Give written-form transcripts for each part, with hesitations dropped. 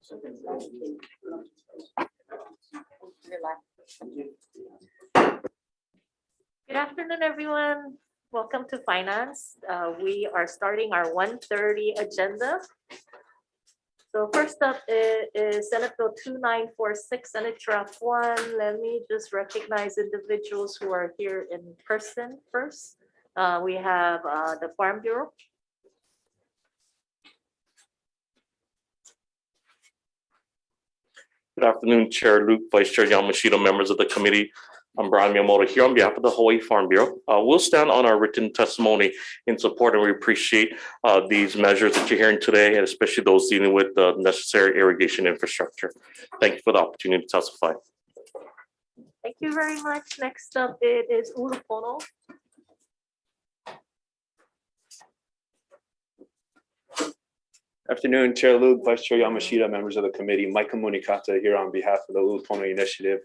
Good afternoon, everyone. Welcome to Finance. We are starting our 1:30 agenda. So first up is Senate Bill 2946, Senate Draft 1. Let me just recognize individuals who are here in person first. We have the Farm Bureau. Good afternoon, Chair Luke, Vice Chair Yamashita, members of the committee. I'm Brian Miyamoto here on behalf of the Hawaii Farm Bureau. We'll stand on our written testimony in support, and we appreciate these measures that you're hearing today, and especially those dealing with the necessary irrigation infrastructure. Thank you for the opportunity to testify. Thank you very much. Next up, it is Ulupono. Afternoon, Chair Luke, Vice Chair Yamashita, members of the committee. Micah Munikata here on behalf of the Ulupono Initiative.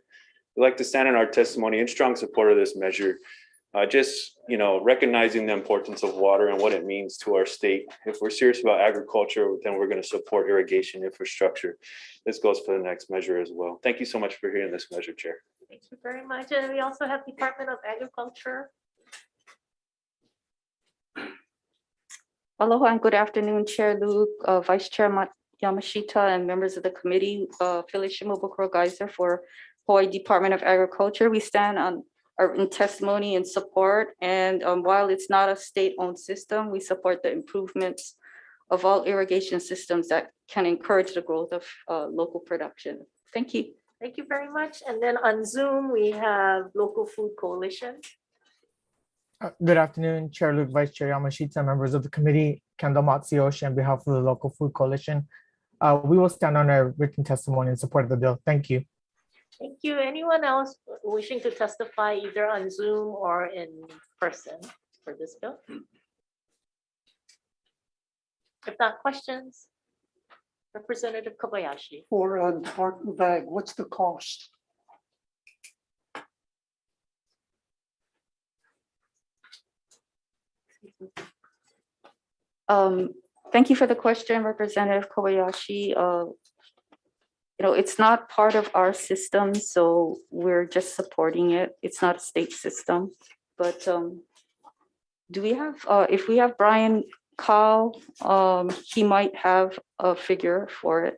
We'd like to stand in our testimony in strong support of this measure. Recognizing the importance of water and what it means to our state. If we're serious about agriculture, then we're going to support irrigation infrastructure. This goes for the next measure as well. Thank you so much for hearing this measure, Chair. Thank you very much. And we also have Department of Agriculture. Aloha and good afternoon, Chair Luke, Vice Chair Yamashita, and members of the committee. Phyllis Shimobukuro Geyser for Hawaii Department of Agriculture. We stand on our in testimony and support, and while it's not a state-owned system, we support the improvements of all irrigation systems that can encourage the growth of local production. Thank you. Thank you very much. And then on Zoom, we have Local Food Coalition. Good afternoon, Chair Luke, Vice Chair Yamashita, members of the committee. Kendall Matsuyoshi on behalf of the Local Food Coalition. We will stand on our written testimony in support of the bill. Thank you. Thank you. Anyone else wishing to testify either on Zoom or in person for this bill? If not, questions? Representative Kobayashi. For a Department of Ag, what's the cost? Thank you for the question, Representative Kobayashi. It's not part of our system, so we're just supporting it. It's not a state system, but do we have, if we have Brian Call, he might have a figure for it.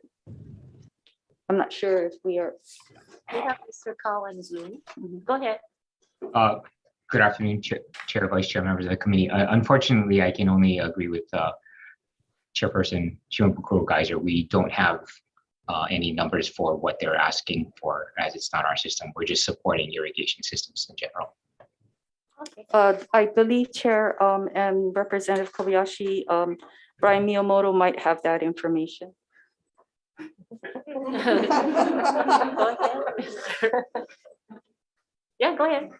I'm not sure if we are. We have Mr. Call on Zoom. Go ahead. Good afternoon, Chair, Vice Chair, members of the committee. Unfortunately, I can only agree with Chairperson Shimabukuro Geyser. We don't have any numbers for what they're asking for, as it's not our system. We're just supporting irrigation systems in general. Okay. I believe Chair and Representative Kobayashi, Brian Miyamoto might have that information. Go ahead. Yeah, go ahead.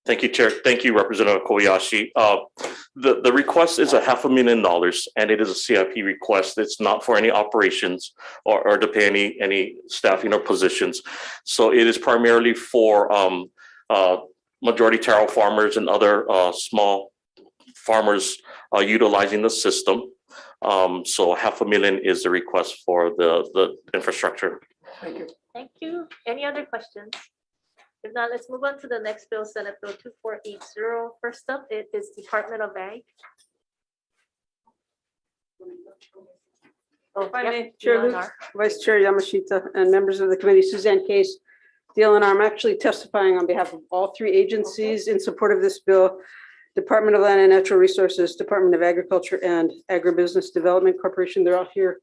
Thank you, Chair. Thank you, Representative Kobayashi. The request is $500,000, and it is a CIP request. It's not for any operations or to pay any staffing or positions. So it is primarily for majority taro farmers and other small farmers utilizing the system. So $500,000 is the request for the infrastructure. Thank you. Thank you. Any other questions? If not, let's move on to the next bill, Senate Bill 2480. First up, it is Department of Ag. If I may, Yep, Chair Luke, DLNR. Vice Chair Yamashita, and members of the committee, Suzanne Case, DLNR, I'm actually testifying on behalf of all three agencies in support of this bill: Department of Land and Natural Resources, Department of Agriculture, and Agribusiness Development Corporation. They're all here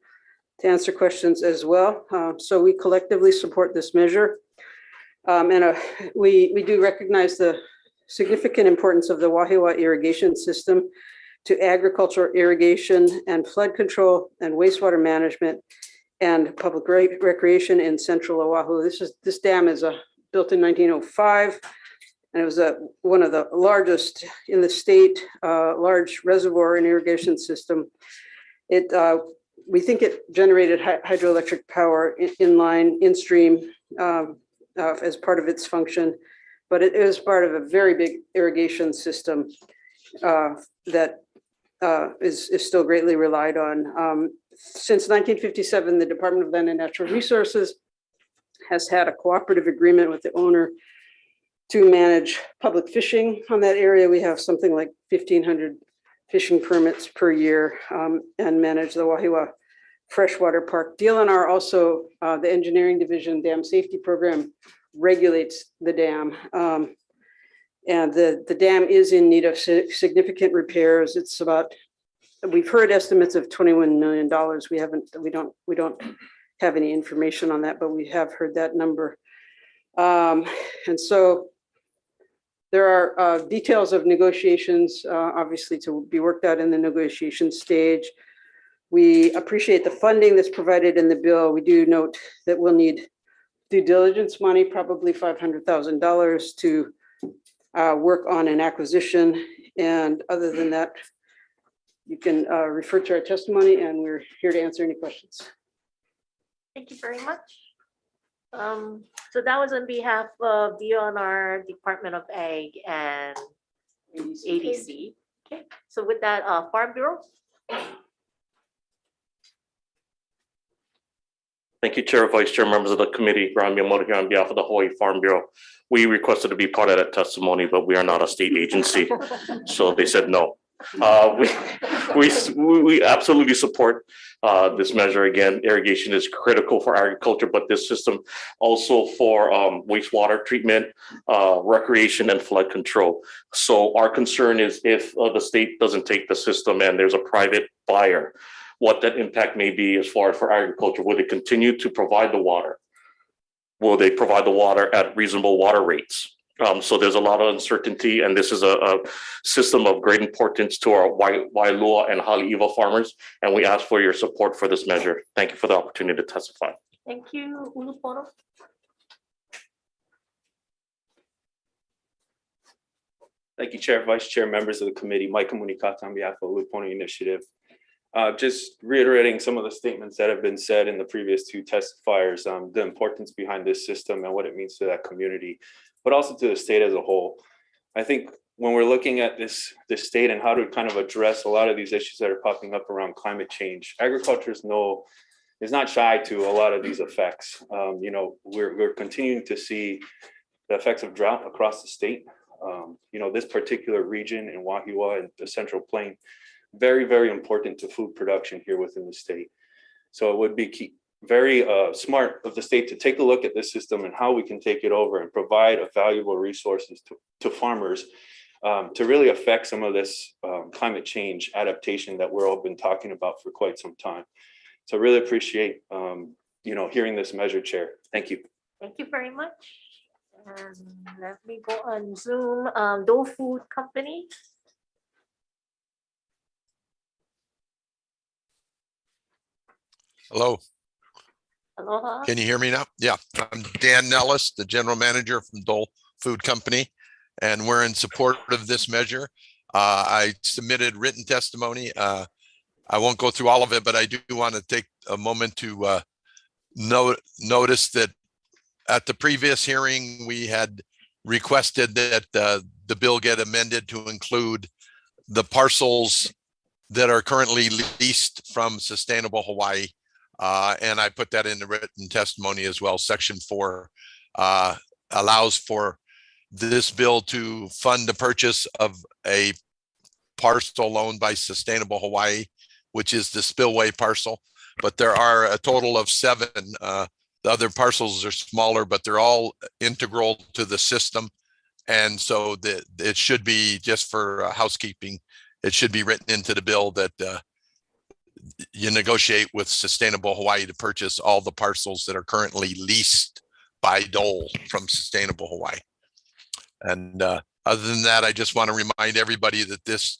to answer questions as well. So we collectively support this measure. We do recognize the significant importance of the Wahiawa irrigation system to agricultural irrigation and flood control and wastewater management and public recreation in central Oahu. This dam is built in 1905, and it was one of the largest in the state, large reservoir and irrigation system. We think it generated hydroelectric power in stream as part of its function, but it is part of a very big irrigation system that is still greatly relied on. Since 1957, the Department of Land and Natural Resources has had a cooperative agreement with the owner to manage public fishing on that area. We have something like 1,500 fishing permits per year, and manage the Wahiwa Freshwater Park. DLNR also, the engineering division dam safety program regulates the dam. And the dam is in need of significant repairs. It's about, we've heard estimates of $21 million. We don't have any information on that, but we have heard that number. And so there are details of negotiations, obviously, to be worked out in the negotiation stage. We appreciate the funding that's provided in the bill. We do note that we'll need due diligence money, probably $500,000 to work on an acquisition. And other than that, you can refer to our testimony, and we're here to answer any questions. Thank you very much. So that was on behalf of DLNR, Department of Ag, and ADC. Okay, so with that, Farm Bureau. Thank you, Chair, Vice Chair, members of the committee. Ron Miyamoto here on behalf of the Hawaii Farm Bureau. We requested to be part of that testimony, but we are not a state agency, so they said no. We absolutely support this measure. Again, irrigation is critical for agriculture, but this system also for wastewater treatment, recreation, and flood control. So our concern is if the state doesn't take the system and there's a private buyer, what that impact may be as far as for agriculture. Will they continue to provide the water? Will they provide the water at reasonable water rates? So there's a lot of uncertainty, and this is a system of great importance to our Wailua and Haleiwa farmers, and we ask for your support for this measure. Thank you for the opportunity to testify. Thank you, Ulupono. Thank you, Chair, Vice Chair, members of the committee. Mike Munikata on behalf of the Ulupono Initiative. Just reiterating some of the statements that have been said in the previous two testifiers, the importance behind this system and what it means to that community, but also to the state as a whole. I think when we're looking at this state and how to kind of address a lot of these issues that are popping up around climate change, agriculture is not shy to a lot of these effects. We're continuing to see the effects of drought across the state. This particular region in Wahiwa and the Central Plain, very, very important to food production here within the state. So it would be very smart of the state to take a look at this system and how we can take it over and provide a valuable resources to farmers to really affect some of this climate change adaptation that we're all been talking about for quite some time. So really appreciate hearing this measure, Chair. Thank you. Thank you very much. And let me go on Zoom. Dole Food Company. Hello, Aloha. can you hear me now? Yeah, I'm Dan Nellis, the general manager from Dole Food Company, and we're in support of this measure. I submitted written testimony. I won't go through all of it, but I do want to take a moment to notice that at the previous hearing, we had requested that the bill get amended to include the parcels that are currently leased from Sustainable Hawaii. And I put that in the written testimony as well. Section 4 allows for this bill to fund the purchase of a parcel owned by Sustainable Hawaii, which is the spillway parcel. But there are a total of 7. The other parcels are smaller, but they're all integral to the system. And so it should be, just for housekeeping, it should be written into the bill that you negotiate with Sustainable Hawaii to purchase all the parcels that are currently leased by Dole from Sustainable Hawaii. And other than that, I just want to remind everybody that this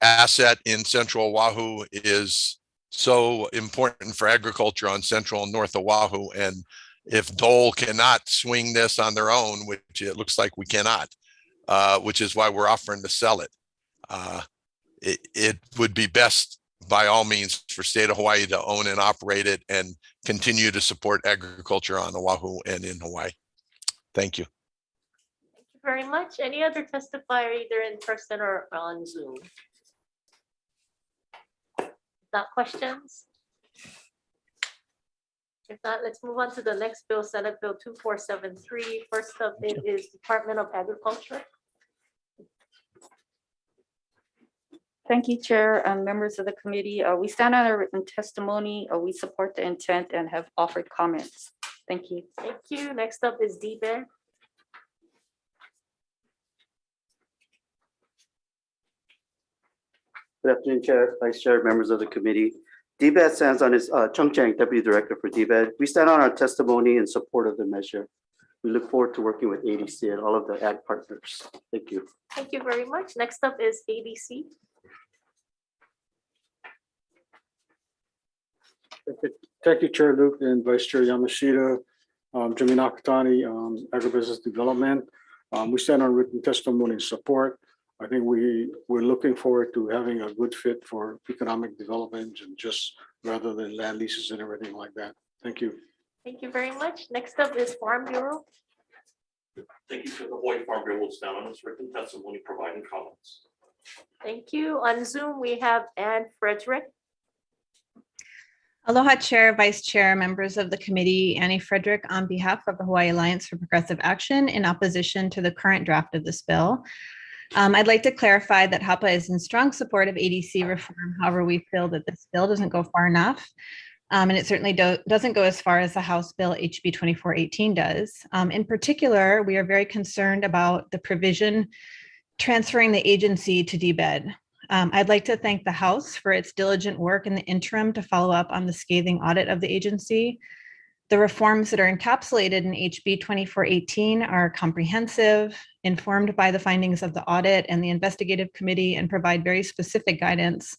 asset in Central Oahu is so important for agriculture on Central and North Oahu. And if Dole cannot swing this on their own, which it looks like we cannot, which is why we're offering to sell it, it would be best by all means for state of Hawaii to own and operate it and continue to support agriculture on Oahu and in Hawaii. Thank you. Thank you very much. Any other testifier, either in person or on Zoom? Not questions? If not, let's move on to the next bill, Senate Bill 2473. First up, it is Department of Agriculture. Thank you, Chair and members of the committee. We stand on our written testimony. We support the intent and have offered comments. Thank you. Thank you. Next up is DBED. Good afternoon, Chair, Vice Chair, members of the committee. DBED stands on its, Chung Chang, Deputy Director for DBED. We stand on our testimony in support of the measure. We look forward to working with ADC and all of the ag partners. Thank you. Thank you very much. Next up is ADC. Thank you, Chair Luke and Vice Chair Yamashita, Jimmy Nakatani, Agribusiness Development. We stand on written testimony in support. I think we're looking forward to having a good fit for economic development and just rather than land leases and everything like that. Thank you. Thank you very much. Next up is Farm Bureau. Thank you, Chair. The Hawaii Farm Bureau will stand on its written testimony, providing comments. Thank you. On Zoom, we have Ann Frederick. Aloha Chair, Vice Chair, members of the committee, Annie Frederick on behalf of the Hawaii Alliance for Progressive Action in opposition to the current draft of this bill. I'd like to clarify that HAPA is in strong support of ADC reform. However, we feel that this bill doesn't go far enough. And it certainly doesn't go as far as the House Bill HB 2418 does. In particular, we are very concerned about the provision transferring the agency to DBED. I'd like to thank the House for its diligent work in the interim to follow up on the scathing audit of the agency. The reforms that are encapsulated in HB 2418 are comprehensive, informed by the findings of the audit and the investigative committee, and provide very specific guidance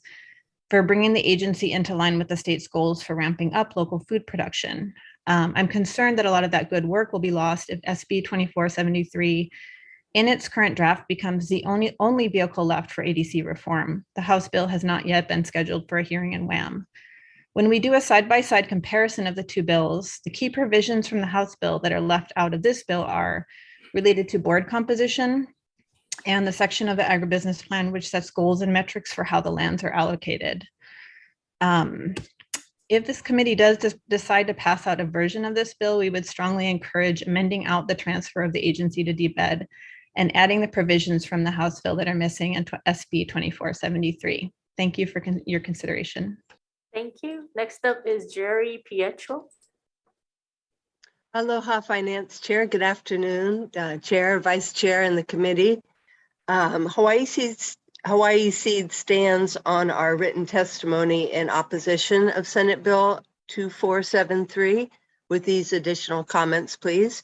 for bringing the agency into line with the state's goals for ramping up local food production. I'm concerned that a lot of that good work will be lost if SB 2473 in its current draft becomes the only vehicle left for ADC reform. The House bill has not yet been scheduled for a hearing in WHAM. When we do a side-by-side comparison of the two bills, the key provisions from the House bill that are left out of this bill are related to board composition and the section of the agribusiness plan which sets goals and metrics for how the lands are allocated. If this committee does decide to pass out a version of this bill, we would strongly encourage amending out the transfer of the agency to DBED and adding the provisions from the House bill that are missing in SB 2473. Thank you for your consideration. Thank you. Next up is Jerry Pietro. Aloha Finance Chair. Good afternoon, Chair, Vice Chair, and the committee. Hawaii Seed stands on our written testimony in opposition of Senate Bill 2473 with these additional comments, please.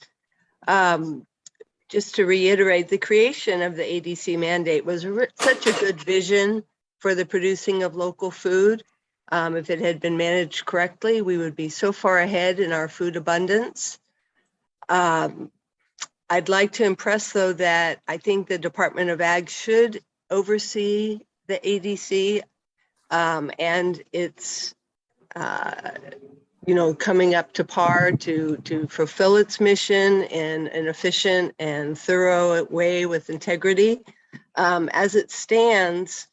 Just to reiterate, the creation of the ADC mandate was such a good vision for the producing of local food. If it had been managed correctly, we would be so far ahead in our food abundance. I'd like to impress, though, that I think the Department of Ag should oversee the ADC and its, coming up to par to fulfill its mission in an efficient and thorough way with integrity. As it stands,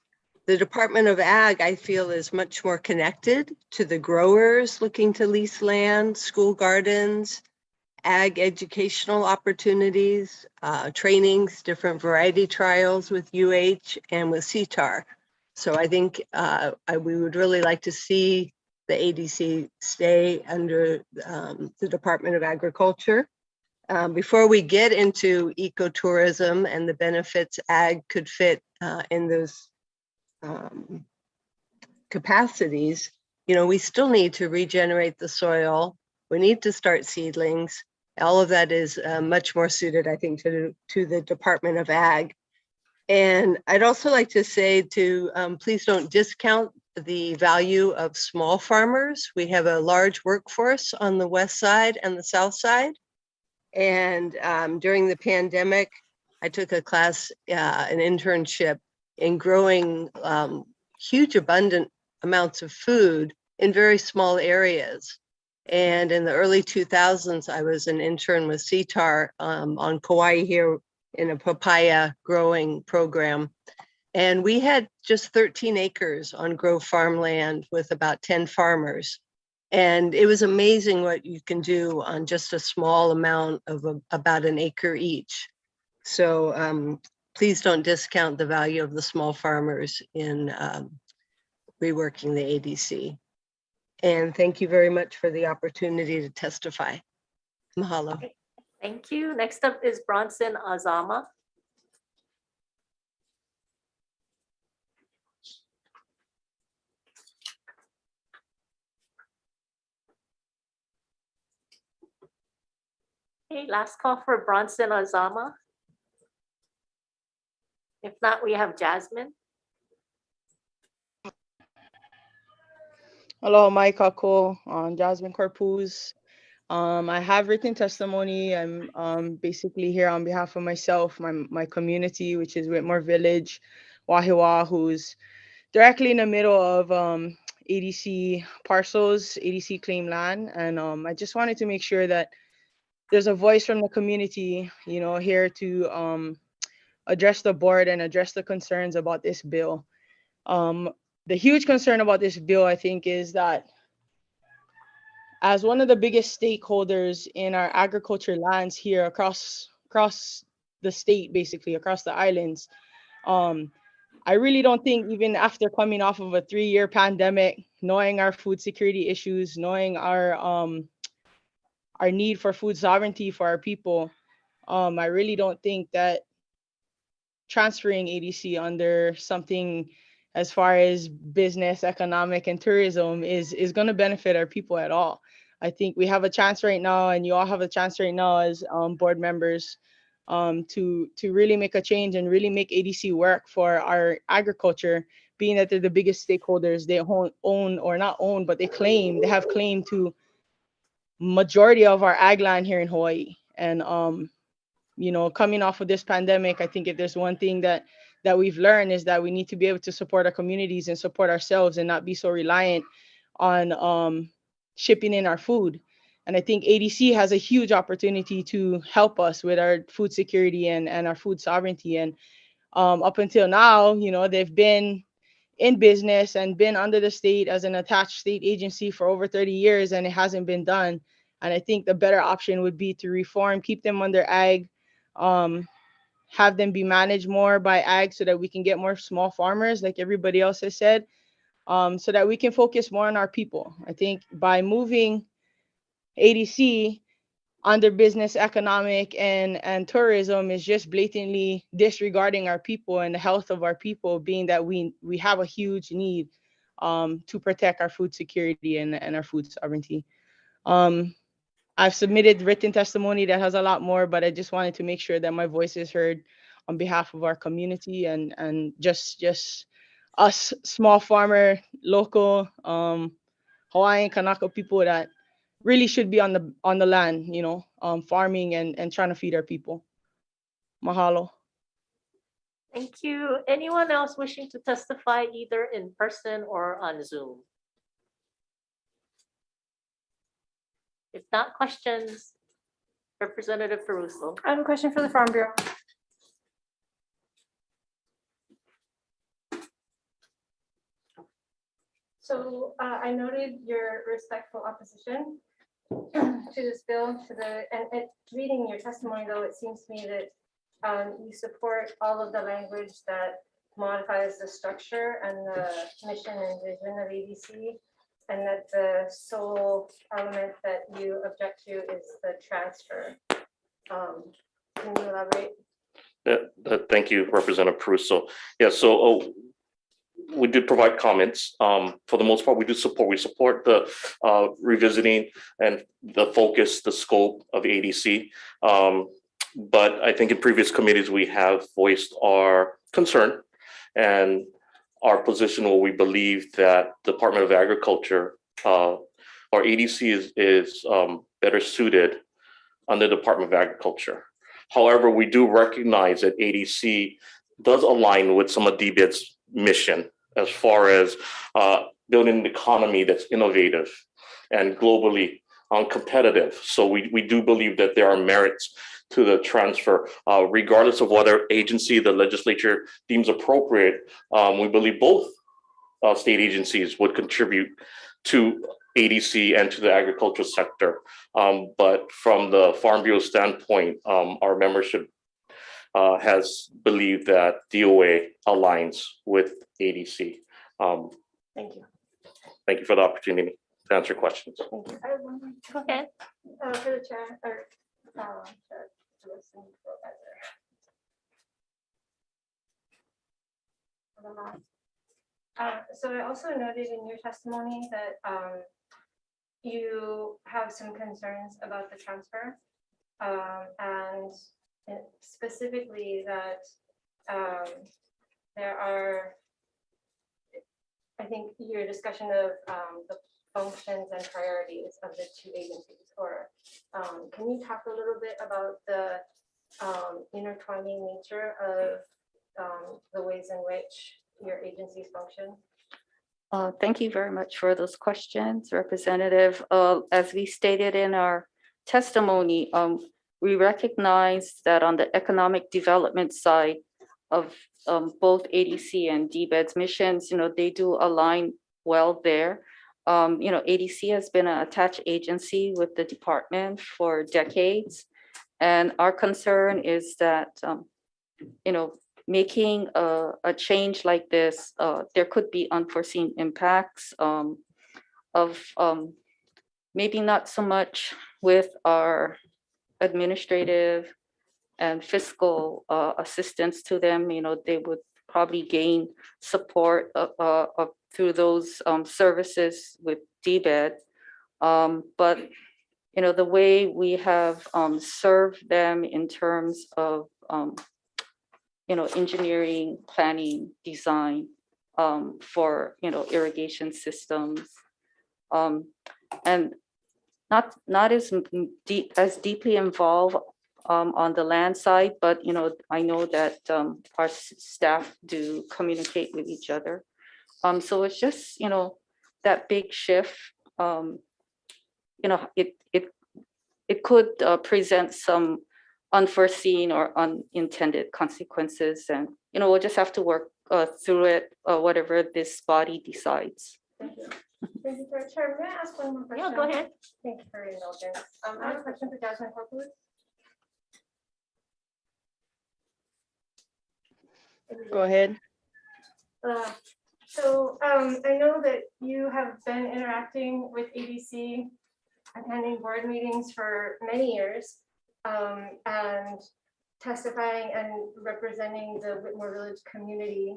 the Department of Ag, I feel, is much more connected to the growers looking to lease land, school gardens, ag educational opportunities, trainings, different variety trials with UH and with CTAR. So I think we would really like to see the ADC stay under the Department of Agriculture. Before we get into ecotourism and the benefits ag could fit in those capacities, we still need to regenerate the soil. We need to start seedlings. All of that is much more suited, I think, to the Department of Ag. And I'd also like to say please don't discount the value of small farmers. We have a large workforce on the west side and the south side. And during the pandemic, I took a class, an internship in growing huge abundant amounts of food in very small areas. And in the early 2000s, I was an intern with CTAR on Kauai here in a papaya growing program. And we had just 13 acres on Grove farmland with about 10 farmers. And it was amazing what you can do on just a small amount of about an acre each. So please don't discount the value of the small farmers in reworking the ADC. And thank you very much for the opportunity to testify. Mahalo. Thank you. Next up is Bronson Azama. Okay, last call for Bronson Azama. If not, we have Jasmine. Hello, Mike Ako, Jasmine Corpuz. I have written testimony. I'm basically here on behalf of myself, my community, which is Whitmore Village, Wahiwa, who's directly in the middle of ADC parcels, ADC claim land. And I just wanted to make sure that there's a voice from the community, you know, here to address the board and address the concerns about this bill. The huge concern about this bill, I think, is that as one of the biggest stakeholders in our agriculture lands here across the state, basically across the islands, I really don't think, even after coming off of a 3-year pandemic, knowing our food security issues, knowing our need for food sovereignty for our people, I really don't think that transferring ADC under something as far as business, economic, and tourism is going to benefit our people at all. I think we have a chance right now, and you all have a chance right now as board members to really make a change and really make ADC work for our agriculture, being that they're the biggest stakeholders. They own or not own, but they have claim to majority of our ag land here in Hawaii. And you know, coming off of this pandemic, I think if there's one thing that we've learned is that we need to be able to support our communities and support ourselves and not be so reliant on shipping in our food. And I think ADC has a huge opportunity to help us with our food security and our food sovereignty. And up until now, you know, they've been in business and been under the state as an attached state agency for over 30 years, and it hasn't been done. And I think the better option would be to reform, keep them under ag, have them be managed more by ag so that we can get more small farmers, like everybody else has said, so that we can focus more on our people. I think by moving ADC under business, economic, and tourism is just blatantly disregarding our people and the health of our people, being that we have a huge need to protect our food security and our food sovereignty. I've submitted written testimony that has a lot more, but I just wanted to make sure that my voice is heard on behalf of our community and just us small farmer, local Hawaiian Kanaka people that really should be on the land, you know, farming and trying to feed our people. Mahalo. Thank you. Anyone else wishing to testify either in person or on Zoom? If not, questions, Representative Caruso. I have a question for the Farm Bureau. So I noted your respectful opposition to this bill, and reading your testimony, though, it seems to me that you support all of the language that modifies the structure and the mission and vision of ADC, and that the sole element that you object to is the transfer. Can you elaborate? Thank you, Representative Caruso. Yeah, so we did provide comments. For the most part, we support the revisiting and the focus, the scope of ADC. But I think in previous committees, we have voiced our concern and our position where we believe that Department of Agriculture or ADC is better suited under the Department of Agriculture. However, we do recognize that ADC does align with some of DBED's mission as far as building an economy that's innovative and globally competitive. So we do believe that there are merits to the transfer, regardless of whether agency the legislature deems appropriate. We believe both state agencies would contribute to ADC and to the agricultural sector. But from the Farm Bureau standpoint, our membership has believed that DOA aligns with ADC. Thank you. Thank you for the opportunity to answer questions. Thank you. I have one more. Go ahead. For the chair, or, chair, to listen supervisor. So I also noted in your testimony that you have some concerns about the transfer. And specifically that there are, I think your discussion of the functions and priorities of the two agencies, or can you talk a little bit about the intertwining nature of the ways in which your agencies function? Thank you very much for those questions, Representative. As we stated in our testimony, we recognize that on the economic development side of both ADC and DBED's missions, they do align well there. ADC has been an attached agency with the department for decades. And our concern is that, making a change like this, there could be unforeseen impacts of maybe not so much with our administrative and fiscal assistance to them. They would probably gain support through those services with DBED. But the way we have served them in terms of engineering, planning, design for irrigation systems, and not as deeply involved on the land side, but I know that our staff do communicate with each other. So it's just that big shift. It could present some unforeseen or unintended consequences, and we'll just have to work through it, whatever this body decides. Thank you. Thank you, Chair. May I ask one more question? Yeah, go ahead. Thank you for your indulgence. I have a question for Jasmine Corpus. Go ahead. So I know that you have been interacting with ADC, attending board meetings for many years, and testifying and representing the Whitmore Village community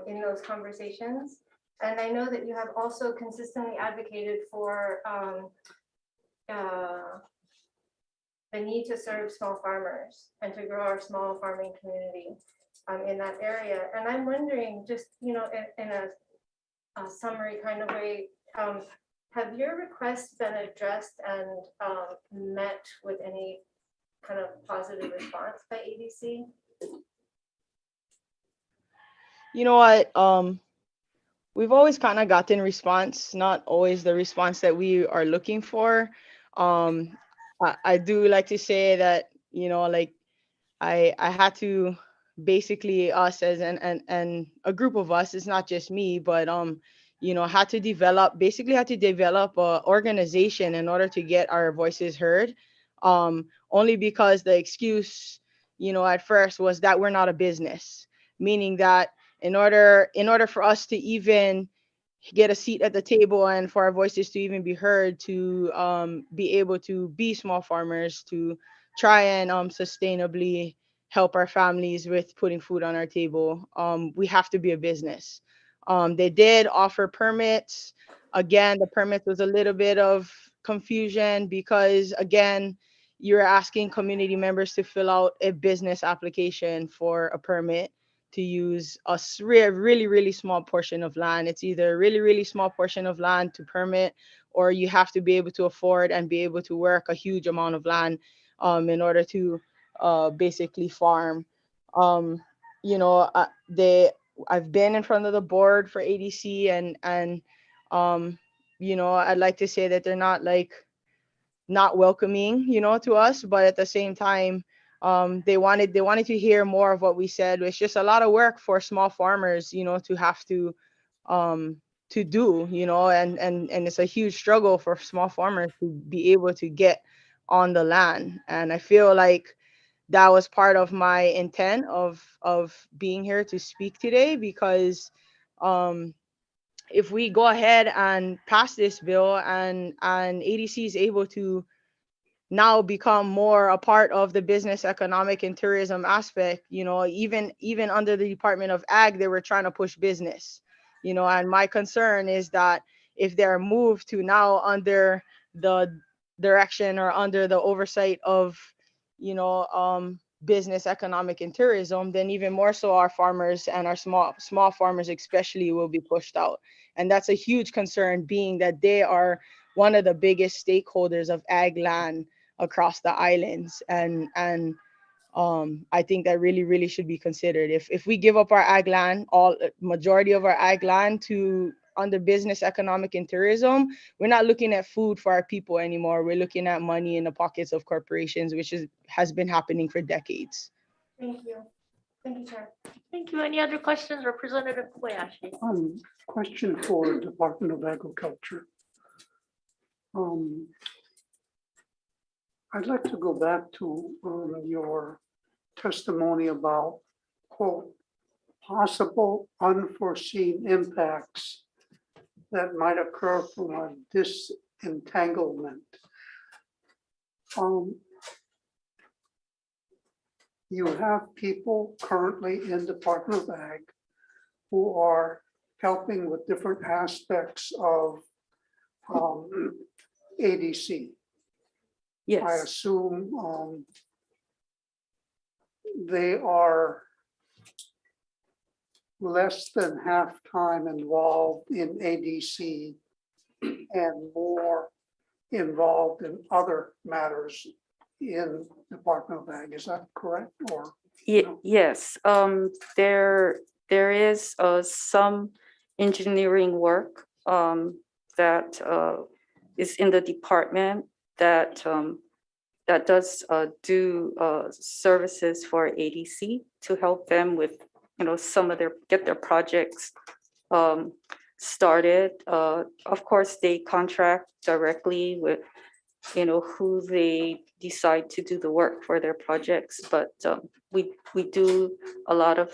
in those conversations. And I know that you have also consistently advocated for the need to serve small farmers and to grow our small farming community in that area. And I'm wondering, just in a summary kind of way, have your requests been addressed and met with any kind of positive response by ADC? You know what? We've always kind of gotten response, not always the response that we are looking for. I do like to say that, I had to basically, us as and a group of us, it's not just me, but had to develop a organization in order to get our voices heard. Only because the excuse, at first was that we're not a business, meaning that in order for us to even get a seat at the table and for our voices to even be heard, to be able to be small farmers, to try and sustainably help our families with putting food on our table, we have to be a business. They did offer permits. Again, the permit was a little bit of confusion because, again, you're asking community members to fill out a business application for a permit to use a really, really small portion of land. It's either a really, really small portion of land to permit, or you have to be able to afford and be able to work a huge amount of land in order to basically farm. I've been in front of the board for ADC, and I'd like to say that they're not welcoming, to us, but at the same time, They wanted to hear more of what we said. It's just a lot of work for small farmers, you know, to have to do, you know, and it's a huge struggle for small farmers to be able to get on the land. And I feel like that was part of my intent of being here to speak today, because if we go ahead and pass this bill and ADC is able to now become more a part of the business, economic, and tourism aspect, you know, even under the Department of Ag, they were trying to push business, you know, and my concern is that if they're moved to now under the direction or under the oversight of, you know, business, economic, and tourism, then even more so our farmers and our small farmers especially will be pushed out. And that's a huge concern, being that they are one of the biggest stakeholders of ag land across the islands. And I think that really should be considered. If we give up our ag land, majority of our ag land to under business, economic, and tourism, we're not looking at food for our people anymore. We're looking at money in the pockets of corporations, which has been happening for decades. Thank you. Thank you, Chair. Thank you. Any other questions, Representative Kobayashi? Question for Department of Agriculture. I'd like to go back to your testimony about, quote, possible unforeseen impacts that might occur from a disentanglement. You have people currently in Department of Ag who are helping with different aspects of ADC. Yes. I assume they are less than half time involved in ADC and more involved in other matters in Department of Ag. Is that correct? Or Yes, there is some engineering work that is in the department that does do services for ADC to help them with, you know, get their projects started. Of course, they contract directly with, you know, who they decide to do the work for their projects, but we do a lot of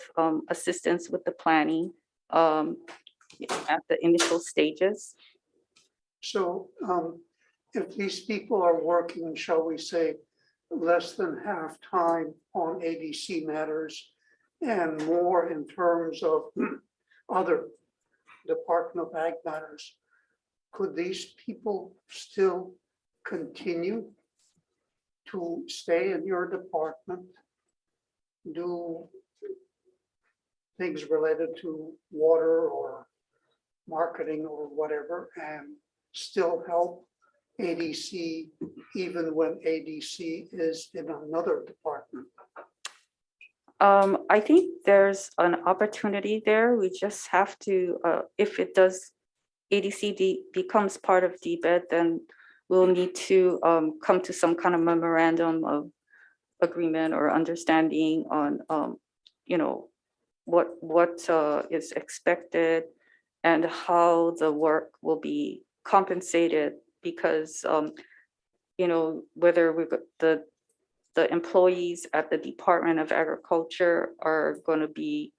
assistance with the planning at the initial stages. so if these people are working, shall we say, less than half time on ADC matters and more in terms of other Department of Ag matters, could these people still continue to stay in your department, do things related to water or marketing or whatever, and still help ADC even when ADC is in another department? I think there's an opportunity there. We just have to, if it does, ADC becomes part of DBED, then we'll need to come to some kind of memorandum of agreement or understanding on, you know, what is expected and how the work will be compensated, because, you know, whether the employees at the Department of Agriculture are going to be,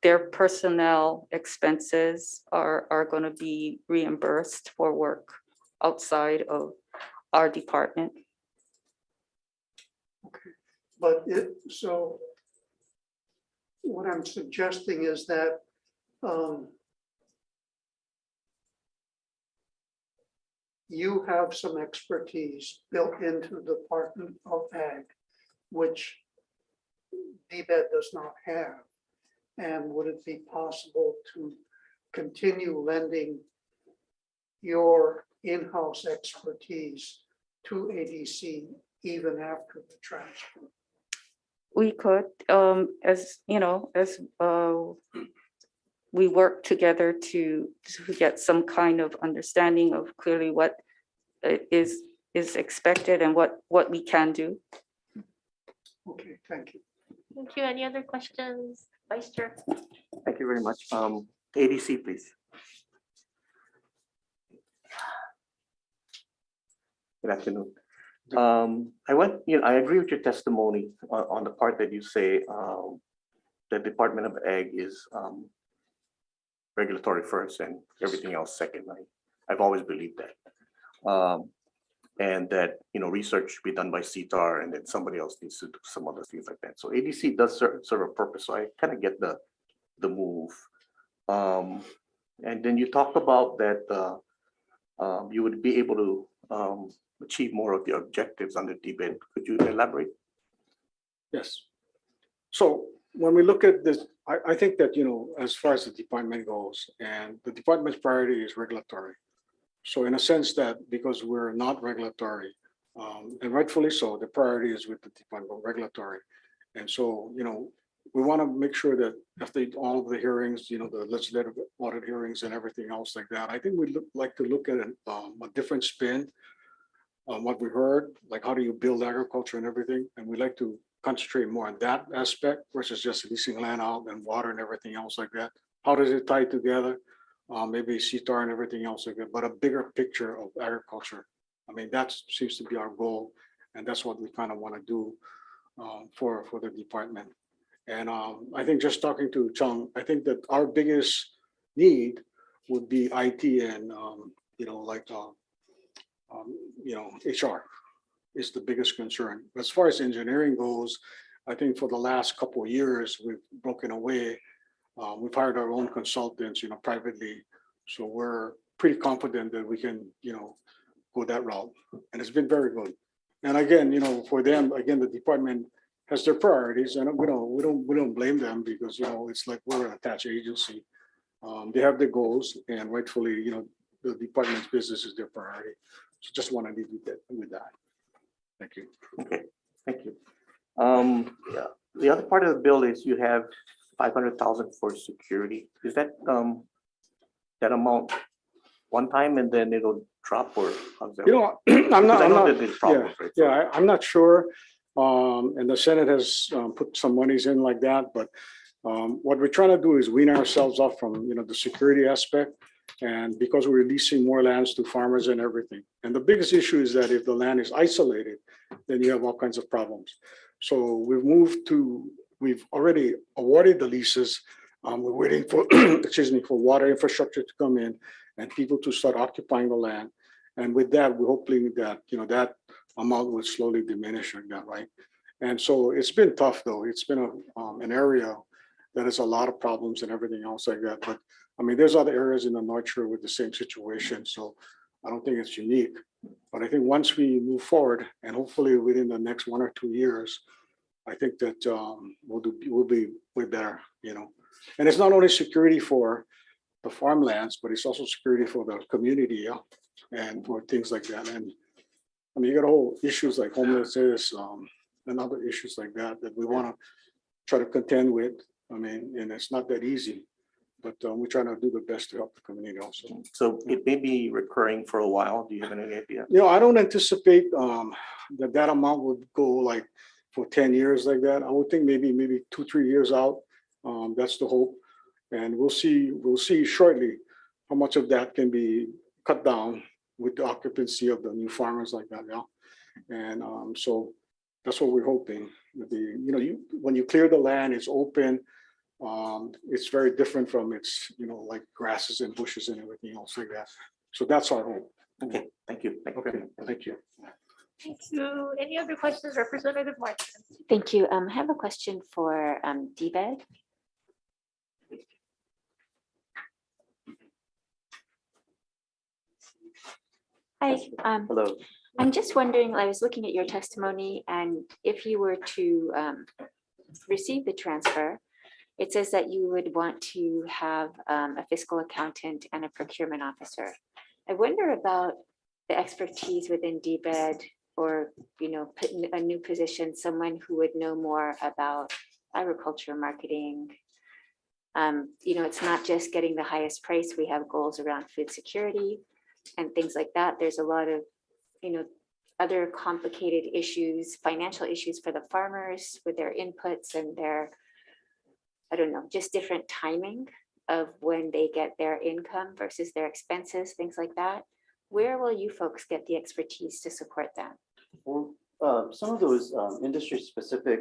their personnel expenses are going to be reimbursed for work outside of our department. But so what I'm suggesting is that you have some expertise built into the Department of Ag, which DBED does not have. And would it be possible to continue lending your in-house expertise to ADC even after the transfer? We could, as you know, as we work together to get some kind of understanding of clearly what is is expected and what we can do. Okay, thank you. Thank you. Any other questions, Vice Chair? Thank you very much. ADC, please. Good afternoon. I agree with your testimony on the part that you say the Department of Ag is regulatory first and everything else second. I've always believed that. And that, research should be done by CTAR and then somebody else needs to do some other things like that. So ADC does serve a purpose. So I kind of get the move. And then you talk about that you would be able to achieve more of the objectives under DBED. Could you elaborate? Yes. So when we look at this, I think that, as far as the department goes, and the department's priority is regulatory. So in a sense that because we're not regulatory, and rightfully so, the priority is with the department of regulatory. And so, we want to make sure that after all of the hearings, the legislative audit hearings and everything else like that, I think we'd like to look at a different spin on what we heard, like how do you build agriculture and everything. And we like to concentrate more on that aspect versus just leasing land out and water and everything else like that. How does it tie together? Maybe CTAR and everything else like that, but a bigger picture of agriculture. I mean, that seems to be our goal. And that's what we kind of want to do for the department. And I think just talking to Chung, I think that our biggest need would be IT and, HR is the biggest concern. As far as engineering goes, I think for the last couple of years, we've broken away. We've hired our own consultants, privately. So we're pretty confident that we can, go that route. And it's been very good. And again, for them, again, the department has their priorities, and we don't blame them because it's like we're an attached agency. They have their goals, and rightfully, the department's business is their priority. So just want to leave you with that. Thank you. Okay, thank you. Yeah. The other part of the bill is you have 500,000 for security. Is that that amount one time and then it'll drop, or how's that? I'm not. I'm not sure. And the Senate has put some monies in like that, but what we're trying to do is wean ourselves off from the security aspect, and because we're releasing more lands to farmers and everything. And the biggest issue is that if the land is isolated, then you have all kinds of problems. So we've already awarded the leases. We're waiting for for water infrastructure to come in and people to start occupying the land. And with that, we're hoping that that amount will slowly diminish like that, right? And so it's been tough though. It's been an area that has a lot of problems and everything else like that. But I mean, there's other areas in the North Shore with the same situation. So I don't think it's unique. But I think once we move forward, and hopefully within the next 1 or 2 years, I think that we'll be way better, And it's not only security for the farmlands, but it's also security for the community, and for things like that. And I mean, you got whole issues like homelessness and other issues like that we want to try to contend with. I mean, and it's not that easy, but we're trying to do the best to help the community also. So it may be recurring for a while. Do you have any idea? I don't anticipate that amount would go like for 10 years like that. I would think maybe 2-3 years out. That's the hope. And we'll see shortly how much of that can be cut down with the occupancy of the new farmers like that. And so that's what we're hoping. When you clear the land, it's open. It's very different from its, like grasses and bushes and everything else like that. So that's our hope. Okay, thank you. Thank you. Thank you. Any other questions, Representative Martin? Thank you. I have a question for DBED. Hi. Hello. I'm just wondering, I was looking at your testimony, and if you were to receive the transfer, it says that you would want to have a fiscal accountant and a procurement officer. I wonder about the expertise within DBED, or put in a new position, someone who would know more about agriculture marketing. It's not just getting the highest price. We have goals around food security and things like that. There's a lot of other complicated issues, financial issues for the farmers with their inputs and their, I don't know, just different timing of when they get their income versus their expenses, things like that. Where will you folks get the expertise to support that? Well, some of those industry specific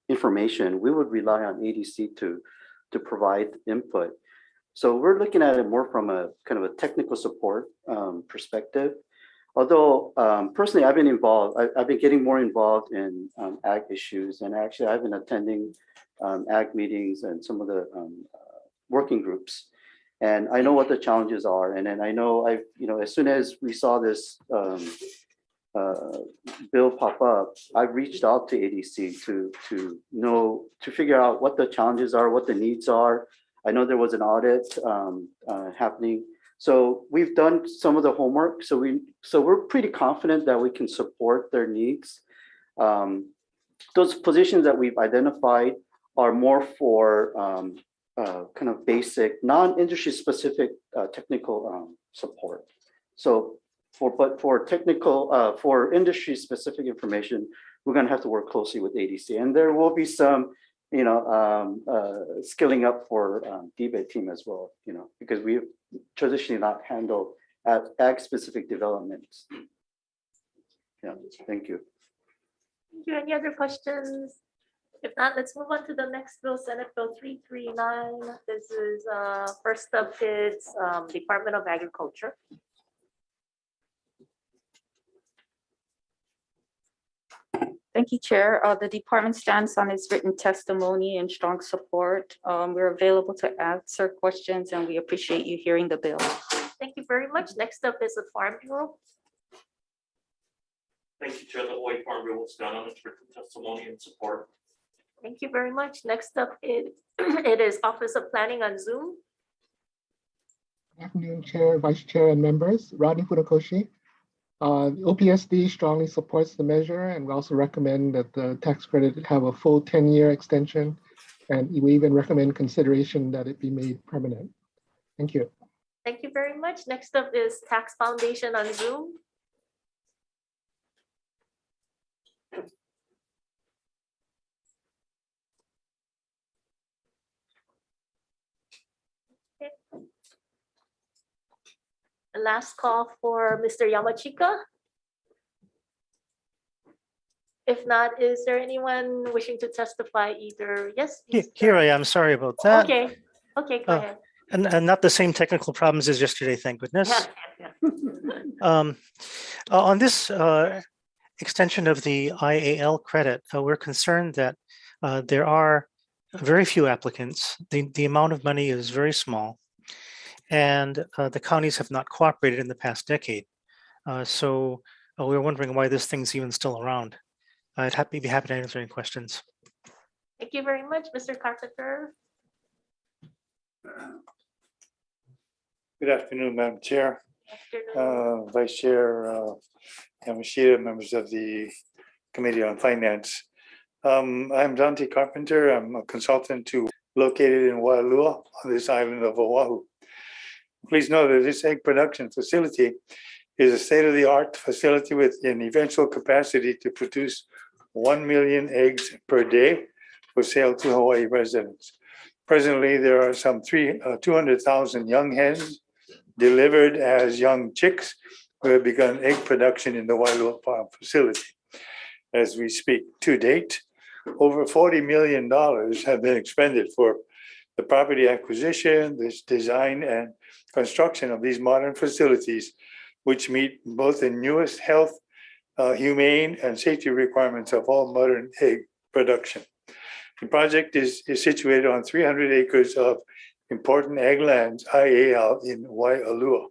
information, we would rely on ADC to provide input. So we're looking at it more from a kind of a technical support perspective. Although personally, I've been getting more involved in ag issues, and actually I've been attending ag meetings and some of the working groups. And I know what the challenges are. And then I know as soon as we saw this bill pop up, I've reached out to ADC to figure out what the challenges are, what the needs are. I know there was an audit happening. So we've done some of the homework. So we're pretty confident that we can support their needs. Those positions that we've identified are more for kind of basic, non-industry specific technical support. So for industry specific information, we're going to have to work closely with ADC, and there will be some skilling up for DBED team as well, because we've traditionally not handled ag specific developments. Yeah, thank you. Thank you. Any other questions? If not, let's move on to the next bill, Senate Bill 339. This is first up is Department of Agriculture. Thank you, Chair. The department stands on its written testimony and strong support. We're available to answer questions, and we appreciate you hearing the bill. Thank you very much. Next up is the Farm Bureau. Thank you, Chair. The Hawaii Farm Bureau will stand on its written testimony and support. Thank you very much. Next up, it is Office of Planning on Zoom. Good afternoon, Chair, Vice Chair, and members. Rodney Funakoshi. OPSD strongly supports the measure, and we also recommend that the tax credit have a full 10-year extension, and we even recommend consideration that it be made permanent. Thank you. Thank you very much. Next up is Tax Foundation on Zoom. The last call for Mr. Yamachika. If not, is there anyone wishing to testify either? Yes. please. Here I am. Sorry about that. Okay. Okay, go ahead. And not the same technical problems as yesterday, thank goodness. Yeah, yeah. On this extension of the IAL credit, we're concerned that there are very few applicants. The amount of money is very small, and the counties have not cooperated in the past decade. So we're wondering why this thing's even still around. I'd be happy to answer any questions. Thank you very much, Mr. Carpenter. Good afternoon, Madam Chair, Vice Chair Yamashita, members of the Committee on Finance. I'm Dante Carpenter. I'm a consultant located in Waialua on this island of Oahu. Please know that this egg production facility is a state-of-the-art facility with an eventual capacity to produce 1 million eggs per day for sale to Hawaii residents. Presently, there are some 200,000 young hens delivered as young chicks who have begun egg production in the Waialua Farm facility. As we speak, to date, over $40 million have been expended for the property acquisition, this design and construction of these modern facilities, which meet both the newest health, humane, and safety requirements of all modern egg production. The project is situated on 300 acres of important ag lands, IAL, in Waialua.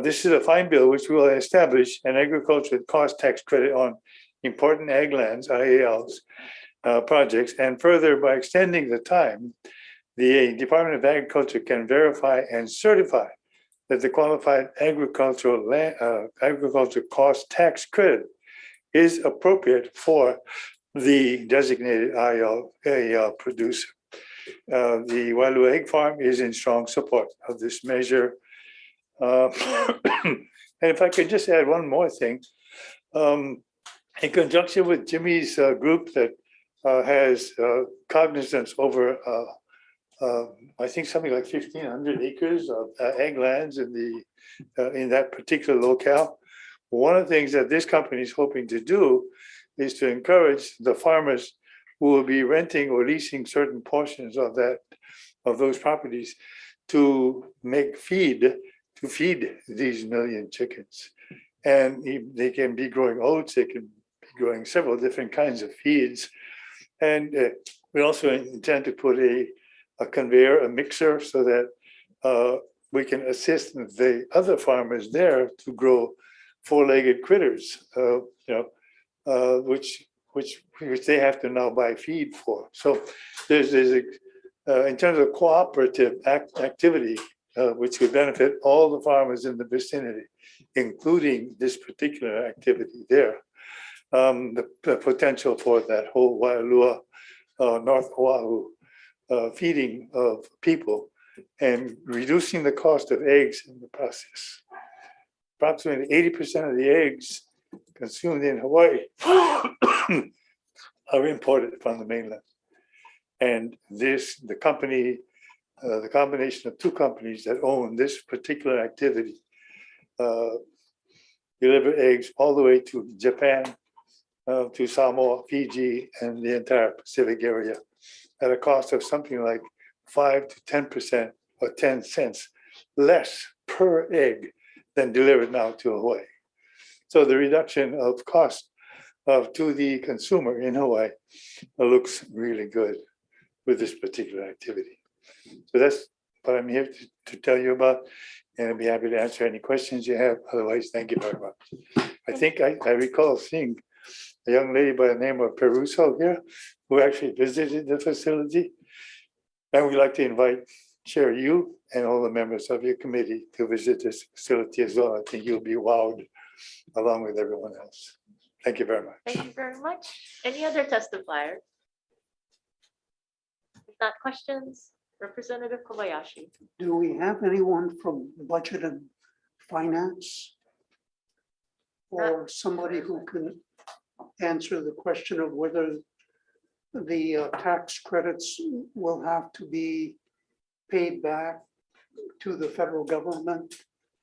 This is a fine bill which will establish an agricultural cost tax credit on important ag lands, IALs, projects, and further, by extending the time, the Department of Agriculture can verify and certify that the qualified agricultural cost tax credit is appropriate for the designated IAL producer. The Waialua Egg Farm is in strong support of this measure. And if I could just add one more thing, in conjunction with Jimmy's group that has cognizance over, I think something like 1,500 acres of ag lands in that particular locale. One of the things that this company is hoping to do is to encourage the farmers who will be renting or leasing certain portions of those properties to make feed these million chickens. And they can be growing oats, they can be growing several different kinds of feeds. And we also intend to put a conveyor, a mixer, so that we can assist the other farmers there to grow four-legged critters, which they have to now buy feed for. So there's in terms of cooperative activity, which would benefit all the farmers in the vicinity, including this particular activity there. The potential for that whole Waialua, North Oahu feeding of people and reducing the cost of eggs in the process. Approximately 80% of the eggs consumed in Hawaii are imported from the mainland. And the combination of two companies that own this particular activity deliver eggs all the way to Japan, to Samoa, Fiji, and the entire Pacific area at a cost of something like 5 to 10% or 10 cents less per egg than delivered now to Hawaii. So the reduction of cost to the consumer in Hawaii looks really good with this particular activity. So that's what I'm here to tell you about, and I'd be happy to answer any questions you have. Otherwise, thank you very much. I think I recall seeing a young lady by the name of Peruso here who actually visited the facility. And we'd like to invite Chair you and all the members of your committee to visit this facility as well. I think you'll be wowed along with everyone else. Thank you very much. Thank you very much. Any other testifiers? If not questions, Representative Kobayashi. Do we have anyone from Budget and Finance? Or somebody who can answer the question of whether the tax credits will have to be paid back to the federal government,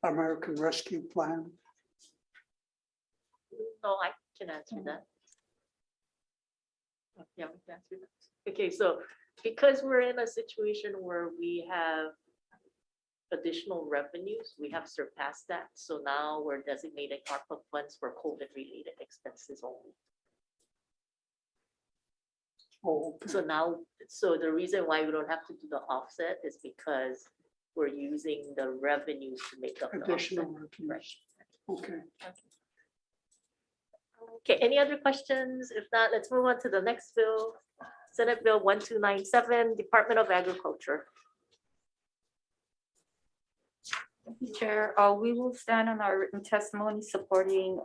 American Rescue Plan? No, I can answer that. Yeah, we can answer that. Okay, so because we're in a situation where we have additional revenues, we have surpassed that. So now we're designating ARPA funds for COVID-related expenses only. Oh, okay. So now, so the reason why we don't have to do the offset is because we're using the revenues to make up the Additional offset. revenues. Right. Okay. Okay, any other questions? If not, let's move on to the next bill. Senate Bill 1297, Department of Agriculture. Thank you, Chair. We will stand on our written testimony supporting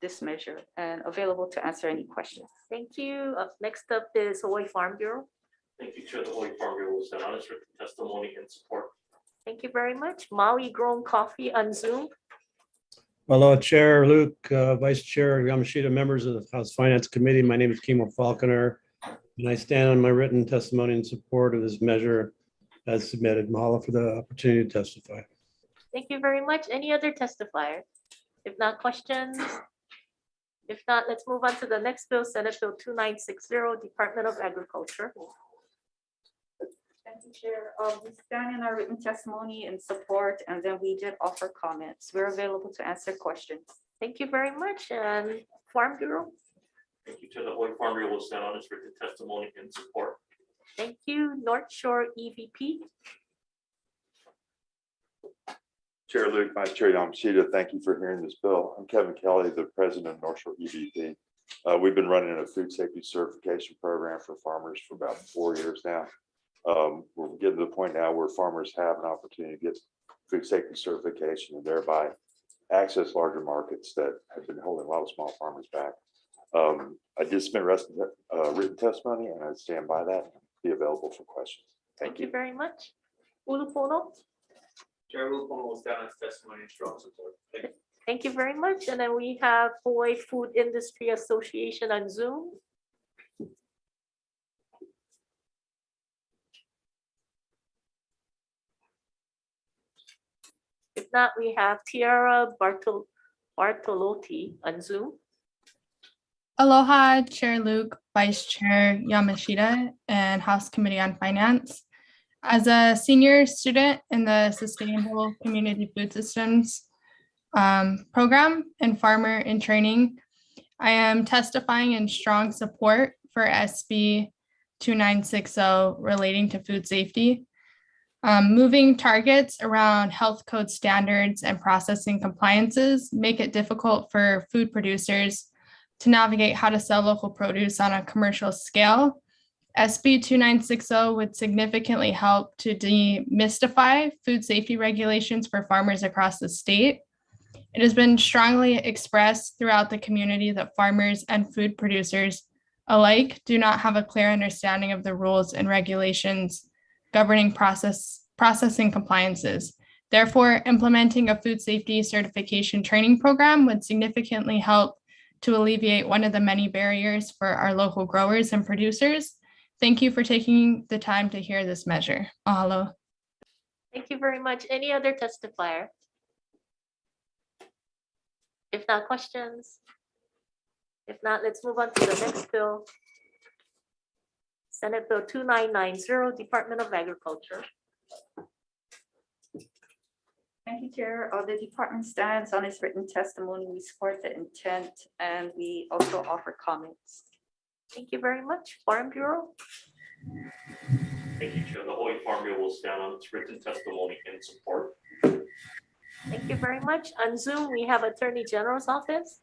this measure and available to answer any questions. Thank you. Next up is Hawaii Farm Bureau. Thank you, Chair. The Hawaii Farm Bureau will stand on its written testimony and support. Thank you very much. Maui Grown Coffee on Zoom. Hello, Chair Luke, Vice Chair Yamashita, members of the House Finance Committee. My name is Kimo Falconer, and I stand on my written testimony in support of this measure as submitted. Mahalo for the opportunity to testify. Thank you very much. Any other testifier? If not, questions? If not, let's move on to the next bill, Senate Bill 2960, Department of Agriculture. Thank you, Chair. We stand in our written testimony in support, and then we did offer comments. We're available to answer questions. Thank you very much. And Farm Bureau. Thank you, Chair. The Hawaii Farm Bureau will stand on its written testimony and support. Thank you. North Shore EVP. Chair Luke, Vice Chair Yamashita, thank you for hearing this bill. I'm Kevin Kelly, the President of North Shore EVP. We've been running a food safety certification program for farmers for about 4 years now. We're getting to the point now where farmers have an opportunity to get food safety certification and thereby access larger markets that have been holding a lot of small farmers back. I did submit written testimony and I stand by that and be available for questions. Thank you very much. Ulupono. Chair Luke will stand on his testimony in strong support. Thank you. Thank you very much. And then we have Hawaii Food Industry Association on Zoom. If not, we have Tiara Bartolotti on Zoom. Aloha, Chair Luke, Vice Chair Yamashita, and House Committee on Finance. As a senior student in the Sustainable Community Food Systems program and farmer in training, I am testifying in strong support for SB 2960 relating to food safety. Moving targets around health code standards and processing compliances make it difficult for food producers to navigate how to sell local produce on a commercial scale. SB 2960 would significantly help to demystify food safety regulations for farmers across the state. It has been strongly expressed throughout the community that farmers and food producers alike do not have a clear understanding of the rules and regulations governing processing compliances. Therefore, implementing a food safety certification training program would significantly help to alleviate one of the many barriers for our local growers and producers. Thank you for taking the time to hear this measure. Mahalo. Thank you very much. Any other testifier? If not, questions? If not, let's move on to the next bill. Senate Bill 2990, Department of Agriculture. Thank you, Chair. The department stands on its written testimony. We support the intent and we also offer comments. Thank you very much. Farm Bureau. Thank you, Chair. The Hawaii Farm Bureau will stand on its written testimony in support. Thank you very much. On Zoom, we have Attorney General's Office.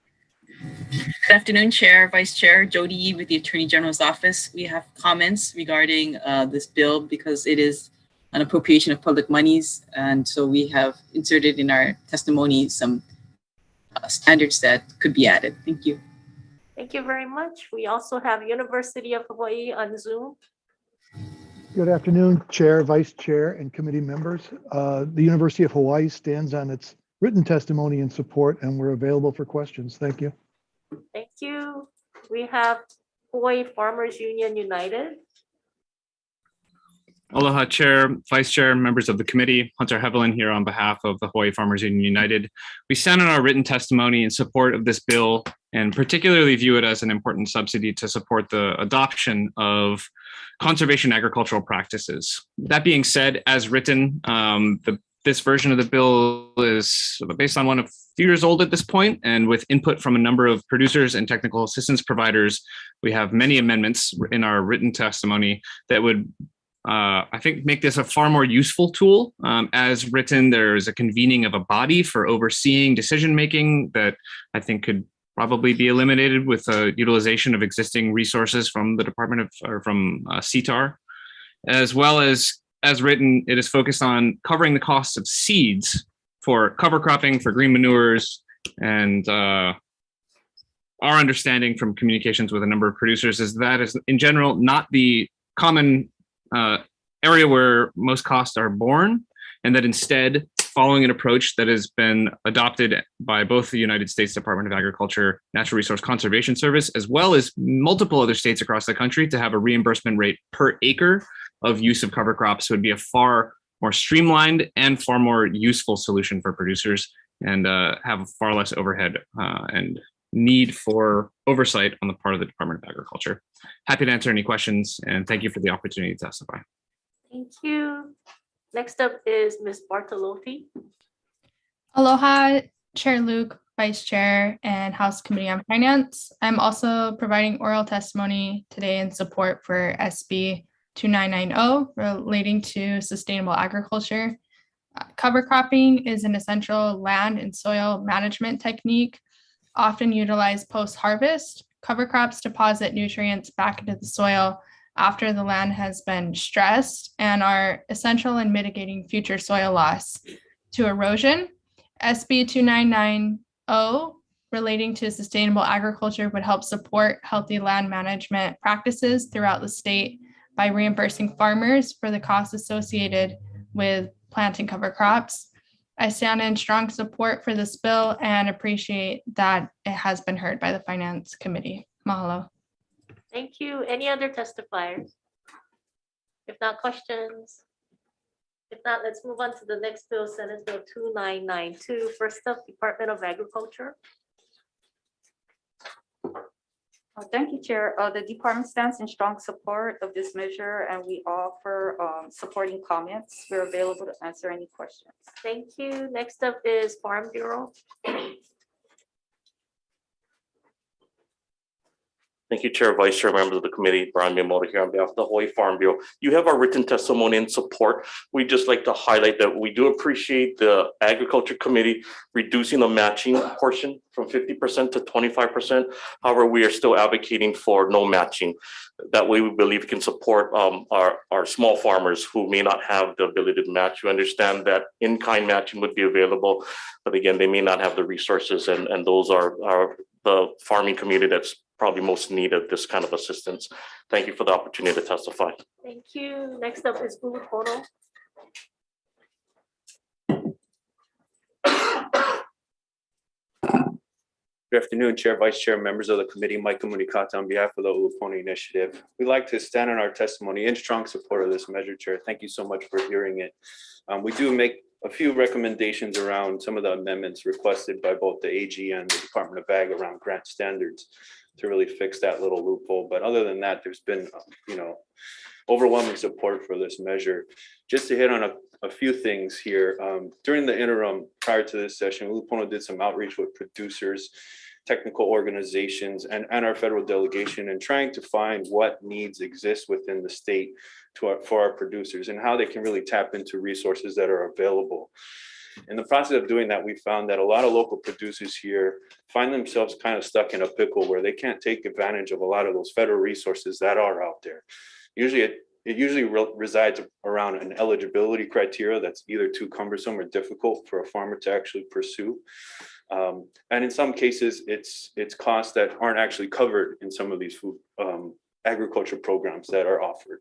Good afternoon, Chair, Vice Chair Jody Yee with the Attorney General's Office. We have comments regarding this bill because it is an appropriation of public monies. And so we have inserted in our testimony some standards that could be added. Thank you. Thank you very much. We also have University of Hawaii on Zoom. Good afternoon, Chair, Vice Chair, and committee members. The University of Hawaii stands on its written testimony in support, and we're available for questions. Thank you. Thank you. We have Hawaii Farmers Union United. Aloha, Chair, Vice Chair, members of the committee. Hunter Hevelin here on behalf of the Hawaii Farmers Union United. We stand on our written testimony in support of this bill and particularly view it as an important subsidy to support the adoption of conservation agricultural practices. That being said, as written, this version of the bill is based on one of few years old at this point, and with input from a number of producers and technical assistance providers, we have many amendments in our written testimony that would I think make this a far more useful tool. As written, there's a convening of a body for overseeing decision-making that I think could probably be eliminated with utilization of existing resources from the Department of, or from CTAR, as well as written, it is focused on covering the costs of seeds for cover cropping, for green manures, and our understanding from communications with a number of producers is that is in general not the common area where most costs are borne, and that instead, following an approach that has been adopted by both the United States Department of Agriculture, Natural Resource Conservation Service, as well as multiple other states across the country, to have a reimbursement rate per acre of use of cover crops would be a far more streamlined and far more useful solution for producers, and have far less overhead and need for oversight on the part of the Department of Agriculture. Happy to answer any questions, and thank you for the opportunity to testify. Thank you. Next up is Ms. Bartolotti. Aloha, Chair Luke, Vice Chair, and House Committee on Finance. I'm also providing oral testimony today in support for SB 2990 relating to sustainable agriculture. Cover cropping is an essential land and soil management technique often utilized post-harvest. Cover crops deposit nutrients back into the soil after the land has been stressed and are essential in mitigating future soil loss to erosion. SB 2990 relating to sustainable agriculture would help support healthy land management practices throughout the state by reimbursing farmers for the costs associated with planting cover crops. I stand in strong support for this bill and appreciate that it has been heard by the Finance Committee. Mahalo. Thank you. Any other testifiers? If not, questions? If not, let's move on to the next bill, Senate Bill 2992. First up, Department of Agriculture. Thank you, Chair. The department stands in strong support of this measure and we offer supporting comments. We're available to answer any questions. Thank you. Next up is Farm Bureau. Thank you, Chair, Vice Chair, members of the committee. Brian Miyamoto here on behalf of the Hawaii Farm Bureau. You have our written testimony in support. We'd just like to highlight that we do appreciate the Agriculture Committee reducing the matching portion from 50% to 25%. However, we are still advocating for no matching. That way, we believe we can support our small farmers who may not have the ability to match. We understand that in-kind matching would be available, but again, they may not have the resources, and those are the farming community that's probably most needed this kind of assistance. Thank you for the opportunity to testify. Thank you. Next up is Ulupono. Good afternoon, Chair, Vice Chair, members of the committee. Mike Komunikata on behalf of the Uluponi Initiative. We'd like to stand on our testimony in strong support of this measure, Chair. Thank you so much for hearing it. We do make a few recommendations around some of the amendments requested by both the AG and the Department of Ag around grant standards to really fix that little loophole. But other than that, there's been, overwhelming support for this measure. Just to hit on a few things here, during the interim prior to this session, Ulupono did some outreach with producers, technical organizations, and our federal delegation, and trying to find what needs exist within the state for our producers and how they can really tap into resources that are available. In the process of doing that, we found that a lot of local producers here find themselves kind of stuck in a pickle where they can't take advantage of a lot of those federal resources that are out there. It usually resides around an eligibility criteria that's either too cumbersome or difficult for a farmer to actually pursue. And in some cases, it's costs that aren't actually covered in some of these food agriculture programs that are offered.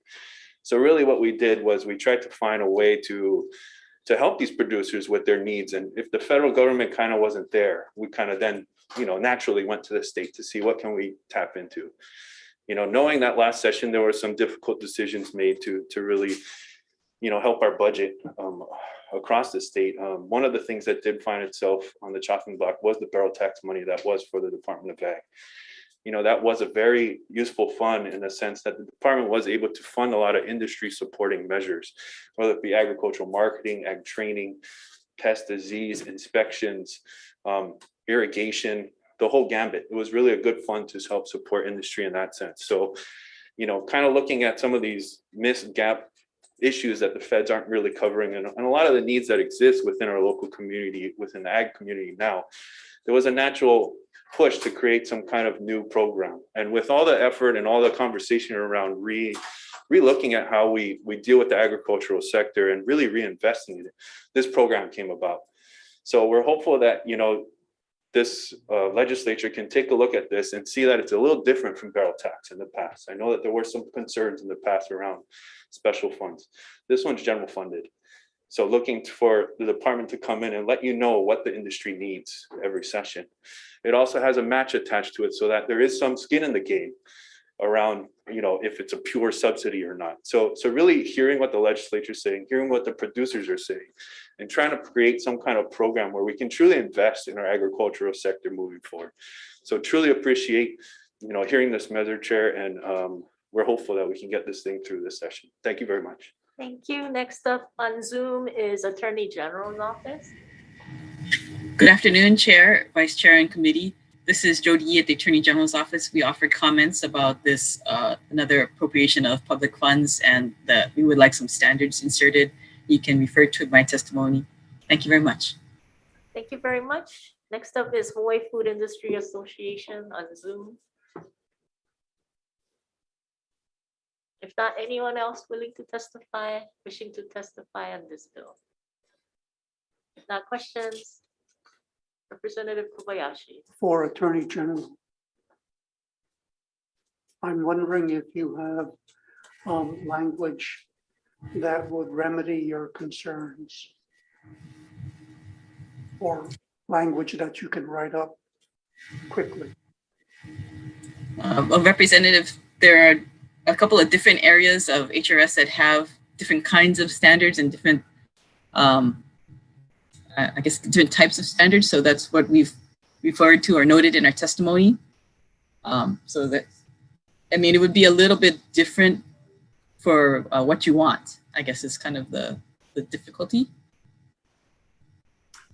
So really what we did was we tried to find a way to help these producers with their needs. And if the federal government kind of wasn't there, we kind of then, naturally went to the state to see what can we tap into. Knowing that last session, there were some difficult decisions made to really, help our budget across the state. One of the things that did find itself on the chopping block was the barrel tax money that was for the Department of Ag. That was a very useful fund in the sense that the department was able to fund a lot of industry supporting measures, whether it be agricultural marketing, ag training, pest disease, inspections, irrigation, the whole gambit. It was really a good fund to help support industry in that sense. So, kind of looking at some of these missed gap issues that the feds aren't really covering and a lot of the needs that exist within our local community, within the ag community now, there was a natural push to create some kind of new program. And with all the effort and all the conversation around re-looking at how we deal with the agricultural sector and really reinvesting in it, this program came about. So we're hopeful that, this legislature can take a look at this and see that it's a little different from barrel tax in the past. I know that there were some concerns in the past around special funds. This one's general funded. So looking for the department to come in and let you know what the industry needs every session. It also has a match attached to it so that there is some skin in the game around, if it's a pure subsidy or not. So really hearing what the legislature is saying, hearing what the producers are saying, and trying to create some kind of program where we can truly invest in our agricultural sector moving forward. So truly appreciate, hearing this measure, Chair, and we're hopeful that we can get this thing through this session. Thank you very much. Thank you. Next up on Zoom is Attorney General's office. Good afternoon, Chair, Vice Chair, and committee. This is Jody Yee at the Attorney General's office. We offered comments about this another appropriation of public funds and that we would like some standards inserted. You can refer to my testimony. Thank you very much. Thank you very much. Next up is Hawaii Food Industry Association on Zoom. If not, anyone else wishing to testify on this bill? If not, questions? Representative Kobayashi. For Attorney General, I'm wondering if you have language that would remedy your concerns. or language that you can write up quickly? A representative, there are a couple of different areas of HRS that have different kinds of standards and different, I guess, different types of standards. So that's what we've referred to or noted in our testimony. So that, I mean, it would be a little bit different for what you want, I guess is kind of the difficulty.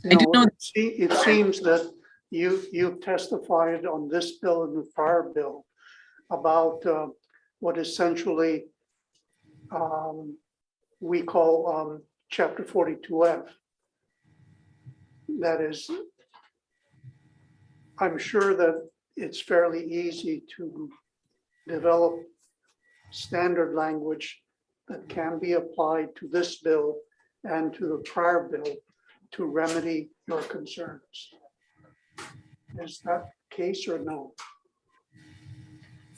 You know, it seems that you've testified on this bill and the prior bill about what essentially we call Chapter 42F. That is, I'm sure that it's fairly easy to develop standard language that can be applied to this bill and to the prior bill to remedy your concerns. Is that the case or no?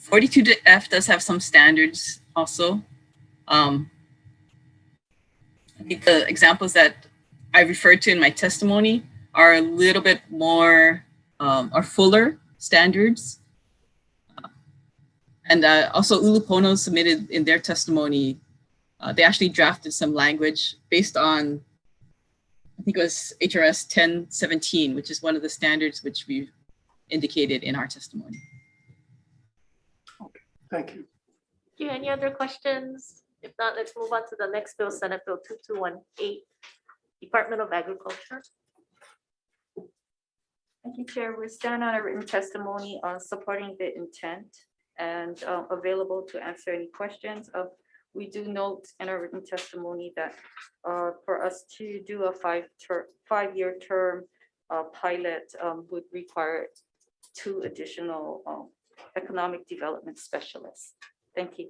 42F does have some standards also. I think the examples that I referred to in my testimony are a little bit more, are fuller standards. And also Ulupono submitted in their testimony, they actually drafted some language based on, I think it was HRS 1017, which is one of the standards which we indicated in our testimony. Okay, thank you. Do you have any other questions? If not, let's move on to the next bill, Senate Bill 2218, Department of Agriculture. Thank you, Chair. We stand on a written testimony on supporting the intent and available to answer any questions. We do note in our written testimony that for us to do a five-year term pilot would require 2 additional economic development specialists. Thank you.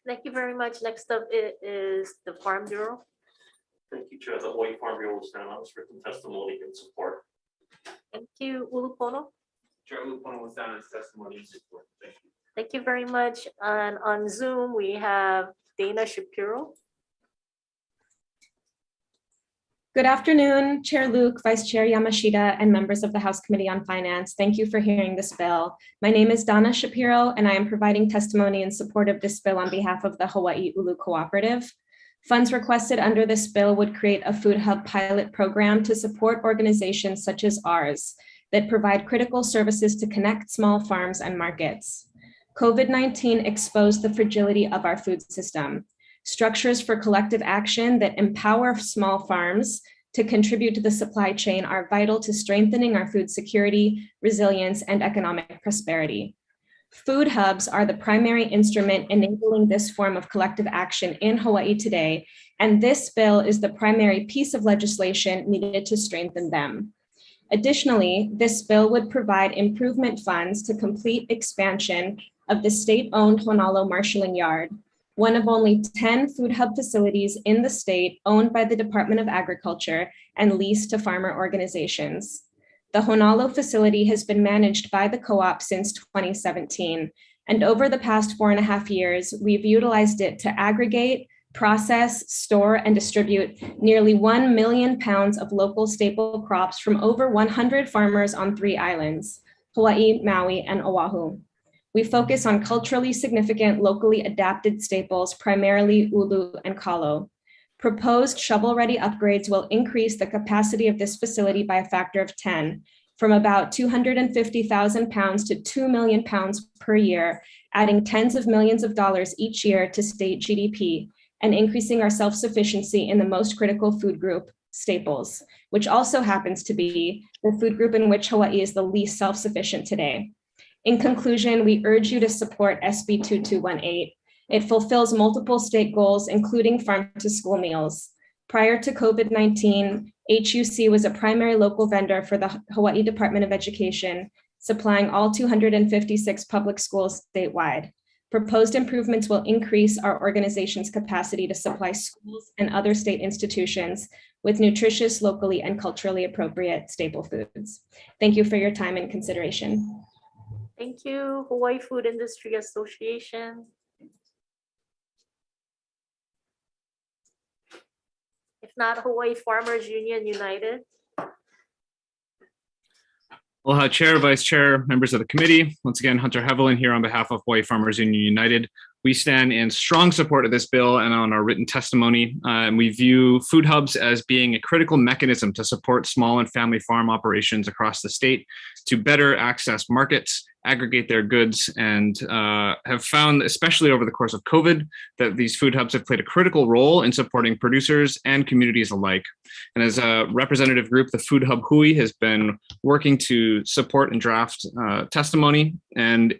Thank you very much. Next up is the Farm Bureau. Thank you, Chair. The Hawaii Farm Bureau will stand on its written testimony in support. Thank you, Ulupono. Chair Ulupono will stand on his testimony in support. Thank you. Thank you very much. And on Zoom, we have Dana Shapiro. Good afternoon, Chair Luke, Vice Chair Yamashita, and members of the House Committee on Finance. Thank you for hearing this bill. My name is Donna Shapiro, and I am providing testimony in support of this bill on behalf of the Hawaii Ulu Cooperative. Funds requested under this bill would create a food hub pilot program to support organizations such as ours that provide critical services to connect small farms and markets. COVID-19 exposed the fragility of our food system. Structures for collective action that empower small farms to contribute to the supply chain are vital to strengthening our food security, resilience, and economic prosperity. Food hubs are the primary instrument enabling this form of collective action in Hawaii today, and this bill is the primary piece of legislation needed to strengthen them. Additionally, this bill would provide improvement funds to complete expansion of the state-owned Honalo Marshalling Yard, one of only 10 food hub facilities in the state owned by the Department of Agriculture and leased to farmer organizations. The Honalo facility has been managed by the co-op since 2017, and over the past 4.5 years, we've utilized it to aggregate, process, store, and distribute nearly 1 million pounds of local staple crops from over 100 farmers on 3 islands, Hawaii, Maui, and Oahu. We focus on culturally significant, locally adapted staples, primarily ulu and kalo. Proposed shovel-ready upgrades will increase the capacity of this facility by a factor of 10, from about 250,000 pounds to 2 million pounds per year, adding tens of millions of dollars each year to state GDP, and increasing our self-sufficiency in the most critical food group, staples, which also happens to be the food group in which Hawaii is the least self-sufficient today. In conclusion, we urge you to support SB 2218. It fulfills multiple state goals, including farm-to-school meals. Prior to COVID-19, HUC was a primary local vendor for the Hawaii Department of Education, supplying all 256 public schools statewide. Proposed improvements will increase our organization's capacity to supply schools and other state institutions with nutritious, locally and culturally appropriate staple foods. Thank you for your time and consideration. Thank you, Hawaii Food Industry Association. If not, Hawaii Farmers Union United. Aloha, Chair, Vice Chair, members of the committee. Once again, Hunter Hevelin here on behalf of Hawaii Farmers Union United. We stand in strong support of this bill and on our written testimony. And we view food hubs as being a critical mechanism to support small and family farm operations across the state to better access markets, aggregate their goods, and have found, especially over the course of COVID, that these food hubs have played a critical role in supporting producers and communities alike. And as a representative group, the Food Hub Hui has been working to support and draft testimony, and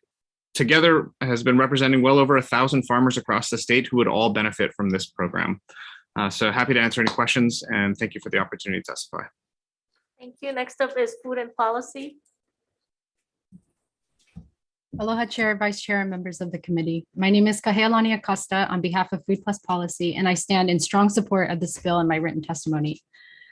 together has been representing well over 1,000 farmers across the state who would all benefit from this program. So happy to answer any questions, and thank you for the opportunity to testify. Thank you. Next up is food and policy. Aloha, Chair, Vice Chair, and members of the committee. My name is Kahealani Acosta on behalf of Food Plus Policy, and I stand in strong support of this bill in my written testimony.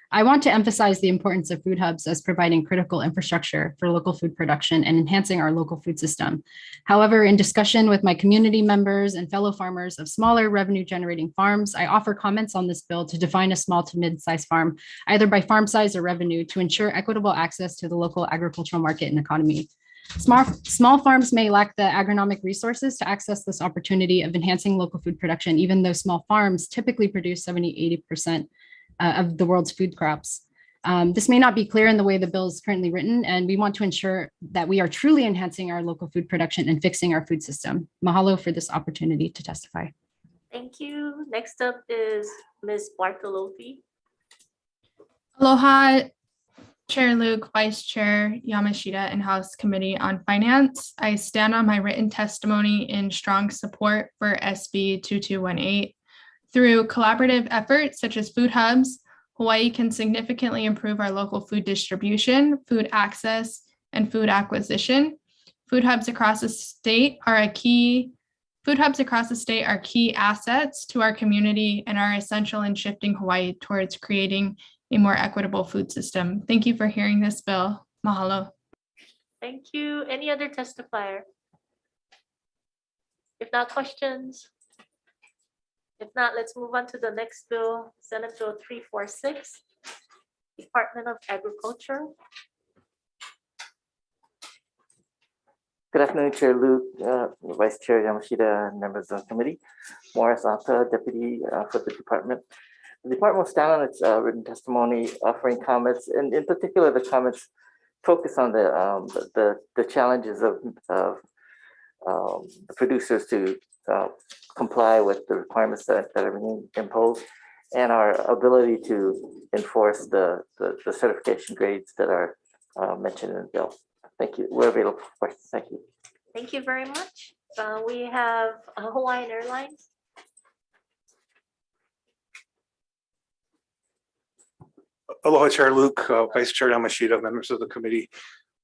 I want to emphasize the importance of food hubs as providing critical infrastructure for local food production and enhancing our local food system. However, in discussion with my community members and fellow farmers of smaller revenue generating farms, I offer comments on this bill to define a small to mid-sized farm, either by farm size or revenue, to ensure equitable access to the local agricultural market and economy. Small farms may lack the agronomic resources to access this opportunity of enhancing local food production, even though small farms typically produce 70–80% of the world's food crops. This may not be clear in the way the bill is currently written, and we want to ensure that we are truly enhancing our local food production and fixing our food system. Mahalo for this opportunity to testify. Thank you. Next up is Ms. Bartoloti. Aloha, Chair Luke, Vice Chair Yamashita, and House Committee on Finance. I stand on my written testimony in strong support for SB 2218. Through collaborative efforts such as food hubs, Hawaii can significantly improve our local food distribution, food access, and food acquisition. Food hubs across the state are key assets to our community and are essential in shifting Hawaii towards creating a more equitable food system. Thank you for hearing this bill. Mahalo. Thank you. Any other testifier? If not, questions? If not, let's move on to the next bill, Senate Bill 346, Department of Agriculture. Good afternoon, Chair Luke, Vice Chair Yamashita, and members of the committee. Morris Ata, Deputy for the department. The department will stand on its written testimony, offering comments, and in particular, the comments focus on the challenges of the producers to comply with the requirements that are being imposed, and our ability to enforce the certification grades that are mentioned in the bill. Thank you. We're available for questions. Thank you. Thank you very much. We have Hawaiian Airlines. Aloha, Chair Luke, Vice Chair Yamashita, members of the committee.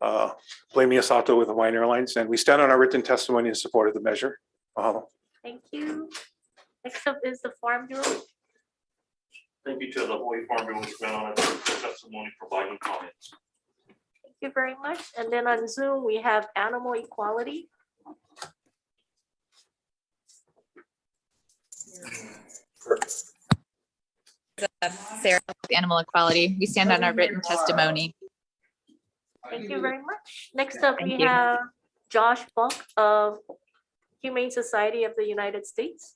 Blamey Asato with Hawaiian Airlines, and we stand on our written testimony in support of the measure. Mahalo. Thank you. Next up is the Farm Bureau. Thank you to the Hawaii Farm Bureau who ran on a testimony providing comments. Thank you very much. And then on Zoom, we have Animal Equality. Sarah with Animal Equality. We stand on our written testimony. Thank you very much. Next up, Thank we you. have Josh Buck of Humane Society of the United States.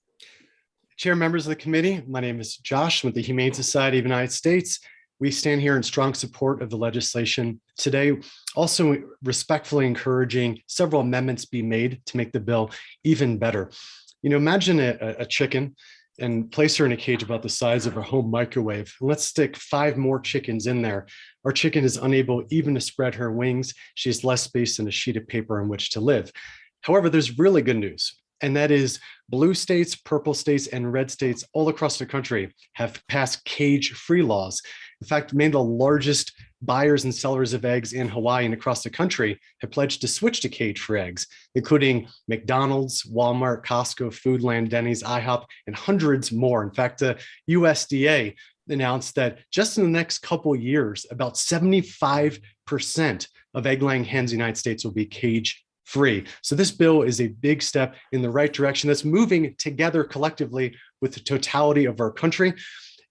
Chair, members of the committee, my name is Josh with the Humane Society of the United States. We stand here in strong support of the legislation today, also respectfully encouraging several amendments be made to make the bill even better. You know, imagine a chicken and place her in a cage about the size of a home microwave. Let's stick 5 more chickens in there. Our chicken is unable even to spread her wings. She has less space than a sheet of paper on which to live. However, there's really good news, and that is blue states, purple states, and red states all across the country have passed cage-free laws. In fact, many of the largest buyers and sellers of eggs in Hawaii and across the country have pledged to switch to cage-free eggs, including McDonald's, Walmart, Costco, Foodland, Denny's, IHOP, and hundreds more. In fact, the USDA announced that just in the next couple of years, about 75% of egg-laying hens in the United States will be cage-free. So this bill is a big step in the right direction that's moving together collectively with the totality of our country.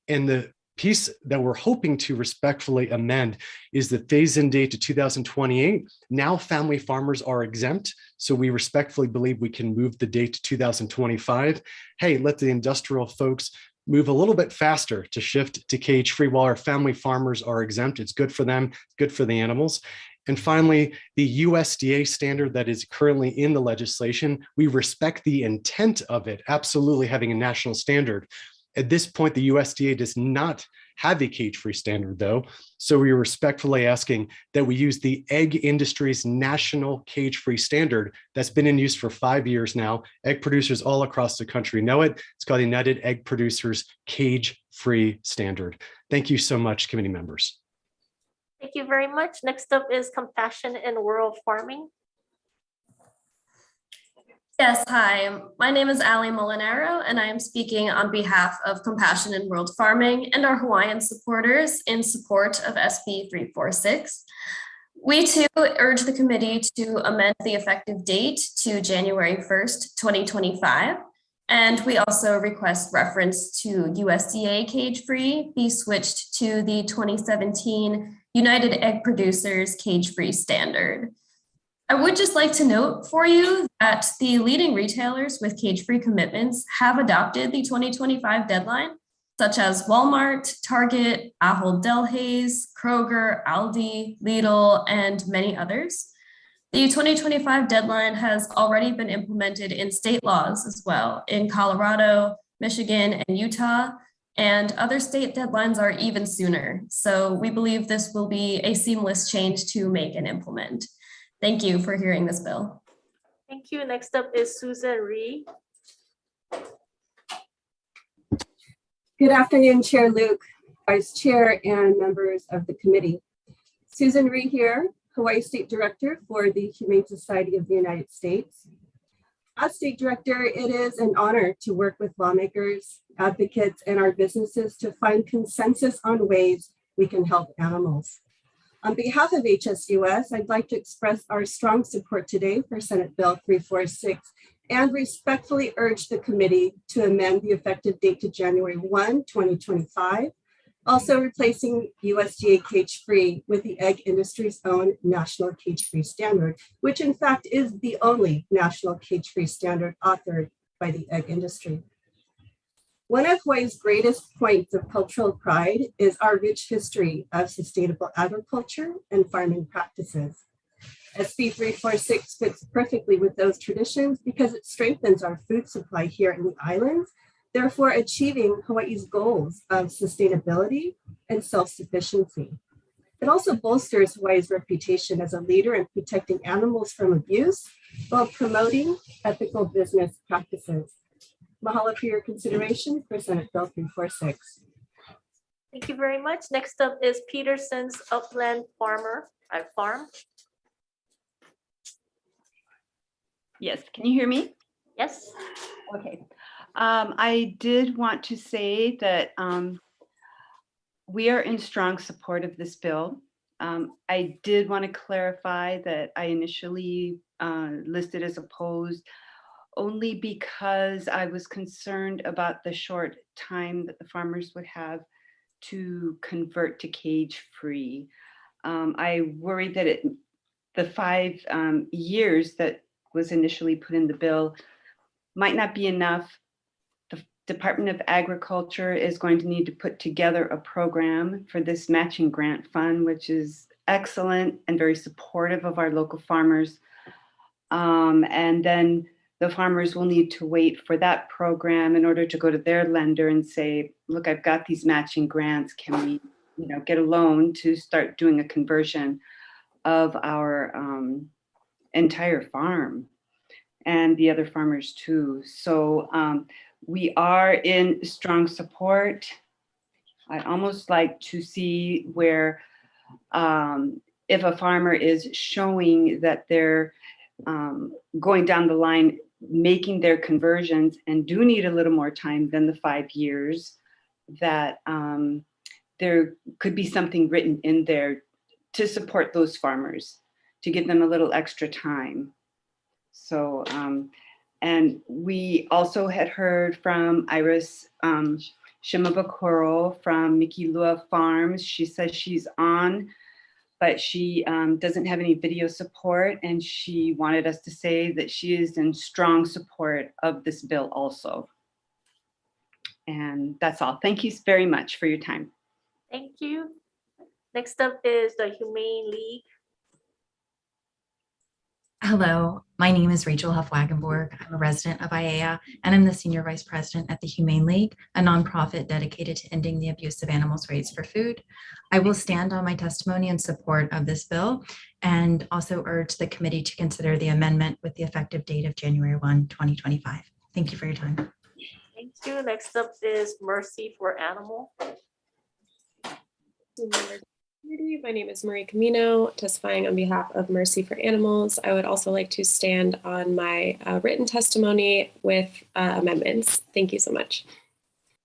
And the piece that we're hoping to respectfully amend is the phase-in date to 2028. Now family farmers are exempt, so we respectfully believe we can move the date to 2025. Hey, let the industrial folks move a little bit faster to shift to cage-free while our family farmers are exempt. It's good for them, good for the animals. And finally, the USDA standard that is currently in the legislation, we respect the intent of it, absolutely having a national standard. At this point, the USDA does not have a cage-free standard though. So we are respectfully asking that we use the egg industry's national cage-free standard that's been in use for 5 years now. Egg producers all across the country know it. It's called the United Egg Producers Cage-Free Standard. Thank you so much, committee members. Thank you very much. Next up is Compassion in Rural Farming. Yes, hi. My name is Ali Molinaro, and I am speaking on behalf of Compassion in Rural Farming and our Hawaiian supporters in support of SB 346. We too urge the committee to amend the effective date to January 1st, 2025. And we also request reference to USDA cage-free be switched to the 2017 United Egg Producers cage-free standard. I would just like to note for you that the leading retailers with cage-free commitments have adopted the 2025 deadline, such as Walmart, Target, Ahold Delhaize, Kroger, Aldi, Lidl, and many others. The 2025 deadline has already been implemented in state laws as well in Colorado, Michigan, and Utah, and other state deadlines are even sooner. So we believe this will be a seamless change to make and implement. Thank you for hearing this bill. Thank you. Next up is Susan Ree. Good afternoon, Chair Luke, Vice Chair, and members of the committee. Susan Ree here, Hawaii State Director for the Humane Society of the United States. As State Director, it is an honor to work with lawmakers, advocates, and our businesses to find consensus on ways we can help animals. On behalf of HSUS, I'd like to express our strong support today for Senate Bill 346 and respectfully urge the committee to amend the effective date to January 1, 2025, also replacing USDA cage-free with the egg industry's own national cage-free standard, which in fact is the only national cage-free standard authored by the egg industry. One of Hawaii's greatest points of cultural pride is our rich history of sustainable agriculture and farming practices. SB 346 fits perfectly with those traditions because it strengthens our food supply here in the islands, therefore achieving Hawaii's goals of sustainability and self-sufficiency. It also bolsters Hawaii's reputation as a leader in protecting animals from abuse while promoting ethical business practices. Mahalo for your consideration for Senate Bill 346. Thank you very much. Next up is Peterson's Upland Farm. Yes, can you hear me? Yes. Okay. I did want to say that we are in strong support of this bill. I did want to clarify that I initially listed as opposed only because I was concerned about the short time that the farmers would have to convert to cage-free. I worried that the 5 years that was initially put in the bill might not be enough. The Department of Agriculture is going to need to put together a program for this matching grant fund, which is excellent and very supportive of our local farmers. And then the farmers will need to wait for that program in order to go to their lender and say, look, I've got these matching grants. Can we get a loan to start doing a conversion of our entire farm and the other farmers too. So we are in strong support. I'd almost like to see where if a farmer is showing that they're going down the line, making their conversions and do need a little more time than the 5 years, that there could be something written in there to support those farmers, to give them a little extra time. So, and we also had heard from Iris Shimabukuro from Mikilua Farms. She says she's on, but she doesn't have any video support, and she wanted us to say that she is in strong support of this bill also. And that's all. Thank you very much for your time. Thank you. Next up is the Humane League. Hello, my name is Rachel Huff-Wagenborg. I'm a resident of IAEA, and I'm the Senior Vice President at the Humane League, a nonprofit dedicated to ending the abuse of animals raised for food. I will stand on my testimony in support of this bill and also urge the committee to consider the amendment with the effective date of January 1, 2025. Thank you for your time. Thank you. Next up is Mercy for Animal. My name is Marie Camino, testifying on behalf of Mercy for Animals. I would also like to stand on my written testimony with amendments. Thank you so much.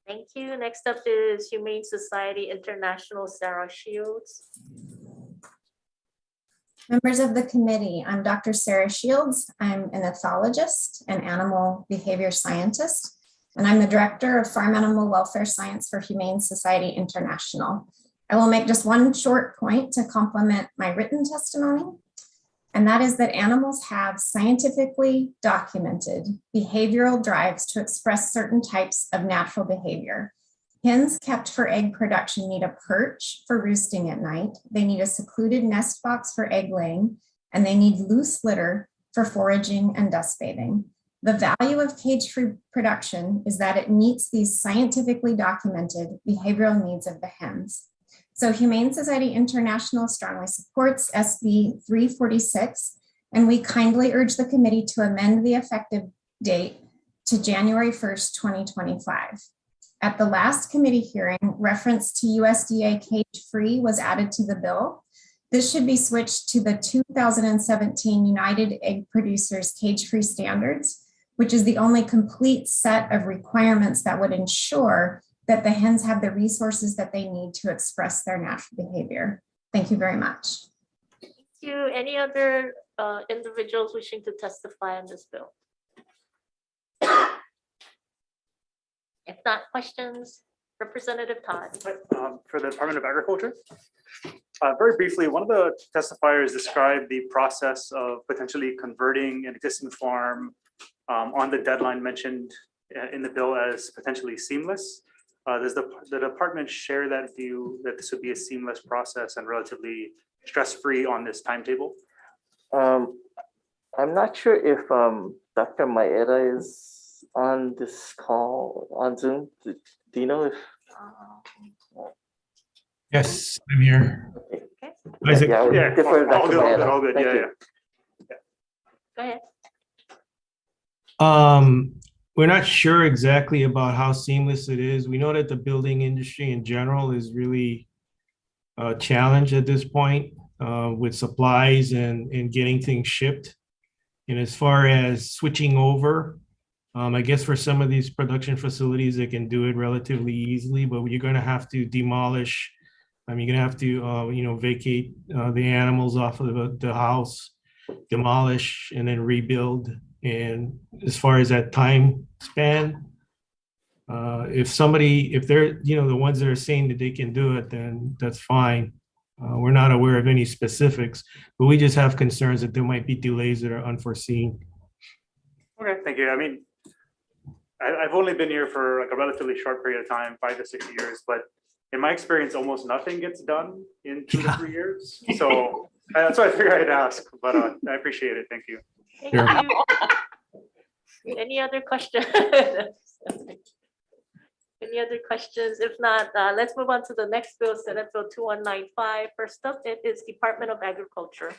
Thank you. Next up is Humane Society International, Sarah Shields. Members of the committee, I'm Dr. Sarah Shields. I'm an ethologist and animal behavior scientist, and I'm the director of Farm Animal Welfare Science for Humane Society International. I will make just one short point to complement my written testimony, and that is that animals have scientifically documented behavioral drives to express certain types of natural behavior. Hens kept for egg production need a perch for roosting at night. They need a secluded nest box for egg laying, and they need loose litter for foraging and dust bathing. The value of cage-free production is that it meets these scientifically documented behavioral needs of the hens. So Humane Society International strongly supports SB 346, and we kindly urge the committee to amend the effective date to January 1st, 2025. At the last committee hearing, reference to USDA cage-free was added to the bill. This should be switched to the 2017 United Egg Producers Cage-Free Standards, which is the only complete set of requirements that would ensure that the hens have the resources that they need to express their natural behavior. Thank you very much. Thank you. Any other individuals wishing to testify on this bill? If not, questions? Representative Todd. For the Department of Agriculture. Very briefly, one of the testifiers described the process of potentially converting an existing farm on the deadline mentioned in the bill as potentially seamless. Does the department share that view that this would be a seamless process and relatively stress-free on this timetable? I'm not sure if Dr. Maeda is on this call on Zoom. Do you know if? Yes, I'm here. Okay. Isaac. Yeah, Yeah, defer to all Dr. good, all good, Maeda. all good. Thank Yeah, you. yeah. Go ahead. We're not sure exactly about how seamless it is. We know that the building industry in general is really challenged at this point with supplies and getting things shipped. And as far as switching over, I guess for some of these production facilities, they can do it relatively easily, but you're going to have to demolish. You're going to have to, vacate the animals off of the house, demolish, and then rebuild. And as far as that time span, if they're, the ones that are saying that they can do it, then that's fine. We're not aware of any specifics, but we just have concerns that there might be delays that are unforeseen. Okay, thank you. I mean, I've only been here for like a relatively short period of time, 5 to 6 years, but in my experience, almost nothing gets done in 2 to 3 years. So that's why I figured I'd ask, but I appreciate it. Thank you. Thank you. Any other questions? Any other questions? If not, let's move on to the next bill, Senate Bill 2195. First up, it is Department of Agriculture.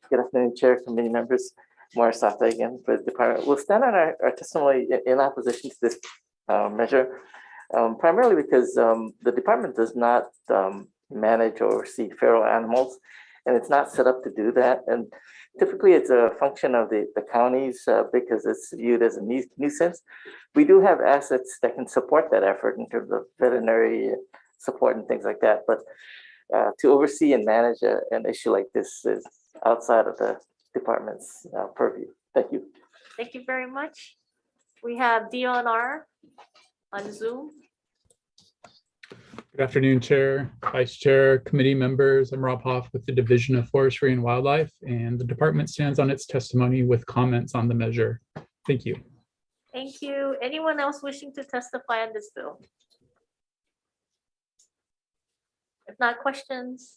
Good afternoon, Chair, committee members. Morris Sata again for the department. We'll stand on our testimony in opposition to this measure, primarily because the department does not manage or oversee feral animals, and it's not set up to do that. And typically it's a function of the counties because it's viewed as a nuisance. We do have assets that can support that effort in terms of veterinary support and things like that. But to oversee and manage an issue like this is outside of the department's purview. Thank you. Thank you very much. We have DNR on Zoom. Good afternoon, Chair, Vice Chair, committee members. I'm Rob Hoff with the Division of Forestry and Wildlife, and the department stands on its testimony with comments on the measure. Thank you. Thank you. Anyone else wishing to testify on this bill? If not, questions?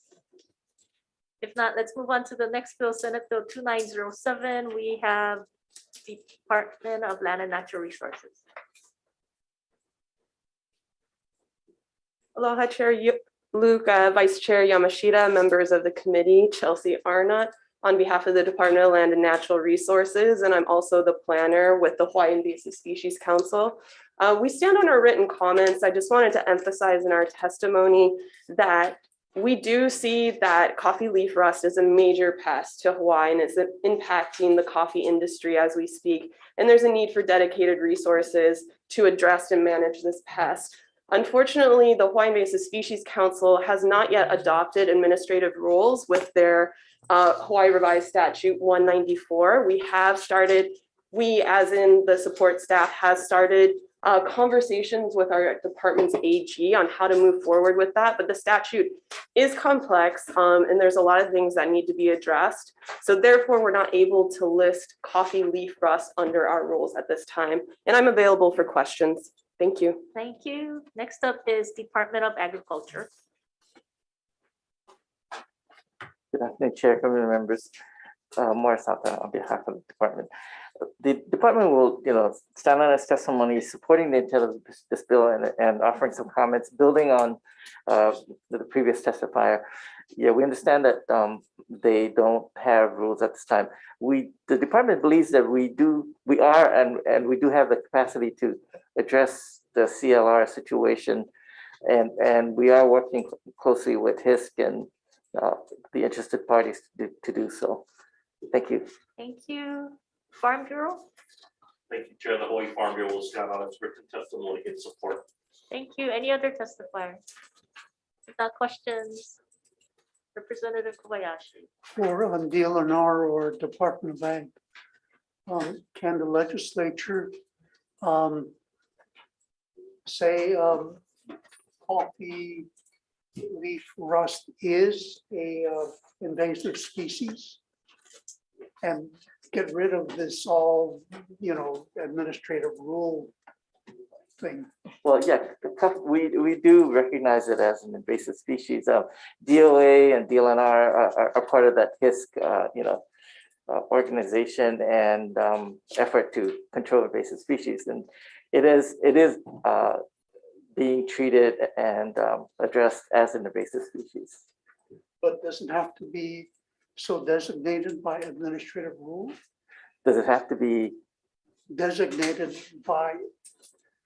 If not, let's move on to the next bill, Senate Bill 2907. We have Department of Land and Natural Resources. Aloha, Chair Luke, Vice Chair Yamashita, members of the committee, Chelsea Arnott, on behalf of the Department of Land and Natural Resources, and I'm also the planner with the Hawaii Invasive Species Council. We stand on our written comments. I just wanted to emphasize in our testimony that we do see that coffee leaf rust is a major pest to Hawaii and it's impacting the coffee industry as we speak. And there's a need for dedicated resources to address and manage this pest. Unfortunately, the Hawaii Invasive Species Council has not yet adopted administrative rules with their Hawaii Revised Statute 194. We as in the support staff has started conversations with our department's AG on how to move forward with that, but the statute is complex and there's a lot of things that need to be addressed. So therefore, we're not able to list coffee leaf rust under our rules at this time. And I'm available for questions. Thank you. Thank you. Next up is Department of Agriculture. Good afternoon, Chair, committee members. Morris Ata on behalf of the department. The department will, stand on its testimony supporting the intent of this bill and offering some comments building on the previous testifier. Yeah, we understand that they don't have rules at this time. The department believes that we are and we do have the capacity to address the CLR situation, and we are working closely with HST and the interested parties to do so. Thank you. Thank you. Farm Bureau. Thank you, Chair. The Hawaii Farm Bureau will stand on its written testimony in support. Thank you. Any other testifiers? If not, questions? Representative Kobayashi. For DLNR or Department of Ag, can the legislature say coffee leaf rust is a invasive species and get rid of this all, administrative rule thing? Well, yeah, we do recognize it as an invasive species. DOA and DLNR are part of that HST, organization and effort to control invasive species, and it is being treated and addressed as an invasive species. But doesn't have to be so designated by administrative rule? Does it have to be designated by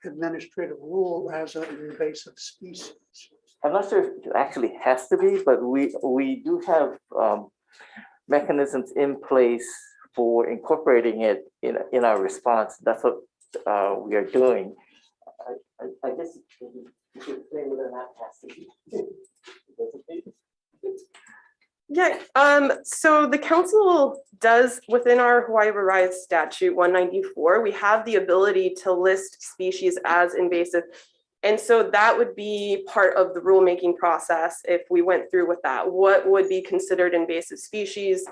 administrative rule as an invasive species? I'm not sure if it actually has to be, but we do have mechanisms in place for incorporating it in our response. That's what we are doing. I guess you could explain whether or not it has to be. Yeah, so the council does, within our Hawaii Revised Statute 194, we have the ability to list species as invasive. And so that would be part of the rulemaking process if we went through with that. What would be considered invasive species?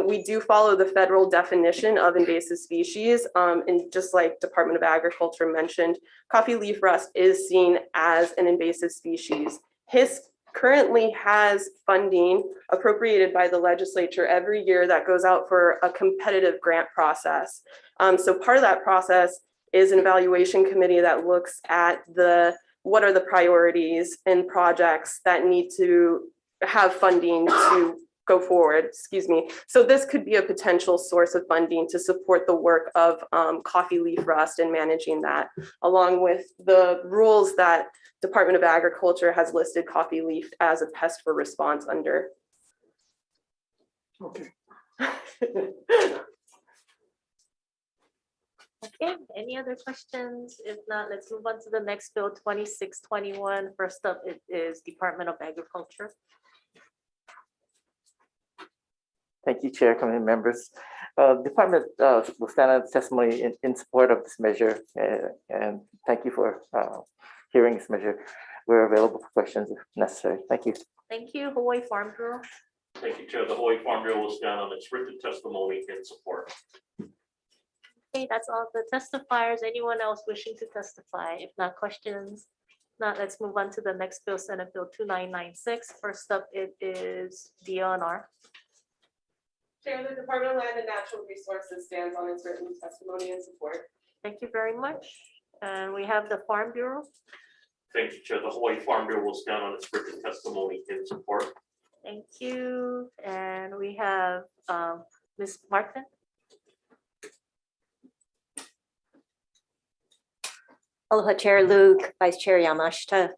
We do follow the federal definition of invasive species. And just like Department of Agriculture mentioned, coffee leaf rust is seen as an invasive species. HST currently has funding appropriated by the legislature every year that goes out for a competitive grant process. So part of that process is an evaluation committee that looks at what are the priorities and projects that need to have funding to go forward, So this could be a potential source of funding to support the work of coffee leaf rust and managing that, along with the rules that Department of Agriculture has listed coffee leaf as a pest for response under. Okay. Okay, any other questions? If not, let's move on to the next bill, 2621. First up, it is Department of Agriculture. Thank you, Chair, committee members. Department will stand on its testimony in support of this measure, and thank you for hearing this measure. We're available for questions if necessary. Thank you. Thank you, Hawaii Farm Bureau. Thank you, Chair. The Hawaii Farm Bureau will stand on its written testimony in support. Okay, that's all the testifiers. Anyone else wishing to testify? If not, questions? Not, let's move on to the next bill, Senate Bill 2996. First up, it is DNR. Chair, the Department of Land and Natural Resources stands on its written testimony and support. Thank you very much. And we have the Farm Bureau. Thank you, Chair. The Hawaii Farm Bureau will stand on its written testimony in support. Thank you. And we have Ms. Martin. Aloha Chair Luke, Vice Chair Yamashita,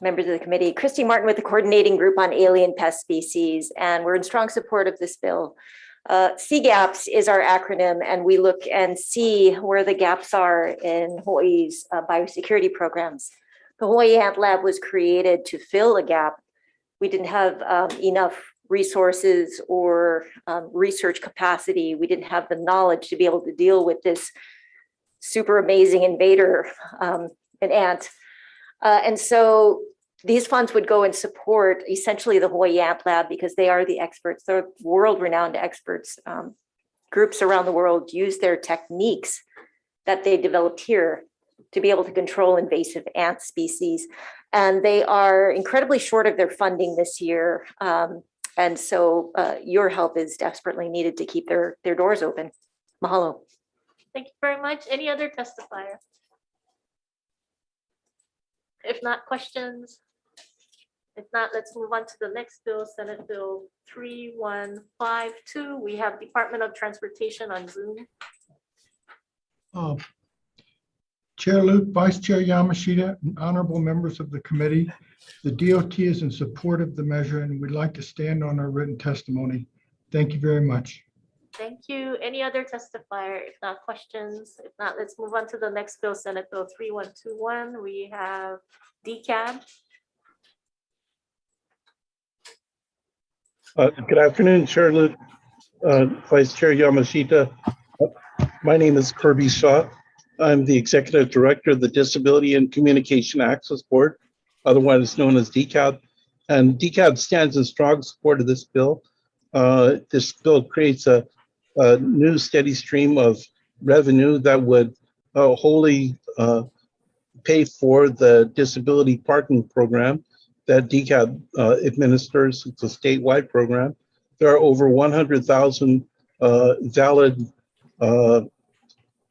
members of the committee. Christy Martin with the Coordinating Group on Alien Pest Species, and we're in strong support of this bill. CGAPS is our acronym, and we look and see where the gaps are in Hawaii's biosecurity programs. The Hawaii Ant Lab was created to fill a gap. We didn't have enough resources or research capacity. We didn't have the knowledge to be able to deal with this super amazing invader, an ant. And so these funds would go and support essentially the Hawaii Ant Lab because they are the experts, they're world-renowned experts. Groups around the world use their techniques that they developed here to be able to control invasive ant species. And they are incredibly short of their funding this year. And so your help is desperately needed to keep their doors open. Mahalo. Thank you very much. Any other testifier? If not, questions? If not, let's move on to the next bill, Senate Bill 3152. We have Department of Transportation on Zoom. Chair Luke, Vice Chair Yamashita, and honorable members of the committee, the DOT is in support of the measure and we'd like to stand on our written testimony. Thank you very much. Thank you. Any other testifier? If not, questions? If not, let's move on to the next bill, Senate Bill 3121. We have DCAB. Good afternoon, Chair Luke, Vice Chair Yamashita. My name is Kirby Shaw. I'm the Executive Director of the Disability and Communication Access Board, otherwise known as DCAB. And DCAB stands in strong support of this bill. This bill creates a new steady stream of revenue that would wholly pay for the disability parking program that DCAB administers. It's a statewide program. There are over 100,000 valid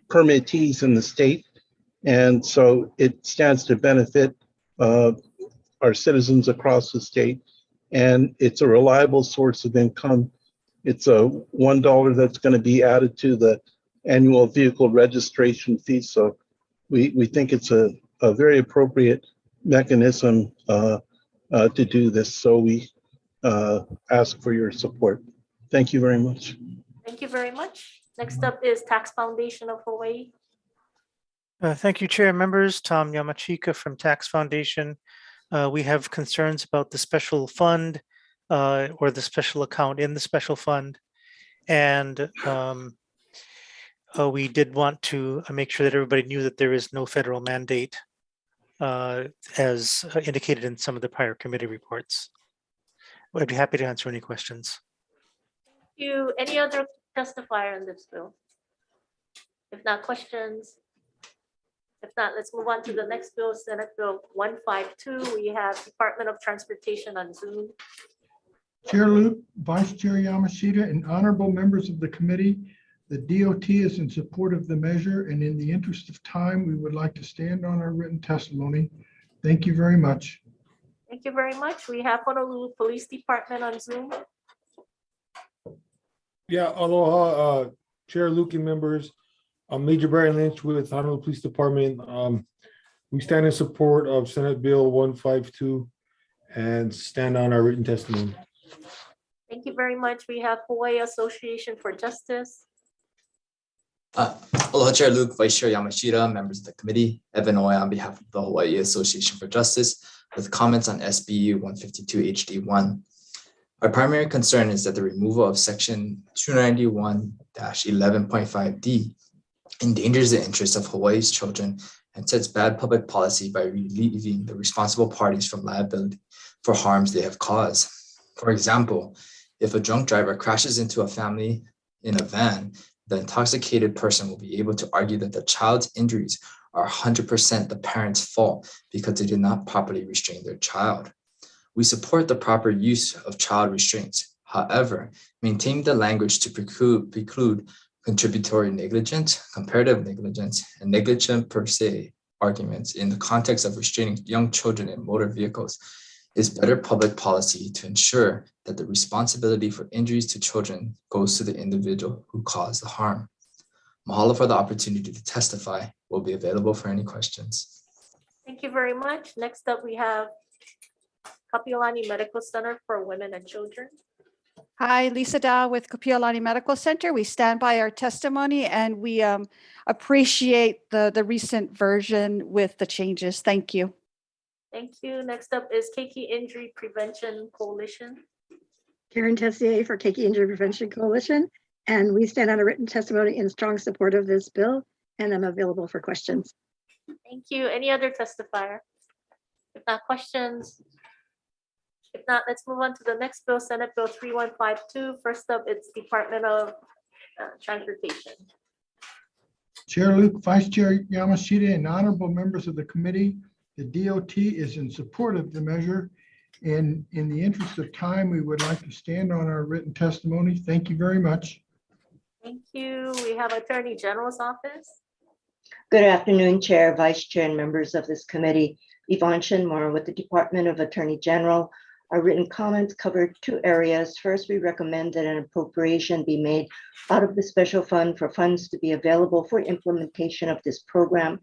permittees in the state. And so it stands to benefit our citizens across the state. And it's a reliable source of income. It's a $1 that's going to be added to the annual vehicle registration fee. So we think it's a very appropriate mechanism to do this. So we ask for your support. Thank you very much. Thank you very much. Next up is Tax Foundation of Hawaii. Thank you, Chair. Members, Tom Yamachika from Tax Foundation. We have concerns about the special fund or the special account in the special fund. And we did want to make sure that everybody knew that there is no federal mandate as indicated in some of the prior committee reports. I'd be happy to answer any questions. Thank you. Any other testifier on this bill? If not, questions? If not, let's move on to the next bill, Senate Bill 152. We have Department of Transportation on Zoom. Chair Luke, Vice Chair Yamashita, and honorable members of the committee, the DOT is in support of the measure, and in the interest of time, we would like to stand on our written testimony. Thank you very much. Thank you very much. We have Honolulu Police Department on Zoom. Yeah, aloha, Chair Luke and members. Major Barry Lynch with Honolulu Police Department. We stand in support of Senate Bill 152 and stand on our written testimony. Thank you very much. We have Hawaii Association for Justice. Aloha Chair Luke, Vice Chair Yamashita, members of the committee, Evan Oya on behalf of the Hawaii Association for Justice with comments on SB 152 HD1. Our primary concern is that the removal of section 291-11.5D endangers the interests of Hawaii's children and sets bad public policy by relieving the responsible parties from liability for harms they have caused. For example, if a drunk driver crashes into a family in a van, the intoxicated person will be able to argue that the child's injuries are 100% the parent's fault because they did not properly restrain their child. We support the proper use of child restraints. However, maintaining the language to preclude contributory negligence, comparative negligence, and negligent per se arguments in the context of restraining young children in motor vehicles is better public policy to ensure that the responsibility for injuries to children goes to the individual who caused the harm. Mahalo for the opportunity to testify. Will be available for any questions. Thank you very much. Next up, we have Kapiolani Medical Center for Women and Children. Hi, Lisa Dow with Kapiolani Medical Center. We stand by our testimony and we appreciate the recent version with the changes. Thank you. Thank you. Next up is Keiki Injury Prevention Coalition. Karen Tessier for Keiki Injury Prevention Coalition, and we stand on a written testimony in strong support of this bill, and I'm available for questions. Thank you. Any other testifier? If not, questions? If not, let's move on to the next bill, Senate Bill 3152. First up, it's Department of Transportation. Chair Luke, Vice Chair Yamashita, and honorable members of the committee, the DOT is in support of the measure. And in the interest of time, we would like to stand on our written testimony. Thank you very much. Thank you. We have Attorney General's Office. Good afternoon, Chair, Vice Chair, and members of this committee. Yvonne Shinmore with the Department of Attorney General. Our written comments covered two areas. First, we recommend that an appropriation be made out of the special fund for funds to be available for implementation of this program.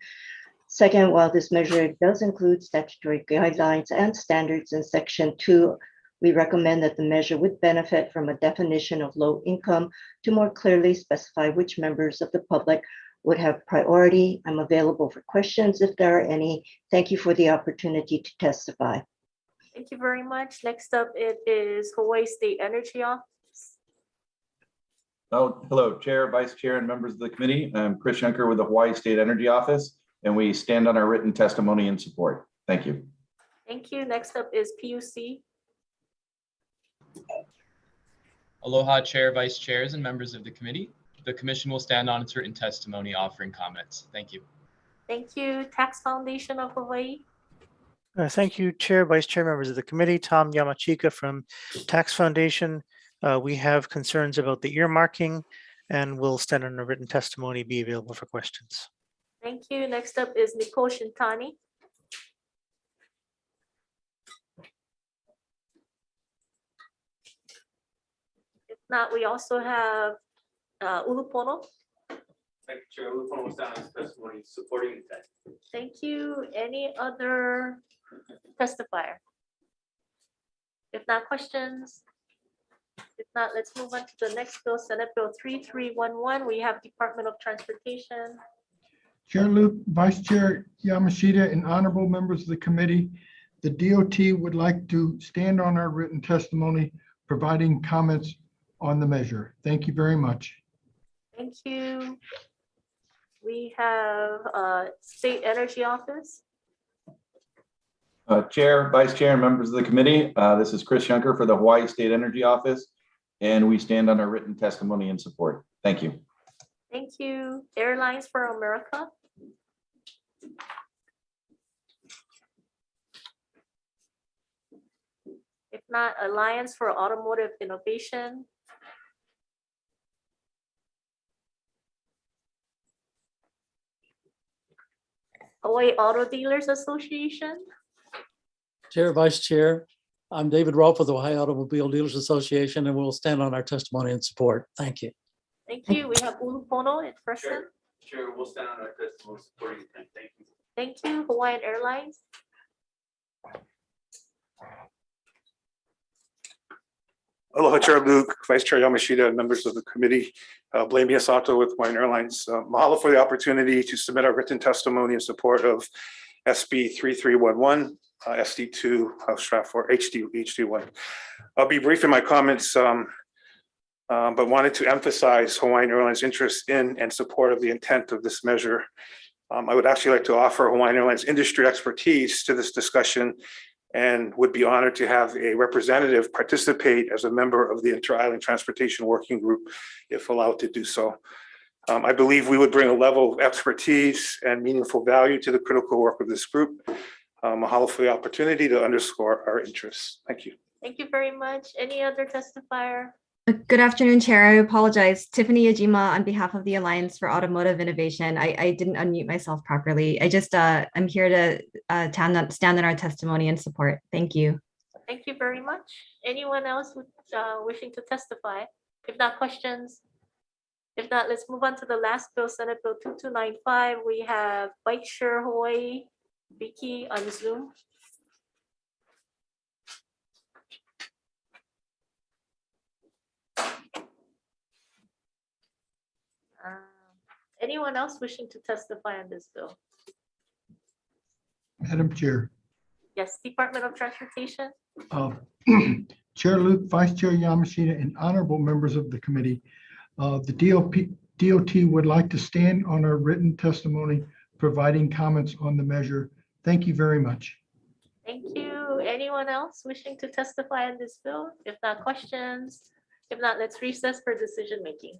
Second, while this measure does include statutory guidelines and standards in Section 2, we recommend that the measure would benefit from a definition of low income to more clearly specify which members of the public would have priority. I'm available for questions if there are any. Thank you for the opportunity to testify. Thank you very much. Next up, it is Hawaii State Energy Office. Oh, hello, Chair, Vice Chair, and members of the committee. I'm Chris Schenker with the Hawaii State Energy Office, and we stand on our written testimony in support. Thank you. Thank you. Next up is PUC. Aloha, Chair, Vice Chairs, and members of the committee. The commission will stand on its written testimony offering comments. Thank you. Thank you. Tax Foundation of Hawaii. Thank you, Chair, Vice Chair, members of the committee. Tom Yamachika from Tax Foundation. We have concerns about the earmarking and will stand on a written testimony, be available for questions. Thank you. Next up is Nicole Shintani. If not, we also have Ulupono. Thank you, Chair. Ulupono was down on testimony supporting intent. Thank you. Any other testifier? If not, questions? If not, let's move on to the next bill, Senate Bill 3311. We have Department of Transportation. Chair Luke, Vice Chair Yamashita, and honorable members of the committee, the DOT would like to stand on our written testimony, providing comments on the measure. Thank you very much. Thank you. We have State Energy Office. Chair, Vice Chair, and members of the committee, this is Chris Schenker for the Hawaii State Energy Office, and we stand on our written testimony in support. Thank you. Thank you. Airlines for America. If not, Alliance for Automotive Innovation. Hawaii Auto Dealers Association. Chair, Vice Chair, I'm David Rolfe with the Ohio Automobile Dealers Association, and we'll stand on our testimony in support. Thank you. Thank you. We have Ulupono in person. Chair, we'll stand on our testimony supporting intent. Thank you. Thank you. Hawaiian Airlines. Aloha, Chair Luke, Vice Chair Yamashita, and members of the committee. Blaine Miyasato with Hawaiian Airlines. Mahalo for the opportunity to submit our written testimony in support of SB 3311. SD2, House Draft 4, HD1. I'll be brief in my comments, but wanted to emphasize Hawaiian Airlines' interest in and support of the intent of this measure. I would actually like to offer Hawaiian Airlines industry expertise to this discussion and would be honored to have a representative participate as a member of the Inter-Island Transportation Working Group, if allowed to do so. I believe we would bring a level of expertise and meaningful value to the critical work of this group. Mahalo for the opportunity to underscore our interests. Thank you. Thank you very much. Any other testifier? Good afternoon, Chair. I apologize. Tiffany Ajima on behalf of the Alliance for Automotive Innovation. I didn't unmute myself properly. I'm here to stand on our testimony and support. Thank you. Thank you very much. Anyone else wishing to testify? If not, questions? If not, let's move on to the last bill, Senate Bill 2295. We have Bike Share Hawaii, Vicky on Zoom. Anyone else wishing to testify on this bill? Madam Chair. Yes, Department of Transportation. Chair Luke, Vice Chair Yamashita, and honorable members of the committee, the DOT would like to stand on our written testimony, providing comments on the measure. Thank you very much. Thank you. Anyone else wishing to testify on this bill? If not, questions? If not, let's recess for decision making.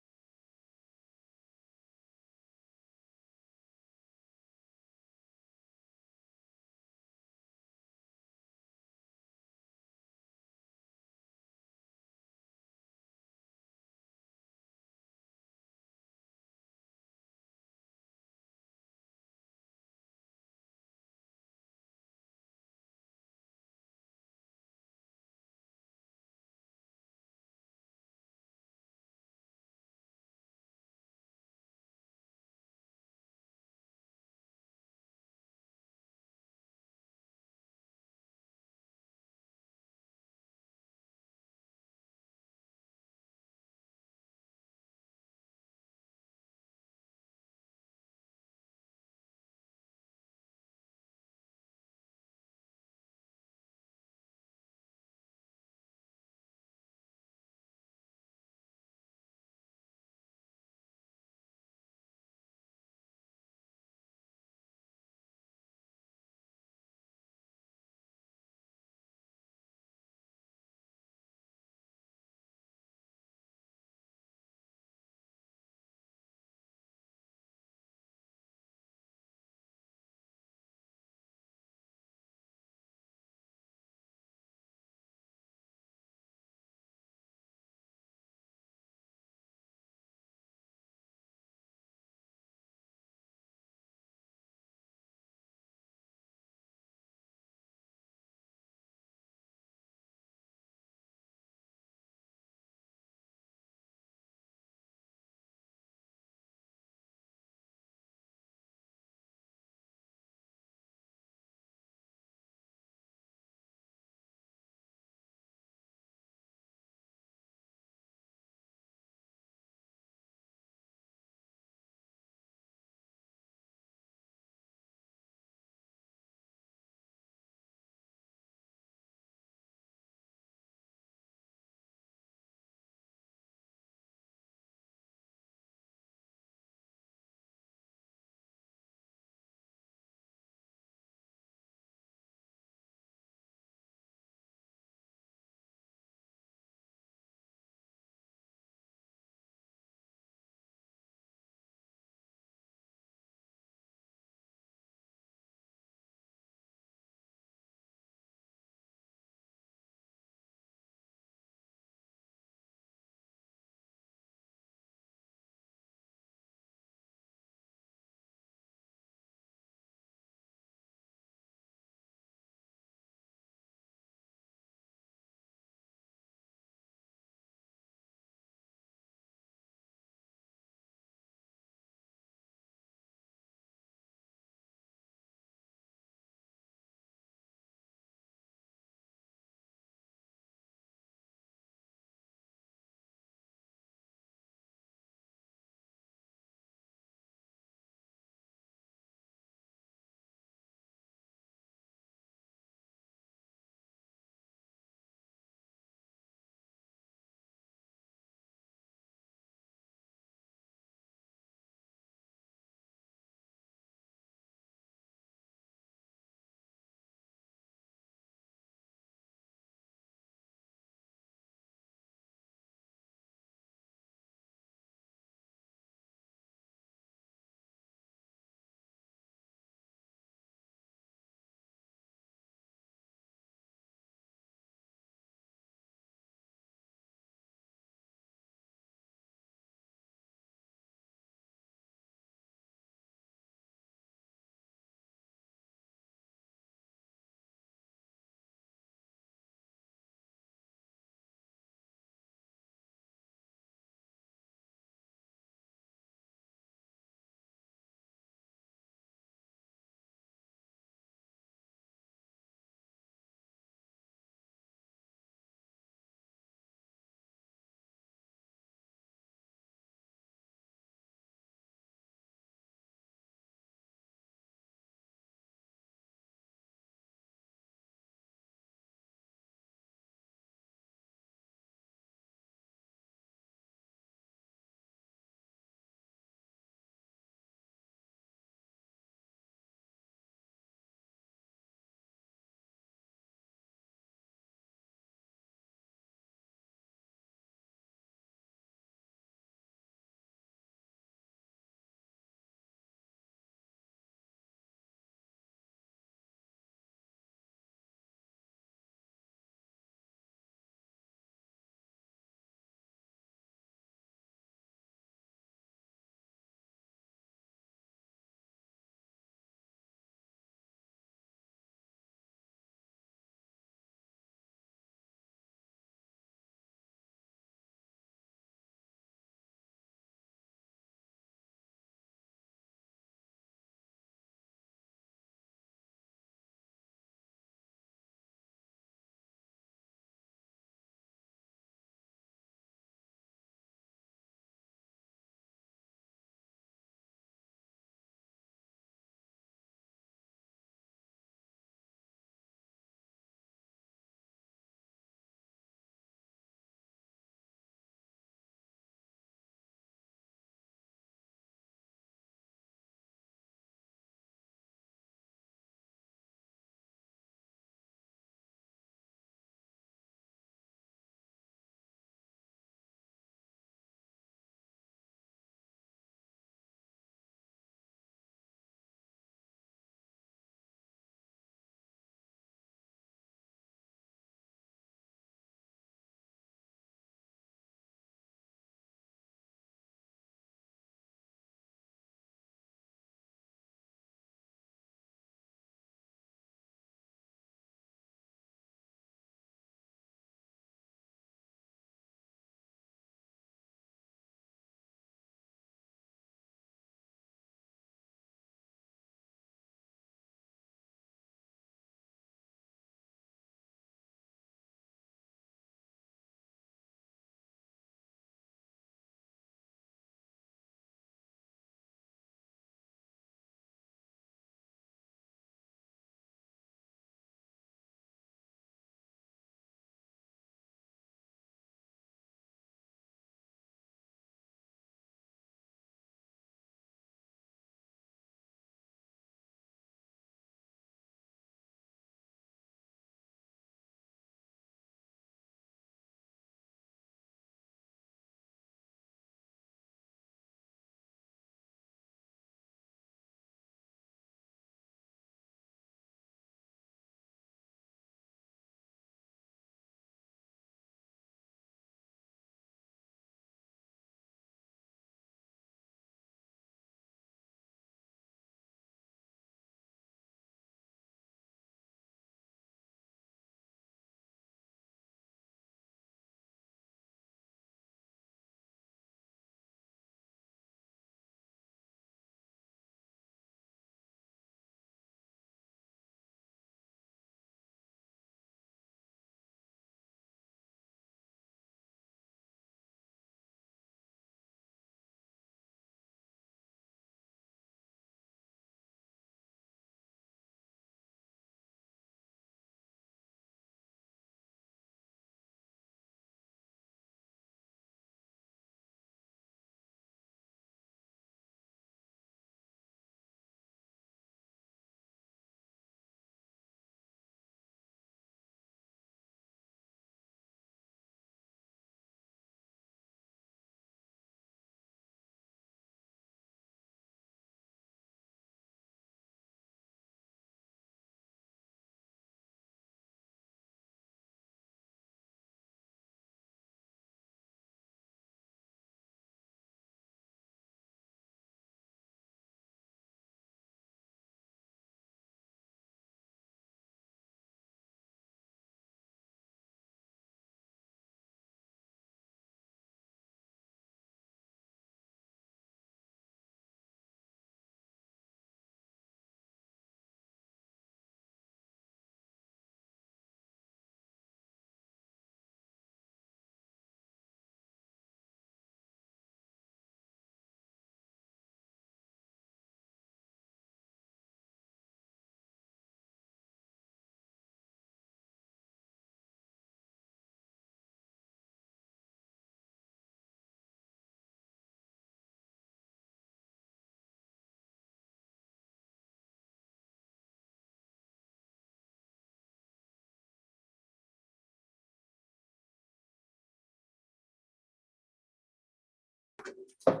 Good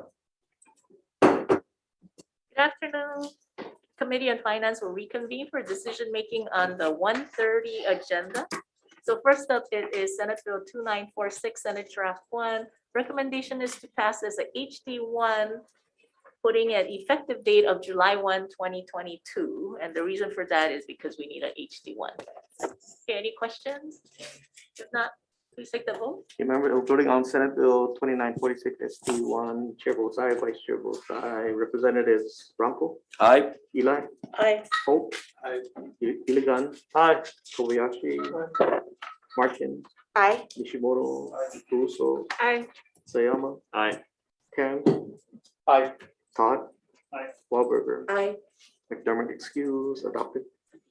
afternoon. Committee on Finance will reconvene for decision-making on the 1:30 agenda. So first up, it is Senate Bill 2946, Senate Draft 1. Recommendation is to pass as a HD1, putting an effective date of July 1, 2022. And the reason for that is because we need an HD1. Okay, any questions? If not, please take the vote. Remember, voting on Senate Bill 2946 ST1, Chair votes aye, Vice Chair votes aye. Representatives Bronco? Aye. Eli? Aye. Hope? Aye. Iligan? Aye. Kobayashi? Martin? Aye. Nishimoto? Russo? Aye. Sayama? Aye. Karen? Aye. Todd? Aye. Wahlberger? Aye. McDermott excuse, adopted.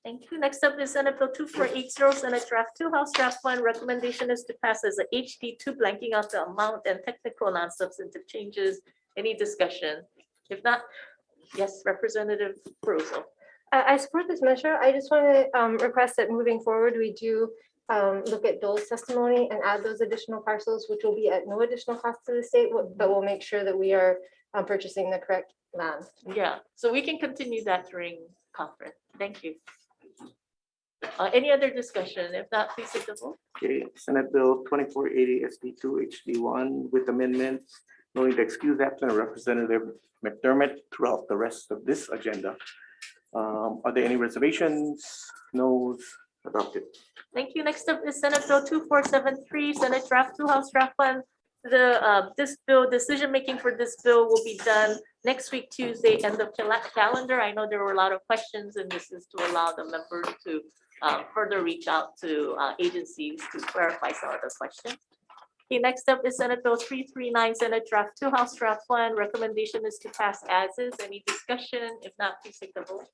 Thank you. Next up is Senate Bill 2480, Senate Draft 2, House Draft 1. Recommendation is to pass as a HD2, blanking out the amount and technical non-substantive changes. Any discussion? If not, yes, Representative Caruso. I support this measure. I just want to request that moving forward, we do look at Dole's testimony and add those additional parcels, which will be at no additional cost to the state, but we'll make sure that we are purchasing the correct land. Yeah, so we can continue that during conference. Thank you. Any other discussion? If not, please take the vote. Okay, Senate Bill 2480 SD2 HD1 with amendments, knowing to excuse absent Representative McDermott throughout the rest of this agenda. Are there any reservations? No's? Adopted. Thank you. Next up is Senate Bill 2473, Senate Draft 2, House Draft 1. This bill, decision-making for this bill will be done next week, Tuesday, end of calendar. I know there were a lot of questions, and this is to allow the members to further reach out to agencies to clarify some of the questions. Okay, next up is Senate Bill 339, Senate Draft 2, House Draft 1. Recommendation is to pass as is. Any discussion? If not, please take the vote.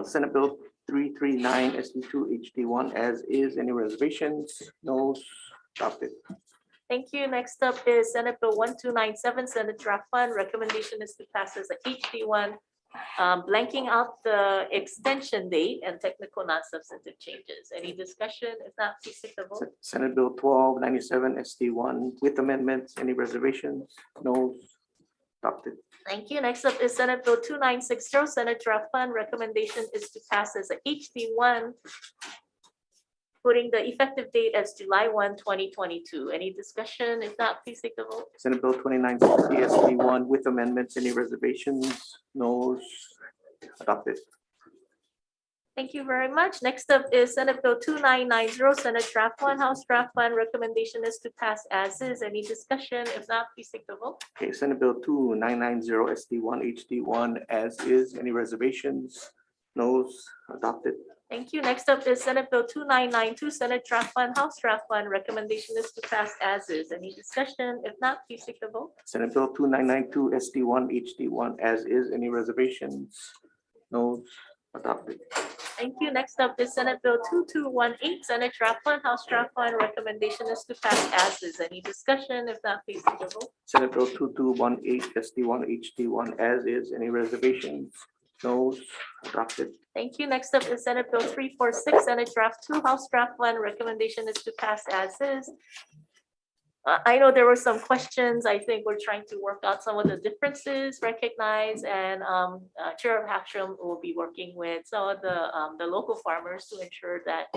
Senate Bill 339 SD2 HD1 as is. Any reservations? No's? Adopted. Thank you. Next up is Senate Bill 1297, Senate Draft 1. Recommendation is to pass as a HD1, blanking out the extension date and technical non-substantive changes. Any discussion? If not, please take the vote. Senate Bill 1297 SD1 with amendments. Any reservations? No's? Adopted. Thank you. Next up is Senate Bill 2960, Senate Draft 1. Recommendation is to pass as a HD1, putting the effective date as July 1, 2022. Any discussion? If not, please take the vote. Senate Bill 2960 SD1 with amendments. Any reservations? No's? Adopted. Thank you very much. Next up is Senate Bill 2990, Senate Draft 1, House Draft 1. Recommendation is to pass as is. Any discussion? If not, please take the vote. Okay, Senate Bill 2990 SD1 HD1 as is. Any reservations? No's? Adopted. Thank you. Next up is Senate Bill 2992, Senate Draft 1, House Draft 1. Recommendation is to pass as is. Any discussion? If not, please take the vote. Senate Bill 2992 SD1 HD1 as is. Any reservations? No's? Adopted. Thank you. Next up is Senate Bill 2218, Senate Draft 1, House Draft 1. Recommendation is to pass as is. Any discussion? If not, please take the vote. Senate Bill 2218 SD1 HD1 as is. Any reservations? No's? Adopted. Thank you. Next up is Senate Bill 346, Senate Draft 2, House Draft 1. Recommendation is to pass as is. I know there were some questions. I think we're trying to work out some of the differences, recognize, and Chair Hatcham will be working with some of the local farmers to ensure that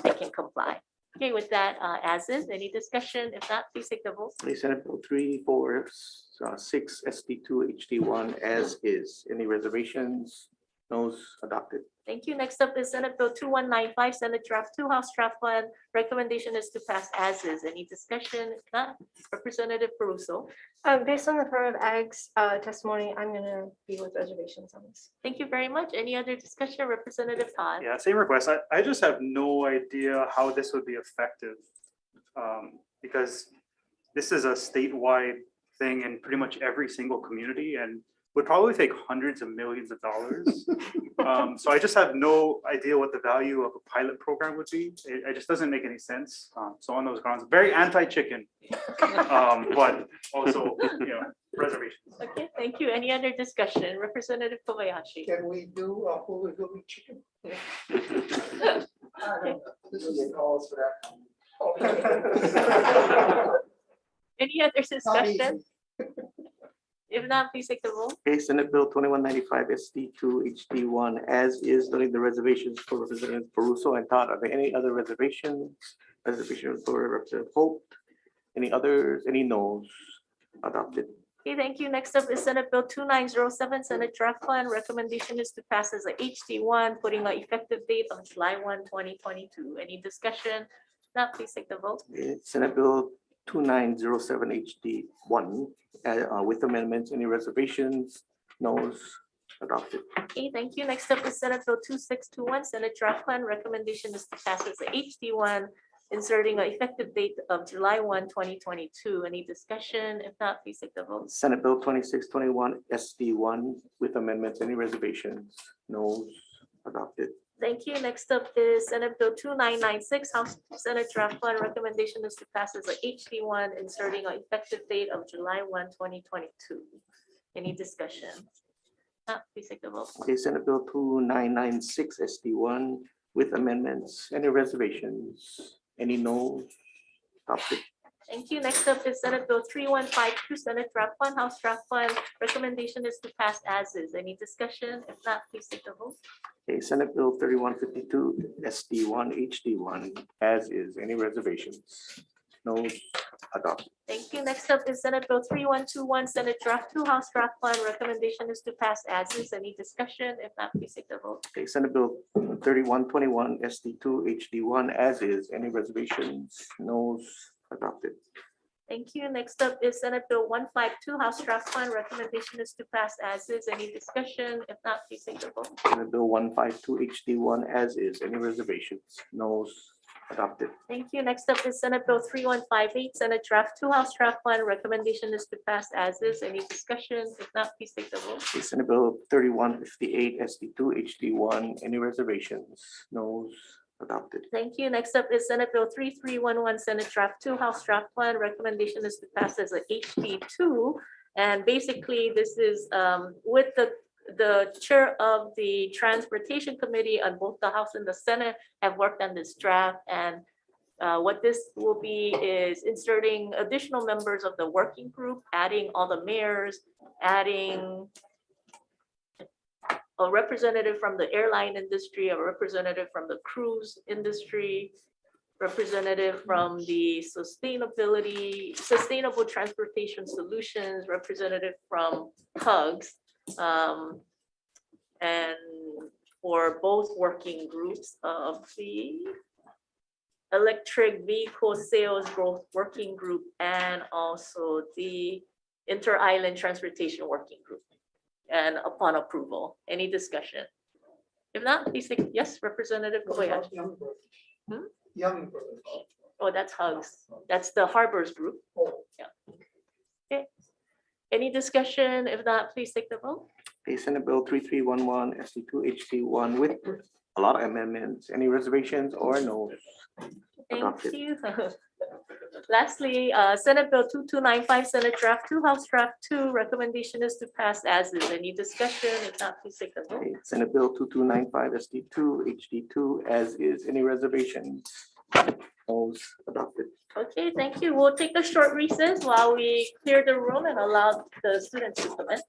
they can comply. Okay, with that, as is, any discussion? If not, please take the vote. Okay, Senate Bill 346 SD2 HD1 as is. Any reservations? No's? Adopted. Thank you. Next up is Senate Bill 2195, Senate Draft 2, House Draft 1. Recommendation is to pass as is. Any discussion? If not, Representative Caruso. Based on the Department of Ag's testimony, I'm going to be with reservations on this. Thank you very much. Any other discussion? Representative Todd. Yeah, same request. I just have no idea how this would be effective because this is a statewide thing in pretty much every single community and would probably take hundreds of millions of dollars. So I just have no idea what the value of a pilot program would be. It just doesn't make any sense. So on those grounds, very anti-chicken, but also, reservations. Okay, thank you. Any other discussion? Representative Kobayashi. Can we do a holy chicken? Okay. This is calls for that. Any other discussion? If not, please take the roll. Okay, Senate Bill 2195 SD2 HD1 as is, noting the reservations for Representative Peruso and Todd. Are there any other reservations? Reservations for Representative Holt? Any others? Any noes? Adopted. Okay, thank you. Next up is Senate Bill 2907, Senate Draft Plan. Recommendation is to pass as a HD1, putting an effective date of July 1, 2022. Any discussion? Not, please take the vote. Okay, Senate Bill 2907 HD1 with amendments. Any reservations? Noes? Adopted. Okay, thank you. Next up is Senate Bill 2621, Senate Draft Plan. Recommendation is to pass as a HD1, inserting an effective date of July 1, 2022. Any discussion? If not, please take the vote. Senate Bill 2621 SD1 with amendments. Any reservations? Noes? Adopted. Thank you. Next up is Senate Bill 2996, House Senate Draft Plan. Recommendation is to pass as a HD1, inserting an effective date of July 1, 2022. Any discussion? Please take the vote. Okay, Senate Bill 2996 SD1 with amendments. Any reservations? Any noes? Adopted. Thank you. Next up is Senate Bill 3152, Senate Draft Plan, House Draft Plan. Recommendation is to pass as is. Any discussion? If not, please take the vote. Okay, Senate Bill 3152 SD1 HD1 as is. Any reservations? No. Adopted. Thank you. Next up is Senate Bill 3121, Senate Draft 2, House Draft Plan. Recommendation is to pass as is. Any discussion? If not, please take the vote. Okay, Senate Bill 3121 SD2 HD1 as is. Any reservations? No. Adopted. Thank you. Next up is Senate Bill 152, House Draft Plan. Recommendation is to pass as is. Any discussion? If not, please take the vote. Senate Bill 152 HD1 as is. Any reservations? No. Adopted. Thank you. Next up is Senate Bill 3158, Senate Draft 2, House Draft Plan. Recommendation is to pass as is. Any discussion? If not, please take the vote. Okay, Senate Bill 3158 SD2 HD1. Any reservations? No. Adopted. Thank you. Next up is Senate Bill 3311, Senate Draft 2, House Draft Plan. Recommendation is to pass as a HD2. And basically, this is with the chair of the Transportation Committee on both the House and the Senate have worked on this draft. And what this will be is inserting additional members of the working group, adding all the mayors, adding a representative from the airline industry, a representative from the cruise industry, representative from the sustainable transportation solutions, representative from HUGS. And for both working groups of the electric vehicle sales growth working group and also the inter-island transportation working group. And upon approval, any discussion? If not, please say yes, Representative Kobayashi. Young. Oh, that's HUGS. That's the Harbors Group. Yeah. Okay. Any discussion? If not, please take the vote. Okay, Senate Bill 3311 SD2 HD1 with a lot of amendments. Any reservations or no? Thank Adopted. you. Lastly, Senate Bill 2295, Senate Draft 2, House Draft 2. Recommendation is to pass as is. Any discussion? If not, please take the vote. Okay, Senate Bill 2295 SD2 HD2 as is. Any reservations? No. Adopted. Okay, thank you. We'll take a short recess while we clear the room and allow the students to come in.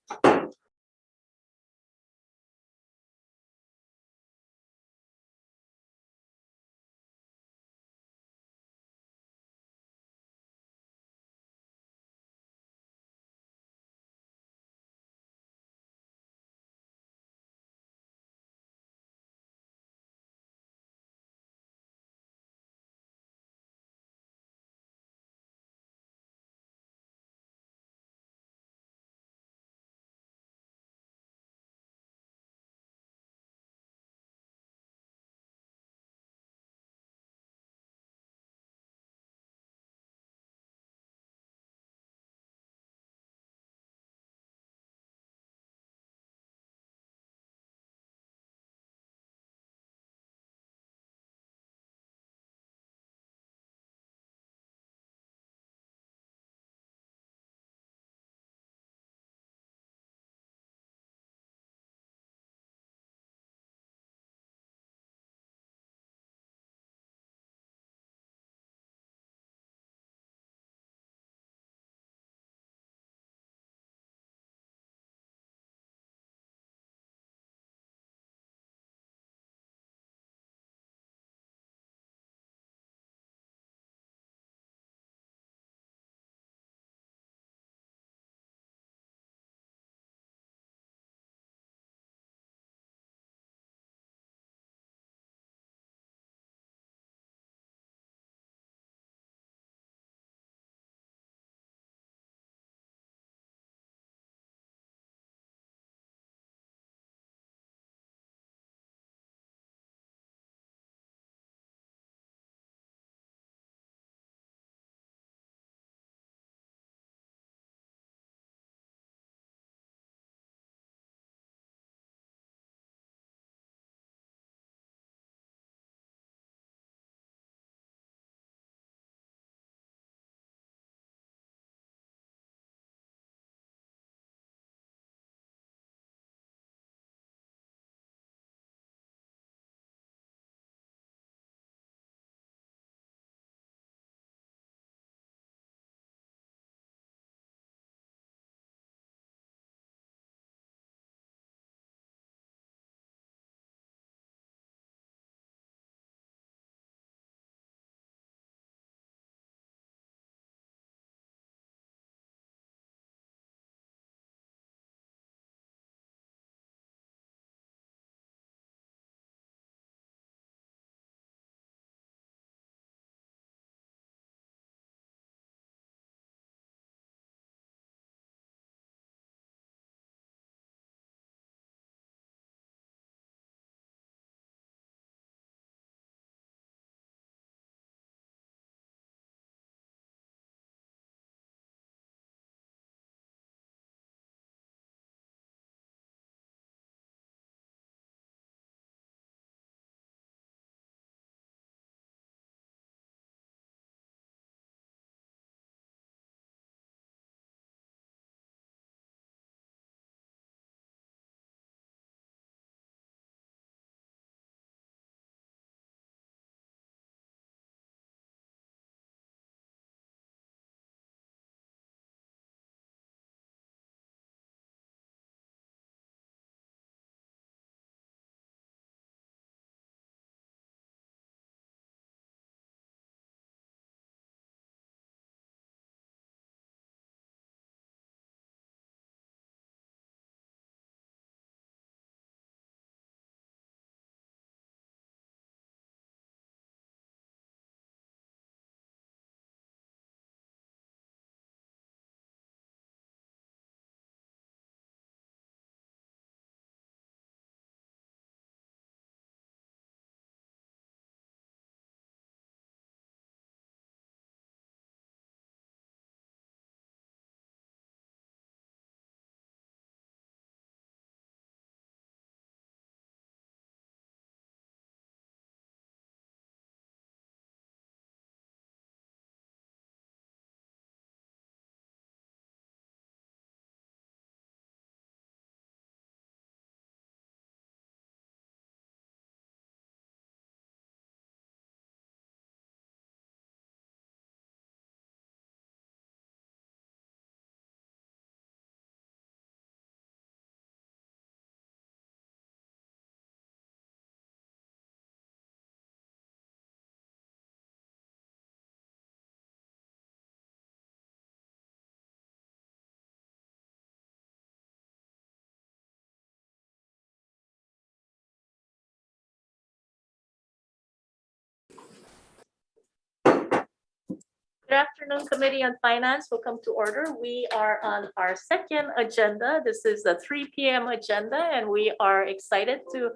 Good afternoon, Committee on Finance. Will come to order. We are on our second agenda. This is the 3 p.m. agenda, and we are excited to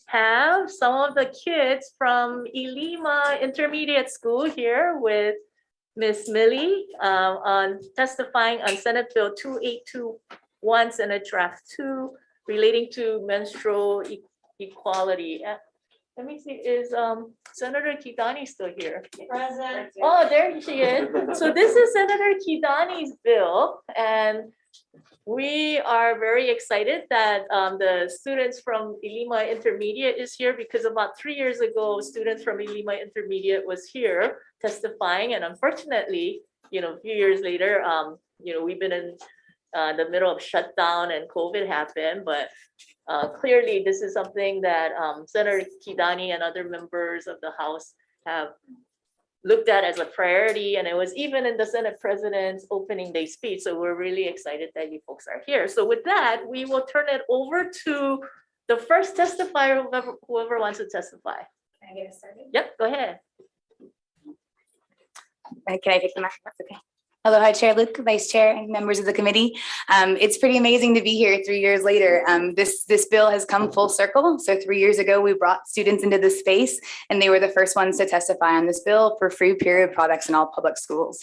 have some of the kids from Ilima Intermediate School here with Miss Millie on testifying on Senate Bill 2821, Senate Draft 2, relating to menstrual equality. Let me see, is Senator Kidani still here? Present. Oh, there she is. So this is Senator Kidani's bill, and we are very excited that the students from Ilima Intermediate is here because about 3 years ago, students from Ilima Intermediate was here testifying, and unfortunately, a few years later, we've been in the middle of shutdown and COVID happened, but clearly this is something that Senator Kidani and other members of the House have looked at as a priority, and it was even in the Senate President's opening day speech. So we're really excited that you folks are here. So with that, we will turn it over to the first testifier, whoever wants to testify. Can I get us started? Yep, go ahead. Can I take the mic? That's okay. Aloha, Chair Luke, Vice Chair, and members of the committee. It's pretty amazing to be here 3 years later. This bill has come full circle. So 3 years ago, we brought students into this space, and they were the first ones to testify on this bill for free period products in all public schools.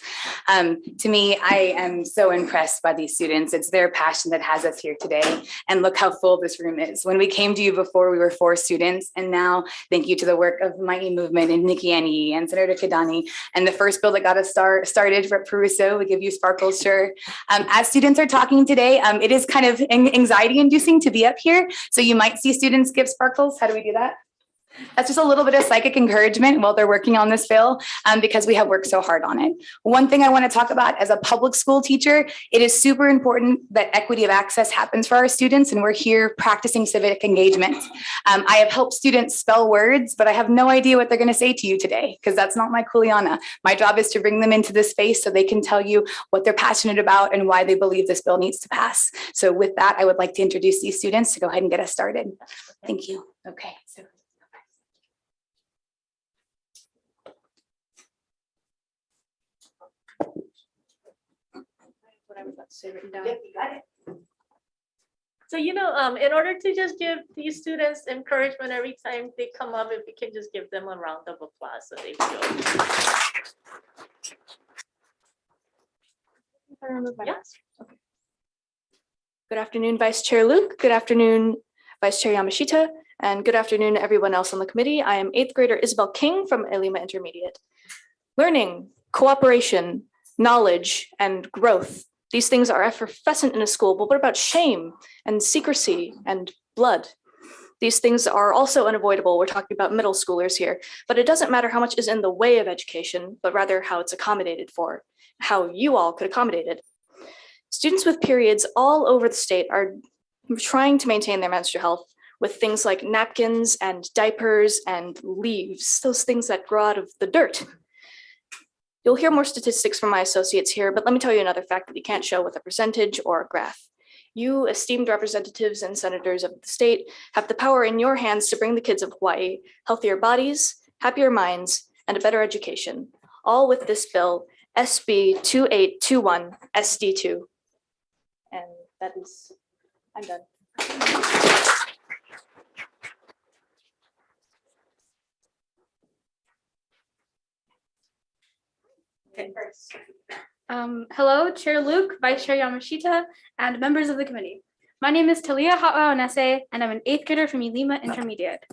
To me, I am so impressed by these students. It's their passion that has us here today. And look how full this room is. When we came to you before, we were 4 students, and now thank you to the work of Mighty Movement and Nikki Annie and Senator Kidani, and the first bill that got us started for Peruso. We give you sparkles, sure. As students are talking today, it is kind of anxiety inducing to be up here. So you might see students give sparkles. How do we do that? That's just a little bit of psychic encouragement while they're working on this bill, because we have worked so hard on it. One thing I want to talk about as a public school teacher, it is super important that equity of access happens for our students, and we're here practicing civic engagement. I have helped students spell words, but I have no idea what they're going to say to you today, because that's not my kuleana. My job is to bring them into this space so they can tell you what they're passionate about and why they believe this bill needs to pass. So with that, I would like to introduce these students to go ahead and get us started. Thank you. Okay. So. What I was about to say written down. Yep, you got it. So, in order to just give these students encouragement every time they come up, if we can just give them a round of applause so they feel. Yeah. Okay. Good afternoon, Vice Chair Luke. Good afternoon, Vice Chair Yamashita. And good afternoon, everyone else on the committee. I am 8th grader Isabel King from Ilima Intermediate. Learning, cooperation, knowledge, and growth. These things are effervescent in a school, but what about shame and secrecy and blood? These things are also unavoidable. We're talking about middle schoolers here, but it doesn't matter how much is in the way of education, but rather how it's accommodated for, how you all could accommodate it. Students with periods all over the state are trying to maintain their menstrual health with things like napkins and diapers and leaves, those things that grow out of the dirt. You'll hear more statistics from my associates here, but let me tell you another fact that we can't show with a percentage or a graph. You, esteemed representatives and senators of the state, have the power in your hands to bring the kids of Hawaii healthier bodies, happier minds, and a better education, all with this bill, SB 2821 SD2. And that is, I'm done. Okay. Hello, Chair Luke, Vice Chair Yamashita, and members of the committee. My name is Talia Ha'aonese, and I'm an 8th grader from Ilima Intermediate.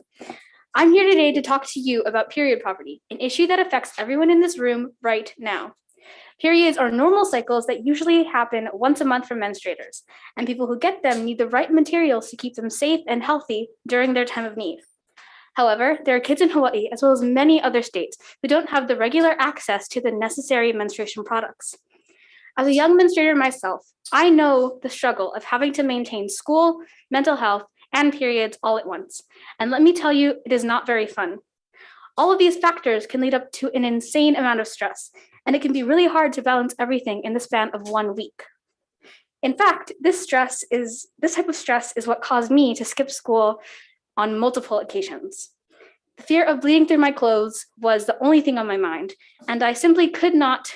I'm here today to talk to you about period poverty, an issue that affects everyone in this room right now. Periods are normal cycles that usually happen once a month for menstruators, and people who get them need the right materials to keep them safe and healthy during their time of need. However, there are kids in Hawaii, as well as many other states, who don't have the regular access to the necessary menstruation products. As a young menstruator myself, I know the struggle of having to maintain school, mental health, and periods all at once. And let me tell you, it is not very fun. All of these factors can lead up to an insane amount of stress, and it can be really hard to balance everything in the span of 1 week. In fact, this type of stress is what caused me to skip school on multiple occasions. The fear of bleeding through my clothes was the only thing on my mind, and I simply could not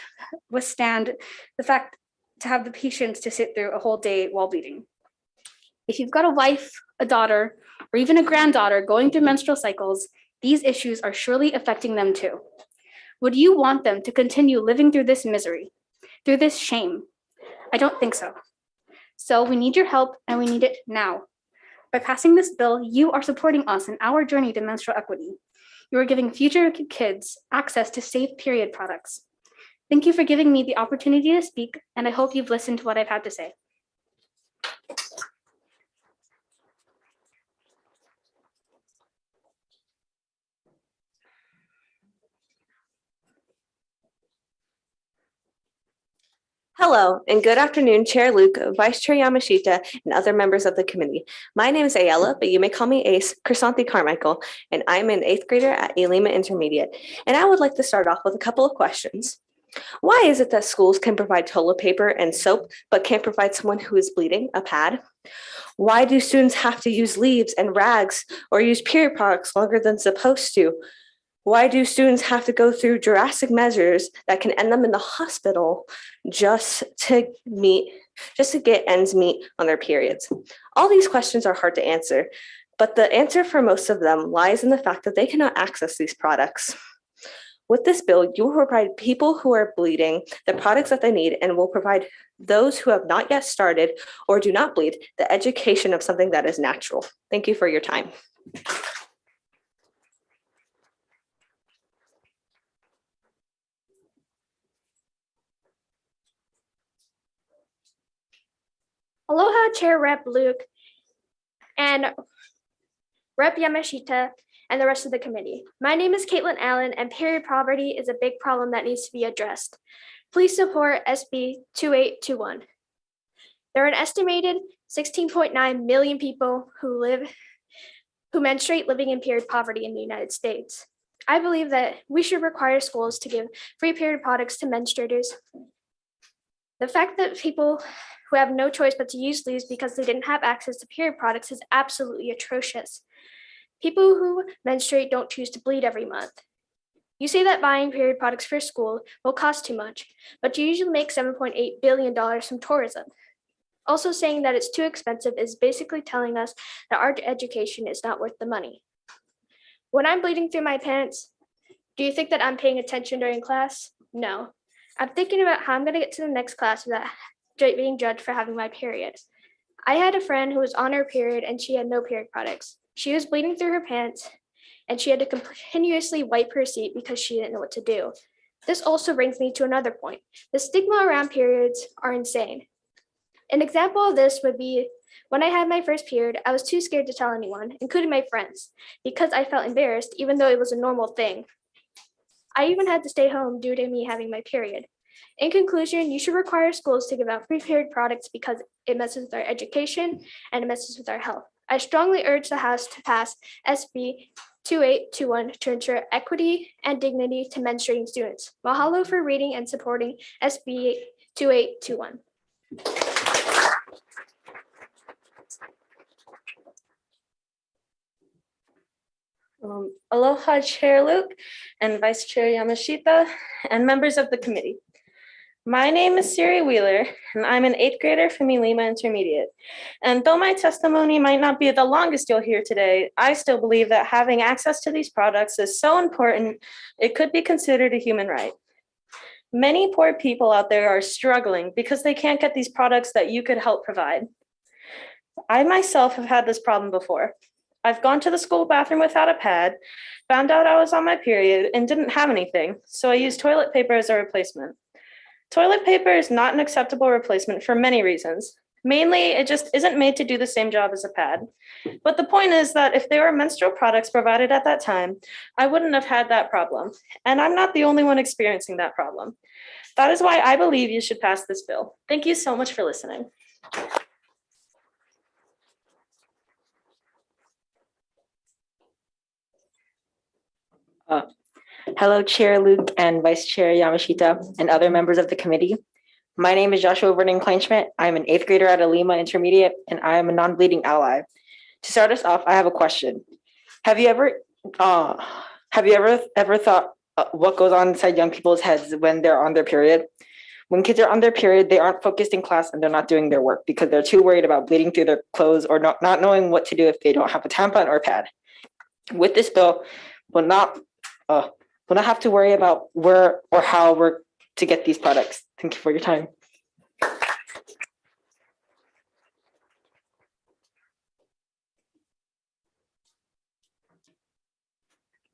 withstand the fact to have the patience to sit through a whole day while bleeding. If you've got a wife, a daughter, or even a granddaughter going through menstrual cycles, these issues are surely affecting them too. Would you want them to continue living through this misery, through this shame? I don't think so. So we need your help, and we need it now. By passing this bill, you are supporting us in our journey to menstrual equity. You are giving future kids access to safe period products. Thank you for giving me the opportunity to speak, and I hope you've listened to what I've had to say. Hello, and good afternoon, Chair Luke, Vice Chair Yamashita, and other members of the committee. My name is Ayala, but you may call me Ace Chrysanthi Carmichael, and I'm an 8th grader at Alima Intermediate. And I would like to start off with a couple of questions. Why is it that schools can provide toilet paper and soap, but can't provide someone who is bleeding a pad? Why do students have to use leaves and rags or use period products longer than supposed to? Why do students have to go through drastic measures that can end them in the hospital just to get ends meet on their periods? All these questions are hard to answer, but the answer for most of them lies in the fact that they cannot access these products. With this bill, you will provide people who are bleeding the products that they need and will provide those who have not yet started or do not bleed the education of something that is natural. Thank you for your time. Aloha, Chair Rep Luke and Rep Yamashita and the rest of the committee. My name is Caitlin Allen, and period poverty is a big problem that needs to be addressed. Please support SB 2821. There are an estimated 16.9 million people who menstruate living in period poverty in the United States. I believe that we should require schools to give free period products to menstruators. The fact that people who have no choice but to use leaves because they didn't have access to period products is absolutely atrocious. People who menstruate don't choose to bleed every month. You say that buying period products for school will cost too much, but you usually make $7.8 billion from tourism. Also saying that it's too expensive is basically telling us that our education is not worth the money. When I'm bleeding through my pants, do you think that I'm paying attention during class? No. I'm thinking about how I'm going to get to the next class without being judged for having my period. I had a friend who was on her period and she had no period products. She was bleeding through her pants and she had to continuously wipe her seat because she didn't know what to do. This also brings me to another point. The stigma around periods are insane. An example of this would be when I had my first period, I was too scared to tell anyone, including my friends, because I felt embarrassed even though it was a normal thing. I even had to stay home due to me having my period. In conclusion, you should require schools to give out free period products because it messes with our education and it messes with our health. I strongly urge the House to pass SB 2821 to ensure equity and dignity to menstruating students. Mahalo for reading and supporting SB 2821. Aloha, Chair Luke and Vice Chair Yamashita and members of the committee. My name is Siri Wheeler, and I'm an 8th grader from Lima Intermediate. And though my testimony might not be the longest you'll hear today, I still believe that having access to these products is so important, it could be considered a human right. Many poor people out there are struggling because they can't get these products that you could help provide. I myself have had this problem before. I've gone to the school bathroom without a pad, found out I was on my period and didn't have anything, so I used toilet paper as a replacement. Toilet paper is not an acceptable replacement for many reasons. Mainly, it just isn't made to do the same job as a pad. But the point is that if there were menstrual products provided at that time, I wouldn't have had that problem. And I'm not the only one experiencing that problem. That is why I believe you should pass this bill. Thank you so much for listening. Hello, Chair Luke and Vice Chair Yamashita and other members of the committee. My name is Joshua Vernon Kleinschmidt. I'm an 8th grader at Alima Intermediate, and I am a non-bleeding ally. To start us off, I have a question. Have you ever Have you ever thought what goes on inside young people's heads when they're on their period? When kids are on their period, they aren't focused in class and they're not doing their work because they're too worried about bleeding through their clothes or not knowing what to do if they don't have a tampon or pad. With this bill, we'll not have to worry about where or how we're to get these products. Thank you for your time.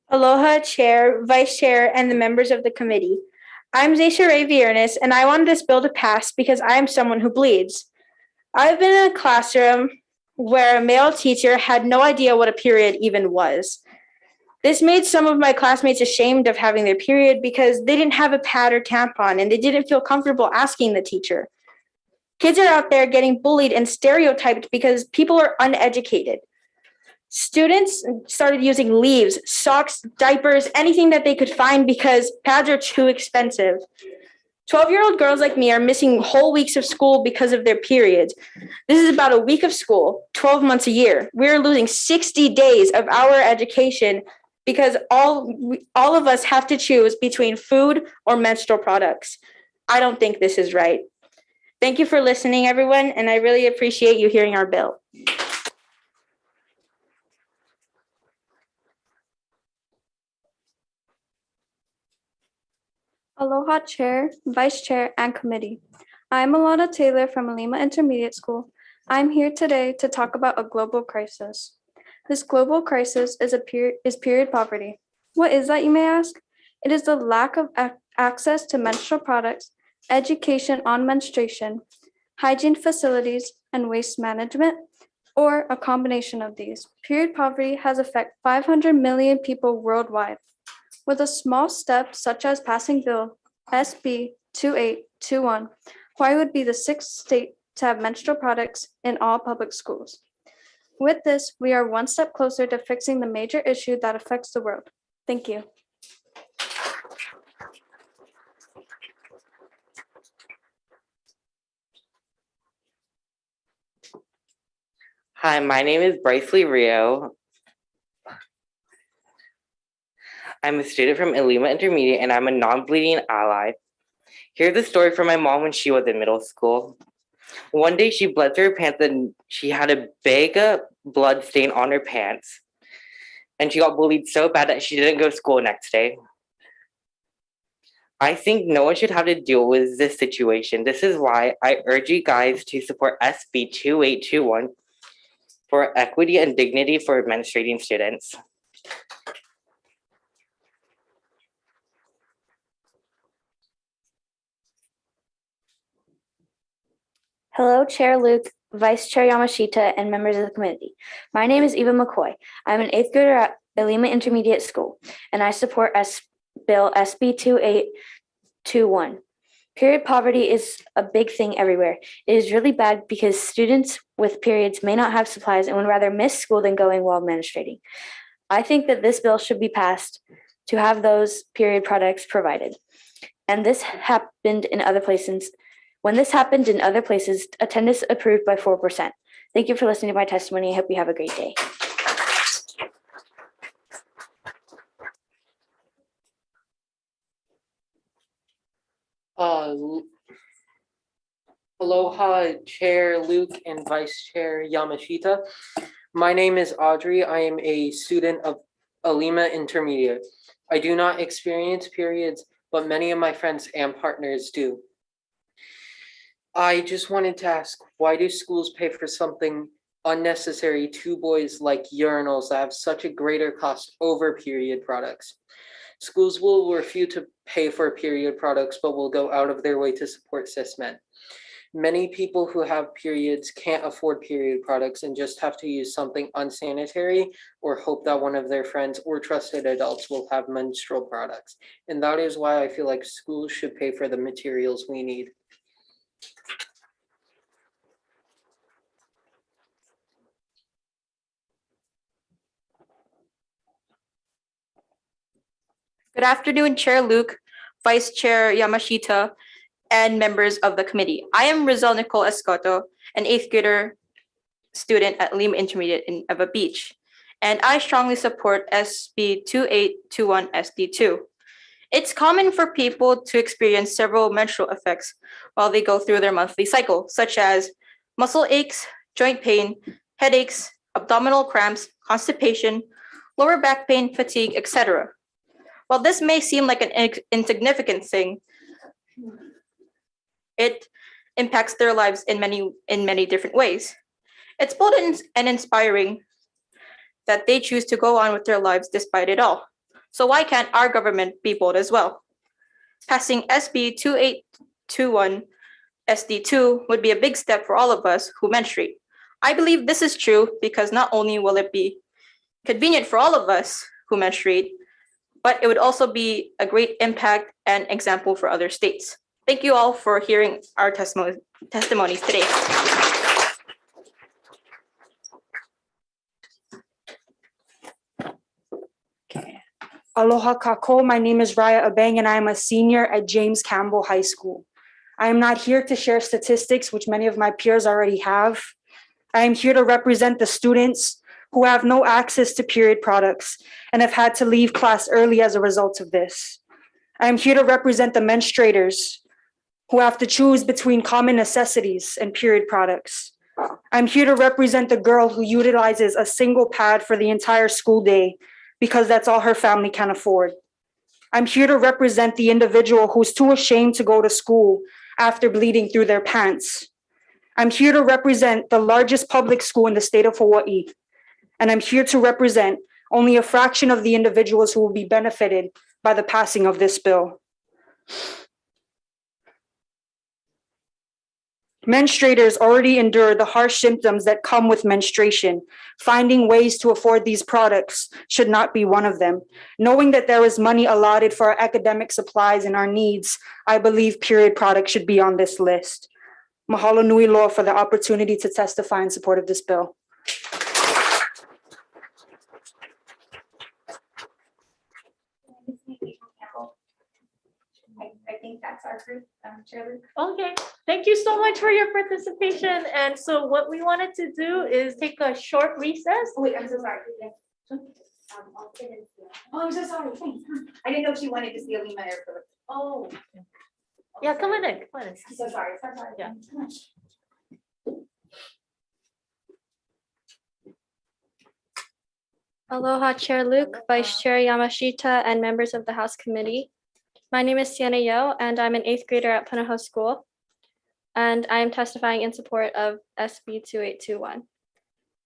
Aloha, Chair, Vice Chair, and the members of the committee. I'm Zaysharay Viernes, and I want this bill to pass because I am someone who bleeds. I've been in a classroom where a male teacher had no idea what a period even was. This made some of my classmates ashamed of having their period because they didn't have a pad or tampon and they didn't feel comfortable asking the teacher. Kids are out there getting bullied and stereotyped because people are uneducated. Students started using leaves, socks, diapers, anything that they could find because pads are too expensive. 12-year-old girls like me are missing whole weeks of school because of their periods. This is about a week of school, 12 months a year. We're losing 60 days of our education because all of us have to choose between food or menstrual products. I don't think this is right. Thank you for listening, everyone, and I really appreciate you hearing our bill. Aloha, Chair, Vice Chair, and Committee. I'm Alana Taylor from Alima Intermediate School. I'm here today to talk about a global crisis. This global crisis is period poverty. What is that, you may ask? It is the lack of access to menstrual products, education on menstruation, hygiene facilities, and waste management, or a combination of these. Period poverty has affected 500 million people worldwide. With a small step such as passing Bill SB 2821, Hawaii would be the 6th state to have menstrual products in all public schools. With this, we are one step closer to fixing the major issue that affects the world. Thank you. Hi, my name is Bryce Lee Rio. I'm a student from Alima Intermediate and I'm a non-bleeding ally. Here's a story from my mom when she was in middle school. One day she bled through her pants and she had a big blood stain on her pants. And she got bullied so bad that she didn't go to school next day. I think no one should have to deal with this situation. This is why I urge you guys to support SB 2821 for equity and dignity for menstruating students. Hello, Chair Luke, Vice Chair Yamashita, and members of the committee. My name is Eva McCoy. I'm an 8th grader at Alima Intermediate School, and I support Bill SB 2821. Period poverty is a big thing everywhere. It is really bad because students with periods may not have supplies and would rather miss school than going while menstruating. I think that this bill should be passed to have those period products provided. And this happened in other places. When this happened in other places, attendance approved by 4%. Thank you for listening to my testimony. I hope you have a great day. Aloha, Chair Luke and Vice Chair Yamashita. My name is Audrey. I am a student of Alima Intermediate. I do not experience periods, but many of my friends and partners do. I just wanted to ask, why do schools pay for something unnecessary to boys like urinals that have such a greater cost over period products? Schools will refuse to pay for period products, but will go out of their way to support cis men. Many people who have periods can't afford period products and just have to use something unsanitary or hope that one of their friends or trusted adults will have menstrual products. And that is why I feel like schools should pay for the materials we need. Good afternoon, Chair Luke, Vice Chair Yamashita, and members of the committee. I am Rizal Nicole Escoto, an 8th grader student at Lima Intermediate in Eva Beach. and I strongly support SB 2821 SD2. It's common for people to experience several menstrual effects while they go through their monthly cycle, such as muscle aches, joint pain, headaches, abdominal cramps, constipation, lower back pain, fatigue, etc. While this may seem like an insignificant thing, it impacts their lives in many different ways. It's bold and inspiring that they choose to go on with their lives despite it all. So why can't our government be bold as well? Passing SB 2821 SD2 would be a big step for all of us who menstruate. I believe this is true because not only will it be convenient for all of us who menstruate, but it would also be a great impact and example for other states. Thank you all for hearing our testimonies today. Aloha kako, my name is Raya Abeng and I am a senior at James Campbell High School. I am not here to share statistics, which many of my peers already have. I am here to represent the students who have no access to period products and have had to leave class early as a result of this. I am here to represent the menstruators who have to choose between common necessities and period products. I'm here to represent the girl who utilizes a single pad for the entire school day because that's all her family can afford. I'm here to represent the individual who's too ashamed to go to school after bleeding through their pants. I'm here to represent the largest public school in the state of Hawaii. And I'm here to represent only a fraction of the individuals who will be benefited by the passing of this bill. Menstruators already endure the harsh symptoms that come with menstruation. Finding ways to afford these products should not be one of them. Knowing that there is money allotted for our academic supplies and our needs, I believe period products should be on this list. Mahalo nui loa for the opportunity to testify in support of this bill. I think that's our group, Chair Luke. Okay, thank you so much for your participation. And so what we wanted to do is take a short recess. Oh, wait, I'm so sorry. Oh, I'm so sorry. Thanks. I didn't know if she wanted to see Alima or. Oh. Yeah, come on in, come on in. I'm so sorry. Yeah. Aloha, Chair Luke, Vice Chair Yamashita, and members of the House Committee. My name is Sienna Yo, and I'm an 8th grader at Punahou School. And I am testifying in support of SB 2821.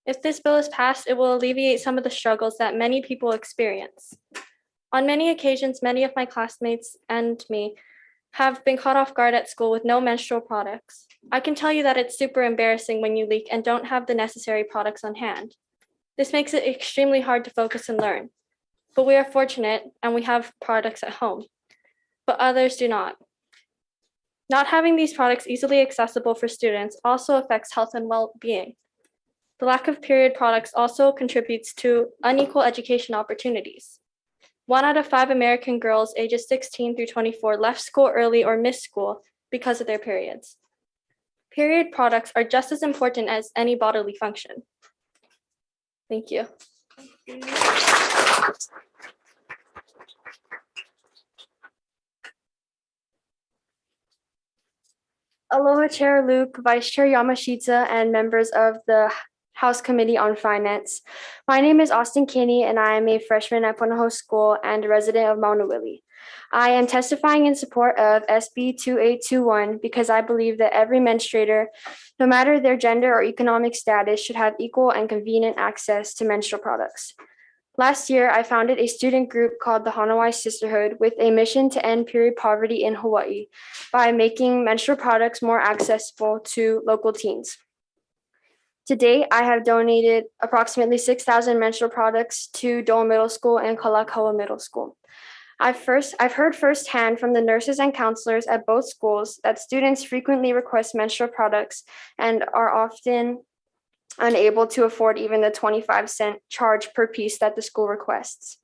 If this bill is passed, it will alleviate some of the struggles that many people experience. On many occasions, many of my classmates and me have been caught off guard at school with no menstrual products. I can tell you that it's super embarrassing when you leak and don't have the necessary products on hand. This makes it extremely hard to focus and learn. But we are fortunate and we have products at home, but others do not. Not having these products easily accessible for students also affects health and well-being. The lack of period products also contributes to unequal education opportunities. 1 out of 5 American girls ages 16 through 24 left school early or missed school because of their periods. Period products are just as important as any bodily function. Thank you. Aloha, Chair Luke, Vice Chair Yamashita, and members of the House Committee on Finance. My name is Austin Kinney, and I am a freshman at Punahou School and a resident of Maunawili. I am testifying in support of SB 2821 because I believe that every menstruator, no matter their gender or economic status, should have equal and convenient access to menstrual products. Last year, I founded a student group called the Hanawai Sisterhood with a mission to end period poverty in Hawaii by making menstrual products more accessible to local teens. To date, I have donated approximately 6,000 menstrual products to Dole Middle School and Kalakaua Middle School. I've heard firsthand from the nurses and counselors at both schools that students frequently request menstrual products and are often unable to afford even the 25-cent charge per piece that the school requests.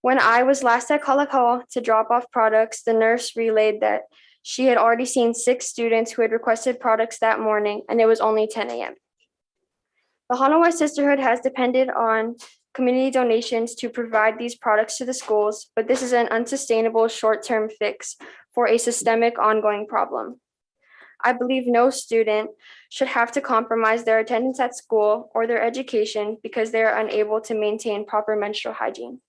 When I was last at Kalakaua to drop off products, the nurse relayed that she had already seen 6 students who had requested products that morning, and it was only 10 a.m. The Hanawha Sisterhood has depended on community donations to provide these products to the schools, but this is an unsustainable short-term fix for a systemic ongoing problem. I believe no student should have to compromise their attendance at school or their education because they are unable to maintain proper menstrual hygiene.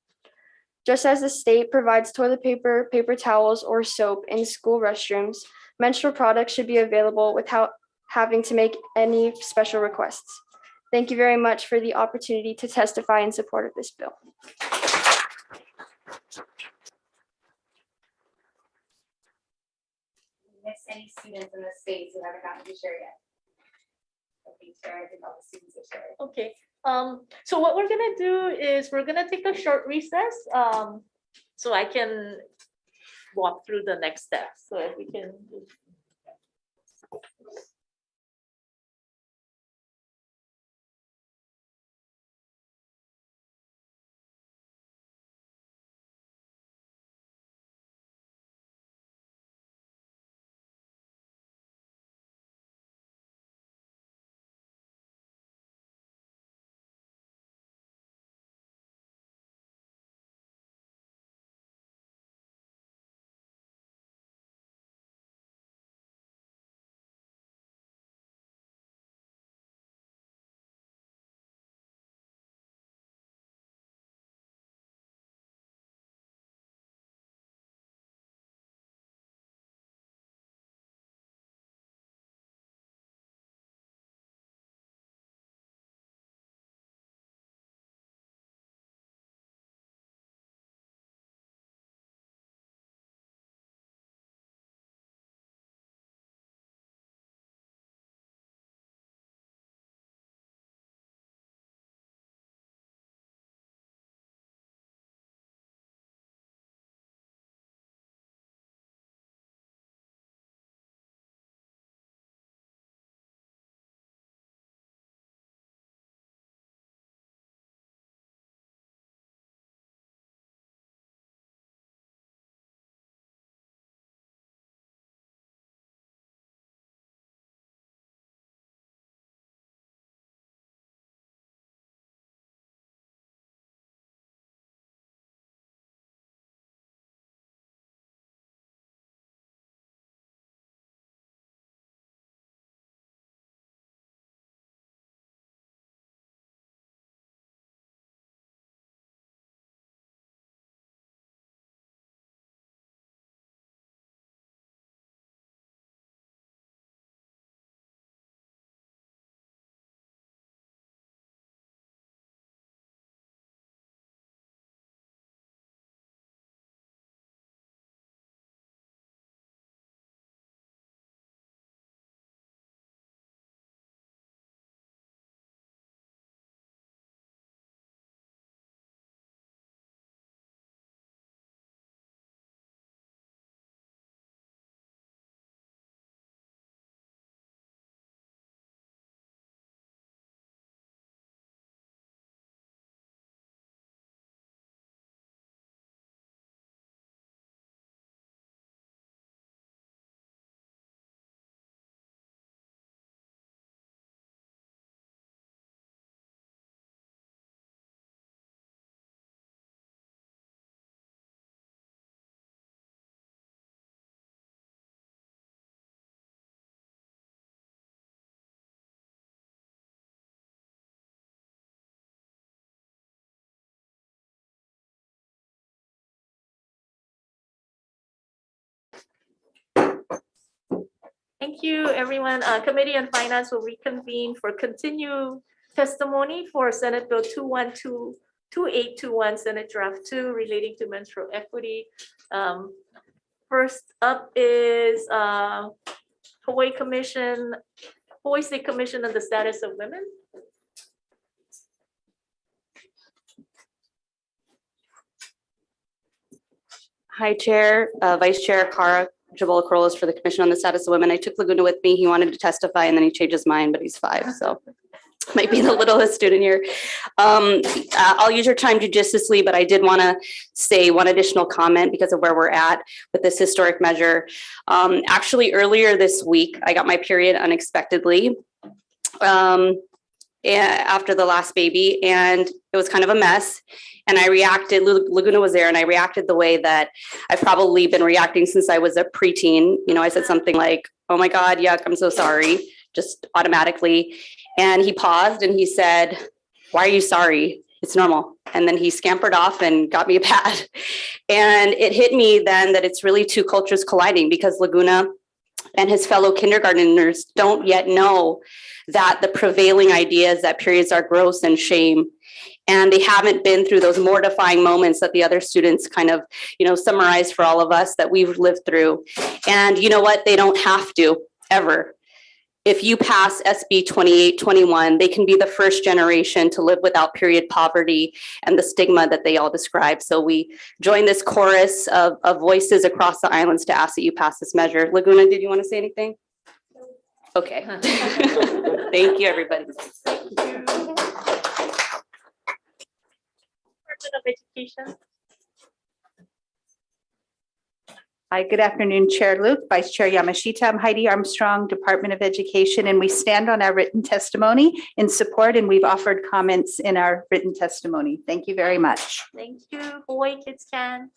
Just as the state provides toilet paper, paper towels, or soap in school restrooms, menstrual products should be available without having to make any special requests. Thank you very much for the opportunity to testify in support of this bill. Miss any students in the space who haven't gotten to share yet? Okay, Chair, I think all the students are sharing. Okay, so what we're gonna do is we're gonna take a short recess, so I can walk through the next steps. So if we can. Thank you, everyone. Committee on Finance will reconvene for continued testimony for Senate Bill 2821, Senate Draft 2 relating to menstrual equity. First up is Hawaii State Commission on the Status of Women. Hi, Chair, Vice Chair Cara Jabal Corollas for the Commission on the Status of Women. I took Laguna with me. He wanted to testify and then he changed his mind, but he's 5, so might be the littlest student here. I'll use your time judiciously, but I did want to say one additional comment because of where we're at with this historic measure. Actually, earlier this week, I got my period unexpectedly. after the last baby, and it was kind of a mess. And I reacted, Laguna was there, and I reacted the way that I've probably been reacting since I was a preteen. You know, I said something like, "Oh my God, yuck, I'm so sorry," just automatically. And he paused and he said, "Why are you sorry? It's normal." And then he scampered off and got me a pad. And it hit me then that it's really two cultures colliding, because Laguna and his fellow kindergarteners don't yet know that the prevailing idea is that periods are gross and shame. And they haven't been through those mortifying moments that the other students kind of, summarized for all of us that we've lived through. And you know what? They don't have to, ever. If you pass SB 2821, they can be the first generation to live without period poverty and the stigma that they all describe. So we join this chorus of voices across the islands to ask that you pass this measure. Laguna, did you want to say anything? Okay. Thank you, everybody. Thank you. Department of Education. Hi, good afternoon, Chair Luke, Vice Chair Yamashita. I'm Heidi Armstrong, Department of Education, and we stand on our written testimony in support, and we've offered comments in our written testimony. Thank you very much. Thank you. Hawaii Kids Can.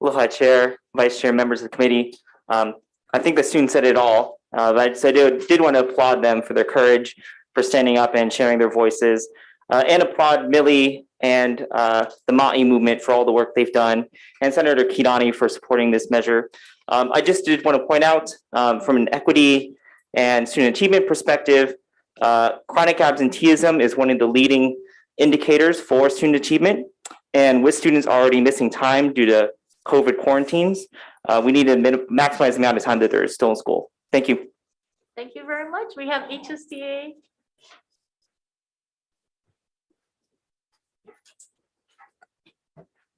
Aloha, Chair, Vice Chair, members of the committee. I think the students said it all, but I did want to applaud them for their courage, for standing up and sharing their voices, and applaud Millie and the Ma'i movement for all the work they've done, and Senator Kidani for supporting this measure. I just did want to point out, from an equity and student achievement perspective, chronic absenteeism is one of the leading indicators for student achievement. And with students already missing time due to COVID quarantines, we need to maximize the amount of time that they're still in school. Thank you. Thank you very much. We have HSTA.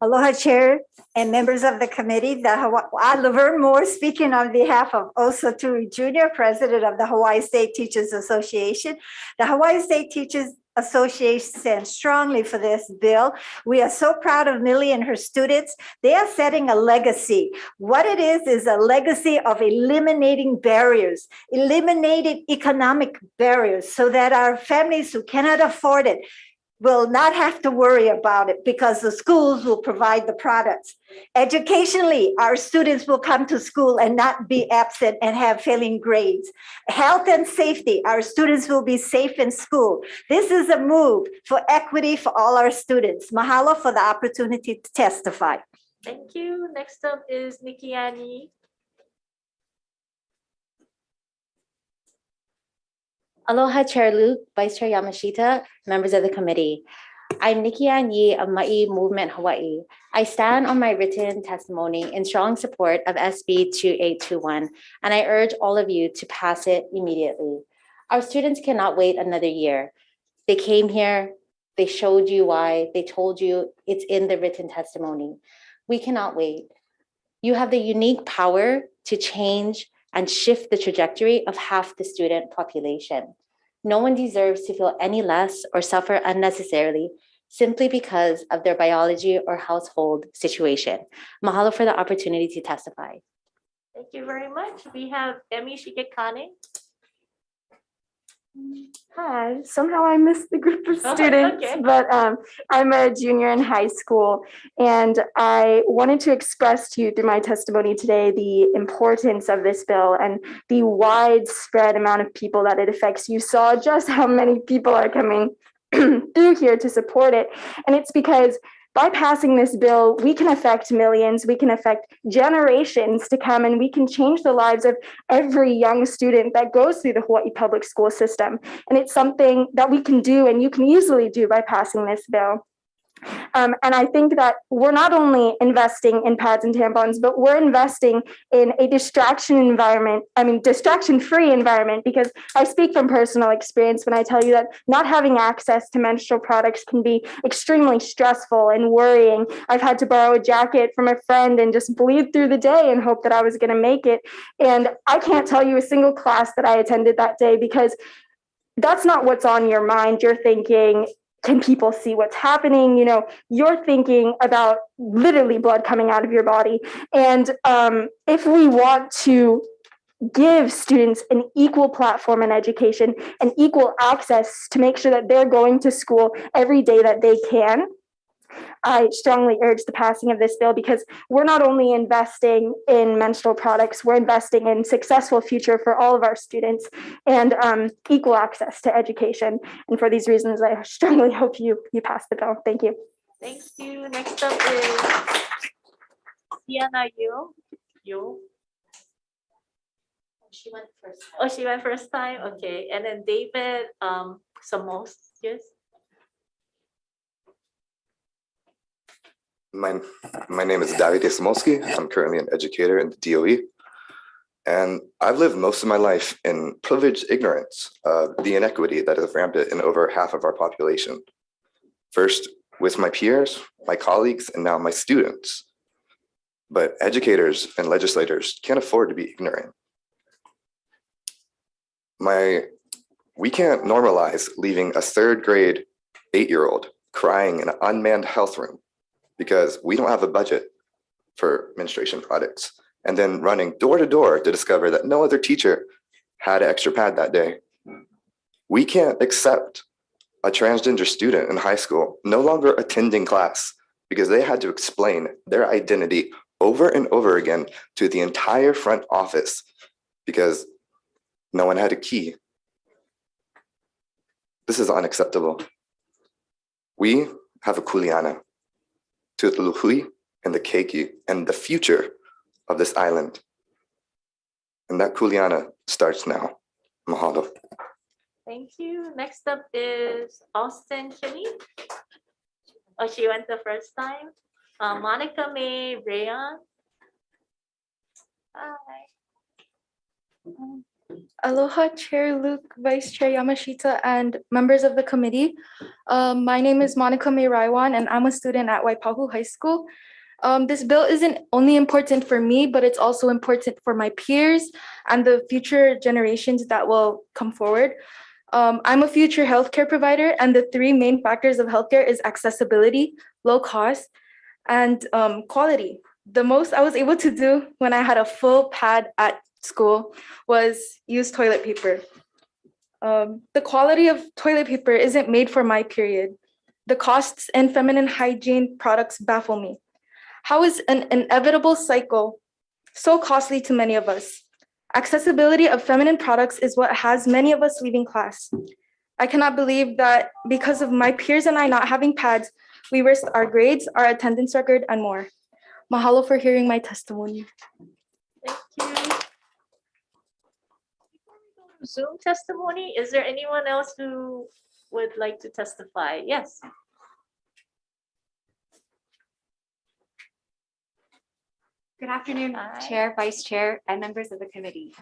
Aloha, Chair and members of the committee. Laverne Moore speaking on behalf of Osa Tui Jr., President of the Hawaii State Teachers Association. The Hawaii State Teachers Association stands strongly for this bill. We are so proud of Millie and her students. They are setting a legacy. What it is a legacy of eliminating barriers, eliminating economic barriers, so that our families who cannot afford it will not have to worry about it, because the schools will provide the products. Educationally, our students will come to school and not be absent and have failing grades. Health and safety, our students will be safe in school. This is a move for equity for all our students. Mahalo for the opportunity to testify. Thank you. Next up is Nikki Annie. Aloha, Chair Luke, Vice Chair Yamashita, members of the committee. I'm Nikki Ann Yi of Ma'i Movement Hawaii. I stand on my written testimony in strong support of SB 2821, and I urge all of you to pass it immediately. Our students cannot wait another year. They came here, they showed you why, they told you it's in the written testimony. We cannot wait. You have the unique power to change and shift the trajectory of half the student population. No one deserves to feel any less or suffer unnecessarily simply because of their biology or household situation. Mahalo for the opportunity to testify. Thank you very much. We have Emi Shigekane. Hi, somehow I missed the group of Oh, students, okay. but I'm a junior in high school, and I wanted to express to you through my testimony today the importance of this bill and the widespread amount of people that it affects. You saw just how many people are coming through here to support it, and it's because by passing this bill, we can affect millions, we can affect generations to come, and we can change the lives of every young student that goes through the Hawaii public school system. And it's something that we can do, and you can easily do by passing this bill. And I think that we're not only investing in pads and tampons, but we're investing in a distraction-free environment, because I speak from personal experience when I tell you that not having access to menstrual products can be extremely stressful and worrying. I've had to borrow a jacket from a friend and just bleed through the day and hope that I was going to make it. And I can't tell you a single class that I attended that day, because that's not what's on your mind. You're thinking, can people see what's happening? You're thinking about literally blood coming out of your body. And if we want to give students an equal platform in education and equal access to make sure that they're going to school every day that they can. I strongly urge the passing of this bill because we're not only investing in menstrual products, we're investing in successful future for all of our students and equal access to education. And for these reasons, I strongly hope you pass the bill. Thank you. Thank you. Next up is Sienna Yu. She went first. Oh, she went first time? Okay. And then David Samos. Yes. My name is Davide Samolski. I'm currently an educator in the DOE. And I've lived most of my life in privileged ignorance of the inequity that is rampant in over half of our population. First, with my peers, my colleagues, and now my students. But educators and legislators can't afford to be ignorant. We can't normalize leaving a third grade 8-year-old crying in an unmanned health room because we don't have a budget for menstruation products, and then running door to door to discover that no other teacher had an extra pad that day. We can't accept a transgender student in high school no longer attending class because they had to explain their identity over and over again to the entire front office because no one had a key. This is unacceptable. We have a kuleana to the luhui and the keiki and the future of this island. And that kuleana starts now. Mahalo. Thank you. Next up is Austin Kinney. Oh, she went the first time. Monica May Rayon. Hi. Aloha, Chair Luke, Vice Chair Yamashita, and members of the committee. My name is Monica May Raiwan, and I'm a student at Waipahu High School. This bill isn't only important for me, but it's also important for my peers and the future generations that will come forward. I'm a future healthcare provider, and the 3 main factors of healthcare is accessibility, low cost, and quality. The most I was able to do when I had a full pad at school was use toilet paper. The quality of toilet paper isn't made for my period. The costs in feminine hygiene products baffle me. How is an inevitable cycle so costly to many of us? Accessibility of feminine products is what has many of us leaving class. I cannot believe that because of my peers and I not having pads, we risk our grades, our attendance record, and more. Mahalo for hearing my testimony. Thank you. Zoom testimony. Is there anyone else who would like to testify? Yes. Good afternoon, Chair, Vice Chair, and members of the committee.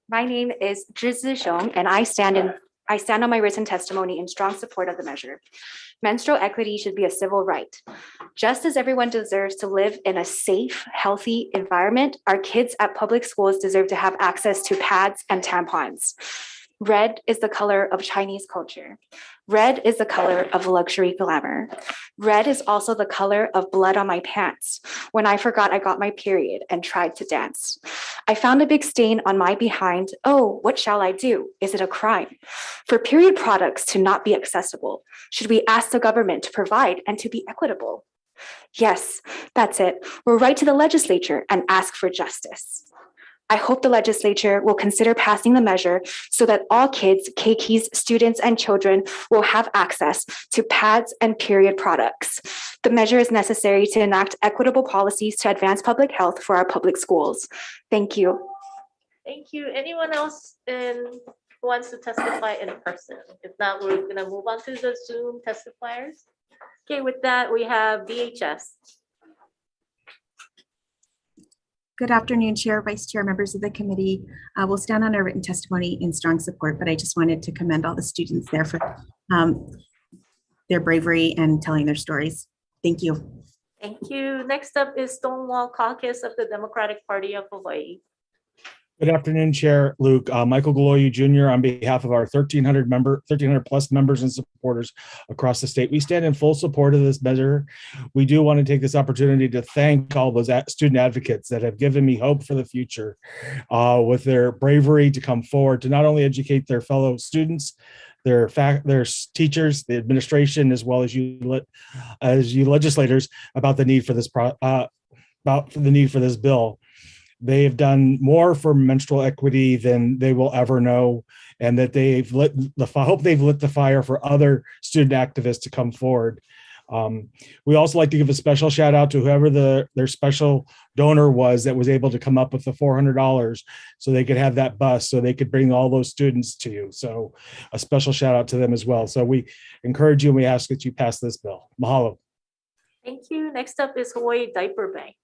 My name is Zhizi Xiong, and I stand on my written testimony in strong support of the measure. Menstrual equity should be a civil right. Just as everyone deserves to live in a safe, healthy environment, our kids at public schools deserve to have access to pads and tampons. Red is the color of Chinese culture. Red is the color of luxury glamour. Red is also the color of blood on my pants when I forgot I got my period and tried to dance. I found a big stain on my behind. Oh, what shall I do? Is it a crime? For period products to not be accessible, should we ask the government to provide and to be equitable? Yes, that's it. We'll write to the legislature and ask for justice. I hope the legislature will consider passing the measure so that all kids, keikis, students, and children will have access to pads and period products. The measure is necessary to enact equitable policies to advance public health for our public schools. Thank you. Thank you. Anyone else who wants to testify in person? If not, we're going to move on to the Zoom testifiers. Okay, with that, we have VHS. Good afternoon, Chair, Vice Chair, members of the committee. We'll stand on our written testimony in strong support, but I just wanted to commend all the students there for their bravery and telling their stories. Thank you. Thank you. Next up is Stonewall Caucus of the Democratic Party of Hawaii. Good afternoon, Chair Luke. Michael Galoyu Jr. on behalf of our 1,300 plus members and supporters across the state. We stand in full support of this measure. We do want to take this opportunity to thank all those student advocates that have given me hope for the future with their bravery to come forward to not only educate their fellow students, their teachers, the administration, as well as you legislators about the need for this bill. They have done more for menstrual equity than they will ever know, and that they've lit the fire for other student activists to come forward. We also like to give a special shout out to whoever their special donor was that was able to come up with the $400 so they could have that bus so they could bring all those students to you. So a special shout out to them as well. So we encourage you and we ask that you pass this bill. Mahalo. Thank you. Next up is Hawaii Diaper Bank.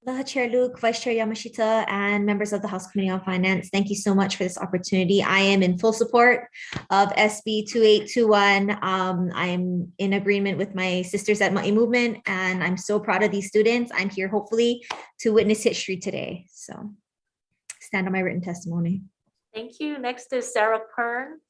Aloha, Chair Luke, Vice Chair Yamashita, and members of the House Committee on Finance. Thank you so much for this opportunity. I am in full support of SB 2821. I am in agreement with my sisters at Ma'i Movement, and I'm so proud of these students. I'm here hopefully to witness history today. So stand on my written testimony. Thank you. Next is Sarah Kern.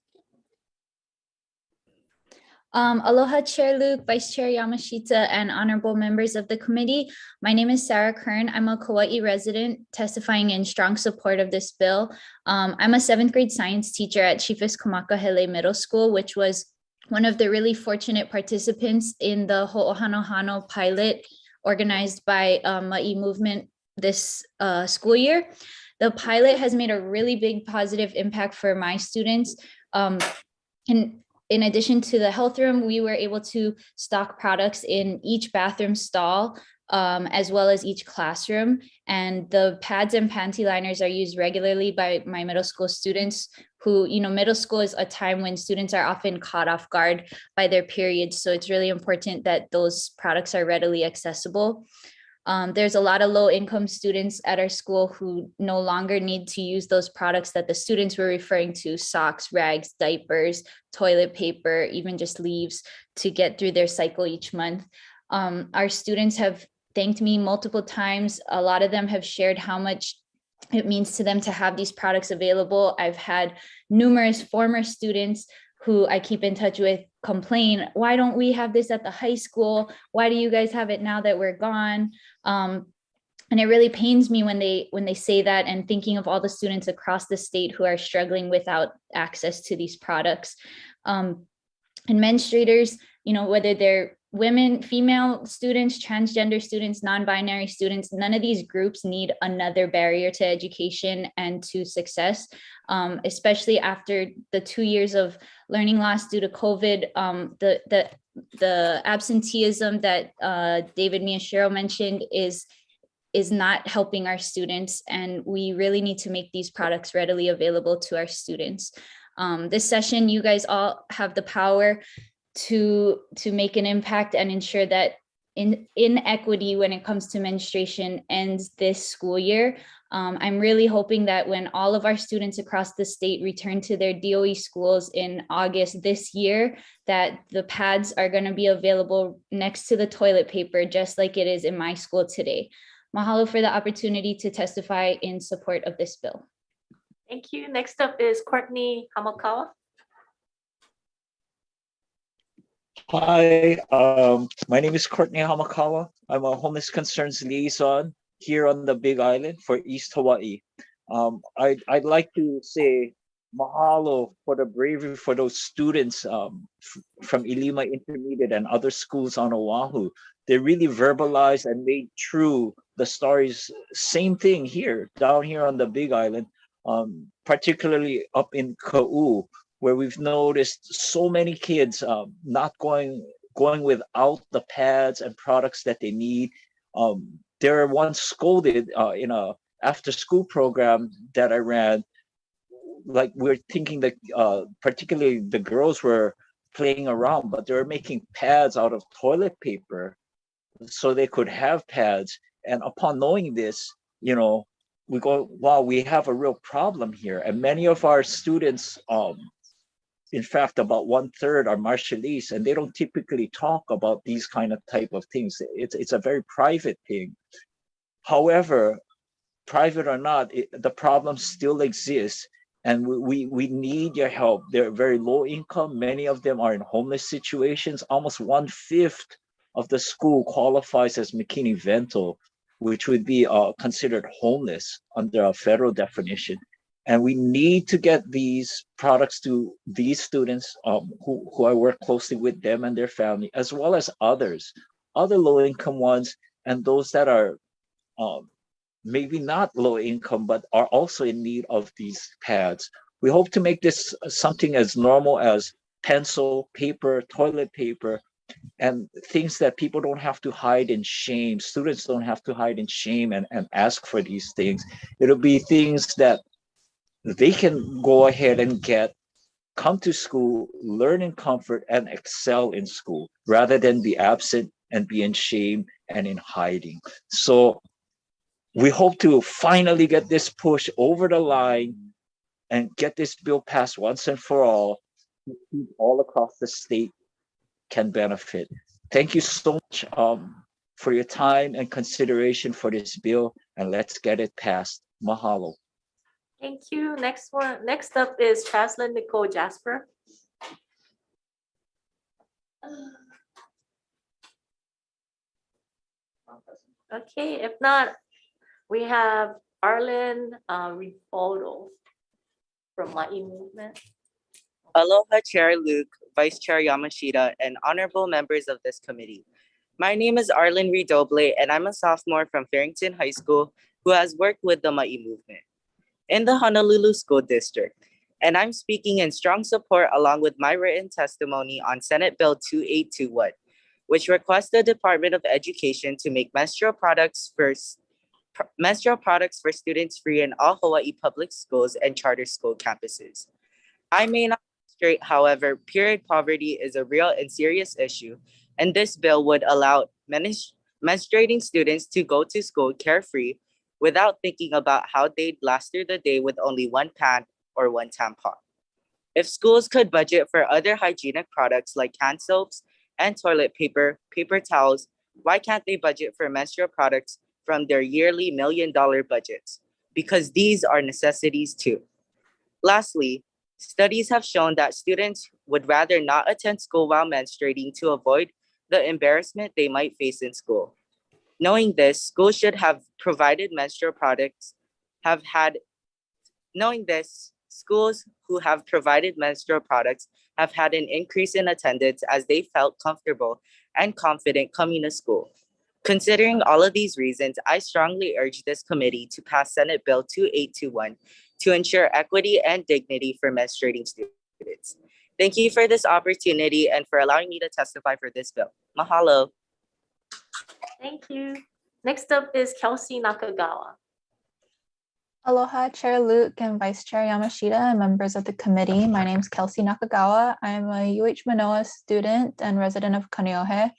Aloha, Chair Luke, Vice Chair Yamashita, and honorable members of the committee. My name is Sarah Kern. I'm a Kauai resident testifying in strong support of this bill. I'm a 7th grade science teacher at Chiefus Kamakahele Middle School, which was one of the really fortunate participants in the Ho'ohanohano pilot organized by Ma'i Movement this school year. The pilot has made a really big positive impact for my students. In addition to the health room, we were able to stock products in each bathroom stall, as well as each classroom. And the pads and panty liners are used regularly by my middle school students who, middle school is a time when students are often caught off guard by their periods. So it's really important that those products are readily accessible. There's a lot of low-income students at our school who no longer need to use those products that the students were referring to: socks, rags, diapers, toilet paper, even just leaves to get through their cycle each month. Our students have thanked me multiple times. A lot of them have shared how much it means to them to have these products available. I've had numerous former students who I keep in touch with complain, why don't we have this at the high school? Why do you guys have it now that we're gone? And it really pains me when they say that, and thinking of all the students across the state who are struggling without access to these products. And menstruators, whether they're women, female students, transgender students, non-binary students, none of these groups need another barrier to education and to success, especially after the 2 years of learning loss due to COVID. The absenteeism that David Miyashiro mentioned is not helping our students, and we really need to make these products readily available to our students. This session, you guys all have the power to make an impact and ensure that inequity when it comes to menstruation ends this school year. I'm really hoping that when all of our students across the state return to their DOE schools in August this year, that the pads are going to be available next to the toilet paper, just like it is in my school today. Mahalo for the opportunity to testify in support of this bill. Thank you. Next up is Courtney Hamakawa. Hi, my name is Courtney Hamakawa. I'm a homeless concerns liaison here on the Big Island for East Hawaii. I'd like to say mahalo for the bravery for those students from Ilima Intermediate and other schools on Oahu. They really verbalized and made true the stories. Same thing here, down here on the Big Island, particularly up in Ka'u, where we've noticed so many kids not going without the pads and products that they need. They were once scolded in a after-school program that I ran. Like, we're thinking that particularly the girls were playing around, but they were making pads out of toilet paper so they could have pads. And upon knowing this, we go, wow, we have a real problem here. And many of our students, in fact, about 1/3 are Marshallese, and they don't typically talk about these kind of type of things. It's a very private thing. However, private or not, the problem still exists. And we need your help. They're very low income. Many of them are in homeless situations. Almost 1/5 of the school qualifies as McKinney-Vento, which would be considered homeless under a federal definition. And we need to get these products to these students who I work closely with them and their family, as well as others, other low-income ones, and those that are maybe not low income, but are also in need of these pads. We hope to make this something as normal as pencil, paper, toilet paper, and things that people don't have to hide in shame. Students don't have to hide in shame and ask for these things. It'll be things that they can go ahead and get, come to school, learn in comfort, and excel in school rather than be absent and be in shame and in hiding. So we hope to finally get this push over the line and get this bill passed once and for all. All across the state can benefit. Thank you so much for your time and consideration for this bill, and let's get it passed. Mahalo. Thank you. Next up is Chaslin Nicole Jasper. Okay, if not, we have Arlen Rifoldo from Ma'i Movement. Aloha Chair Luke, Vice Chair Yamashita, and honorable members of this committee. My name is Arlen Redoble, and I'm a sophomore from Farrington High School who has worked with the Ma'i Movement in the Honolulu School District. And I'm speaking in strong support along with my written testimony on Senate Bill 2821, which requests the Department of Education to make menstrual products for students free in all Hawaii public schools and charter school campuses. I may not straight, however, period poverty is a real and serious issue, and this bill would allow menstruating students to go to school carefree without thinking about how they'd last through the day with only one pad or one tampon. If schools could budget for other hygienic products like hand soaps and toilet paper, paper towels, why can't they budget for menstrual products from their yearly $1 million budgets? Because these are necessities too. Lastly, studies have shown that students would rather not attend school while menstruating to avoid the embarrassment they might face in school. Knowing this, schools should have provided menstrual products schools who have provided menstrual products have had an increase in attendance as they felt comfortable and confident coming to school. Considering all of these reasons, I strongly urge this committee to pass Senate Bill 2821 to ensure equity and dignity for menstruating students. Thank you for this opportunity and for allowing me to testify for this bill. Mahalo. Thank you. Next up is Kelsey Nakagawa. Aloha, Chair Luke and Vice Chair Yamashita and members of the committee. My name is Kelsey Nakagawa. I'm a UH Manoa student and resident of Kaneohe,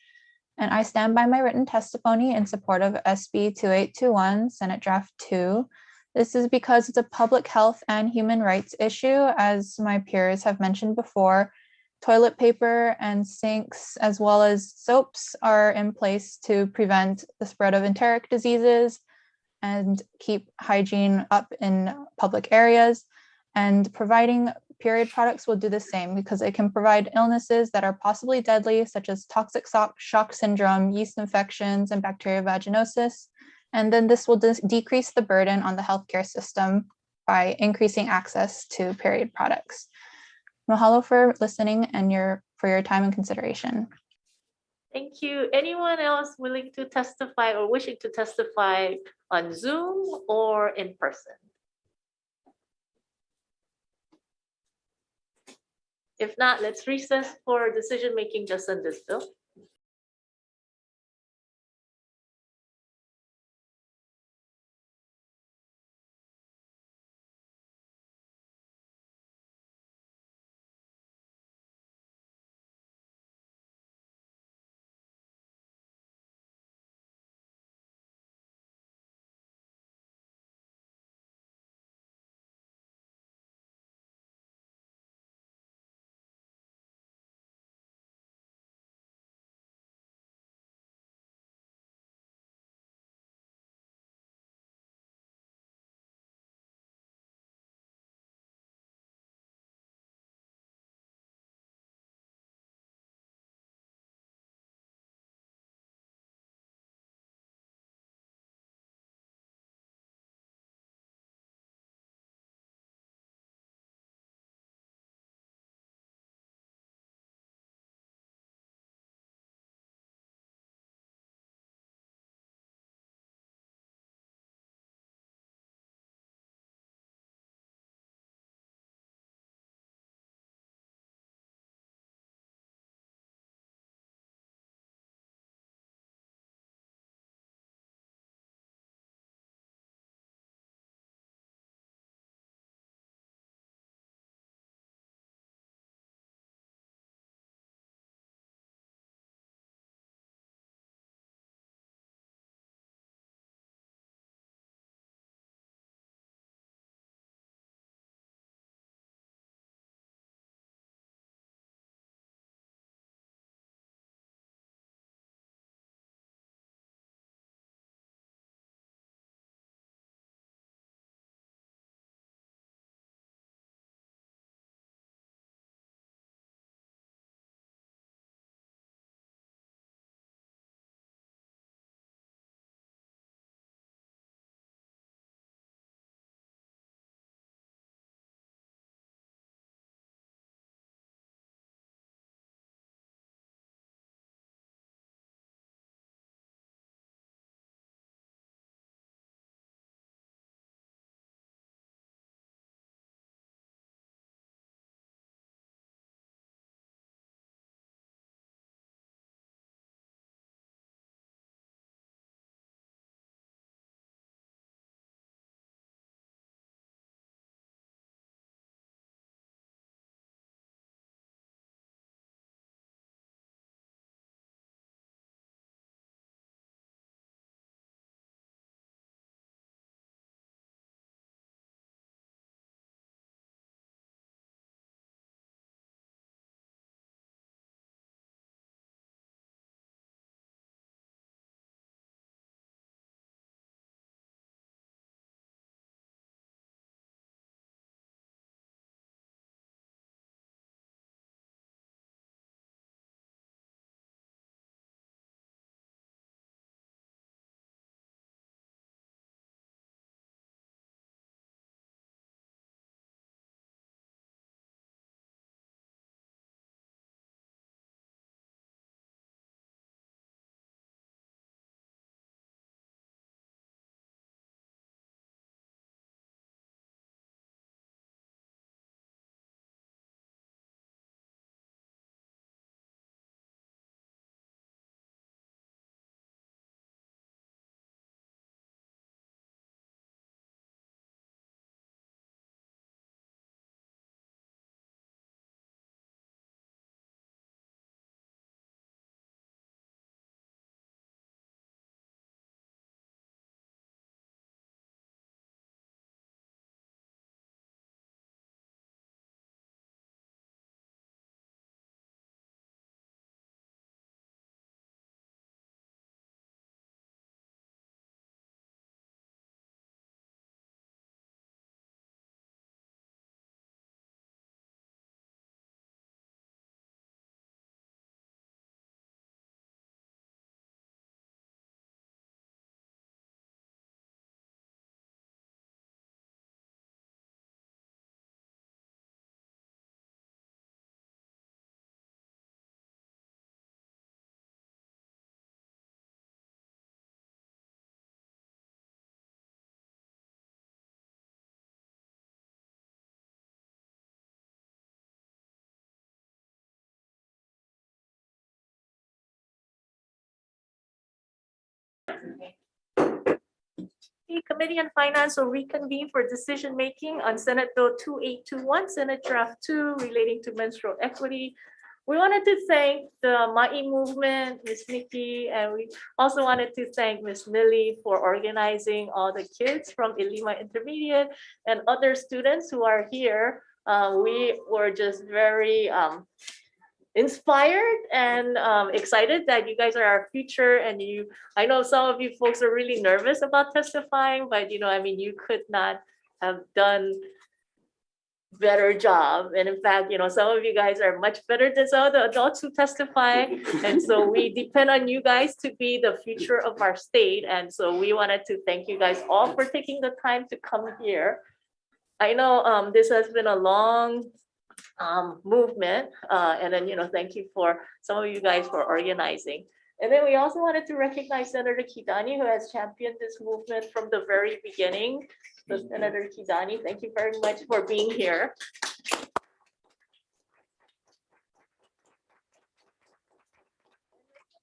and I stand by my written testimony in support of SB 2821, Senate Draft 2. This is because it's a public health and human rights issue, as my peers have mentioned before. Toilet paper and sinks, as well as soaps, are in place to prevent the spread of enteric diseases and keep hygiene up in public areas. And providing period products will do the same because it can prevent illnesses that are possibly deadly, such as toxic shock syndrome, yeast infections, and bacterial vaginosis. And then this will decrease the burden on the healthcare system by increasing access to period products. Mahalo for listening and for your time and consideration. Thank you. Anyone else willing to testify or wishing to testify on Zoom or in person? If not, let's recess for decision-making just on this bill. Committee on Finance will reconvene for decision-making on Senate Bill 2821, Senate Draft 2 relating to menstrual equity. We wanted to thank the Ma'i movement, Ms. Nikki, and we also wanted to thank Ms. Millie for organizing all the kids from Ilima Intermediate and other students who are here. We were just very inspired and excited that you guys are our future. And I know some of you folks are really nervous about testifying, but I mean, you could not have done better job. And in fact, some of you guys are much better than some of the adults who testify. And so we depend on you guys to be the future of our state. And so we wanted to thank you guys all for taking the time to come here. I know this has been a long movement. And then, thank you for some of you guys for organizing. And then we also wanted to recognize Senator Kidani, who has championed this movement from the very beginning. So Senator Kidani, thank you very much for being here.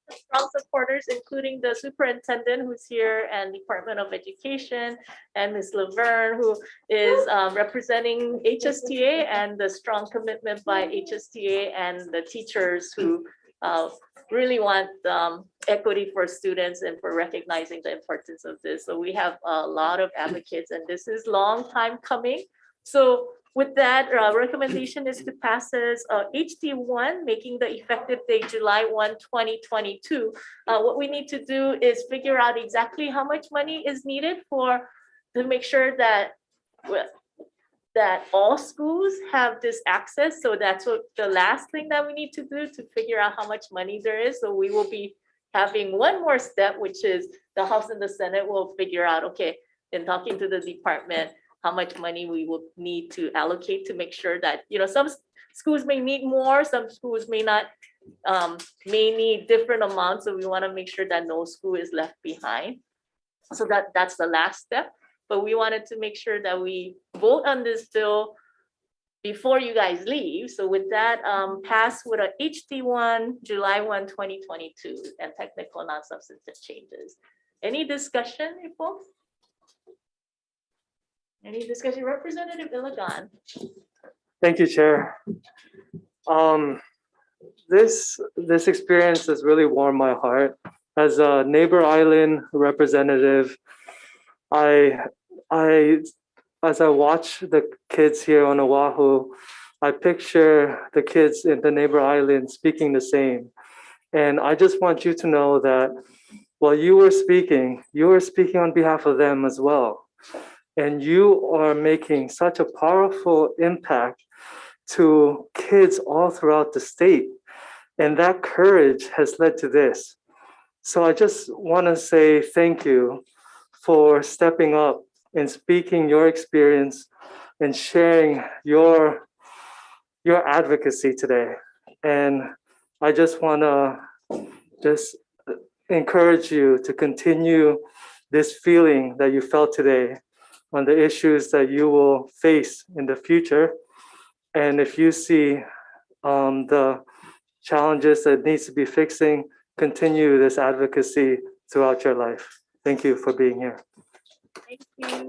Strong supporters, including the superintendent who's here and Department of Education, and Ms. Laverne, who is representing HSTA, and the strong commitment by HSTA and the teachers who really want equity for students and for recognizing the importance of this. So we have a lot of advocates, and this is long time coming. So with that, recommendation is to pass as HT1, making the effective date July 1, 2022. What we need to do is figure out exactly how much money is needed to make sure that all schools have this access. So that's what the last thing that we need to do, to figure out how much money there is. So we will be having one more step, which is the House and the Senate will figure out, okay, in talking to the department, how much money we will need to allocate to make sure that, some schools may need more, some schools may not, may need different amounts. So we want to make sure that no school is left behind. So that's the last step. But we wanted to make sure that we vote on this bill before you guys leave. So with that, pass with a HT1, July 1, 2022, and technical non-substantive changes. Any discussion, folks? Any discussion? Representative Ilagan. Thank you, Chair. This experience has really warmed my heart. As a neighbor island representative, as I watch the kids here on Oahu, I picture the kids in the neighbor island speaking the same. And I just want you to know that while you were speaking on behalf of them as well. And you are making such a powerful impact to kids all throughout the state. And that courage has led to this. So I just want to say thank you for stepping up and speaking your experience and sharing your advocacy today. And I just want to encourage you to continue this feeling that you felt today on the issues that you will face in the future. And if you see the challenges that needs to be fixing, continue this advocacy throughout your life. Thank you for being here. Thank you.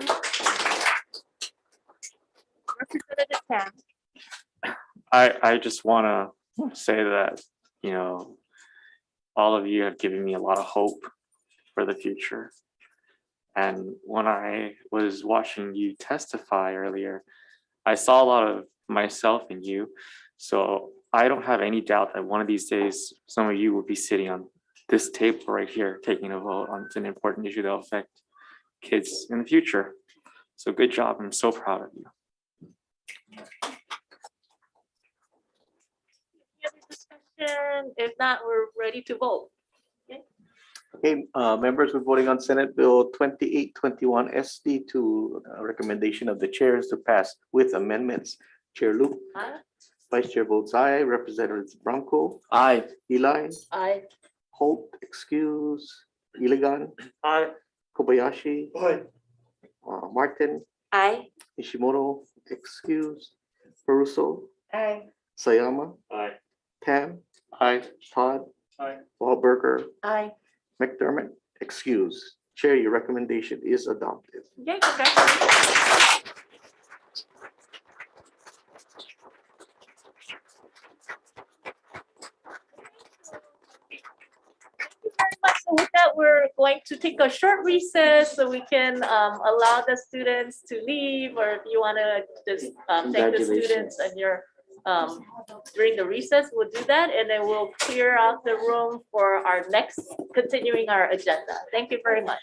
Representative Tam. I just want to say that, all of you have given me a lot of hope for the future. And when I was watching you testify earlier, I saw a lot of myself in you. So I don't have any doubt that one of these days, some of you will be sitting on this table right here, taking a vote on an important issue that will affect kids in the future. So good job. I'm so proud of you. Any other discussion? If not, we're ready to vote. Okay, members, we're voting on Senate Bill 2821 SD to recommendation of the chairs to pass with amendments. Chair Luke. Aye. Vice Chair votes aye. Representative Branco. Aye. Eli. Aye. Holt, excuse. Iligan. Aye. Kobayashi. Aye. Martin. Aye. Ishimoto, excuse. Peruso. Aye. Sayama. Aye. Tam. Aye. Todd. Aye. Wahlberger. Aye. McDermott, excuse. Chair, your recommendation is adopted. Yay, congratulations. Very much. So with that, we're going to take a short recess so we can allow the students to leave, or if you want to just thank the students and your during the recess, we'll do that, and then we'll clear out the room for our next continuing our agenda. Thank you very much.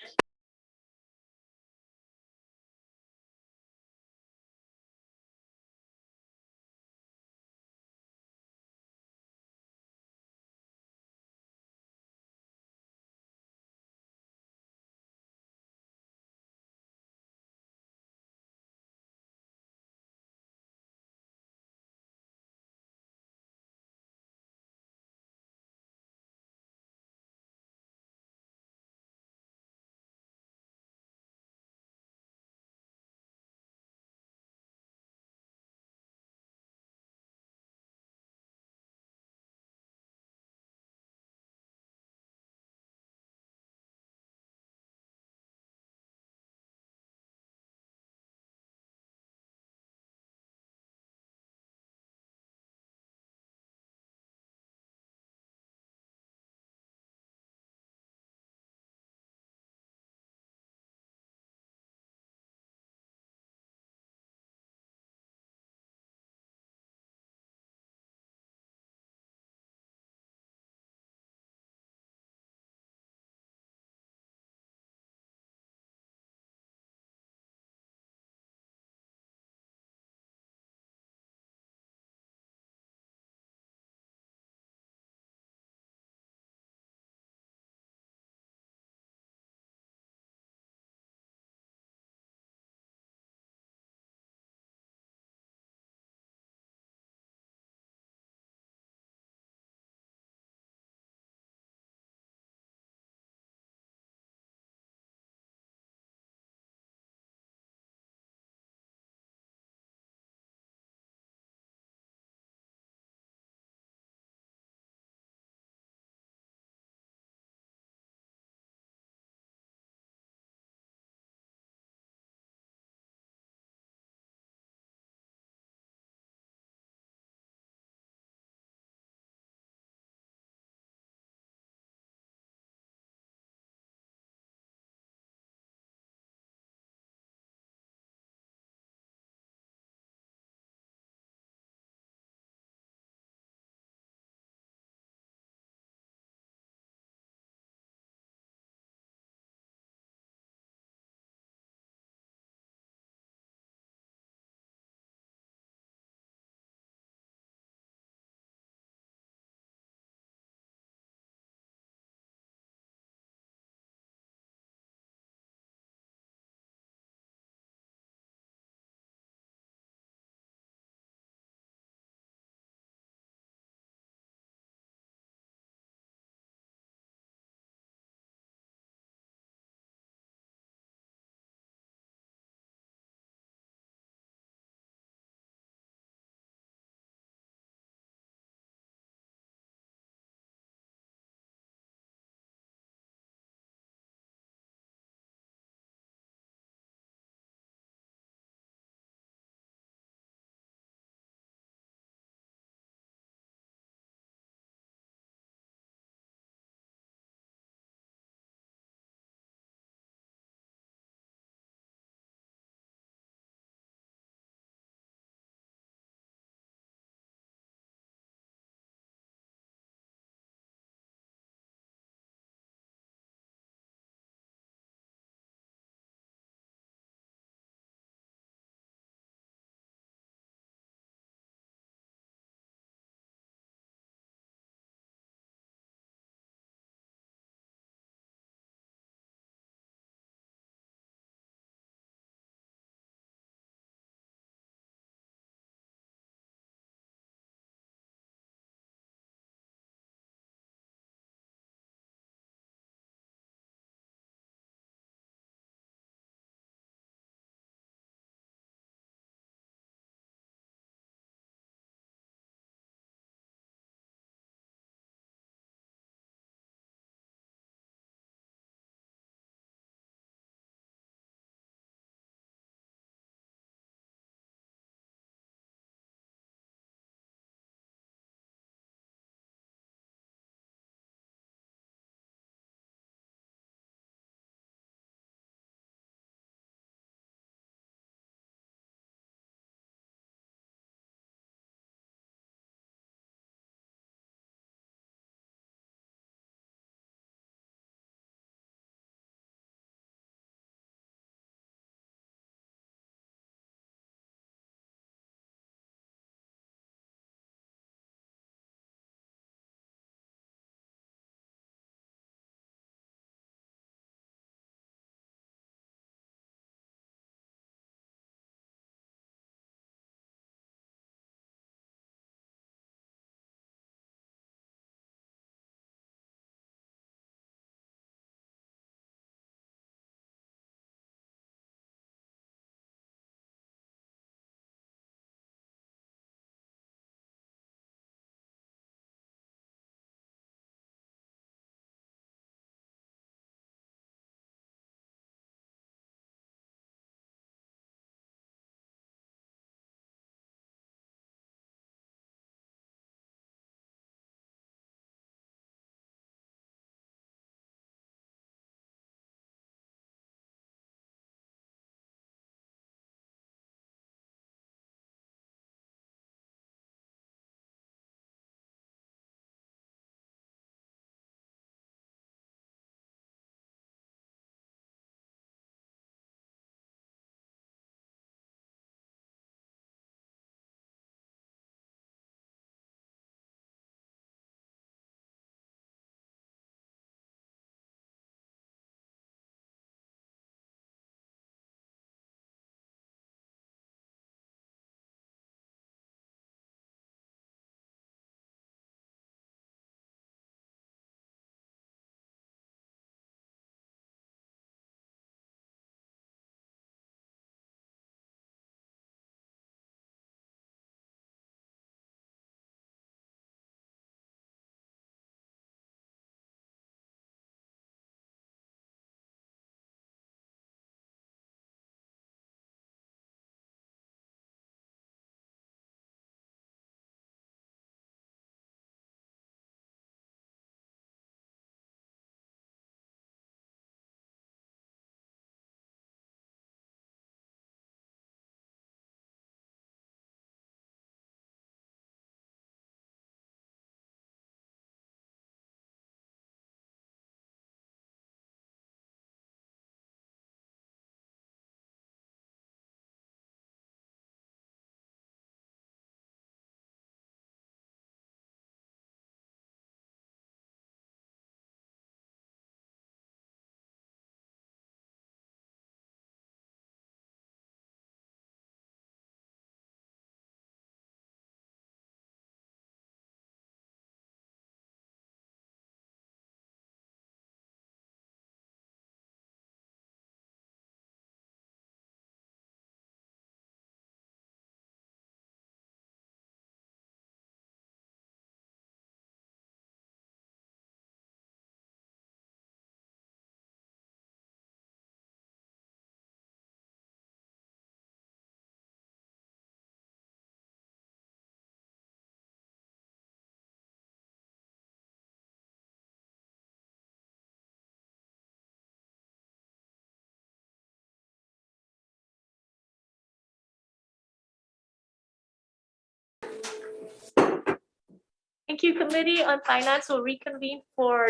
Thank you, Committee on Finance will reconvene for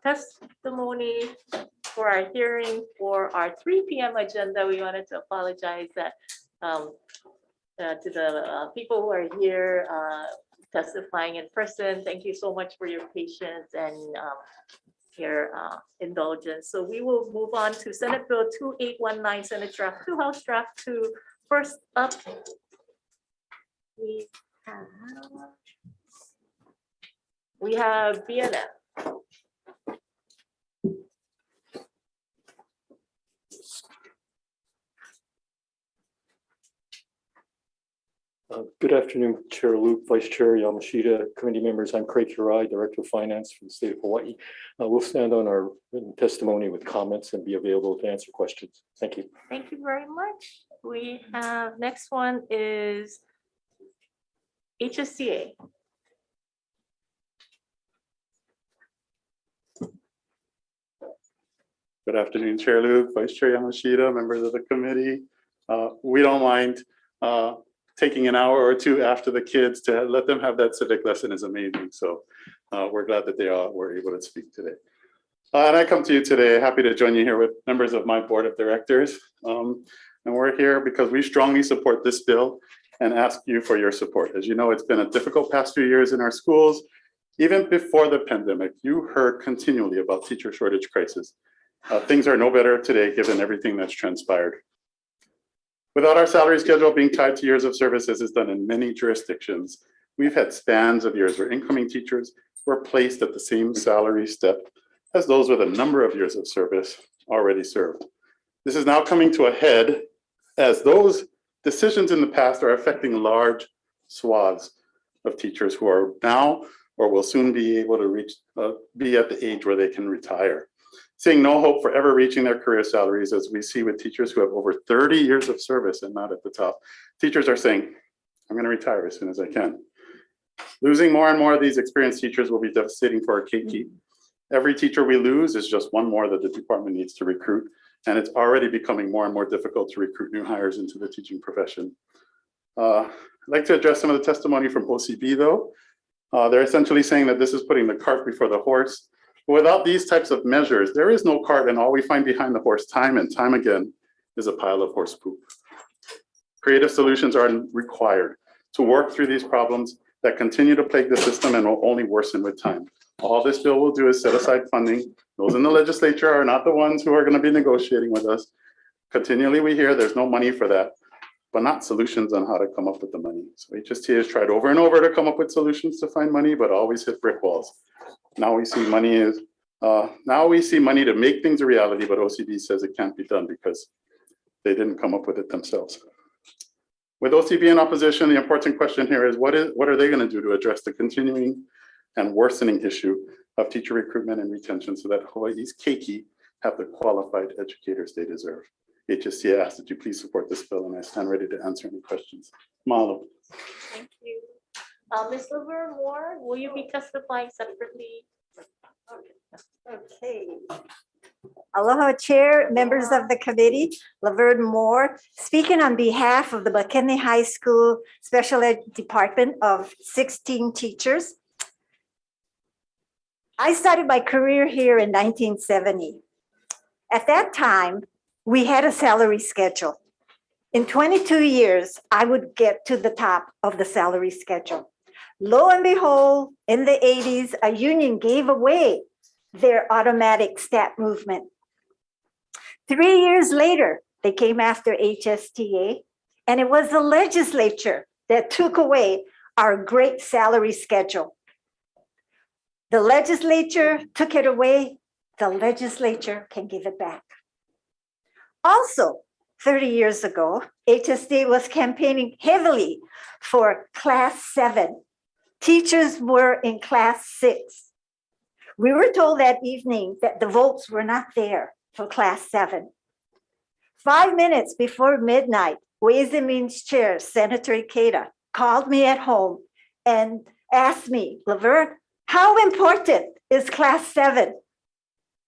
testimony for our hearing for our 3 p.m. agenda. We wanted to apologize that to the people who are here testifying in person. Thank you so much for your patience and your indulgence. So we will move on to Senate Bill 2819, Senate Draft 2, House Draft 2. First up, we have BNF. Good afternoon, Chair Luke, Vice Chair Yamashita, committee members. I'm Craig Hurai, Director of Finance for the state of Hawaii. We'll stand on our written testimony with comments and be available to answer questions. Thank you. Thank you very much. We have, next one is HSTA. Good afternoon, Chair Luke, Vice Chair Yamashita, members of the committee. We don't mind taking an hour or two after the kids to let them have that civic lesson is amazing. So we're glad that they were able to speak today. And I come to you today, happy to join you here with members of my board of directors. And we're here because we strongly support this bill and ask you for your support. As you know, it's been a difficult past few years in our schools. Even before the pandemic, you heard continually about teacher shortage crisis. Things are no better today given everything that's transpired. Without our salary schedule being tied to years of service, as is done in many jurisdictions, we've had spans of years where incoming teachers were placed at the same salary step as those with a number of years of service already served. This is now coming to a head as those decisions in the past are affecting large swaths of teachers who are now or will soon be able to be at the age where they can retire. Seeing no hope for ever reaching their career salaries, as we see with teachers who have over 30 years of service and not at the top. Teachers are saying, I'm going to retire as soon as I can. Losing more and more of these experienced teachers will be devastating for our keiki. Every teacher we lose is just one more that the department needs to recruit, and it's already becoming more and more difficult to recruit new hires into the teaching profession. I'd like to address some of the testimony from OCB though. They're essentially saying that this is putting the cart before the horse. Without these types of measures, there is no cart, and all we find behind the horse time and time again is a pile of horse poop. Creative solutions are required to work through these problems that continue to plague the system and will only worsen with time. All this bill will do is set aside funding. Those in the legislature are not the ones who are going to be negotiating with us. Continually we hear there's no money for that, but not solutions on how to come up with the money. So HST has tried over and over to come up with solutions to find money, but always hit brick walls. Now we see money to make things a reality, but OCB says it can't be done because they didn't come up with it themselves. With OCB in opposition, the important question here is what are they going to do to address the continuing and worsening issue of teacher recruitment and retention so that Hawaii's keiki have the qualified educators they deserve? HST asks that you please support this bill, and I stand ready to answer any questions. Mahalo. Thank you. Ms. Laverne Moore, will you be testifying separately? Okay. Aloha Chair, members of the committee, Laverne Moore, speaking on behalf of the McKinley High School Special Ed Department of 16 teachers. I started my career here in 1970. At that time, we had a salary schedule. In 22 years, I would get to the top of the salary schedule. Lo and behold, in the 80s, a union gave away their automatic stat movement. 3 years later, they came after HSTA, and it was the legislature that took away our great salary schedule. The legislature took it away, the legislature can give it back. Also, 30 years ago, HST was campaigning heavily for Class 7. Teachers were in Class 6. We were told that evening that the votes were not there for Class 7. 5 minutes before midnight, Ways and Means Chair Senator Ikeda called me at home and asked me, Laverne, how important is Class 7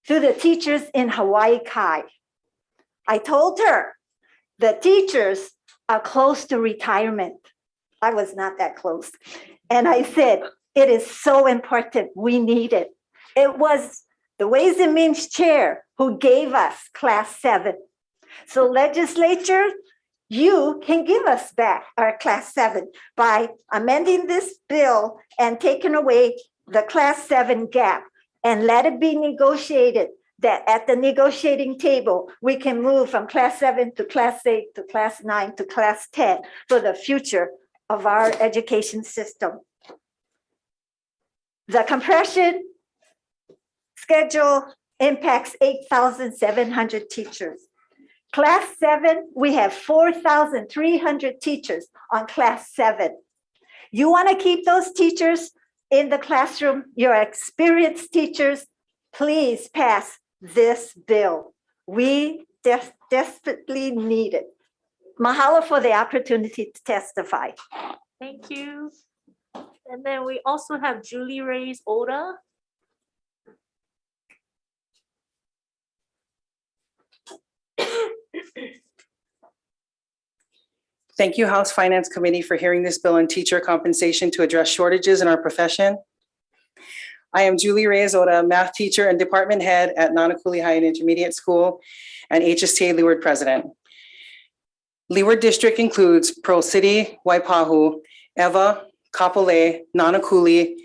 to the teachers in Hawaii Kai? I told her the teachers are close to retirement. I was not that close. And I said, It is so important. We need it. It was the Ways and Means Chair who gave us Class 7. So legislature, you can give us back our Class 7 by amending this bill and taking away the Class 7 gap and let it be negotiated that at the negotiating table, we can move from Class 7 to Class 8 to Class 9 to Class 10 for the future of our education system. The compression schedule impacts 8,700 teachers. Class 7, we have 4,300 teachers on Class 7. You want to keep those teachers in the classroom, your experienced teachers, please pass this bill. We desperately need it. Mahalo for the opportunity to testify. Thank you. And then we also have Julie Reyes Oda. Thank you, House Finance Committee, for hearing this bill on teacher compensation to address shortages in our profession. I am Julie Reyes Oda, math teacher and department head at Nanakuli High and Intermediate School and HST Leeward president. Leeward District includes Pearl City, Waipahu, Eva, Kapolei, Nanakuli,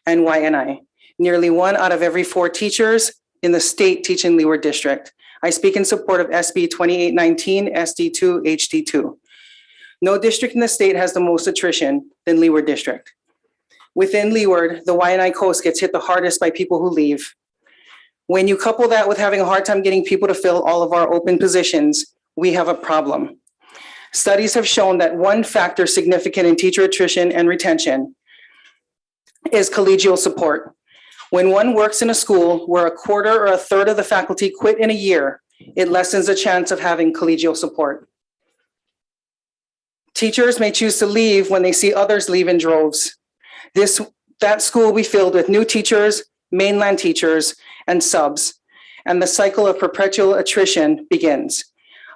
and Waianae. Nearly 1 out of every 4 teachers in the state teach in Leeward District. I speak in support of SB 2819 SD2 HD2. No district in the state has the most attrition than Leeward District. Within Leeward, the Waianae Coast gets hit the hardest by people who leave. When you couple that with having a hard time getting people to fill all of our open positions, we have a problem. Studies have shown that one factor significant in teacher attrition and retention is collegial support. When one works in a school where a quarter or a third of the faculty quit in a year, it lessens the chance of having collegial support. Teachers may choose to leave when they see others leave in droves. That school will be filled with new teachers, mainland teachers, and subs, and the cycle of perpetual attrition begins.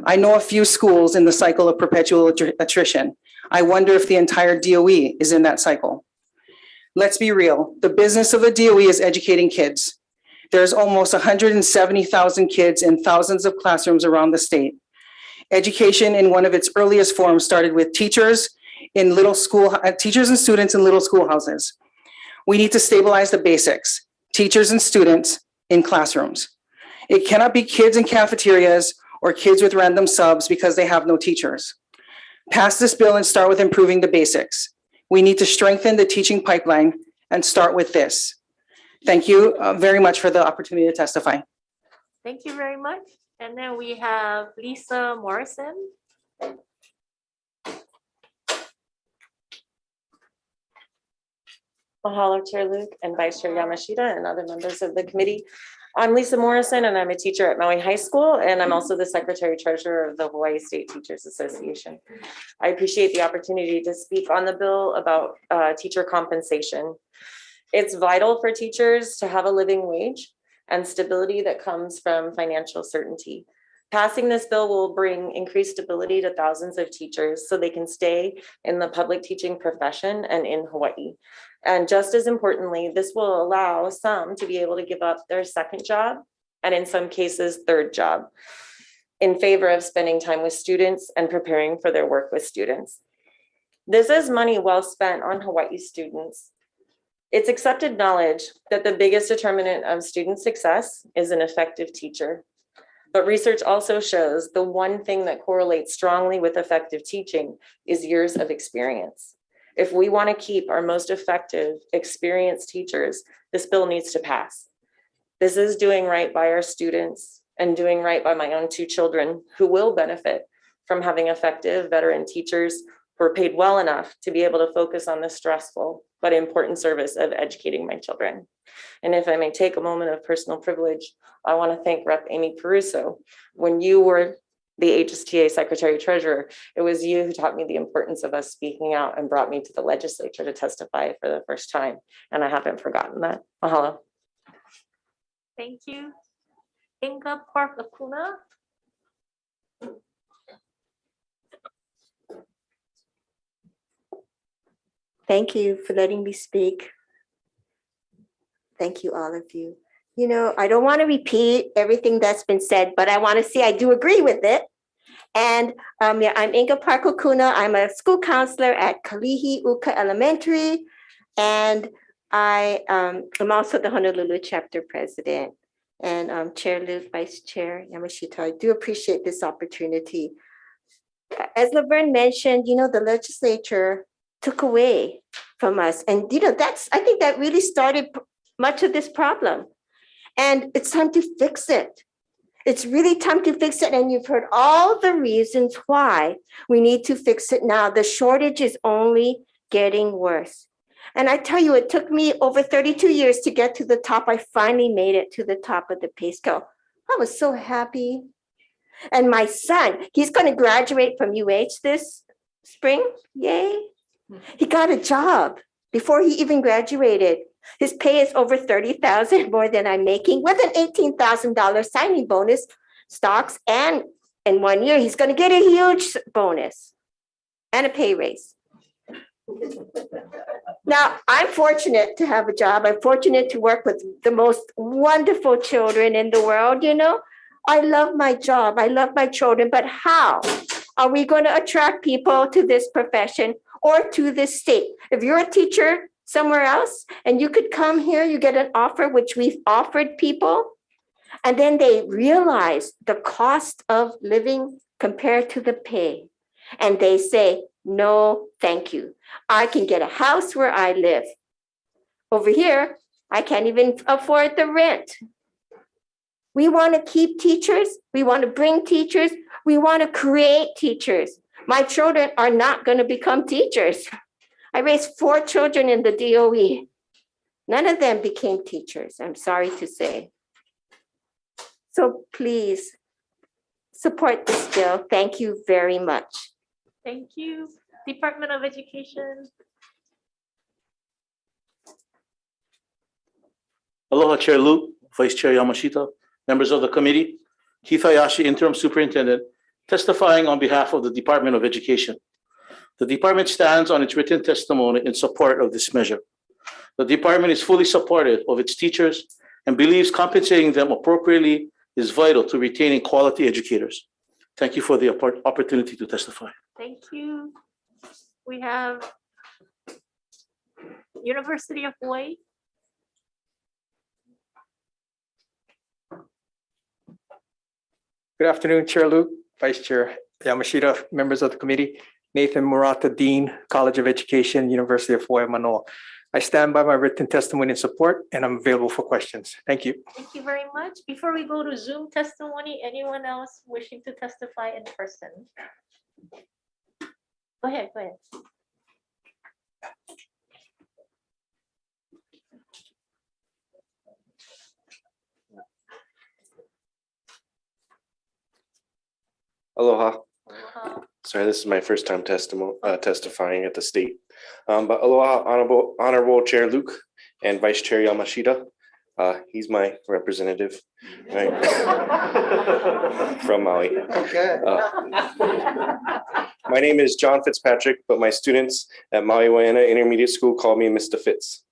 I know a few schools in the cycle of perpetual attrition. I wonder if the entire DOE is in that cycle. Let's be real. The business of the DOE is educating kids. There's almost 170,000 kids in thousands of classrooms around the state. Education in one of its earliest forms started with teachers and students in little schoolhouses. We need to stabilize the basics, teachers and students in classrooms. It cannot be kids in cafeterias or kids with random subs because they have no teachers. Pass this bill and start with improving the basics. We need to strengthen the teaching pipeline and start with this. Thank you very much for the opportunity to testify. Thank you very much. And then we have Lisa Morrison. Mahalo, Chair Luke and Vice Chair Yamashita and other members of the committee. I'm Lisa Morrison and I'm a teacher at Maui High School and I'm also the Secretary Treasurer of the Hawaii State Teachers Association. I appreciate the opportunity to speak on the bill about teacher compensation. It's vital for teachers to have a living wage and stability that comes from financial certainty. Passing this bill will bring increased stability to thousands of teachers so they can stay in the public teaching profession and in Hawaii. And just as importantly, this will allow some to be able to give up their second job and in some cases, third job in favor of spending time with students and preparing for their work with students. This is money well spent on Hawaii students. It's accepted knowledge that the biggest determinant of student success is an effective teacher. But research also shows the one thing that correlates strongly with effective teaching is years of experience. If we want to keep our most effective, experienced teachers, this bill needs to pass. This is doing right by our students and doing right by my own 2 children who will benefit from having effective veteran teachers who are paid well enough to be able to focus on the stressful but important service of educating my children. And if I may take a moment of personal privilege, I want to thank Rep. Amy Caruso. When you were the HSTA Secretary Treasurer, it was you who taught me the importance of us speaking out and brought me to the legislature to testify for the first time. And I haven't forgotten that. Mahalo. Thank you. Inga Park Akuna. Thank you for letting me speak. Thank you, all of you. You know, I don't want to repeat everything that's been said, but I want to say I do agree with it. And yeah, I'm Inga Parkokuna. I'm a school counselor at Kalihi Uka Elementary. And I'm also the Honolulu chapter president. And Chair Luke, Vice Chair Yamashita, I do appreciate this opportunity. As Laverne mentioned, you know, the legislature took away from us. And, you know, I think that really started much of this problem. And it's time to fix it. It's really time to fix it. And you've heard all the reasons why we need to fix it now. The shortage is only getting worse. And I tell you, it took me over 32 years to get to the top. I finally made it to the top of the pay scale. I was so happy. And my son, he's going to graduate from UH this spring. Yay. He got a job before he even graduated. His pay is over $30,000 more than I'm making, with an $18,000 signing bonus, stocks, and in 1 year, he's going to get a huge bonus and a pay raise. Now, I'm fortunate to have a job. I'm fortunate to work with the most wonderful children in the world, you know. I love my job. I love my children, but how are we going to attract people to this profession or to this state? If you're a teacher somewhere else and you could come here, you get an offer, which we've offered people, and then they realize the cost of living compared to the pay. And they say, no, thank you. I can get a house where I live. Over here, I can't even afford the rent. We want to keep teachers. We want to bring teachers. We want to create teachers. My children are not going to become teachers. I raised 4 children in the DOE. None of them became teachers, I'm sorry to say. So please support this bill. Thank you very much. Thank you. Department of Education. Aloha, Chair Luke, Vice Chair Yamashita, members of the committee, Keith Hayashi, Interim Superintendent, testifying on behalf of the Department of Education. The department stands on its written testimony in support of this measure. The department is fully supportive of its teachers and believes compensating them appropriately is vital to retaining quality educators. Thank you for the opportunity to testify. Thank you. We have University of Hawaii. Good afternoon, Chair Luke, Vice Chair Yamashita, members of the committee. Nathan Murata, Dean, College of Education, University of Hawaii, Manoa. I stand by my written testimony in support, and I'm available for questions. Thank you. Thank you very much. Before we go to Zoom testimony, anyone else wishing to testify in person? Go ahead, go ahead. Aloha. Aloha. Sorry, this is my first time testifying at the state. But aloha, honorable Chair Luke and Vice Chair Yamashita. He's my representative, right? From Maui. Okay. My name is John Fitzpatrick, but my students at Maui Waena Intermediate School call me Mr. Fitz.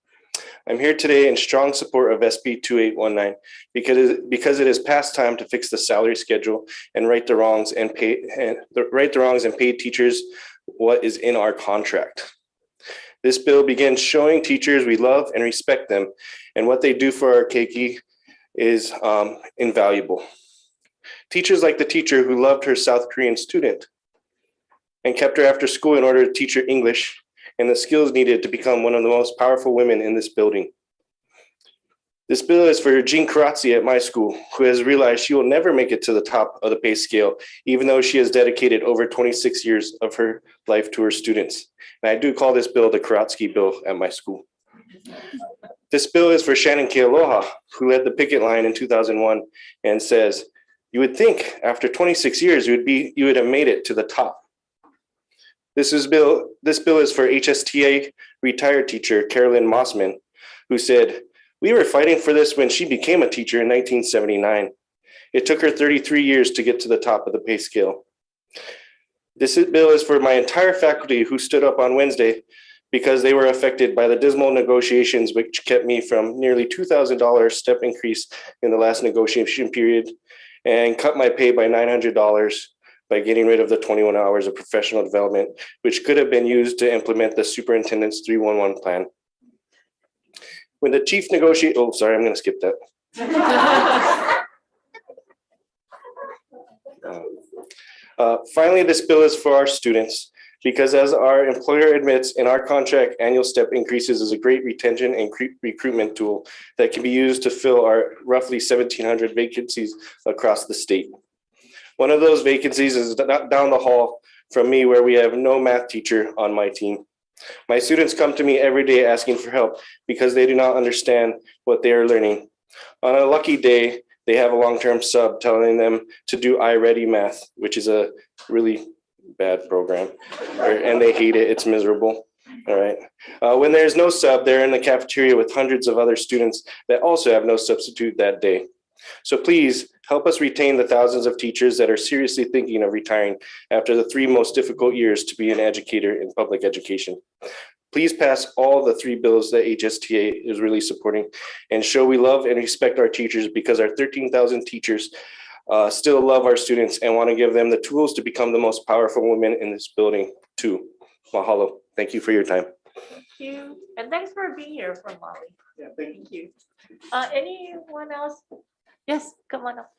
I'm here today in strong support of SB 2819 because it is past time to fix the salary schedule and right the wrongs and pay teachers what is in our contract. This bill begins showing teachers we love and respect them, and what they do for our keiki is invaluable. Teachers like the teacher who loved her South Korean student and kept her after school in order to teach her English and the skills needed to become one of the most powerful women in this building. This bill is for Jean Karatzi at my school, who has realized she will never make it to the top of the pay scale, even though she has dedicated over 26 years of her life to her students. And I do call this bill the Karatsky bill at my school. This bill is for Shannon Kealoha, who led the picket line in 2001 and says, you would think after 26 years, you would have made it to the top. This bill is for HSTA retired teacher Carolyn Mossman, who said, we were fighting for this when she became a teacher in 1979. It took her 33 years to get to the top of the pay scale. This bill is for my entire faculty who stood up on Wednesday because they were affected by the dismal negotiations, which kept me from nearly $2,000 step increase in the last negotiation period and cut my pay by $900 by getting rid of the 21 hours of professional development, which could have been used to implement the superintendent's 311 plan. When the chief negotiated, oh, sorry, I'm going to skip that. Finally, this bill is for our students because, as our employer admits in our contract, annual step increases is a great retention and recruitment tool that can be used to fill our roughly 1,700 vacancies across the state. One of those vacancies is down the hall from me, where we have no math teacher on my team. My students come to me every day asking for help because they do not understand what they are learning. On a lucky day, they have a long-term sub telling them to do iReady Math, which is a really bad program, and they hate it. It's miserable. All right. When there's no sub, they're in the cafeteria with hundreds of other students that also have no substitute that day. So please help us retain the thousands of teachers that are seriously thinking of retiring after the 3 most difficult years to be an educator in public education. Please pass all the 3 bills that HSTA is really supporting and show we love and respect our teachers, because our 13,000 teachers still love our students and want to give them the tools to become the most powerful women in this building too. Mahalo. Thank you for your time. Thank you. And thanks for being here from Molly. Yeah, thank you. Anyone else? Yes, come on up.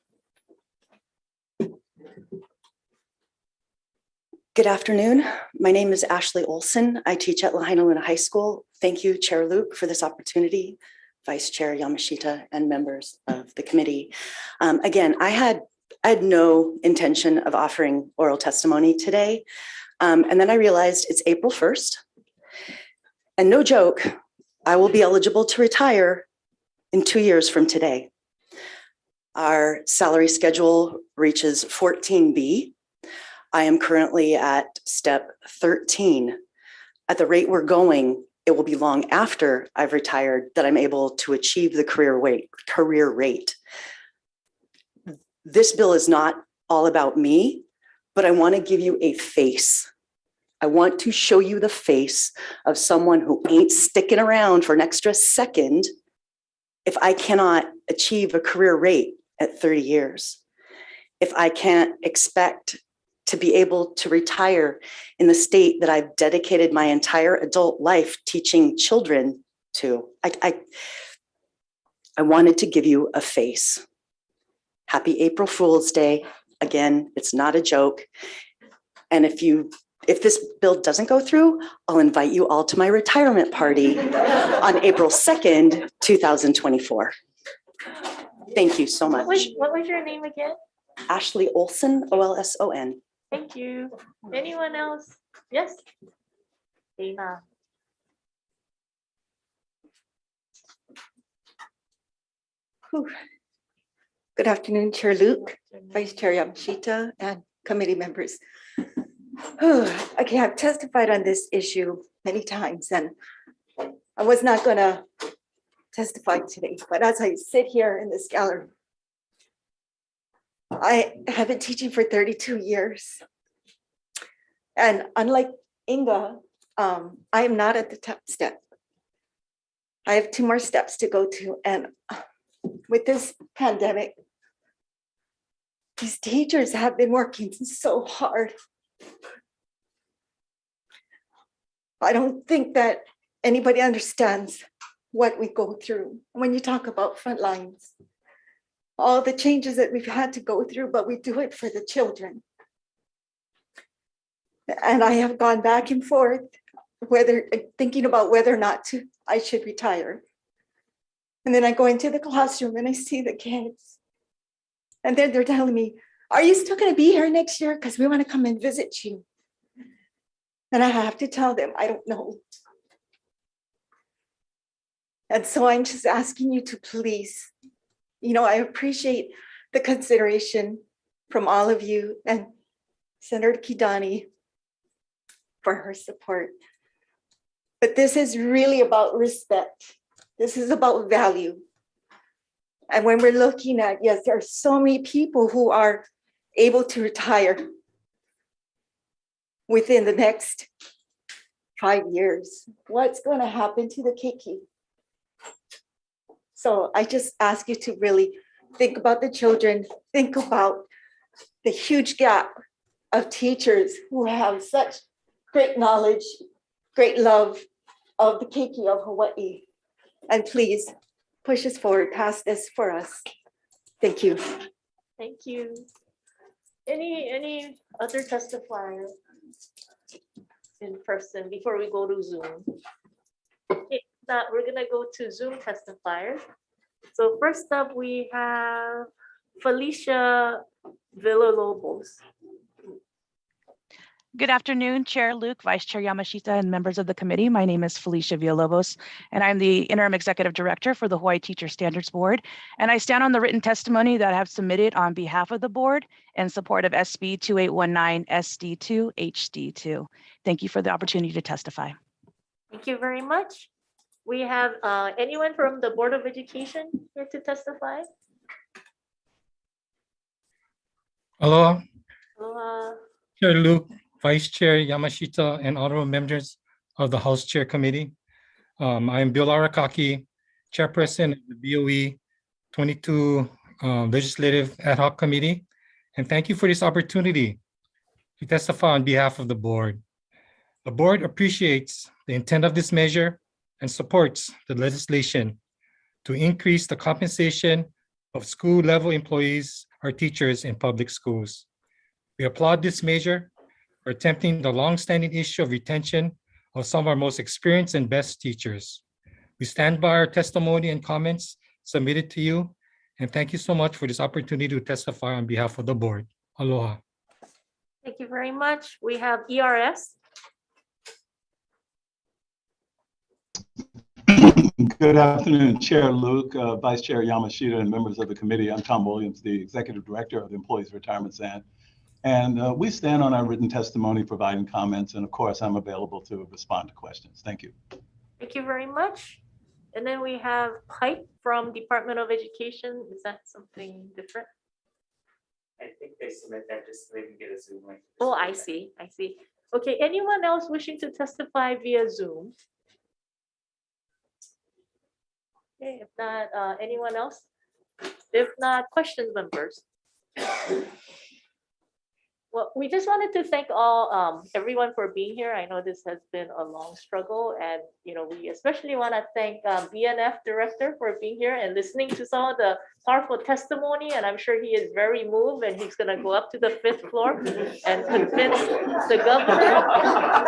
Good afternoon. My name is Ashley Olson. I teach at Lahaina High School. Thank you, Chair Luke, for this opportunity, Vice Chair Yamashita, and members of the committee. Again, I had no intention of offering oral testimony today. And then I realized it's April 1st. And no joke, I will be eligible to retire in 2 years from today. Our salary schedule reaches 14B. I am currently at step 13. At the rate we're going, it will be long after I've retired that I'm able to achieve the career rate. This bill is not all about me, but I want to give you a face. I want to show you the face of someone who ain't sticking around for an extra second if I cannot achieve a career rate at 30 years. If I can't expect to be able to retire in the state that I've dedicated my entire adult life teaching children to. I wanted to give you a face. Happy April Fool's Day. Again, it's not a joke. And if this bill doesn't go through, I'll invite you all to my retirement party on April 2nd, 2024. Thank you so much. What was your name again? Ashley Olson, O-L-S-O-N. Thank you. Anyone else? Yes? Dana. Whew. Good afternoon, Chair Luke, Vice Chair Yamashita, and committee members. Okay, I've testified on this issue many times, and I was not going to testify today, but as I sit here in this gallery, I have been teaching for 32 years. And unlike Inga, I am not at the top step. I have 2 more steps to go to. And with this pandemic, these teachers have been working so hard. I don't think that anybody understands what we go through when you talk about front lines. All the changes that we've had to go through, but we do it for the children. And I have gone back and forth, thinking about whether or not I should retire. And then I go into the classroom and I see the kids. And then they're telling me, are you still going to be here next year? Because we want to come and visit you. And I have to tell them, I don't know. And so I'm just asking you to please, I appreciate the consideration from all of you and Senator Kidani for her support. But this is really about respect. This is about value. And when we're looking at, yes, there are so many people who are able to retire within the next 5 years. What's going to happen to the keiki? So I just ask you to really think about the children, think about the huge gap of teachers who have such great knowledge, great love of the keiki of Hawaii. And please push us forward, pass this for us. Thank you. Thank you. Any other testifier in person before we go to Zoom? Okay, now we're gonna go to Zoom testifiers. So first up, we have Felicia Villalobos. Good afternoon, Chair Luke, Vice Chair Yamashita, and members of the committee. My name is Felicia Villalobos, and I'm the Interim Executive Director for the Hawaii Teacher Standards Board. And I stand on the written testimony that I have submitted on behalf of the board in support of SB 2819 SD2 HD2. Thank you for the opportunity to testify. Thank you very much. We have anyone from the Board of Education here to testify? Aloha, Aloha. Chair Luke, Vice Chair Yamashita, and honorable members of the House Chair Committee. I am Bill Arakaki, Chairperson of the BOE 22 Legislative Ad Hoc Committee. And thank you for this opportunity to testify on behalf of the board. The board appreciates the intent of this measure and supports the legislation to increase the compensation of school-level employees or teachers in public schools. We applaud this measure for attempting the long-standing issue of retention of some of our most experienced and best teachers. We stand by our testimony and comments submitted to you, and thank you so much for this opportunity to testify on behalf of the board. Aloha. Thank you very much. We have ERS. Good afternoon, Chair Luke, Vice Chair Yamashita, and members of the committee. I'm Tom Williams, the Executive Director of the Employees Retirement Plan. And we stand on our written testimony, providing comments, and of course, I'm available to respond to questions. Thank you. Thank you very much. And then we have Pipe from Department of Education. Is that something different? I think they submit that just so they can get a Zoom link. Oh, I see. I see. Okay, anyone else wishing to testify via Zoom? Okay, if not, anyone else? If not, questions, members? Well, we just wanted to thank all everyone for being here. I know this has been a long struggle, and we especially want to thank BNF director for being here and listening to some of the powerful testimony. And I'm sure he is very moved, and he's going to go up to the 5th floor and convince the governor,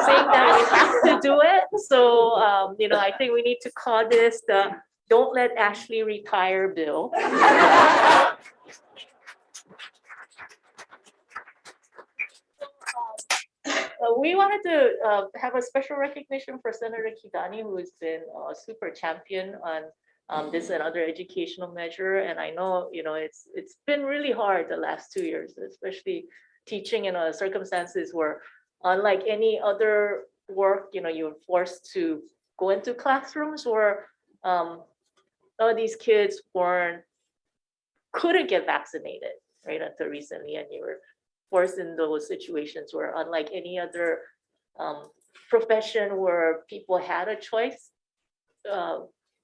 saying that we have to do it. So I think we need to call this the "Don't Let Ashley Retire" bill. We wanted to have a special recognition for Senator Kidani, who has been a super champion on this and other educational measure. And I know, it's been really hard the last 2 years, especially teaching in circumstances where, unlike any other work, you're forced to go into classrooms where some of these kids couldn't get vaccinated, right, until recently, and you were forced in those situations where, unlike any other profession where people had a choice,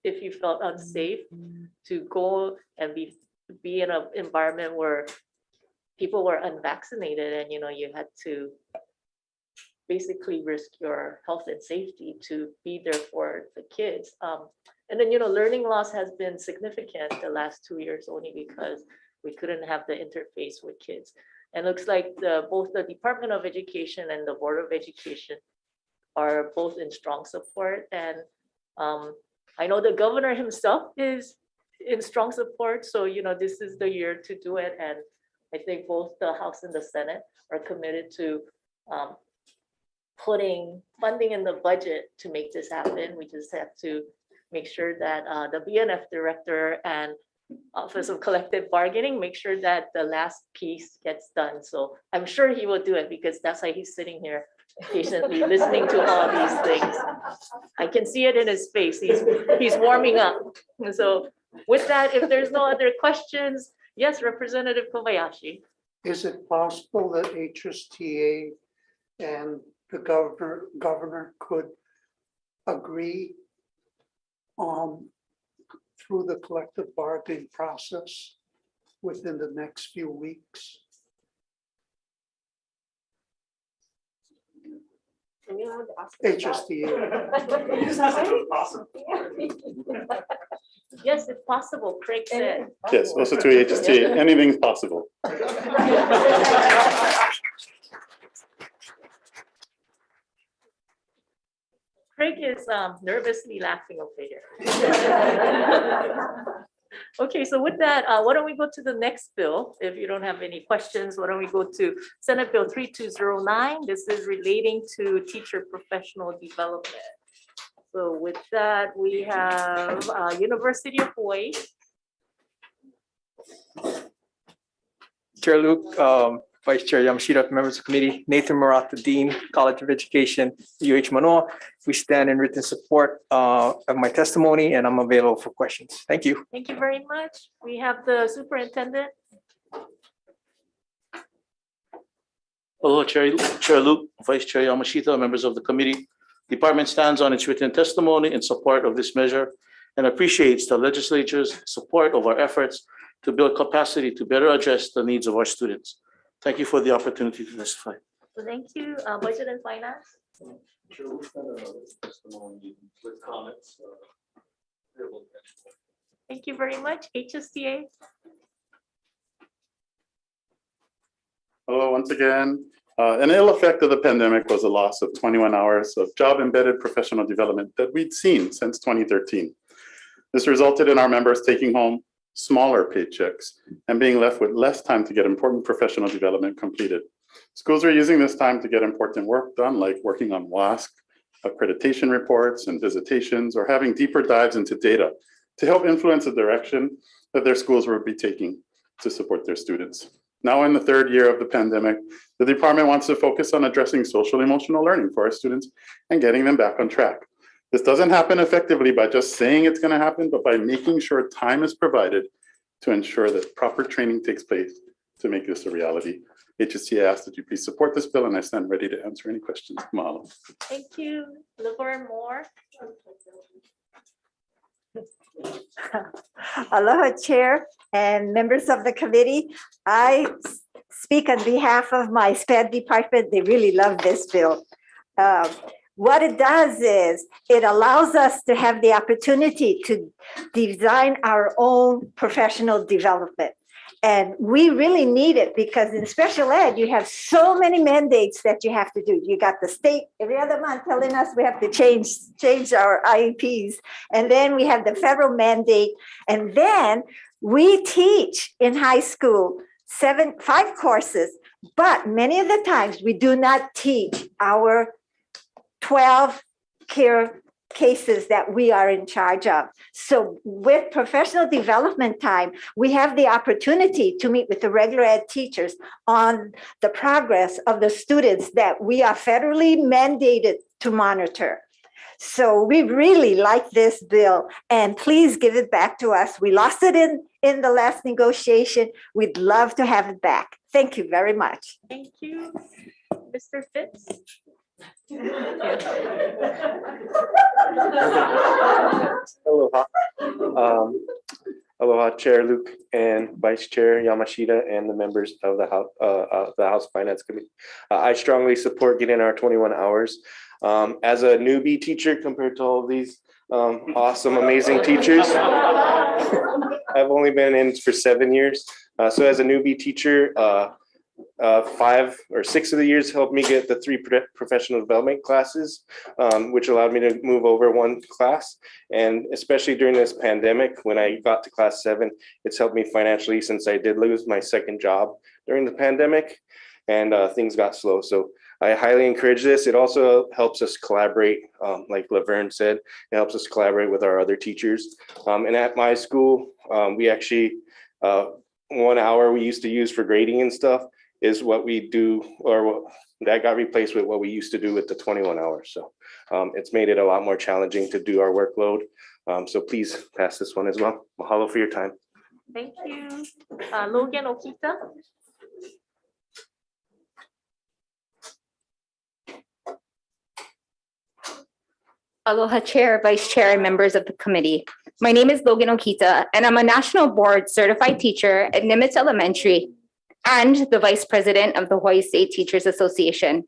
if you felt unsafe, to go and be in an environment where people were unvaccinated, and you had to basically risk your health and safety to be there for the kids. And then learning loss has been significant the last 2 years, only because we couldn't have the interface with kids. And looks like both the Department of Education and the Board of Education are both in strong support. And I know the governor himself is in strong support. So, this is the year to do it. And I think both the House and the Senate are committed to putting funding in the budget to make this happen. We just have to make sure that the BNF director and Office of Collective Bargaining make sure that the last piece gets done. So I'm sure he will do it, because that's why he's sitting here patiently listening to all these things. I can see it in his face. He's warming up. And so with that, if there's no other questions, yes, Representative Kobayashi. Is it possible that HSTA and the governor could agree through the collective bargaining process within the next few weeks. HST. Yes, it's possible, Craig said. Yes, also to HST, anything's possible. Craig is nervously laughing over here. Okay, so with that, why don't we go to the next bill? If you don't have any questions, why don't we go to Senate Bill 3209? This is relating to teacher professional development. So with that, we have University of Hawaii. Chair Luke, Vice Chair Yamashita, members of the committee, Nathan Murata, Dean, College of Education, UH Manoa. We stand in written support of my testimony, and I'm available for questions. Thank you. Thank you very much. We have the superintendent. Hello, Chair Luke, Vice Chair Yamashita, members of the committee. Department stands on its written testimony in support of this measure and appreciates the legislature's support of our efforts to build capacity to better address the needs of our students. Thank you for the opportunity to testify. So thank you, Budget and Finance. Sure, we'll send another testimony with comments. Thank you very much. HSTA. Hello, once again. An ill effect of the pandemic was a loss of 21 hours of job-embedded professional development that we'd seen since 2013. This resulted in our members taking home smaller paychecks and being left with less time to get important professional development completed. Schools are using this time to get important work done, like working on WASC, accreditation reports and visitations, or having deeper dives into data to help influence the direction that their schools will be taking to support their students. Now in the third year of the pandemic, the department wants to focus on addressing social emotional learning for our students and getting them back on track. This doesn't happen effectively by just saying it's going to happen, but by making sure time is provided to ensure that proper training takes place to make this a reality. HST asks that you please support this bill, and I stand ready to answer any questions. Mahalo. Thank you. Laverne Moore. Aloha, Chair and members of the committee. I speak on behalf of my SPED department. They really love this bill. What it does is it allows us to have the opportunity to design our own professional development. And we really need it because in special ed, you have so many mandates that you have to do. You got the state every other month telling us we have to change our IEPs. And then we have the federal mandate. And then we teach in high school 5 courses, but many of the times we do not teach our 12 care cases that we are in charge of. So with professional development time, we have the opportunity to meet with the regular ed teachers on the progress of the students that we are federally mandated to monitor. So we really like this bill, and please give it back to us. We lost it in the last negotiation. We'd love to have it back. Thank you very much. Thank you. Mr. Fitz. Aloha. Aloha, Chair Luke and Vice Chair Yamashita and the members of the House Finance Committee. I strongly support getting our 21 hours. As a newbie teacher compared to all of these awesome, amazing teachers, I've only been in for 7 years. So as a newbie teacher, 5 or 6 of the years helped me get the 3 professional development classes, which allowed me to move over 1 class. And especially during this pandemic, when I got to class 7, it's helped me financially since I did lose my 2nd job during the pandemic and things got slow. So I highly encourage this. It also helps us collaborate. Like Laverne said, it helps us collaborate with our other teachers. And at my school, we actually, 1 hour we used to use for grading and stuff is what we do, or that got replaced with what we used to do with the 21 hours. So it's made it a lot more challenging to do our workload. So please pass this one as well. Mahalo for your time. Thank you. Logan Okita. Aloha Chair, Vice Chair, and members of the committee. My name is Logan Okita, and I'm a National Board Certified Teacher at Nimitz Elementary and the Vice President of the Hawaii State Teachers Association.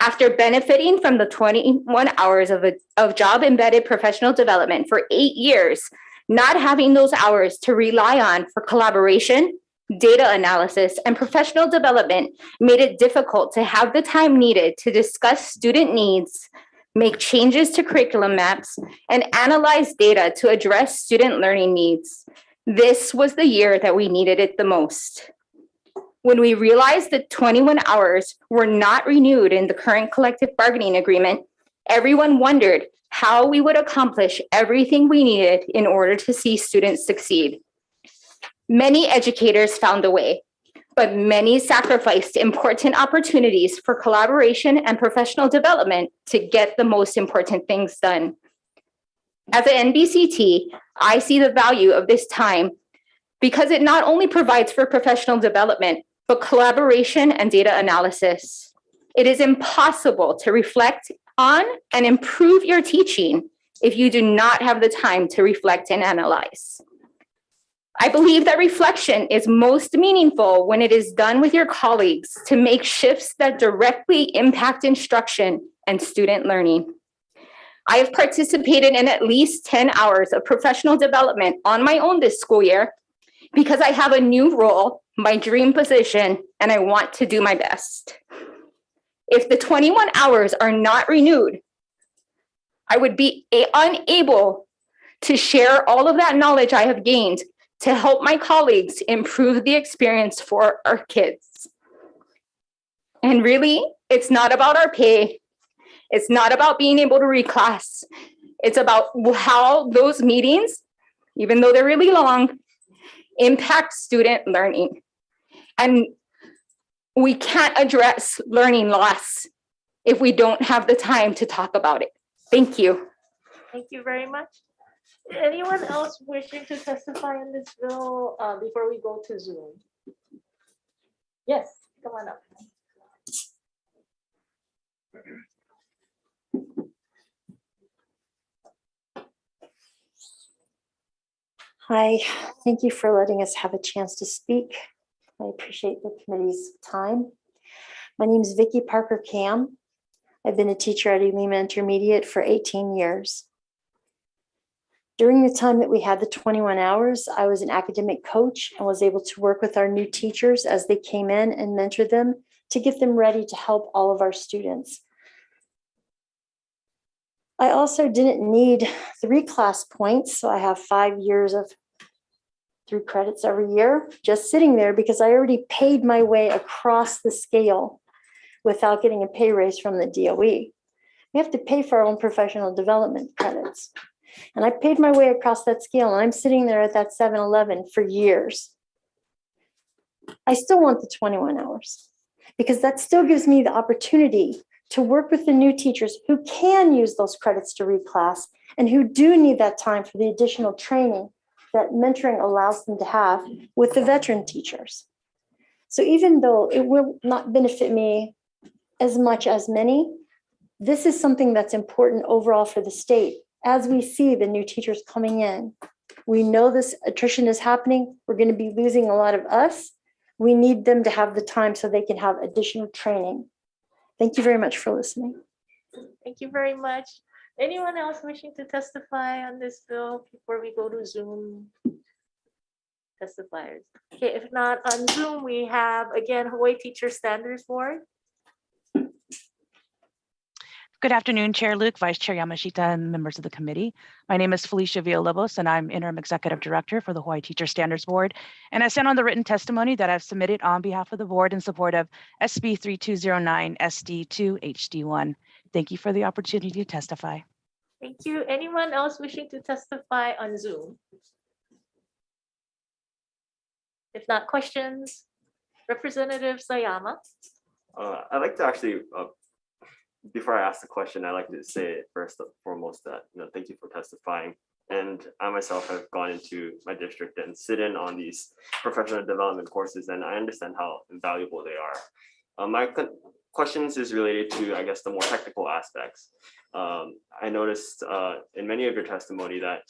After benefiting from the 21 hours of job-embedded professional development for 8 years, not having those hours to rely on for collaboration, data analysis, and professional development made it difficult to have the time needed to discuss student needs, make changes to curriculum maps, and analyze data to address student learning needs. This was the year that we needed it the most. When we realized that 21 hours were not renewed in the current collective bargaining agreement, everyone wondered how we would accomplish everything we needed in order to see students succeed. Many educators found a way, but many sacrificed important opportunities for collaboration and professional development to get the most important things done. As an NBCT, I see the value of this time because it not only provides for professional development, but collaboration and data analysis. It is impossible to reflect on and improve your teaching if you do not have the time to reflect and analyze. I believe that reflection is most meaningful when it is done with your colleagues to make shifts that directly impact instruction and student learning. I have participated in at least 10 hours of professional development on my own this school year because I have a new role, my dream position, and I want to do my best. If the 21 hours are not renewed, I would be unable to share all of that knowledge I have gained to help my colleagues improve the experience for our kids. And really, it's not about our pay. It's not about being able to reclass. It's about how those meetings, even though they're really long, impact student learning. And we can't address learning loss if we don't have the time to talk about it. Thank you. Thank you very much. Anyone else wishing to testify in this bill before we go to Zoom? Yes, come on up. Hi, thank you for letting us have a chance to speak. I appreciate the committee's time. My name is Vicki Parker Cam. I've been a teacher at Elima Intermediate for 18 years. During the time that we had the 21 hours, I was an academic coach and was able to work with our new teachers as they came in and mentor them to get them ready to help all of our students. I also didn't need 3 class points, so I have 5 years of 3 credits every year just sitting there because I already paid my way across the scale without getting a pay raise from the DOE. We have to pay for our own professional development credits. And I paid my way across that scale, and I'm sitting there at that 7-Eleven for years. I still want the 21 hours because that still gives me the opportunity to work with the new teachers who can use those credits to reclass and who do need that time for the additional training that mentoring allows them to have with the veteran teachers. So even though it will not benefit me as much as many, this is something that's important overall for the state. As we see the new teachers coming in, we know this attrition is happening. We're going to be losing a lot of us. We need them to have the time so they can have additional training. Thank you very much for listening. Thank you very much. Anyone else wishing to testify on this bill before we go to Zoom testifiers? Okay, if not on Zoom, we have again Hawaii Teacher Standards Board. Good afternoon, Chair Luke, Vice Chair Yamashita, and members of the committee. My name is Felicia Villalobos, and I'm Interim Executive Director for the Hawaii Teacher Standards Board. And I stand on the written testimony that I've submitted on behalf of the board in support of SB 3209 SD2 HD1. Thank you for the opportunity to testify. Thank you. Anyone else wishing to testify on Zoom? If not, questions? Representative Sayama. I'd like to actually, before I ask the question, I'd like to say first and foremost that, thank you for testifying. And I myself have gone into my district and sit in on these professional development courses, and I understand how invaluable they are. My questions is related to, I guess, the more technical aspects. I noticed in many of your testimony that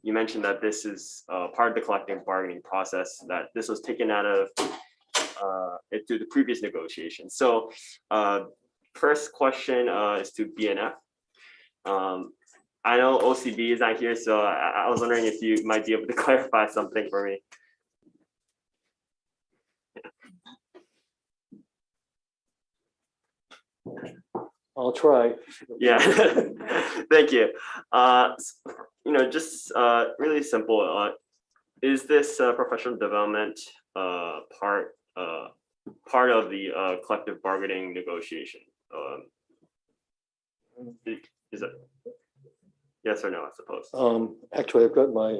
you mentioned that this is part of the collective bargaining process, that this was taken out of it through the previous negotiations. So first question is to BNF. I know OCB is not here, so I was wondering if you might be able to clarify something for me. I'll try. Yeah, thank you. Just really simple. Is this professional development part of the collective bargaining negotiation? Is it yes or no? I suppose. Actually, I've got my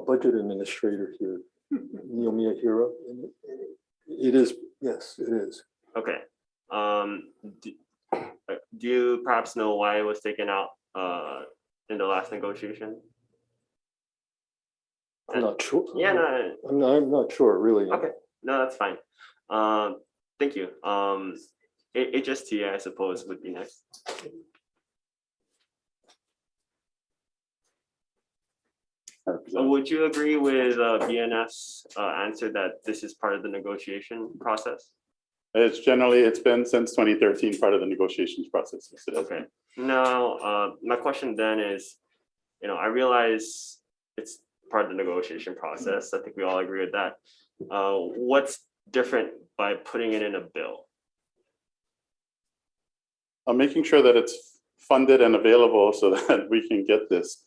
budget administrator here, Neil Miyahira. It is, yes, it is. Okay. Do you perhaps know why it was taken out in the last negotiation? I'm not sure. Yeah, no. I'm not sure, really. Okay, no, that's fine. Thank you. HST, I suppose, would be next. Would you agree with BNF's answer that this is part of the negotiation process? It's been since 2013 part of the negotiations process. Yes, it is. Okay. Now, my question then is, I realize it's part of the negotiation process. I think we all agree with that. What's different by putting it in a bill? Making sure that it's funded and available so that we can get this.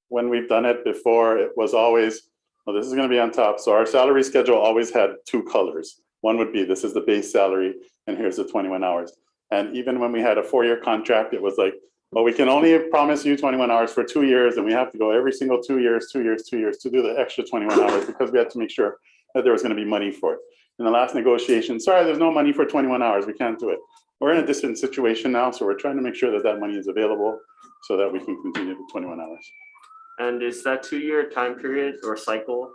When we've done it before, it was always, well, this is going to be on top. So our salary schedule always had two colors. One would be, this is the base salary, and here's the 21 hours. And even when we had a 4-year contract, it was like, well, we can only promise you 21 hours for 2 years, and we have to go every single 2 years to do the extra 21 hours because we had to make sure that there was going to be money for it. In the last negotiation, sorry, there's no money for 21 hours. We can't do it. We're in a different situation now, so we're trying to make sure that that money is available so that we can continue the 21 hours. And is that 2-year time period or cycle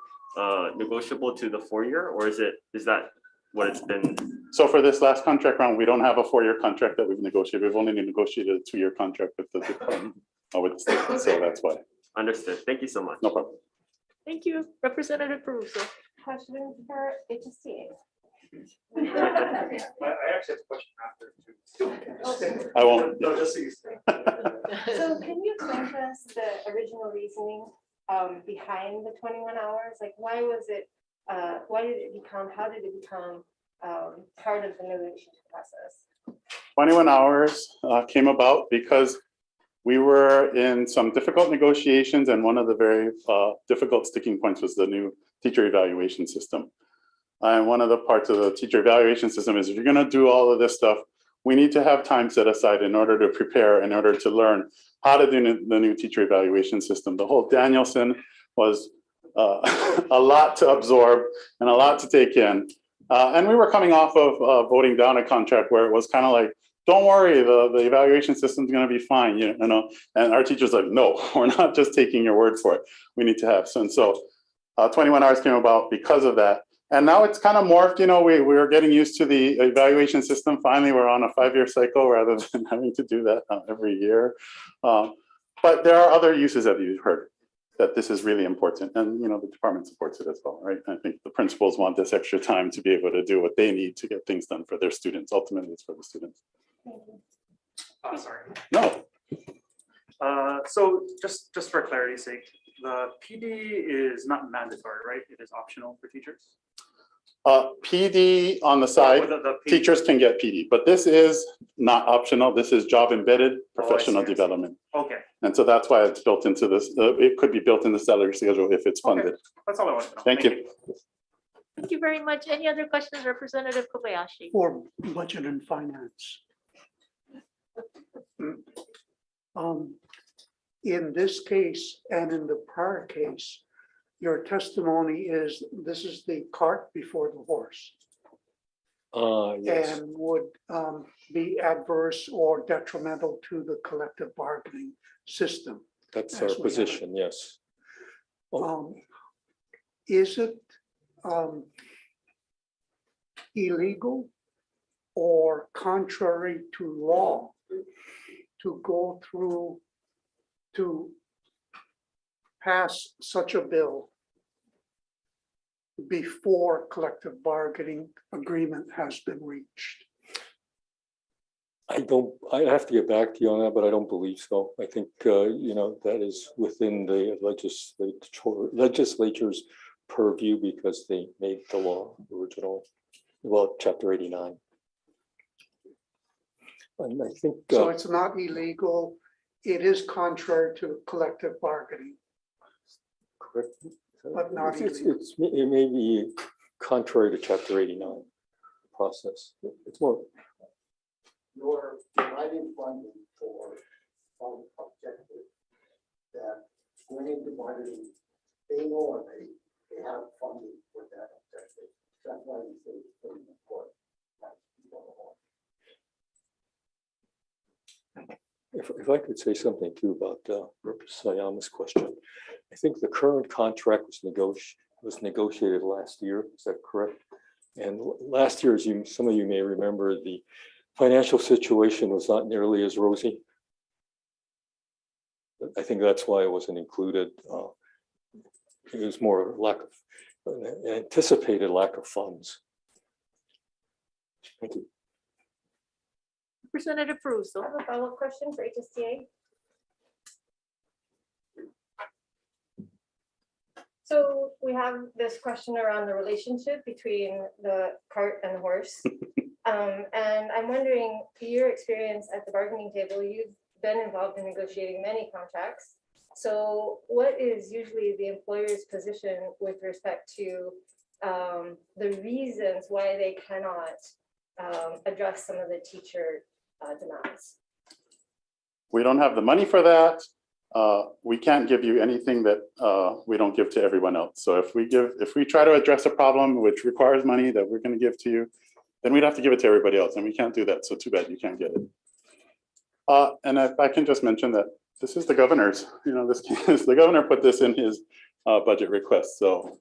negotiable to the 4-year, or is that what it's been? So for this last contract round, we don't have a 4-year contract that we've negotiated. We've only negotiated a 2-year contract with the with the state. So that's why. Understood. Thank you so much. No problem. Thank you, Representative Peruso. Question for HST. I actually have a question after too. I won't. No, just so you say. So can you explain to us the original reasoning behind the 21 hours? Like, why was it, how did it become part of the negotiation process? 21 hours came about because we were in some difficult negotiations, and one of the very difficult sticking points was the new teacher evaluation system. And one of the parts of the teacher evaluation system is, if you're going to do all of this stuff, we need to have time set aside in order to prepare, in order to learn how to do the new teacher evaluation system. The whole Danielson was a lot to absorb and a lot to take in. And we were coming off of voting down a contract where it was kind of like, don't worry, the evaluation system is going to be fine, you know. And our teachers like, no, we're not just taking your word for it. We need to have. And so 21 hours came about because of that. And now it's kind of morphed, we were getting used to the evaluation system. Finally, we're on a 5-year cycle rather than having to do that every year. But there are other uses that you've heard that this is really important. And, the department supports it as well, right? I think the principals want this extra time to be able to do what they need to get things done for their students. Ultimately, it's for the students. Sorry. No. So just for clarity's sake, the PD is not mandatory, right? It is optional for teachers? PD on the side, teachers can get PD, but this is not optional. This is job embedded professional development. Okay. And so that's why it's built into this. It could be built in the salary schedule if it's funded. Okay. That's all I want to know. Thank you. Thank you very much. Any other questions, Representative Kobayashi? For budget and finance. In this case and in the prior case, your testimony is this is the cart before the horse. Yes. And would be adverse or detrimental to the collective bargaining system. That's our position, yes. Is it illegal or contrary to law to go through to pass such a bill before collective bargaining agreement has been reached? I have to get back to you on that, but I don't believe so. I think, that is within the legislature's purview because they made the law original, chapter 89. And I think. So it's not illegal, it is contrary to collective bargaining. Correct. But not illegal. It may be contrary to chapter 89 process. It's more. You're providing funding for some objective that going into bargaining, they know they have funding for that objective. That's why we say it's very important. If I could say something too about Representative Sayama's question, I think the current contract was negotiated last year. Is that correct? And last year, as some of you may remember, the financial situation was not nearly as rosy. I think that's why it wasn't included. It was more an anticipated lack of funds. Thank you. Representative Caruso. I have a follow-up question for HSTA. So we have this question around the relationship between the cart and the horse. And I'm wondering, your experience at the bargaining table, you've been involved in negotiating many contracts. So what is usually the employer's position with respect to the reasons why they cannot address some of the teacher demands? We don't have the money for that. We can't give you anything that we don't give to everyone else. So if we try to address a problem which requires money that we're going to give to you, then we'd have to give it to everybody else, and we can't do that. So too bad you can't get it. And if I can just mention that this is the governor's. The governor put this in his budget request. So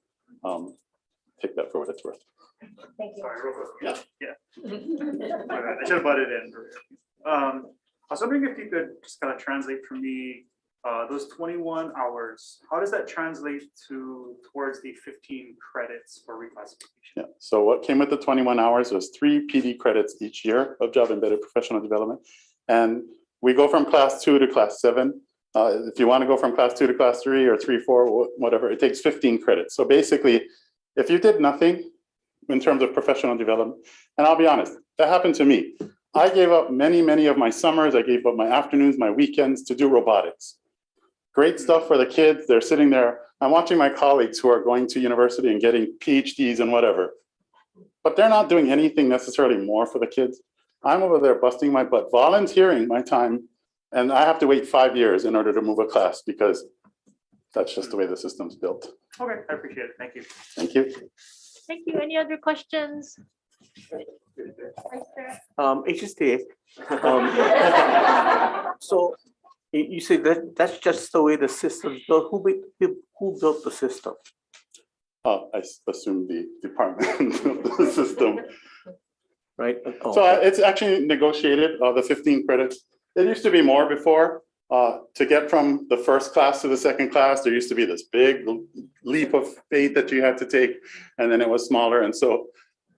take that for what it's worth. Thank you. Sorry, real quick. Yeah. I should have butted in. I was wondering if you could just kind of translate for me those 21 hours. How does that translate towards the 15 credits for reclassification? Yeah. So what came with the 21 hours was 3 PD credits each year of job embedded professional development. And we go from class 2 to class 7. If you want to go from class 2 to class 3 or 3, 4, whatever, it takes 15 credits. So basically, if you did nothing in terms of professional development, and I'll be honest, that happened to me. I gave up many of my summers. I gave up my afternoons, my weekends to do robotics. Great stuff for the kids. They're sitting there. I'm watching my colleagues who are going to university and getting PhDs and whatever, but they're not doing anything necessarily more for the kids. I'm over there busting my butt, volunteering my time, and I have to wait 5 years in order to move a class because that's just the way the system's built. Okay, I appreciate it. Thank you. Thank you. Thank you. Any other questions? HSTA. So you say that that's just the way the system's built. Who built the system? I assume the department of the system. Right. Oh, So it's actually negotiated, the 15 credits. It used to be more before. To get from the first class to the second class, there used to be this big leap of faith that you had to take, and then it was smaller. And so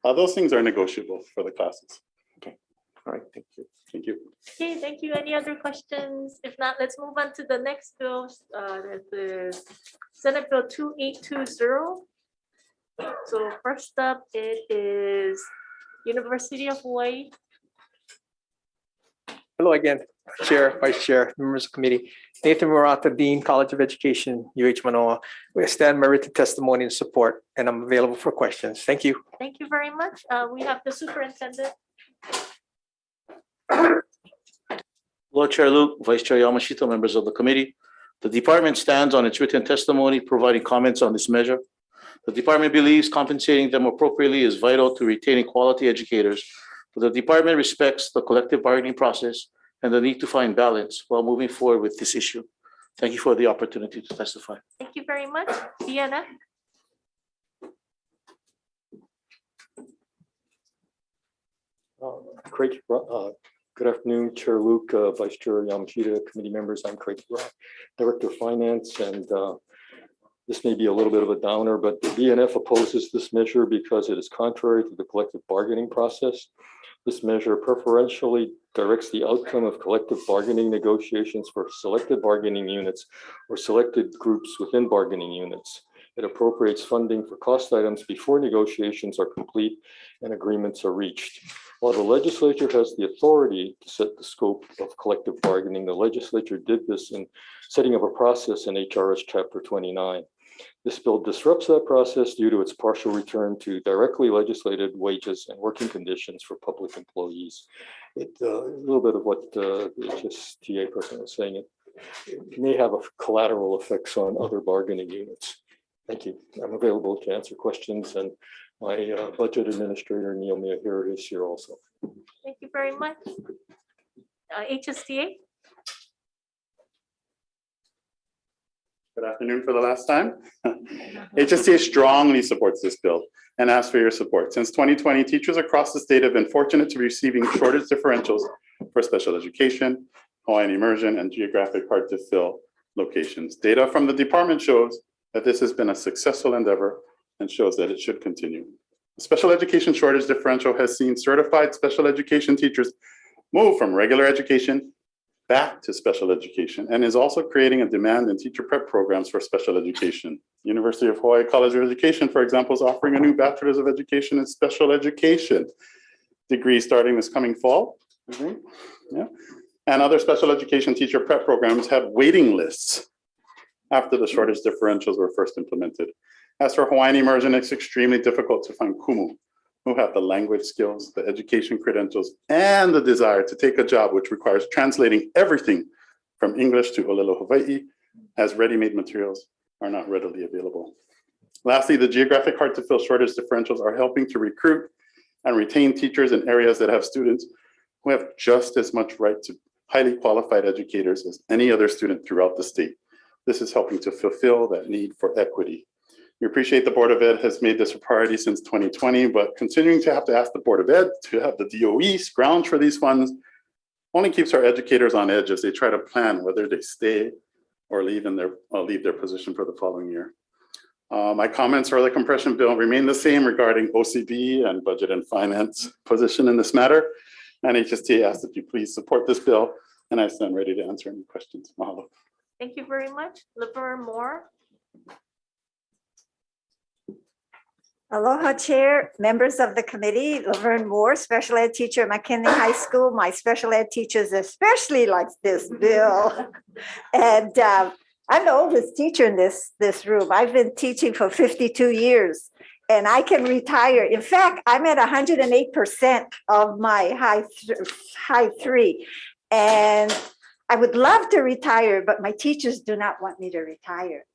those things are negotiable for the classes. Okay. All right. Thank you. Thank you. Okay, thank you. Any other questions? If not, let's move on to the next bill. That is Senate Bill 2820. So first up, it is University of Hawaii. Hello again, Chair, Vice Chair, members of the committee. Nathan Murata, Dean, College of Education, UH Manoa. We extend my written testimony and support, and I'm available for questions. Thank you. Thank you very much. We have the superintendent. Lord Chair Luke, Vice Chair Yamashita, members of the committee. The department stands on its written testimony, providing comments on this measure. The department believes compensating them appropriately is vital to retaining quality educators. But the department respects the collective bargaining process and the need to find balance while moving forward with this issue. Thank you for the opportunity to testify. Thank you very much. Deanna. Craig, good afternoon, Chair Luke, Vice Chair Yamashita, committee members. I'm Craig, Director of Finance, and this may be a little bit of a downer, but the BNF opposes this measure because it is contrary to the collective bargaining process. This measure preferentially directs the outcome of collective bargaining negotiations for selected bargaining units or selected groups within bargaining units. It appropriates funding for cost items before negotiations are complete and agreements are reached. While the legislature has the authority to set the scope of collective bargaining, the legislature did this in setting up a process in HRS Chapter 29. This bill disrupts that process due to its partial return to directly legislated wages and working conditions for public employees. A little bit of what the HSTA person was saying, it may have a collateral effects on other bargaining units. Thank you. I'm available to answer questions, and my budget administrator, Neil Miyahira, is here also. Thank you very much. HSTA? Good afternoon for the last time. HSTA strongly supports this bill and asks for your support. Since 2020, teachers across the state have been fortunate to be receiving shortage differentials for special education, Hawaiian immersion, and geographic hard-to-fill locations. Data from the department shows that this has been a successful endeavor and shows that it should continue. The special education shortage differential has seen certified special education teachers move from regular education back to special education and is also creating a demand in teacher prep programs for special education. University of Hawaii College of Education, for example, is offering a new Bachelor's of Education in Special Education degree starting this coming fall. Yeah. And other special education teacher prep programs have waiting lists after the shortage differentials were first implemented. As for Hawaiian immersion, it's extremely difficult to find kumu who have the language skills, the education credentials, and the desire to take a job which requires translating everything from English to Olelo Hawaii, as ready-made materials are not readily available. Lastly, the geographic hard-to-fill shortage differentials are helping to recruit and retain teachers in areas that have students who have just as much right to highly qualified educators as any other student throughout the state. This is helping to fulfill that need for equity. We appreciate the Board of Ed has made this a priority since 2020, but continuing to have to ask the Board of Ed to have the DOE scrounge for these funds only keeps our educators on edge as they try to plan whether they stay or leave their position for the following year. My comments for the compression bill remain the same regarding OCB and budget and finance position in this matter. And HST asks that you please support this bill, and I stand ready to answer any questions. Mahalo. Thank you very much. Laverne Moore? Aloha Chair, members of the committee, Laverne Moore, special ed teacher at McKinley High School. My special ed teachers especially like this bill. And I'm the oldest teacher in this room. I've been teaching for 52 years and I can retire. In fact, I'm at 108% of my high three. And I would love to retire, but my teachers do not want me to retire.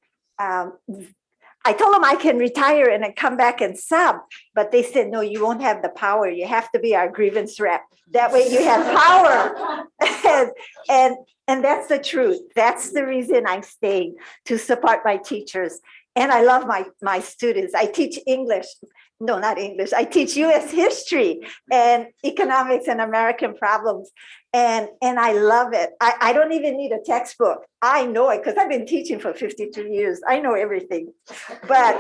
I told them I can retire and then come back and sub, but they said, no, you won't have the power. You have to be our grievance rep. That way you have power. and that's the truth. That's the reason I'm staying, to support my teachers. And I love my students. I teach English. No, not English. I teach US history and economics and American problems. And I love it. I don't even need a textbook. I know it because I've been teaching for 52 years. I know everything. But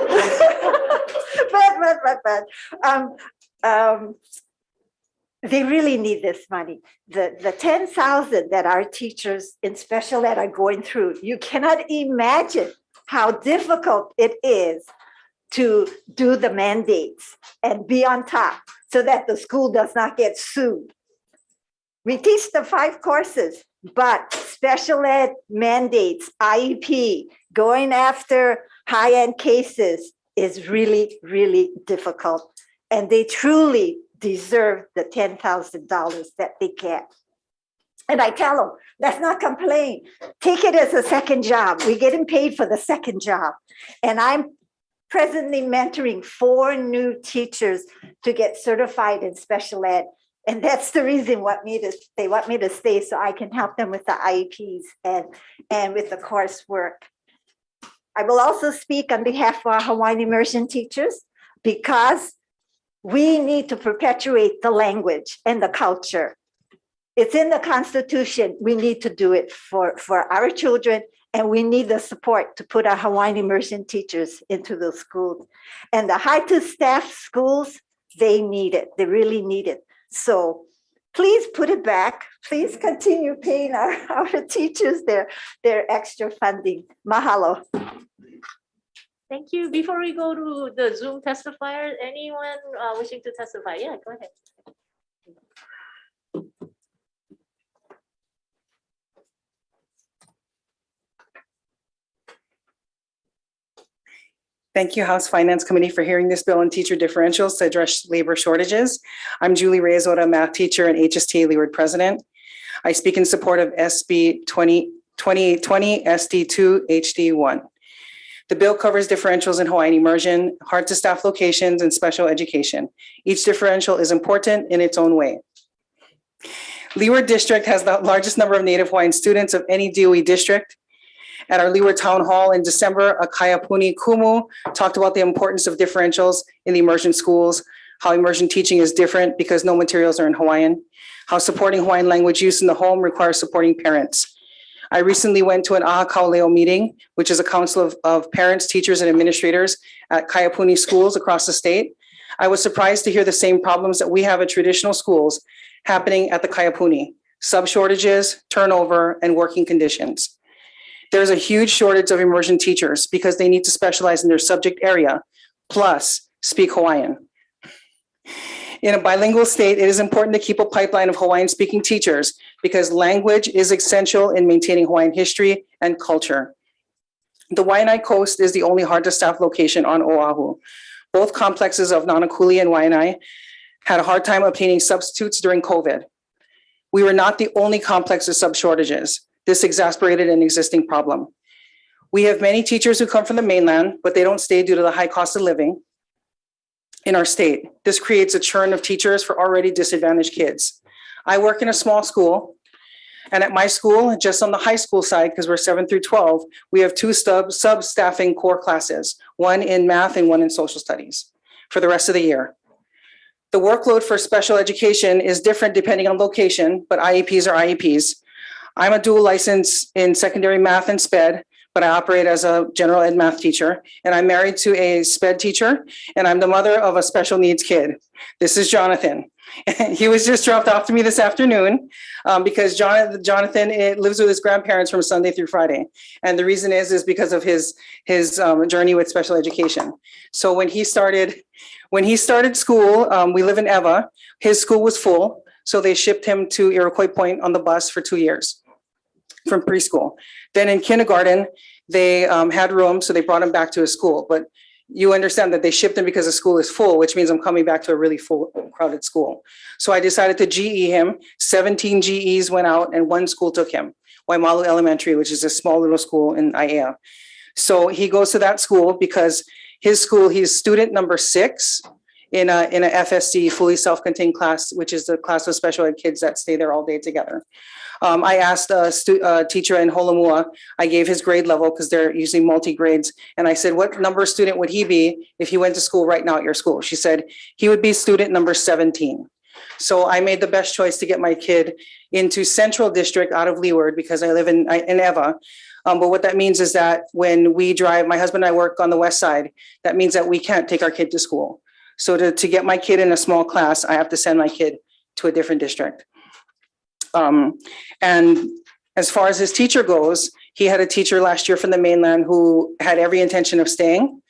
they really need this money. The 10,000 that our teachers in special ed are going through, you cannot imagine how difficult it is to do the mandates and be on top so that the school does not get sued. We teach the 5 courses, but special ed mandates, IEP, going after high-end cases is really, really difficult. And they truly deserve the $10,000 that they get. And I tell them, let's not complain. Take it as a second job. We're getting paid for the second job. And I'm presently mentoring 4 new teachers to get certified in special ed. And that's the reason they want me to stay, so I can help them with the IEPs and with the coursework. I will also speak on behalf of our Hawaiian immersion teachers, because We need to perpetuate the language and the culture. It's in the Constitution. We need to do it for our children, and we need the support to put our Hawaiian immersion teachers into those schools. And the high-to-staff schools, they need it. They really need it. So please put it back. Please continue paying our teachers their extra funding. Mahalo. Thank you. Before we go to the Zoom testifier, anyone wishing to testify? Yeah, go ahead. Thank you, House Finance Committee, for hearing this bill on teacher differentials to address labor shortages. I'm Julie Reyes-Ora, math teacher and HST Leeward president. I speak in support of SB 2820 SD2 HD1. The bill covers differentials in Hawaiian immersion, hard-to-staff locations, and special education. Each differential is important in its own way. Leeward District has the largest number of Native Hawaiian students of any DOE district. At our Leeward Town Hall in December, Akaya Puni Kumu talked about the importance of differentials in the immersion schools, how immersion teaching is different because no materials are in Hawaiian, how supporting Hawaiian language use in the home requires supporting parents. I recently went to an Aha Kauleo meeting, which is a council of parents, teachers, and administrators at Kaiapuni schools across the state. I was surprised to hear the same problems that we have at traditional schools happening at the Kaiapuni: sub shortages, turnover, and working conditions. There's a huge shortage of immersion teachers because they need to specialize in their subject area, plus speak Hawaiian. In a bilingual state, it is important to keep a pipeline of Hawaiian-speaking teachers because language is essential in maintaining Hawaiian history and culture. The Waianae Coast is the only hard-to-staff location on Oahu. Both complexes of Nanakuli and Waianae had a hard time obtaining substitutes during COVID. We were not the only complex of sub shortages. This exacerbated an existing problem. We have many teachers who come from the mainland, but they don't stay due to the high cost of living in our state. This creates a churn of teachers for already disadvantaged kids. I work in a small school, and at my school, just on the high school side, because we're 7 through 12, we have 2 sub-staffing core classes, one in math and one in social studies for the rest of the year. The workload for special education is different depending on location, but IEPs are IEPs. I'm a dual license in secondary math and SPED, but I operate as a general ed math teacher, and I'm married to a SPED teacher, and I'm the mother of a special needs kid. This is Jonathan. He was just dropped off to me this afternoon because Jonathan lives with his grandparents from Sunday through Friday. And the reason is because of his journey with special education. So when he started school, we live in Eva, his school was full. So they shipped him to Iroquois Point on the bus for 2 years from preschool. Then in kindergarten, they had room, so they brought him back to his school. But you understand that they shipped him because the school is full, which means I'm coming back to a really full, crowded school. So I decided to GE him. 17 GEs went out and 1 school took him, Waimalu Elementary, which is a small little school in Aiea. So he goes to that school because his school, he's student number 6 in a FSC, fully self-contained class, which is the class of special ed kids that stay there all day together. I asked a teacher in Holomua, I gave his grade level because they're usually multi-grades. And I said, what number student would he be if he went to school right now at your school? She said, he would be student number 17. So I made the best choice to get my kid into Central District out of Leeward because I live in Eva. But what that means is that when we drive, my husband and I work on the west side, that means that we can't take our kid to school. So to get my kid in a small class, I have to send my kid to a different district. And as far as his teacher goes, he had a teacher last year from the mainland who had every intention of staying,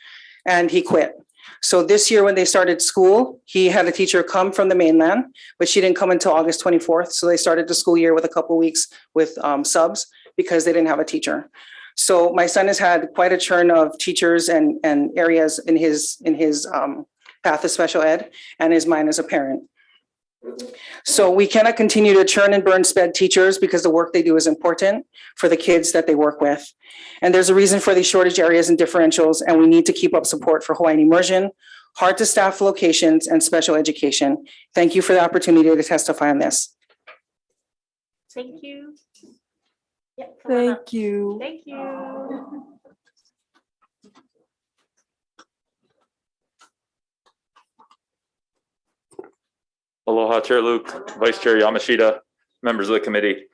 and he quit. So this year when they started school, he had a teacher come from the mainland, but she didn't come until August 24th. So they started the school year with a couple of weeks with subs because they didn't have a teacher. So my son has had quite a churn of teachers and areas in his path of special ed and his mind as a parent. So we cannot continue to churn and burn SPED teachers because the work they do is important for the kids that they work with. And there's a reason for these shortage areas and differentials, and we need to keep up support for Hawaiian immersion, hard to staff locations, and special education. Thank you for the opportunity to testify on this. Thank you. Yeah, Thank you. Thank you. Aloha, Chair Luke, Vice Chair Yamashita, members of the committee.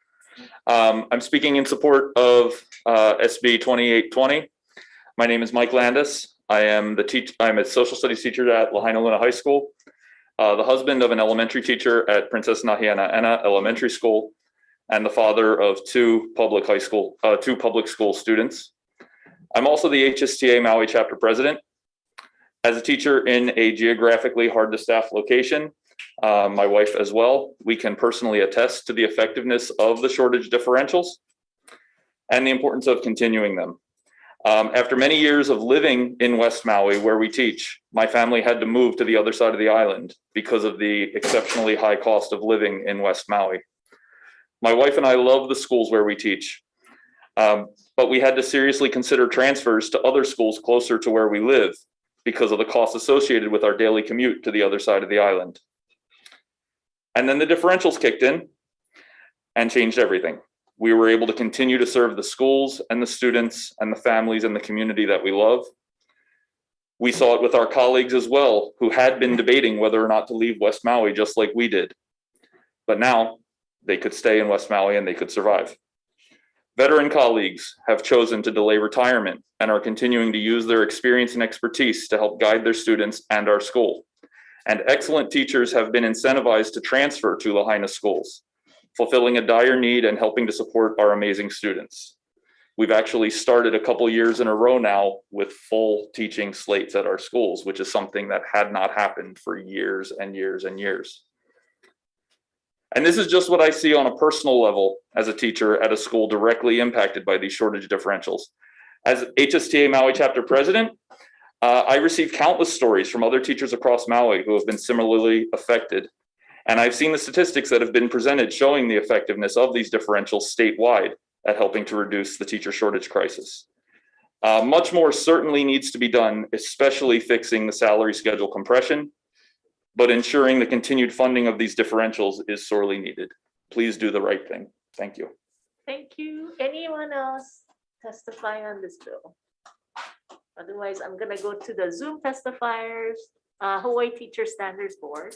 I'm speaking in support of SB 2820. My name is Mike Landis. I'm a social studies teacher at Lahaina Luna High School, the husband of an elementary teacher at Princess Nahiana'ena Elementary School, and the father of two public school students. I'm also the HSTA Maui chapter president. As a teacher in a geographically hard to staff location, my wife as well, we can personally attest to the effectiveness of the shortage differentials and the importance of continuing them. After many years of living in West Maui where we teach, my family had to move to the other side of the island because of the exceptionally high cost of living in West Maui. My wife and I love the schools where we teach, but we had to seriously consider transfers to other schools closer to where we live because of the costs associated with our daily commute to the other side of the island. And then the differentials kicked in and changed everything. We were able to continue to serve the schools and the students and the families and the community that we love. We saw it with our colleagues as well, who had been debating whether or not to leave West Maui just like we did. But now they could stay in West Maui and they could survive. Veteran colleagues have chosen to delay retirement and are continuing to use their experience and expertise to help guide their students and our school. And excellent teachers have been incentivized to transfer to Lahaina schools, fulfilling a dire need and helping to support our amazing students. We've actually started a couple years in a row now with full teaching slates at our schools, which is something that had not happened for years and years and years. And this is just what I see on a personal level as a teacher at a school directly impacted by these shortage differentials. As HSTA Maui chapter president, I receive countless stories from other teachers across Maui who have been similarly affected. And I've seen the statistics that have been presented showing the effectiveness of these differentials statewide at helping to reduce the teacher shortage crisis. Much more certainly needs to be done, especially fixing the salary schedule compression, but ensuring the continued funding of these differentials is sorely needed. Please do the right thing. Thank you. Thank you. Anyone else testifying on this bill? Otherwise, I'm gonna go to the Zoom testifiers, Hawaii Teacher Standards Board.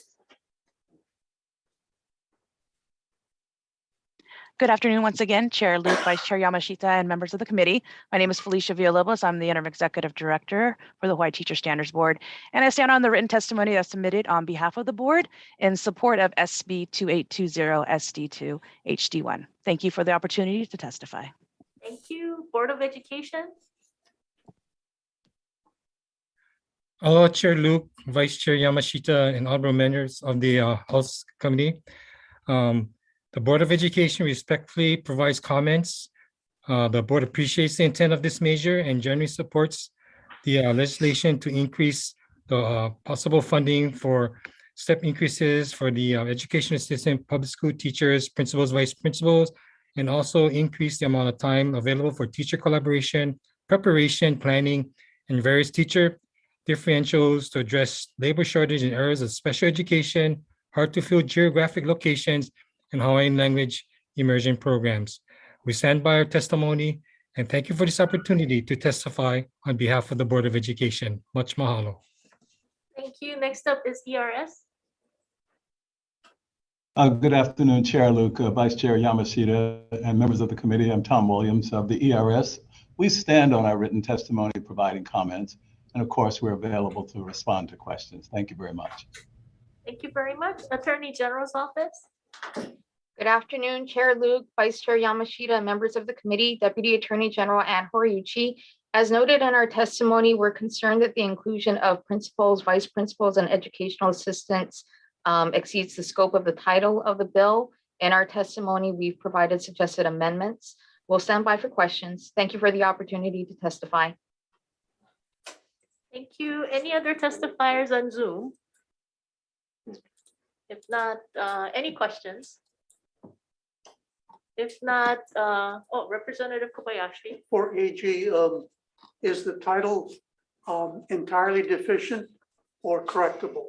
Good afternoon once again, Chair Luke, Vice Chair Yamashita, and members of the committee. My name is Felicia Villalobos. I'm the Interim Executive Director for the Hawaii Teacher Standards Board, and I stand on the written testimony that's submitted on behalf of the board in support of SB 2820 SD2 HD1. Thank you for the opportunity to testify. Thank you. Board of Education. Aloha, Chair Luke, Vice Chair Yamashita, and honorable members of the House Committee. The Board of Education respectfully provides comments. The board appreciates the intent of this measure and generally supports the legislation to increase the possible funding for step increases for the education assistant, public school teachers, principals, vice principals, and also increase the amount of time available for teacher collaboration, preparation, planning, and various teacher differentials to address labor shortage in areas of special education, hard to fill geographic locations, and Hawaiian language immersion programs. We stand by our testimony and thank you for this opportunity to testify on behalf of the Board of Education. Much mahalo. Thank you. Next up is ERS. Good afternoon, Chair Luke, Vice Chair Yamashita, and members of the committee. I'm Tom Williams of the ERS. We stand on our written testimony providing comments, and of course, we're available to respond to questions. Thank you very much. Thank you very much. Attorney General's Office. Good afternoon, Chair Luke, Vice Chair Yamashita, members of the committee, Deputy Attorney General Ann Horiuchi. As noted in our testimony, we're concerned that the inclusion of principals, vice principals, and educational assistants exceeds the scope of the title of the bill. In our testimony, we've provided suggested amendments. We'll stand by for questions. Thank you for the opportunity to testify. Thank you. Any other testifiers on Zoom? If not, any questions? If not, Representative Kobayashi. For AG, is the title entirely deficient or correctable?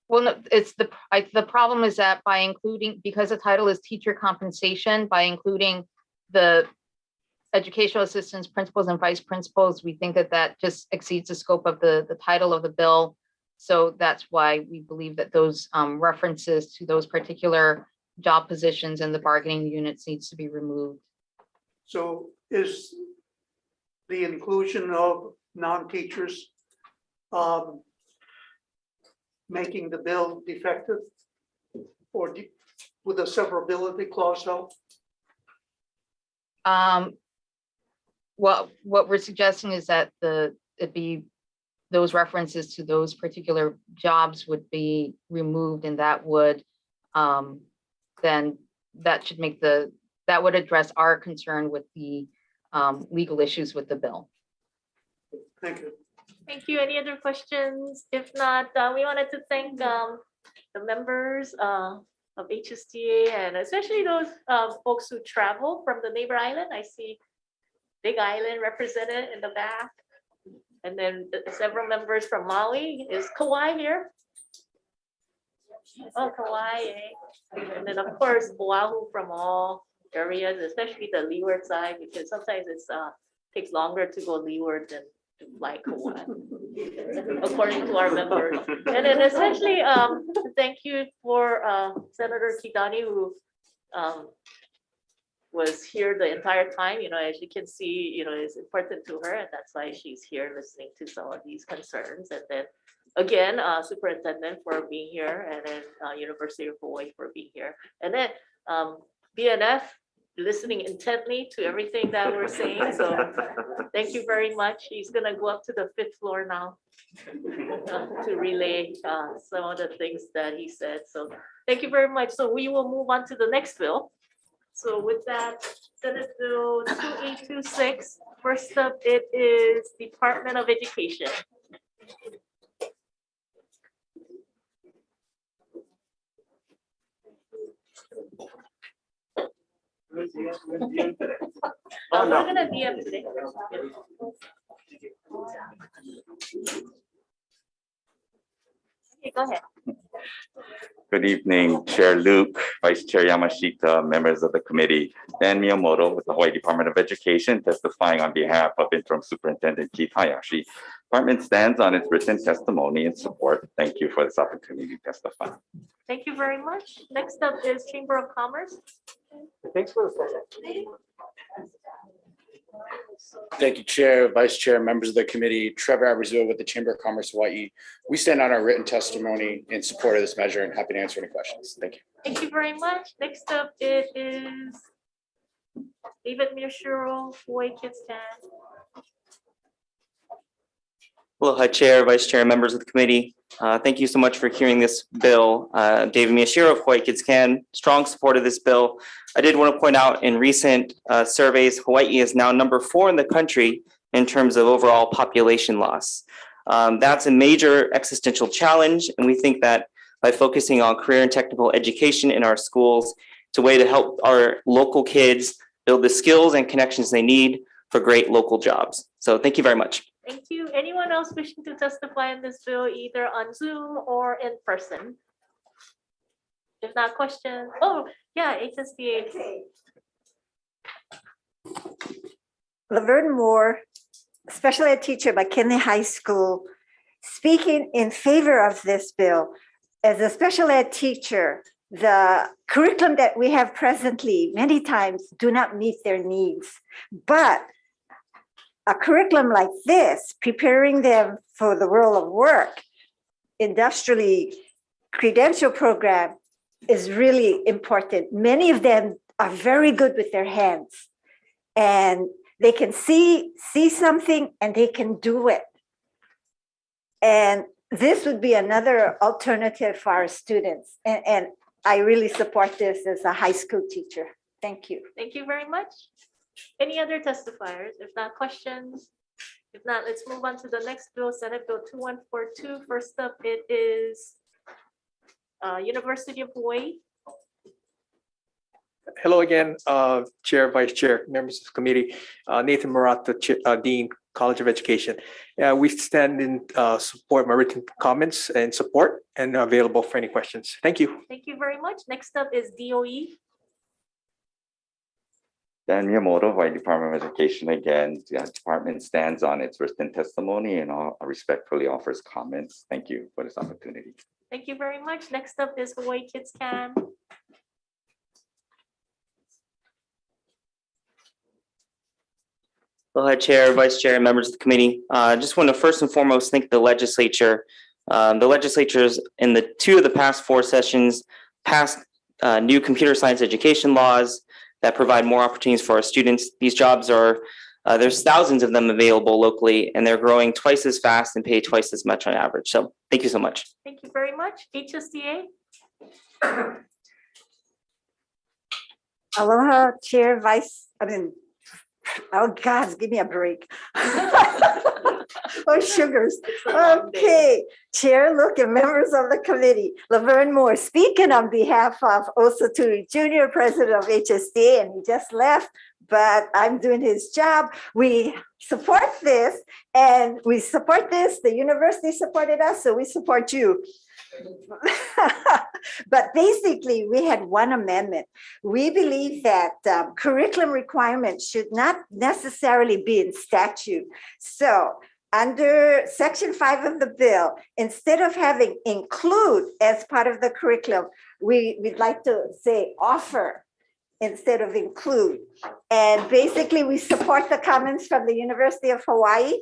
Well, no, it's the problem is that by including, because the title is teacher compensation, by including the educational assistants, principals, and vice principals, we think that that just exceeds the scope of the title of the bill. So that's why we believe that those references to those particular job positions in the bargaining units needs to be removed. So is the inclusion of non-teachers making the bill defective? Or with a severability clause help? What we're suggesting is that it be those references to those particular jobs would be removed, and that would then that should make that would address our concern with the legal issues with the bill. Thank you. Thank you. Any other questions? If not, we wanted to thank the members of HSTA and especially those folks who travel from the neighbor island. I see Big Island represented in the back. And then several members from Maui. Is Kauai here? Oh, Kauai. And then of course, Oahu from all areas, especially the leeward side, because sometimes it's takes longer to go leeward than to fly Kauai, according to our members. And then especially thank you for Senator Kidani, who was here the entire time. You know, as you can see, you know, it's important to her, and that's why she's here listening to some of these concerns. And then again, Superintendent for being here, and then University of Hawaii for being here, and then BNF listening intently to everything that we're saying. So thank you very much. He's gonna go up to the 5th floor now to relay some of the things that he said. So thank you very much. So we will move on to the next bill. So with that, Senate Bill 2826, first up, it is Department of Education. Oh, no. We're gonna DM today. Okay, go ahead. Good evening, Chair Luke, Vice Chair Yamashita, members of the committee. Dan Miyamoto with the Hawaii Department of Education, testifying on behalf of Interim Superintendent Keith Hayashi. Department stands on its written testimony and support. Thank you for this opportunity to testify. Thank you very much. Next up is Chamber of Commerce. Thanks for the photo. Thank you, Chair, Vice Chair, members of the committee. Trevor Abrazu with the Chamber of Commerce Hawaii. We stand on our written testimony in support of this measure and happy to answer any questions. Thank you. Thank you very much. Next up, it is David Miyashiro, Hawaii Kids Can. Aloha, Chair, Vice Chair, members of the committee. Thank you so much for hearing this bill. David Miyashiro of Hawaii Kids Can, strong support of this bill. I did want to point out in recent surveys, Hawaii is now number 4 in the country in terms of overall population loss. That's a major existential challenge, and we think that by focusing on career and technical education in our schools, it's a way to help our local kids build the skills and connections they need for great local jobs. So thank you very much. Thank you. Anyone else wishing to testify in this bill, either on Zoom or in person? If not, questions? Oh, yeah, HSTA. Laverne Moore, special ed teacher at McKinley High School, speaking in favor of this bill. As a special ed teacher, the curriculum that we have presently many times do not meet their needs. But a curriculum like this, preparing them for the world of work, industrially credential program, is really important. Many of them are very good with their hands, and they can see something and they can do it. And this would be another alternative for our students. And I really support this as a high school teacher. Thank you. Thank you very much. Any other testifiers? If not, questions? If not, let's move on to the next bill, Senate Bill 2142. First up, it is University of Hawaii. Hello again, Chair, Vice Chair, members of the committee. Nathan Murata, Dean, College of Education. We stand in support, my written comments and support, and available for any questions. Thank you. Thank you very much. Next up is DOE. Dan Miyamoto, Hawaii Department of Education. Again, the department stands on its written testimony and respectfully offers comments. Thank you for this opportunity. Thank you very much. Next up is Hawaii Kids Can. Aloha, Chair, Vice Chair, and members of the committee. I just want to first and foremost thank the legislature. The legislatures in the 2 of the past 4 sessions passed new computer science education laws that provide more opportunities for our students. These jobs are, there's thousands of them available locally, and they're growing twice as fast and pay twice as much on average. So thank you so much. Thank you very much. HSTA. Aloha, Chair, oh God, give me a break. Oh, sugars. Okay, Chair, look, and members of the committee, Laverne Moore, speaking on behalf of Osa Tui Jr., President of HST, and he just left, but I'm doing his job. We support this, and we support this. The university supported us, so we support you. But basically, we had one amendment. We believe that curriculum requirements should not necessarily be in statute. So under Section 5 of the bill, instead of having include as part of the curriculum, we'd like to say offer instead of include. And basically, we support the comments from the University of Hawaii.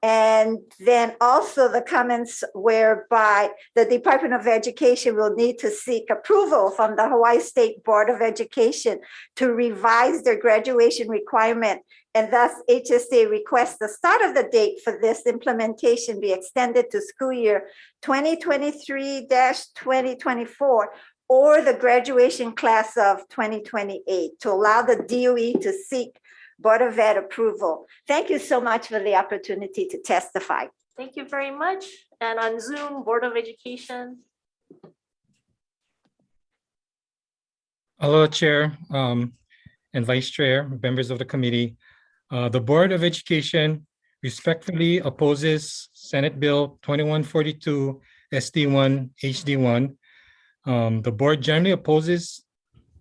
And then also the comments whereby the Department of Education will need to seek approval from the Hawaii State Board of Education to revise their graduation requirement. And thus HSA requests the start of the date for this implementation be extended to school year 2023-2024 or the graduation class of 2028 to allow the DOE to seek Board of Ed approval. Thank you so much for the opportunity to testify. Thank you very much. And on Zoom, Board of Education. Hello, Chair and Vice Chair, members of the committee. The Board of Education respectfully opposes Senate Bill 2142 SD1 HD1. The board generally opposes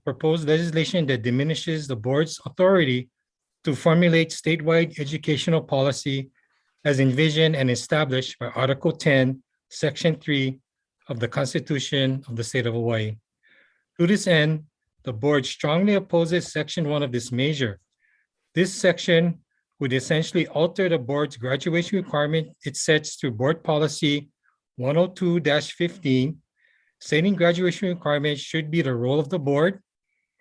proposed legislation that diminishes the board's authority to formulate statewide educational policy as envisioned and established by Article 10, Section 3 of the Constitution of the State of Hawaii. To this end, the board strongly opposes Section 1 of this measure. This section would essentially alter the board's graduation requirement it sets through Board Policy 102-15, stating graduation requirements should be the role of the board,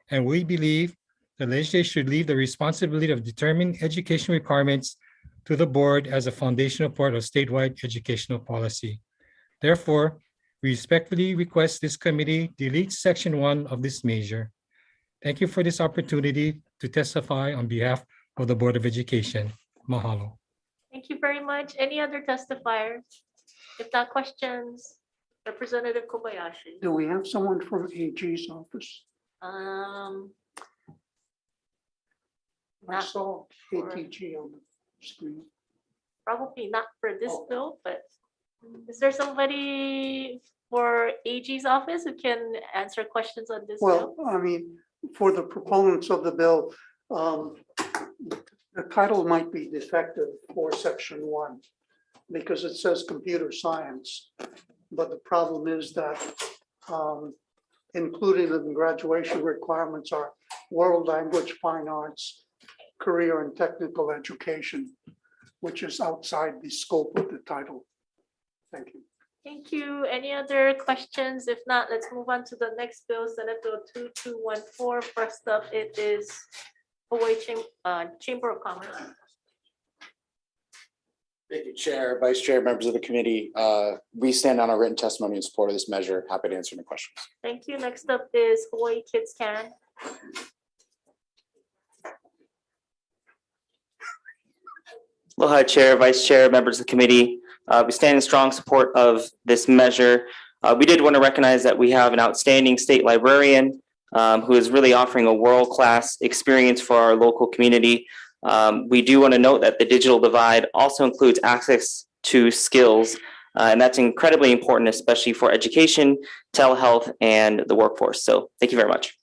and we believe the legislature should leave the responsibility of determining education requirements to the board as a foundational part of statewide educational policy. Therefore, we respectfully request this committee delete Section 1 of this measure. Thank you for this opportunity to testify on behalf of the Board of Education. Mahalo. Thank you very much. Any other testifiers? If not, questions? Representative Kobayashi. Do we have someone from AG's office? I Not saw sure. ATG on the screen. Probably not for this bill, but is there somebody for AG's office who can answer questions on this Well, bill? I mean, for the proponents of the bill, the title might be defective for Section 1 because it says computer science. But the problem is that included in the graduation requirements are world language, fine arts, career and technical education, which is outside the scope of the title. Thank you. Thank you. Any other questions? If not, let's move on to the next bill, Senate Bill 2214. First up, it is Hawaii Chamber of Commerce. Thank you, Chair, Vice Chair, members of the committee. We stand on our written testimony in support of this measure. Happy to answer any questions. Thank you. Next up is Hawaii Kids Can. Aloha, Chair, Vice Chair, members of the committee. We stand in strong support of this measure. We did want to recognize that we have an outstanding state librarian who is really offering a world-class experience for our local community. We do want to note that the digital divide also includes access to skills, and that's incredibly important, especially for education, telehealth, and the workforce. So thank you very much.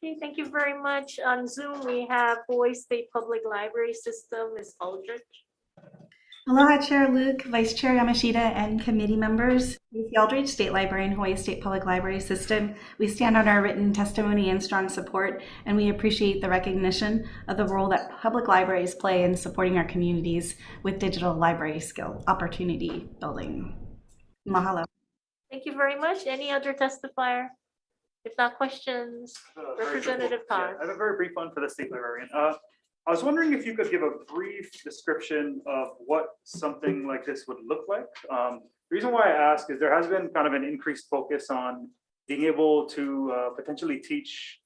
Okay, thank you very much. On Zoom, we have Hawaii State Public Library System, Ms. Aldrich. Aloha, Chair Luke, Vice Chair Yamashita, and committee members. Casey Aldridge, State Librarian, Hawaii State Public Library System. We stand on our written testimony and strong support, and we appreciate the recognition of the role that public libraries play in supporting our communities with digital library skill opportunity building. Mahalo. Thank you very much. Any other testifier? If not, questions, Representative Khan. I have a very brief one for the state librarian. I was wondering if you could give a brief description of what something like this would look like. The reason why I ask is there has been kind of an increased focus on being able to potentially teach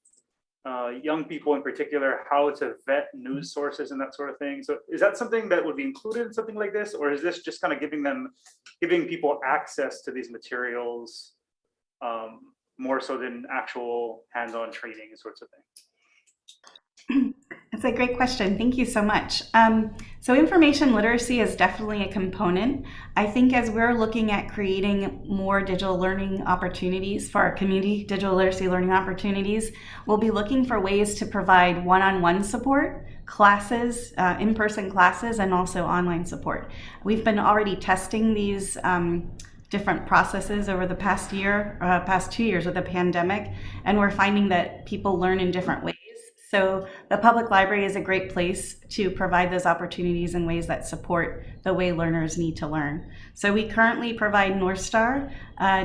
young people in particular how to vet news sources and that sort of thing. So is that something that would be included in something like this, or is this just kind of giving people access to these materials more so than actual hands-on training and sorts of things? That's a great question. Thank you so much. So information literacy is definitely a component. I think as we're looking at creating more digital learning opportunities for our community, digital literacy learning opportunities, we'll be looking for ways to provide one-on-one support, classes, in-person classes, and also online support. We've been already testing these different processes over the past 2 years with the pandemic, and we're finding that people learn in different ways. So the public library is a great place to provide those opportunities in ways that support the way learners need to learn. So we currently provide North Star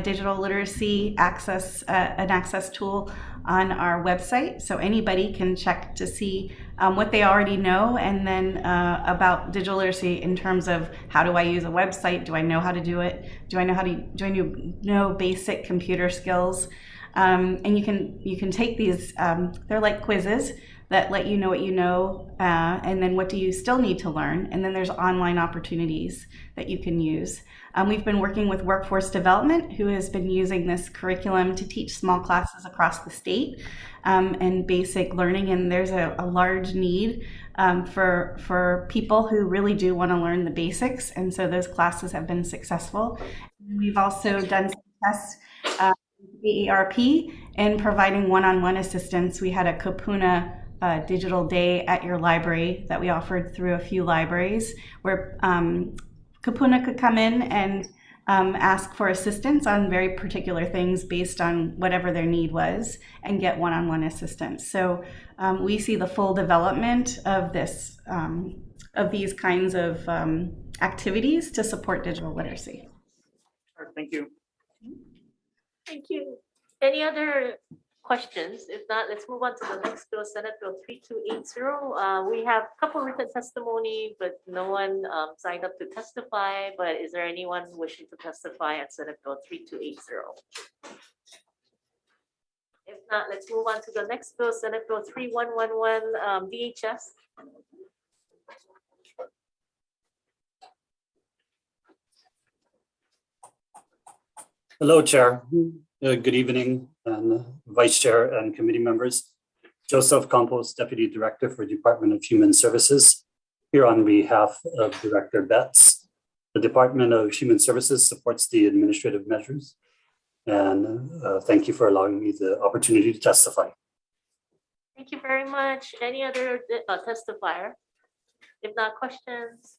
digital literacy access, an access tool on our website. So anybody can check to see what they already know, and then about digital literacy in terms of how do I use a website? Do I know how to do it? Do I know basic computer skills? And you can take these, they're like quizzes that let you know what you know, and then what do you still need to learn, and then there's online opportunities that you can use. We've been working with Workforce Development, who has been using this curriculum to teach small classes across the state and basic learning, and there's a large need for people who really do want to learn the basics, and so those classes have been successful. We've also done some tests AARP and providing one-on-one assistance. We had a Kapuna digital day at your library that we offered through a few libraries where Kapuna could come in and ask for assistance on very particular things based on whatever their need was and get one-on-one assistance. So we see the full development of this, of these kinds of activities to support digital literacy. All right, thank you. Thank you. Any other questions? If not, let's move on to the next bill, Senate Bill 3280. We have a couple written testimony, but no one signed up to testify. But is there anyone wishing to testify on Senate Bill 3280? If not, let's move on to the next bill, Senate Bill 3111, VHS. Hello, Chair. Good evening, and Vice Chair and committee members. Joseph Campos, Deputy Director for Department of Human Services, here on behalf of Director Betts. The Department of Human Services supports the administrative measures, and thank you for allowing me the opportunity to testify. Thank you very much. Any other testifier? If not, questions?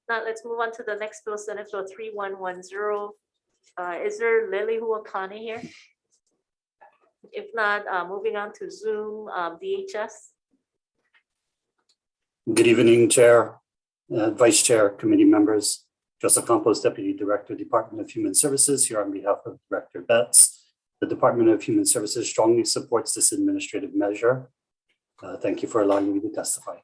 Now let's move on to the next bill, Senate Bill 3110. Is there Lily Huakani here? If not, moving on to Zoom, DHS. Good evening, Chair, Vice Chair, committee members. Joseph Campos, Deputy Director, Department of Human Services, here on behalf of Director Betts. The Department of Human Services strongly supports this administrative measure. Thank you for allowing me to testify.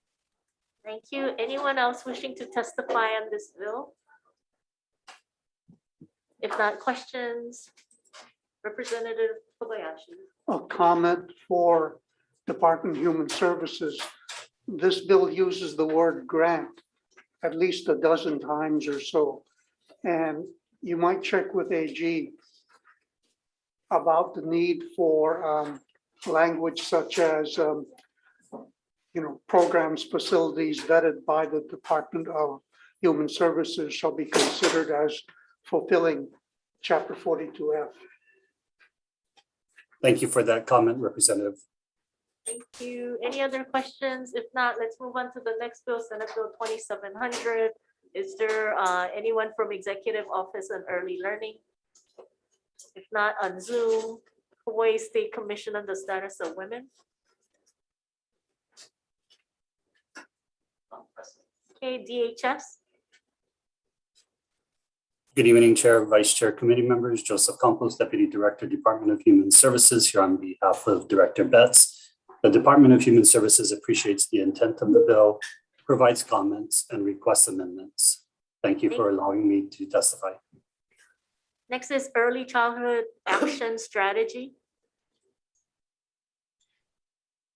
Thank you. Anyone else wishing to testify on this bill? If not, questions? Representative Kobayashi. A comment for Department of Human Services. This bill uses the word grant at least a dozen times or so. And you might check with AG about the need for language such as, programs, facilities vetted by the Department of Human Services shall be considered as fulfilling Chapter 42F. Thank you for that comment, Representative. Thank you. Any other questions? If not, let's move on to the next bill, Senate Bill 2700. Is there anyone from Executive Office on Early Learning? If not, on Zoom, Hawaii State Commission on the Status of Women. Okay, DHS. Good evening, Chair, Vice Chair, committee members. Joseph Campos, Deputy Director, Department of Human Services, here on behalf of Director Betts. The Department of Human Services appreciates the intent of the bill, provides comments, and requests amendments. Thank you for allowing me to testify. Next is Early Childhood Action Strategy.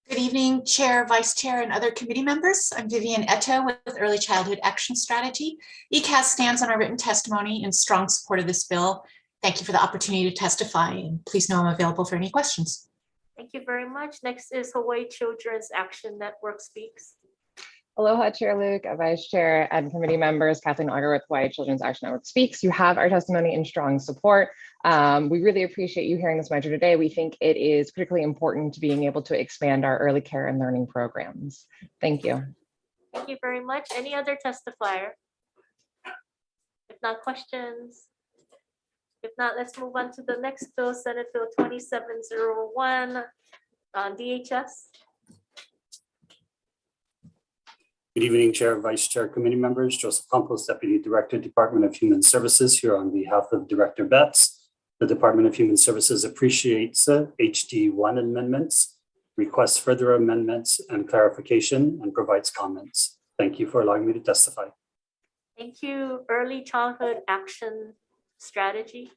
Good evening, Chair, Vice Chair, and other committee members. I'm Vivian Eto with Early Childhood Action Strategy. ECAS stands on our written testimony in strong support of this bill. Thank you for the opportunity to testify, and please know I'm available for any questions. Thank you very much. Next is Hawaii Children's Action Network speaks. Aloha, Chair Luke, Vice Chair, and committee members. Kathleen Auger with Hawaii Children's Action Network speaks. You have our testimony in strong support. We really appreciate you hearing this measure today. We think it is critically important to being able to expand our early care and learning programs. Thank you. Thank you very much. Any other testifier? If not, questions? If not, let's move on to the next bill, Senate Bill 2701 on DHS. Good evening, Chair, Vice Chair, committee members. Joseph Campos, Deputy Director, Department of Human Services, here on behalf of Director Betts. The Department of Human Services appreciates HD1 amendments, requests further amendments and clarification, and provides comments. Thank you for allowing me to testify. Thank you. Early Childhood Action Strategy.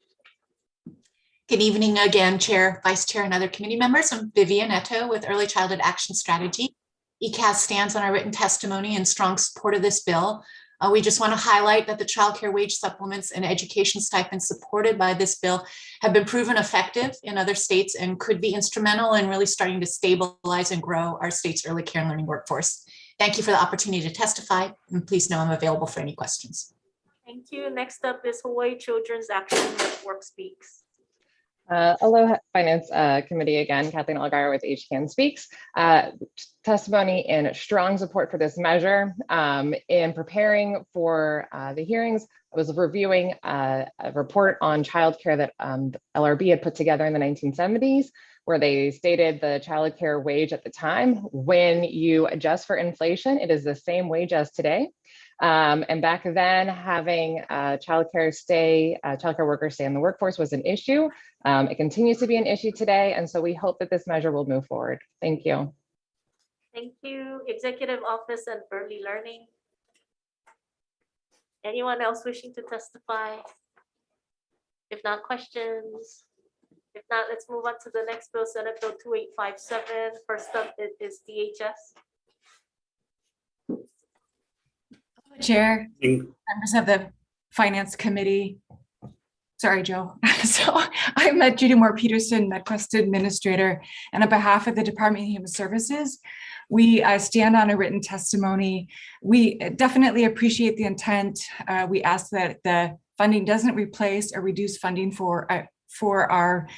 Good evening again, Chair, Vice Chair, and other committee members. I'm Vivian Eto with Early Childhood Action Strategy. ECAS stands on our written testimony in strong support of this bill. We just want to highlight that the child care wage supplements and education stipends supported by this bill have been proven effective in other states and could be instrumental in really starting to stabilize and grow our state's early care and learning workforce. Thank you for the opportunity to testify, and please know I'm available for any questions. Thank you. Next up is Hawaii Children's Action Network speaks. Aloha Finance Committee again, Kathleen Auger with HCAN speaks. Testimony in strong support for this measure. In preparing for the hearings, I was reviewing a report on childcare that the LRB had put together in the 1970s, where they stated the childcare wage at the time, when you adjust for inflation, it is the same wage as today. And back then, having childcare workers stay in the workforce was an issue. It continues to be an issue today, and so we hope that this measure will move forward. Thank you. Thank you. Executive Office and Early Learning. Anyone else wishing to testify? If not, questions? If not, let's move on to the next bill, Senate Bill 2857. First up, it is DHS. Chair, members of the Finance Committee. Sorry, Joe. So I'm Judy Moore-Peterson, MedQuest Administrator, and on behalf of the Department of Human Services, we stand on a written testimony. We definitely appreciate the intent. We ask that the funding doesn't replace or reduce funding for our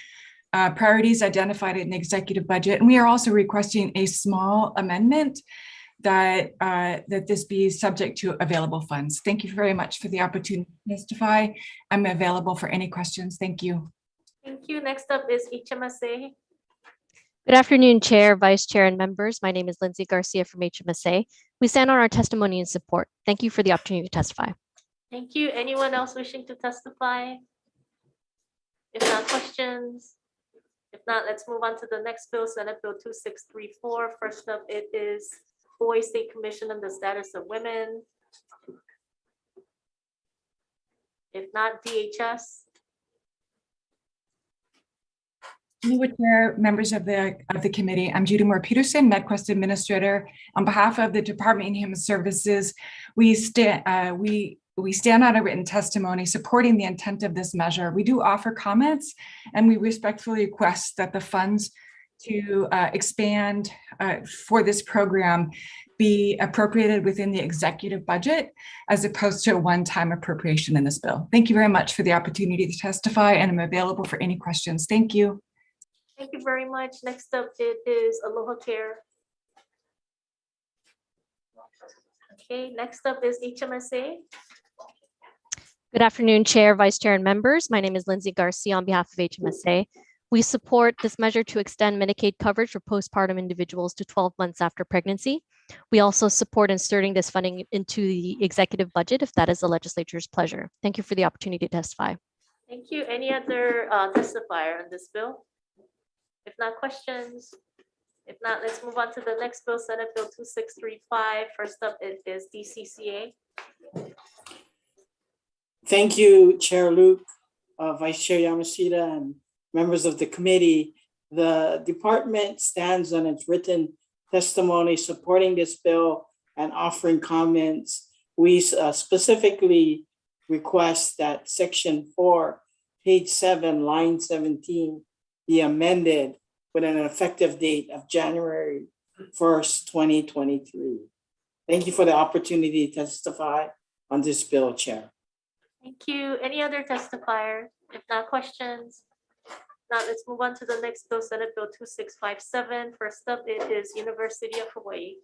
priorities identified in the executive budget. And we are also requesting a small amendment that this be subject to available funds. Thank you very much for the opportunity to testify. I'm available for any questions. Thank you. Thank you. Next up is HMSA. Good afternoon, Chair, Vice Chair, and members. My name is Lindsay Garcia from HMSA. We stand on our testimony in support. Thank you for the opportunity to testify. Thank you. Anyone else wishing to testify? If not, questions? If not, let's move on to the next bill, Senate Bill 2634. First up, it is Hawaii State Commission on the Status of Women. If not, DHS. Hello, Chair, members of the committee. I'm Judy Moore-Peterson, MedQuest Administrator. On behalf of the Department of Human Services, we stand on a written testimony supporting the intent of this measure. We do offer comments, and we respectfully request that the funds to expand for this program be appropriated within the executive budget as opposed to a one-time appropriation in this bill. Thank you very much for the opportunity to testify, and I'm available for any questions. Thank you. Thank you very much. Next up, it is Aloha Care. Okay, next up is HMSA. Good afternoon, Chair, Vice Chair, and members. My name is Lindsay Garcia on behalf of HMSA. We support this measure to extend Medicaid coverage for postpartum individuals to 12 months after pregnancy. We also support inserting this funding into the executive budget if that is the legislature's pleasure. Thank you for the opportunity to testify. Thank you. Any other testifier on this bill? If not, questions? If not, let's move on to the next bill, Senate Bill 2635. First up, it is DCCA. Thank you, Chair Luke, Vice Chair Yamashita, and members of the committee. The department stands on its written testimony supporting this bill and offering comments. We specifically request that Section 4, page 7, line 17 be amended with an effective date of January 1st, 2023. Thank you for the opportunity to testify on this bill, Chair. Thank you. Any other testifier? If not, questions? Now let's move on to the next bill, Senate Bill 2657. First up, it is University of Hawaii.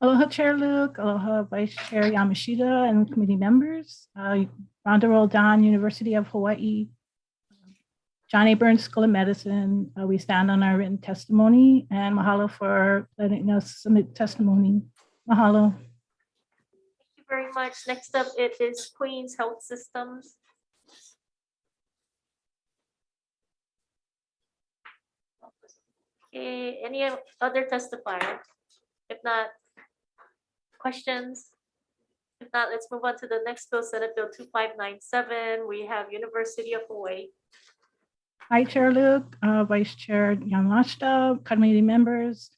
Aloha Chair Luke, aloha Vice Chair Yamashita and committee members. Rhonda Roldan, University of Hawaii. John A. Burns School of Medicine. We stand on our written testimony, and mahalo for letting us submit testimony. Mahalo. Thank you very much. Next up, it is Queens Health Systems. Okay, any other testifier? If not, questions? If not, let's move on to the next bill, Senate Bill 2597. We have University of Hawaii. Hi, Chair Luke, Vice Chair Yamashita, committee members,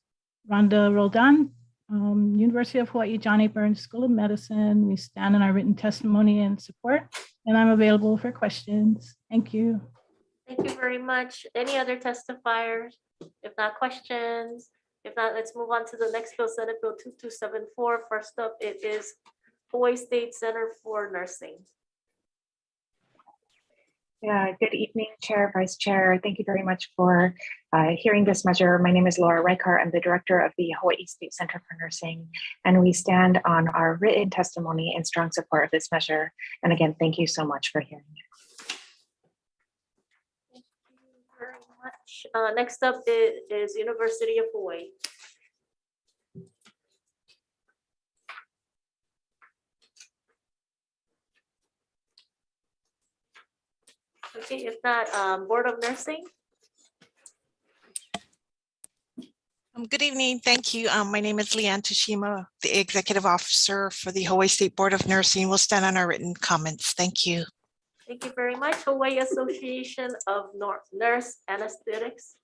Rhonda Roldan, University of Hawaii, John A. Burns School of Medicine. We stand on our written testimony and support, and I'm available for questions. Thank you. Thank you very much. Any other testifiers? If not, questions? If not, let's move on to the next bill, Senate Bill 2274. First up, it is Hawaii State Center for Nursing. Yeah, good evening, Chair, Vice Chair. Thank you very much for hearing this measure. My name is Laura Reichart. I'm the director of the Hawaii State Center for Nursing, and we stand on our written testimony in strong support of this measure. And again, thank you so much for hearing it. Thank you very much. Next up is University of Hawaii. Okay, if not, Board of Nursing. Good evening. Thank you. My name is Leanne Tashima, the Executive Officer for the Hawaii State Board of Nursing. We'll stand on our written comments. Thank you. Thank you very much. Hawaii Association of Nurse Anesthetics.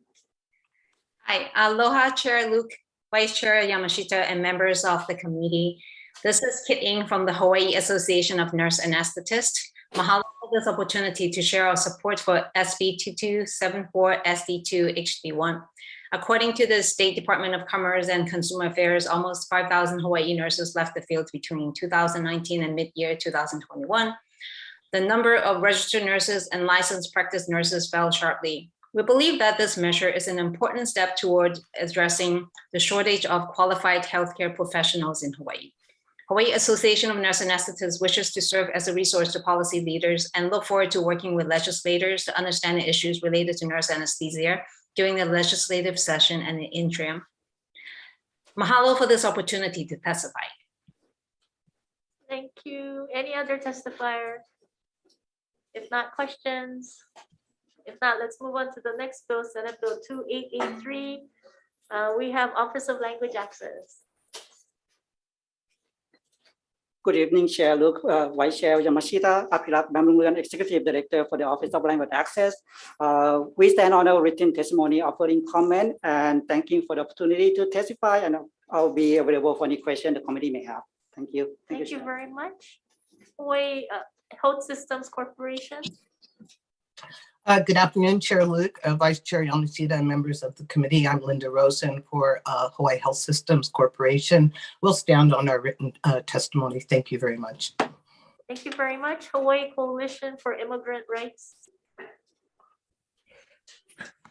Hi, aloha Chair Luke, Vice Chair Yamashita, and members of the committee. This is Kit Ng from the Hawaii Association of Nurse Anesthetists. Mahalo for this opportunity to share our support for SB 2274 SD2 HD1. According to the State Department of Commerce and Consumer Affairs, almost 5,000 Hawaii nurses left the field between 2019 and mid-year 2021. The number of registered nurses and licensed practice nurses fell sharply. We believe that this measure is an important step toward addressing the shortage of qualified healthcare professionals in Hawaii. Hawaii Association of Nurse Anesthetists wishes to serve as a resource to policy leaders and look forward to working with legislators to understand the issues related to nurse anesthesia during the legislative session and the interim. Mahalo for this opportunity to testify. Thank you. Any other testifier? If not, questions? If not, let's move on to the next bill, Senate Bill 2883. We have Office of Language Access. Good evening, Chair Luke, Vice Chair Yamashita, Apilat Bamrungan, Executive Director for the Office of Language Access. We stand on our written testimony offering comment and thanking for the opportunity to testify, and I'll be available for any question the committee may have. Thank you. Thank you very much. Hawaii Health Systems Corporation. Good afternoon, Chair Luke, Vice Chair Yamashita, and members of the committee. I'm Linda Rosen for Hawaii Health Systems Corporation. We'll stand on our written testimony. Thank you very much. Thank you very much. Hawaii Coalition for Immigrant Rights.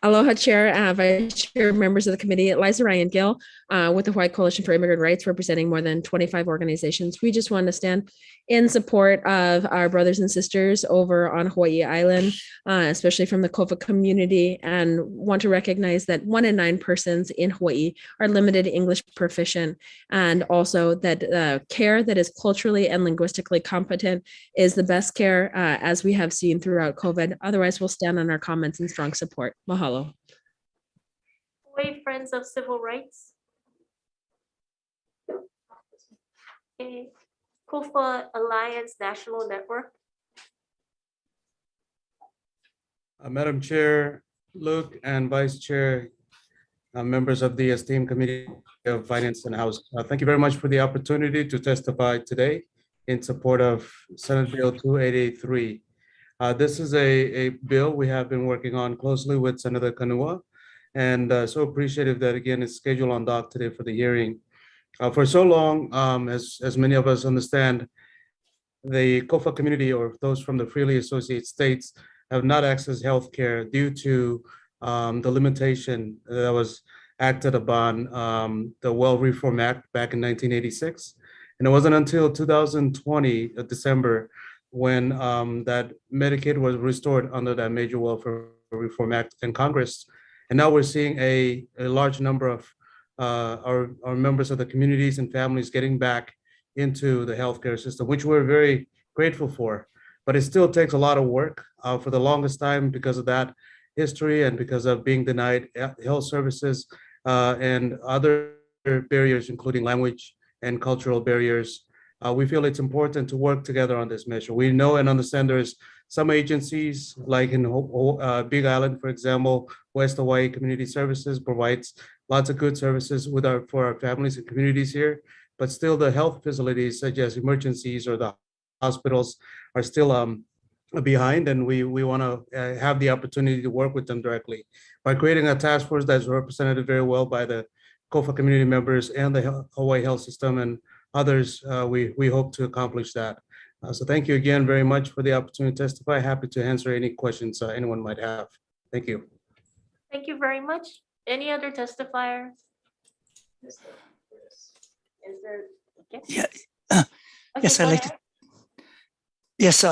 Aloha Chair, Vice Chair, members of the committee, Liza Ryan Gill with the Hawaii Coalition for Immigrant Rights, representing more than 25 organizations. We just want to stand in support of our brothers and sisters over on Hawaii Island, especially from the Kofa community, and want to recognize that 1 in 9 persons in Hawaii are limited English proficient, and also that care that is culturally and linguistically competent is the best care, as we have seen throughout COVID. Otherwise, we'll stand on our comments in strong support. Mahalo. Hawaii Friends of Civil Rights. Okay. Kofa Alliance National Network. Madam Chair, Luke, and Vice Chair, members of the esteemed Committee of Finance and House. Thank you very much for the opportunity to testify today in support of Senate Bill 2883. This is a bill we have been working on closely with Senator Kanua, and so appreciative that again is scheduled on dock today for the hearing. For so long, as many of us understand, the Kofa community or those from the freely associated states have not accessed healthcare due to the limitation that was acted upon the Well Reform Act back in 1986. And it wasn't until 2020, December, when that Medicaid was restored under that Major Welfare Reform Act in Congress. And now we're seeing a large number of our members of the communities and families getting back into the healthcare system, which we're very grateful for. But it still takes a lot of work for the longest time because of that history and because of being denied health services and other barriers, including language and cultural barriers. We feel it's important to work together on this measure. We know and understand there's some agencies like in Big Island, for example, West Hawaii Community Services provides lots of good services for our families and communities here, but still the health facilities such as emergencies or the hospitals are still behind, and we want to have the opportunity to work with them directly. By creating a task force that's represented very well by the Kofa community members and the Hawaii Health System and others, we hope to accomplish that. So thank you again very much for the opportunity to testify. Happy to answer any questions anyone might have. Thank you. Thank you very much. Any other testifier? Is there? Okay. Yeah. Okay, Yes, go I'd like ahead. to. Yes,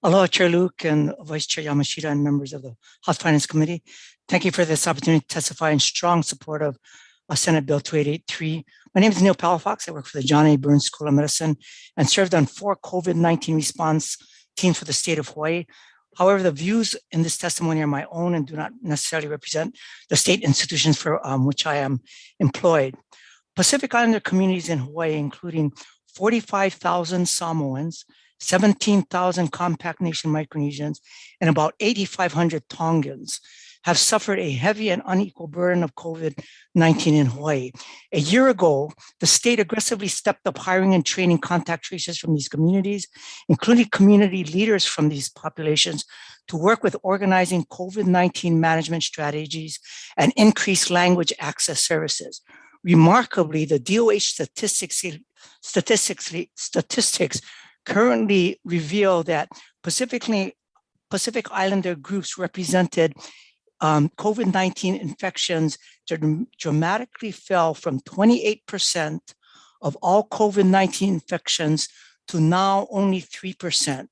aloha, Chair Luke and Vice Chair Yamashita and members of the House Finance Committee. Thank you for this opportunity to testify in strong support of Senate Bill 2883. My name is Neil Palafox. I work for the John A. Burns School of Medicine and served on 4 COVID-19 response teams for the state of Hawaii. However, the views in this testimony are my own and do not necessarily represent the state institutions for which I am employed. Pacific Islander communities in Hawaii, including 45,000 Samoans, 17,000 compact nation Micronesians, and about 8,500 Tongans, have suffered a heavy and unequal burden of COVID-19 in Hawaii. A year ago, the state aggressively stepped up hiring and training contact tracers from these communities, including community leaders from these populations, to work with organizing COVID-19 management strategies and increase language access services. Remarkably, the DOH statistics currently reveal that Pacific Islander groups represented COVID-19 infections dramatically fell from 28% of all COVID-19 infections to now only 3%.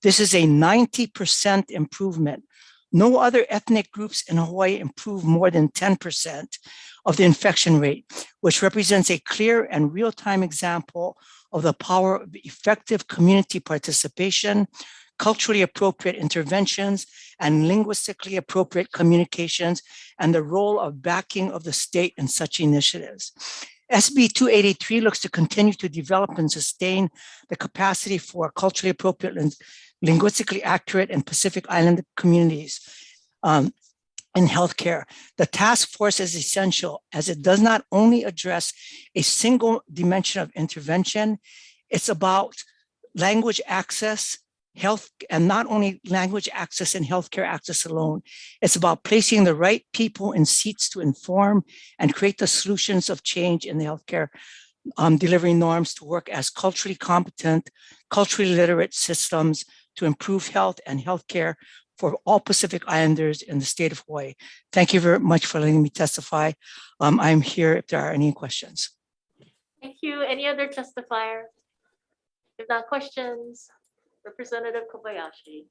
This is a 90% improvement. No other ethnic groups in Hawaii improved more than 10% of the infection rate, which represents a clear and real-time example of the power of effective community participation, culturally appropriate interventions, and linguistically appropriate communications, and the role of backing of the state in such initiatives. SB 283 looks to continue to develop and sustain the capacity for culturally appropriate and linguistically accurate and Pacific Island communities in healthcare. The task force is essential as it does not only address a single dimension of intervention, it's about language access, health, and not only language access and healthcare access alone. It's about placing the right people in seats to inform and create the solutions of change in the healthcare delivery norms to work as culturally competent, culturally literate systems to improve health and healthcare for all Pacific Islanders in the state of Hawaii. Thank you very much for letting me testify. I'm here if there are any questions. Thank you. Any other testifier? If not, questions, Representative Kobayashi.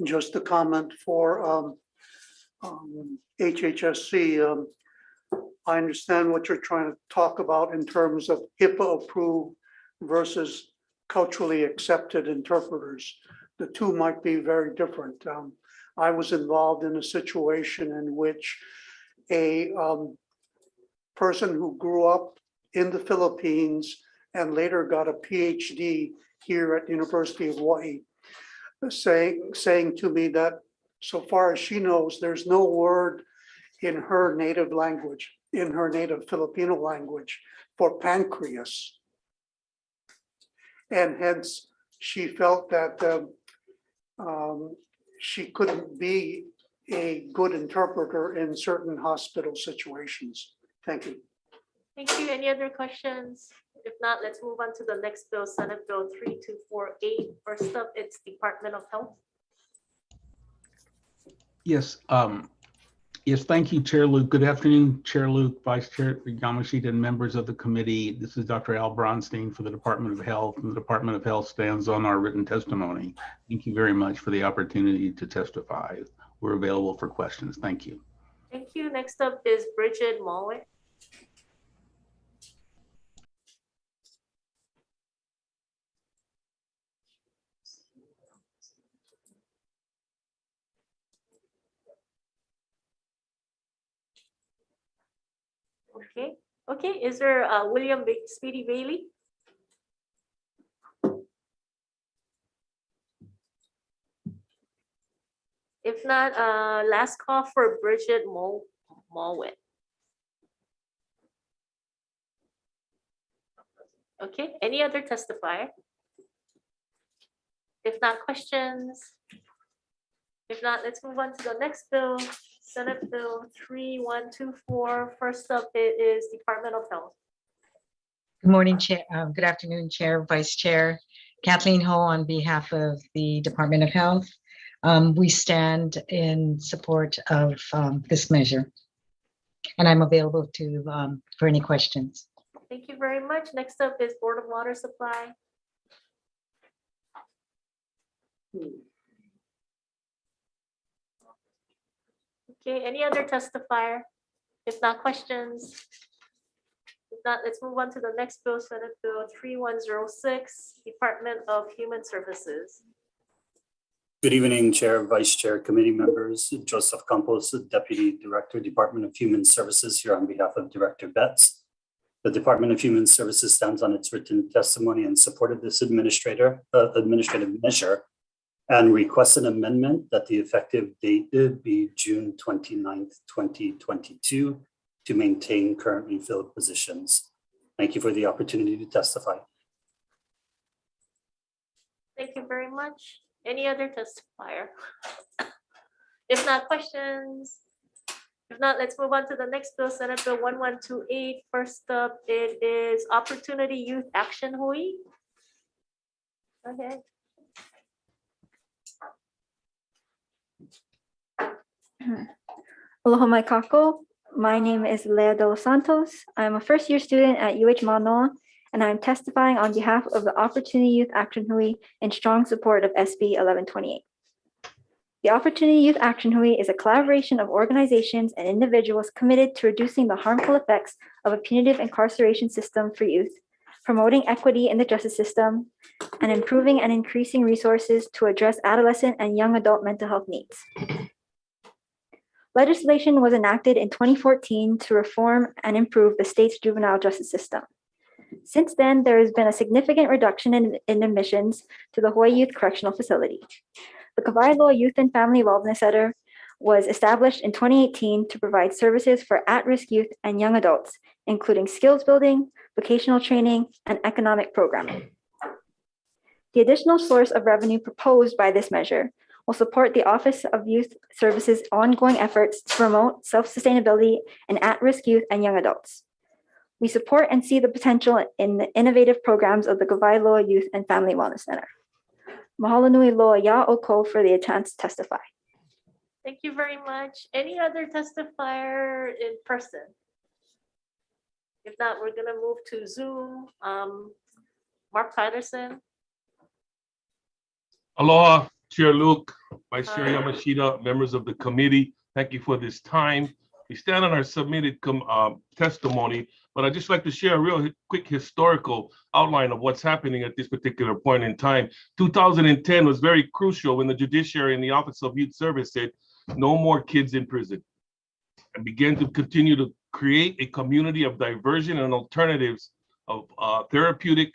Just a comment for HHSC. I understand what you're trying to talk about in terms of HIPAA approved versus culturally accepted interpreters. The two might be very different. I was involved in a situation in which a person who grew up in the Philippines and later got a PhD here at the University of Hawaii, saying to me that so far as she knows, there's no word in her native language, in her native Filipino language, for pancreas. And hence, she felt that she couldn't be a good interpreter in certain hospital situations. Thank you. Thank you. Any other questions? If not, let's move on to the next bill, Senate Bill 3248. First up, it's Department of Health. Yes, yes, thank you, Chair Luke. Good afternoon, Chair Luke, Vice Chair Yamashita, and members of the committee. This is Dr. Al Bronstein for the Department of Health, and the Department of Health stands on our written testimony. Thank you very much for the opportunity to testify. We're available for questions. Thank you. Thank you. Next up is Bridget Mulwick. Okay. Okay. Is there William Speedy Bailey? If not, last call for Bridget Mulwick. Okay. Any other testifier? If not, questions? If not, let's move on to the next bill. Senate Bill 3124. First up, it is Department of Health. Good morning, Chair. Good afternoon, Chair, Vice Chair. Kathleen Ho on behalf of the Department of Health. We stand in support of this measure, and I'm available to for any questions. Thank you very much. Next up is Board of Water Supply. Okay, any other testifier? If not, questions? If not, let's move on to the next bill, Senate Bill 3106, Department of Human Services. Good evening, Chair, Vice Chair, committee members. Joseph Campos, Deputy Director, Department of Human Services, here on behalf of Director Betts. The Department of Human Services stands on its written testimony in support of this administrative measure and requests an amendment that the effective date be June 29th, 2022 to maintain currently filled positions. Thank you for the opportunity to testify. Thank you very much. Any other testifier? If not, questions? If not, let's move on to the next bill, Senate Bill 1128. First up, it is Opportunity Youth Action Hui. Okay. Aloha mai kako. My name is Lea de los Santos. I'm a first-year student at UH Manoa, and I'm testifying on behalf of the Opportunity Youth Action Hui in strong support of SB 1128. The Opportunity Youth Action Hui is a collaboration of organizations and individuals committed to reducing the harmful effects of a punitive incarceration system for youth, promoting equity in the justice system, and improving and increasing resources to address adolescent and young adult mental health needs. Legislation was enacted in 2014 to reform and improve the state's juvenile justice system. Since then, there has been a significant reduction in admissions to the Hawaii Youth Correctional Facility. The Kawailoa Youth and Family Wellness Center was established in 2018 to provide services for at-risk youth and young adults, including skills building, vocational training, and economic programming. The additional source of revenue proposed by this measure will support the Office of Youth Services' ongoing efforts to promote self-sustainability in at-risk youth and young adults. We support and see the potential in the innovative programs of the Kawailoa Youth and Family Wellness Center. Mahalo nui loa ya oko for the chance to testify. Thank you very much. Any other testifier in person? If not, we're gonna move to Zoom. Mark Patterson. Aloha, Chair Luke, Vice Chair Yamashita, members of the committee. Thank you for this time. We stand on our submitted testimony, but I'd just like to share a real quick historical outline of what's happening at this particular point in time. 2010 was very crucial when the judiciary and the Office of Youth Service said, no more kids in prison, and began to continue to create a community of diversion and alternatives of therapeutic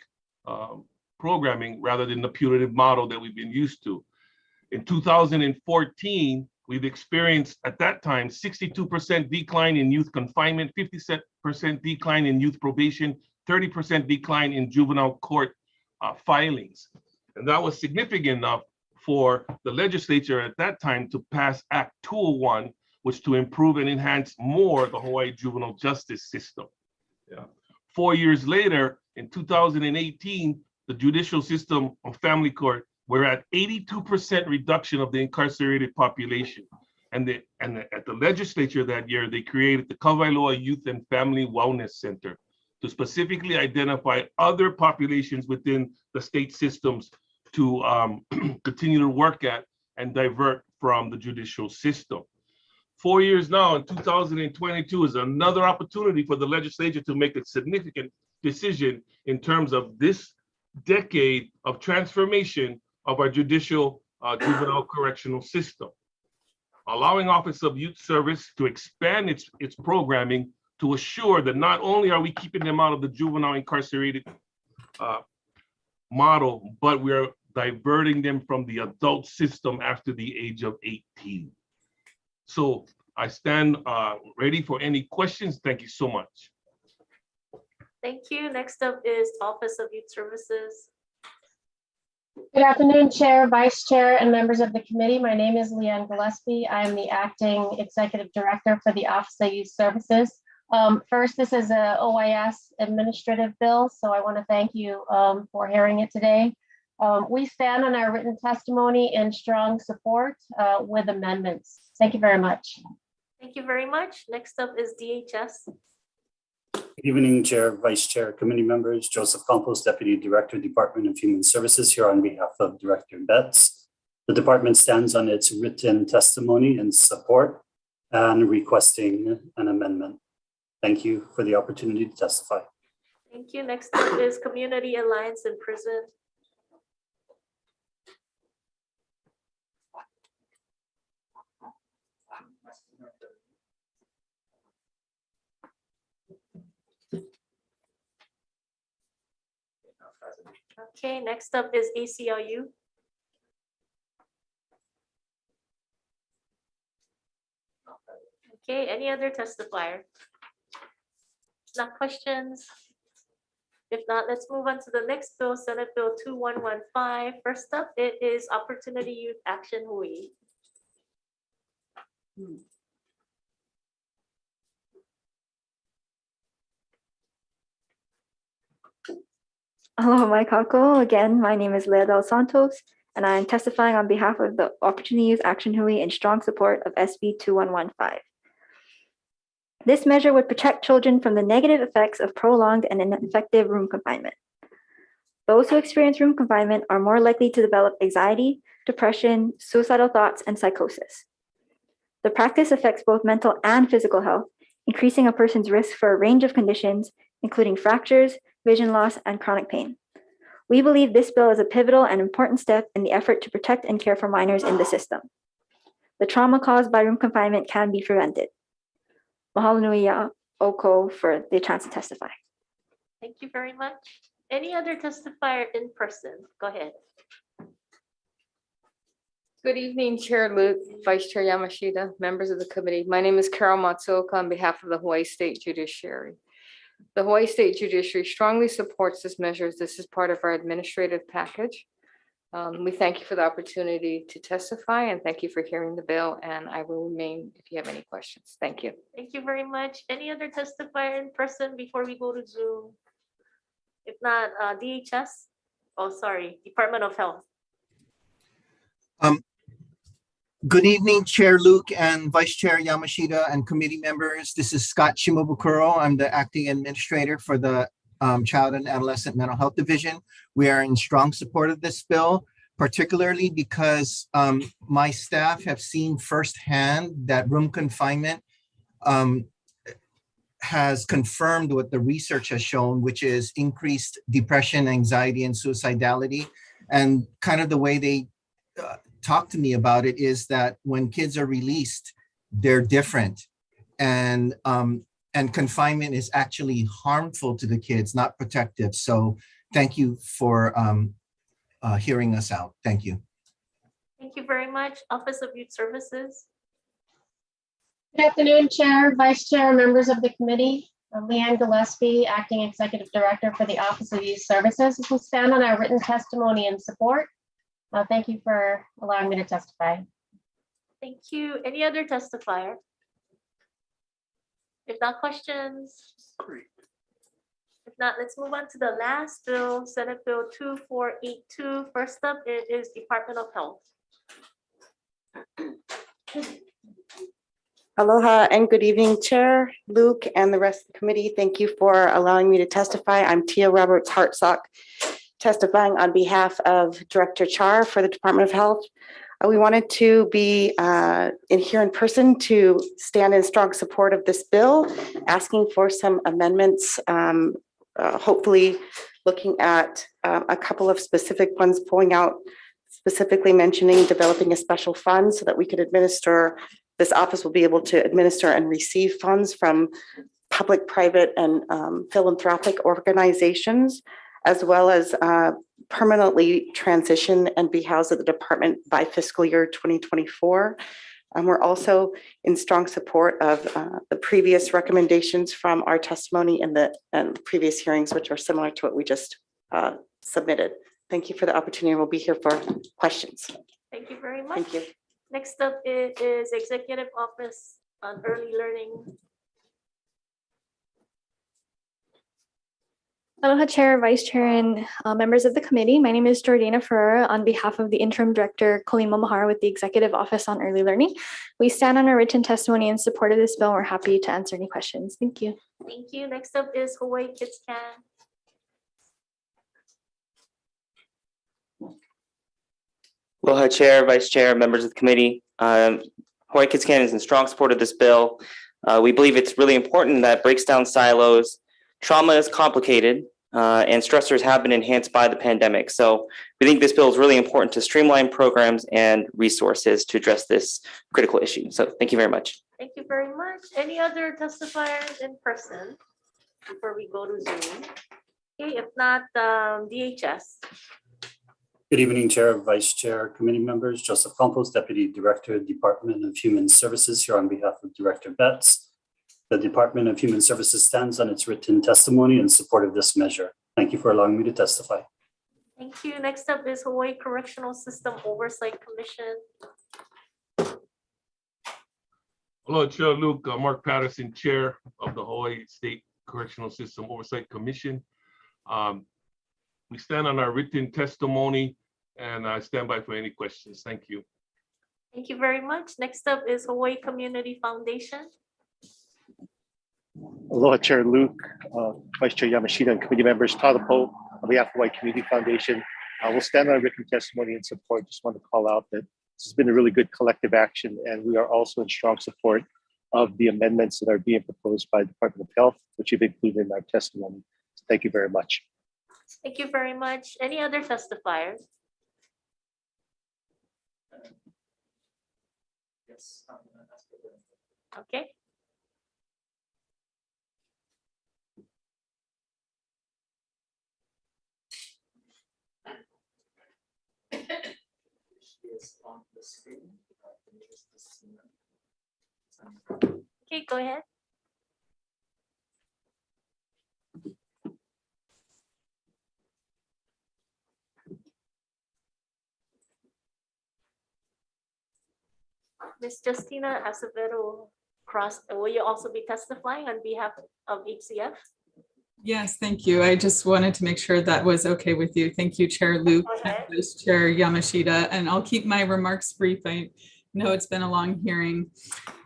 programming rather than the punitive model that we've been used to. In 2014, we've experienced at that time 62% decline in youth confinement, 50% decline in youth probation, 30% decline in juvenile court filings. And that was significant enough for the legislature at that time to pass Act 201, which to improve and enhance more the Hawaii juvenile justice system. 4 years later, in 2018, the judicial system of family court, we're at 82% reduction of the incarcerated population. And at the legislature that year, they created the Kawailoa Youth and Family Wellness Center to specifically identify other populations within the state systems to continue to work at and divert from the judicial system. 4 years now, in 2022, is another opportunity for the legislature to make a significant decision in terms of this decade of transformation of our judicial juvenile correctional system, allowing Office of Youth Service to expand its programming to assure that not only are we keeping them out of the juvenile incarcerated model, but we are diverting them from the adult system after the age of 18. So I stand ready for any questions. Thank you so much. Thank you. Next up is Office of Youth Services. Good afternoon, Chair, Vice Chair, and members of the committee. My name is Leanne Gillespie. I am the Acting Executive Director for the Office of Youth Services. First, this is a OIS administrative bill, so I want to thank you for hearing it today. We stand on our written testimony in strong support with amendments. Thank you very much. Thank you very much. Next up is DHS. Good evening, Chair, Vice Chair, committee members. Joseph Campos, Deputy Director, Department of Human Services, here on behalf of Director Betts. The department stands on its written testimony in support and requesting an amendment. Thank you for the opportunity to testify. Thank you. Next up is Community Alliance in Prison. Okay, next up is ACLU. Okay, any other testifier? Not questions? If not, let's move on to the next bill, Senate Bill 2115. First up, it is Opportunity Youth Action Hawaii. Aloha mai kako. Again, my name is Lea Del Santos, and I am testifying on behalf of the Opportunity Youth Action Hui in strong support of SB 2115. This measure would protect children from the negative effects of prolonged and ineffective room confinement. Those who experience room confinement are more likely to develop anxiety, depression, suicidal thoughts, and psychosis. The practice affects both mental and physical health, increasing a person's risk for a range of conditions, including fractures, vision loss, and chronic pain. We believe this bill is a pivotal and important step in the effort to protect and care for minors in the system. The trauma caused by room confinement can be prevented. Mahalo nui ya oko for the chance to testify. Thank you very much. Any other testifier in person? Go ahead. Good evening, Chair Luke, Vice Chair Yamashita, members of the committee. My name is Carol Matsuoka on behalf of the Hawaii State Judiciary. The Hawaii State Judiciary strongly supports this measure as this is part of our administrative package. We thank you for the opportunity to testify and thank you for hearing the bill, and I will remain if you have any questions. Thank you. Thank you very much. Any other testifier in person before we go to Zoom? If not, DHS, oh, sorry, Department of Health. Good evening, Chair Luke and Vice Chair Yamashita and committee members. This is Scott Shimobukuro. I'm the acting administrator for the Child and Adolescent Mental Health Division. We are in strong support of this bill, particularly because my staff have seen firsthand that room confinement has confirmed what the research has shown, which is increased depression, anxiety, and suicidality. And kind of the way they talk to me about it is that when kids are released, they're different. And confinement is actually harmful to the kids, not protective. So thank you for hearing us out. Thank you. Thank you very much. Office of Youth Services. Good afternoon, Chair, Vice Chair, members of the committee. I'm Leanne Gillespie, Acting Executive Director for the Office of Youth Services. We stand on our written testimony and support. Thank you for allowing me to testify. Thank you. Any other testifier? If not, questions? Great. If not, let's move on to the last bill, Senate Bill 2482. First up, it is Department of Health. Aloha and good evening, Chair, Luke, and the rest of the committee. Thank you for allowing me to testify. I'm Tia Roberts Hartsock, testifying on behalf of Director Char for the Department of Health. We wanted to be here in person to stand in strong support of this bill, asking for some amendments, hopefully looking at a couple of specific ones, pulling out specifically mentioning developing a special fund so that we could administer, this office will be able to administer and receive funds from public, private, and philanthropic organizations, as well as permanently transition and be housed at the department by fiscal year 2024. And we're also in strong support of the previous recommendations from our testimony in the previous hearings, which are similar to what we just submitted. Thank you for the opportunity. We'll be here for questions. Thank you very much. Thank you. Next up is Executive Office on Early Learning. Aloha Chair, Vice Chair, and members of the committee. My name is Jordana Ferreira on behalf of the Interim Director, Kolima Mahar, with the Executive Office on Early Learning. We stand on our written testimony in support of this bill. We're happy to answer any questions. Thank you. Thank you. Next up is Hawaii Kids Can. Aloha Chair, Vice Chair, members of the committee. Hawaii Kids Can is in strong support of this bill. We believe it's really important that it breaks down silos. Trauma is complicated and stressors have been enhanced by the pandemic. So we think this bill is really important to streamline programs and resources to address this critical issue. So thank you very much. Thank you very much. Any other testifiers in person before we go to Zoom? Okay, if not, DHS. Good evening, Chair, Vice Chair, committee members. Joseph Campos, Deputy Director, Department of Human Services, here on behalf of Director Betts. The Department of Human Services stands on its written testimony in support of this measure. Thank you for allowing me to testify. Thank you. Next up is Hawaii Correctional System Oversight Commission. Hello, Chair Luke. Mark Patterson, Chair of the Hawaii State Correctional System Oversight Commission. We stand on our written testimony and I stand by for any questions. Thank you. Thank you very much. Next up is Hawaii Community Foundation. Aloha, Chair Luke, Vice Chair Yamashita, and committee members. Taupo, on behalf of Hawaii Community Foundation, we'll stand on our written testimony and support. Just want to call out that this has been a really good collective action, and we are also in strong support of the amendments that are being proposed by the Department of Health, which we've included in our testimony. So thank you very much. Thank you very much. Any other testifiers? Yes. Okay. On the screen. Okay, go ahead. Ms. Justina Acevedo Cross, will you also be testifying on behalf of HCF? Yes, thank you. I just wanted to make sure that was okay with you. Thank you, Chair Luke and Vice Chair Yamashita, and I'll keep my remarks brief. I know it's been a long hearing.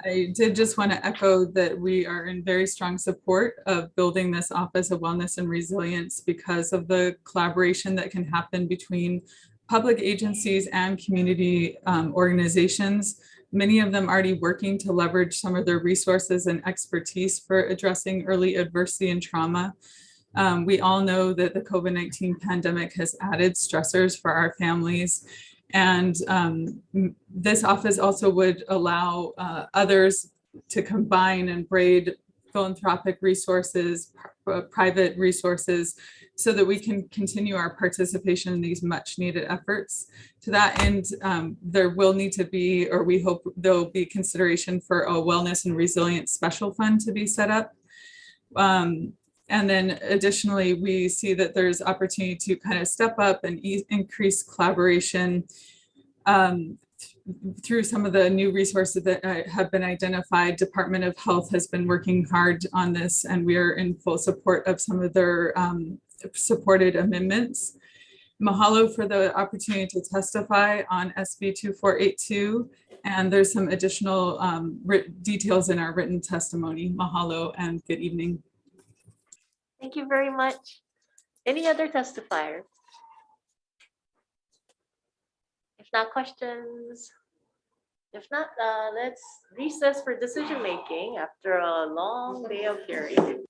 I did just want to echo that we are in very strong support of building this Office of Wellness and Resilience because of the collaboration that can happen between public agencies and community organizations. Many of them already working to leverage some of their resources and expertise for addressing early adversity and trauma. We all know that the COVID-19 pandemic has added stressors for our families. And this office also would allow others to combine and braid philanthropic resources, private resources, so that we can continue our participation in these much needed efforts. To that end, there will need to be, or we hope there'll be consideration for a wellness and resilience special fund to be set up. And then additionally, we see that there's opportunity to kind of step up and increase collaboration through some of the new resources that have been identified. Department of Health has been working hard on this, and we are in full support of some of their supported amendments. Mahalo for the opportunity to testify on SB 2482. And there's some additional details in our written testimony. Mahalo and good evening. Thank you very much. Any other testifiers? If not, questions? If not, let's recess for decision making after a long day of hearing.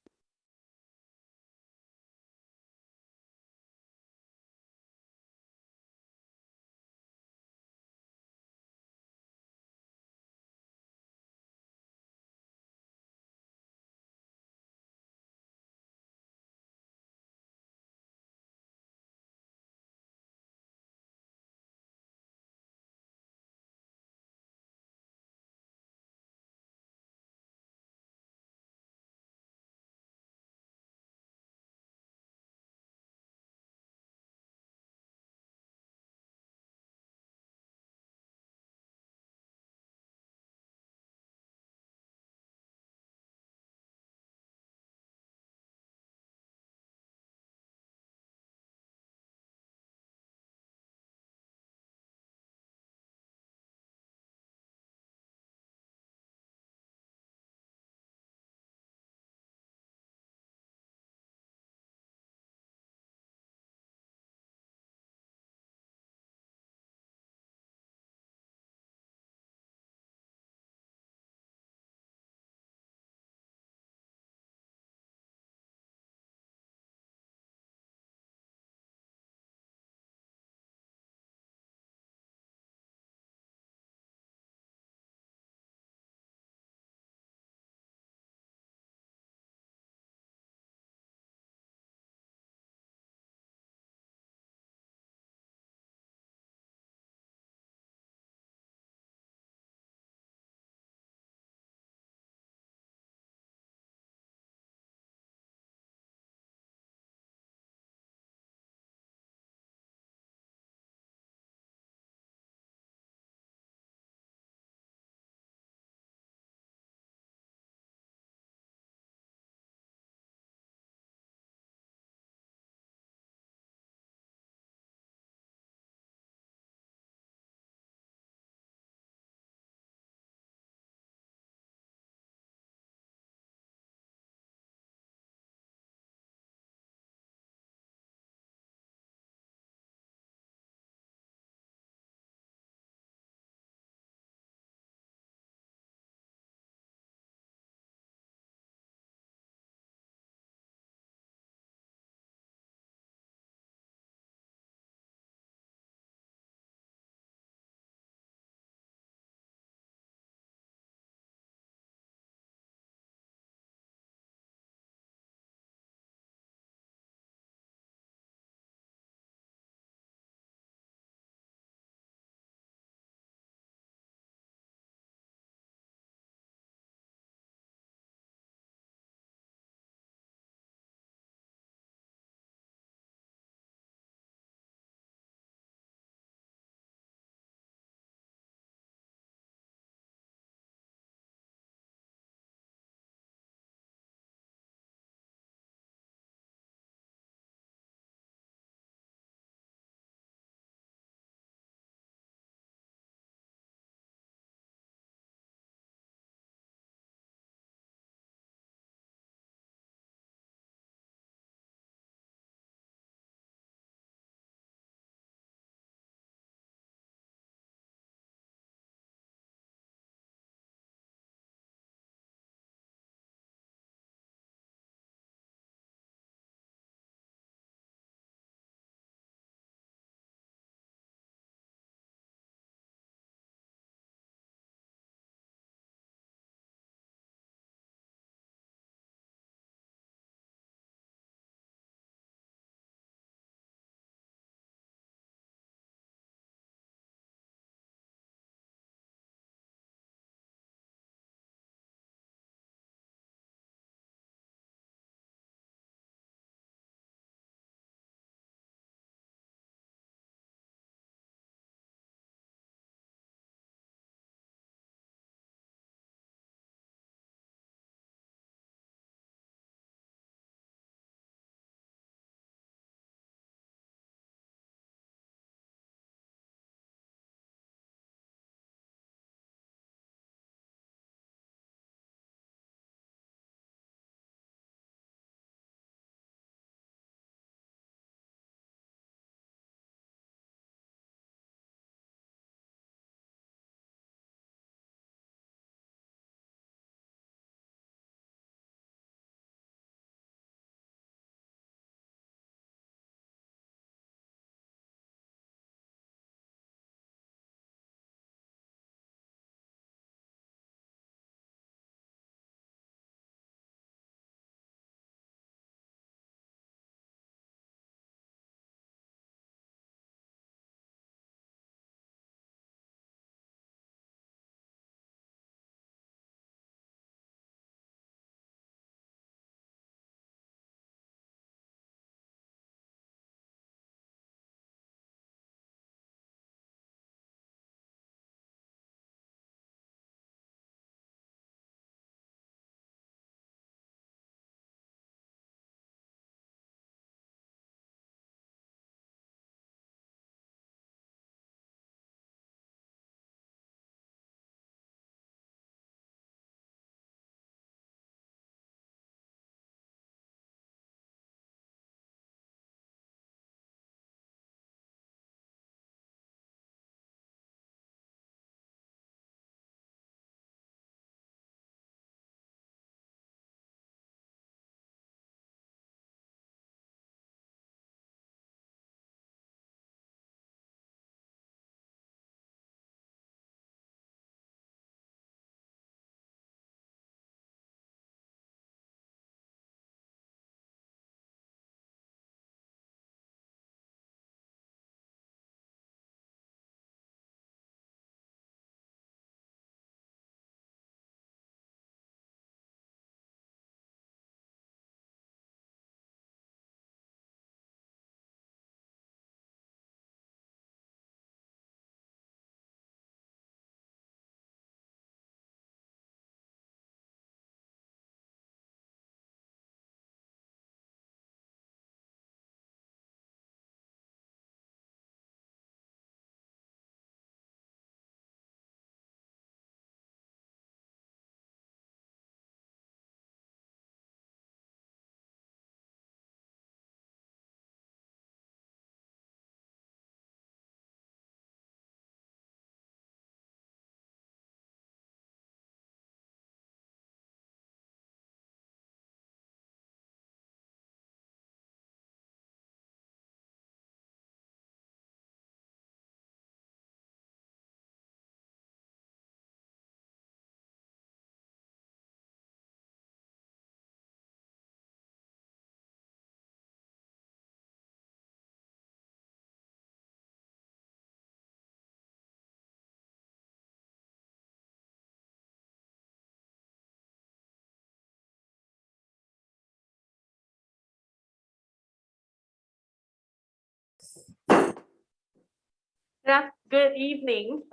Good evening,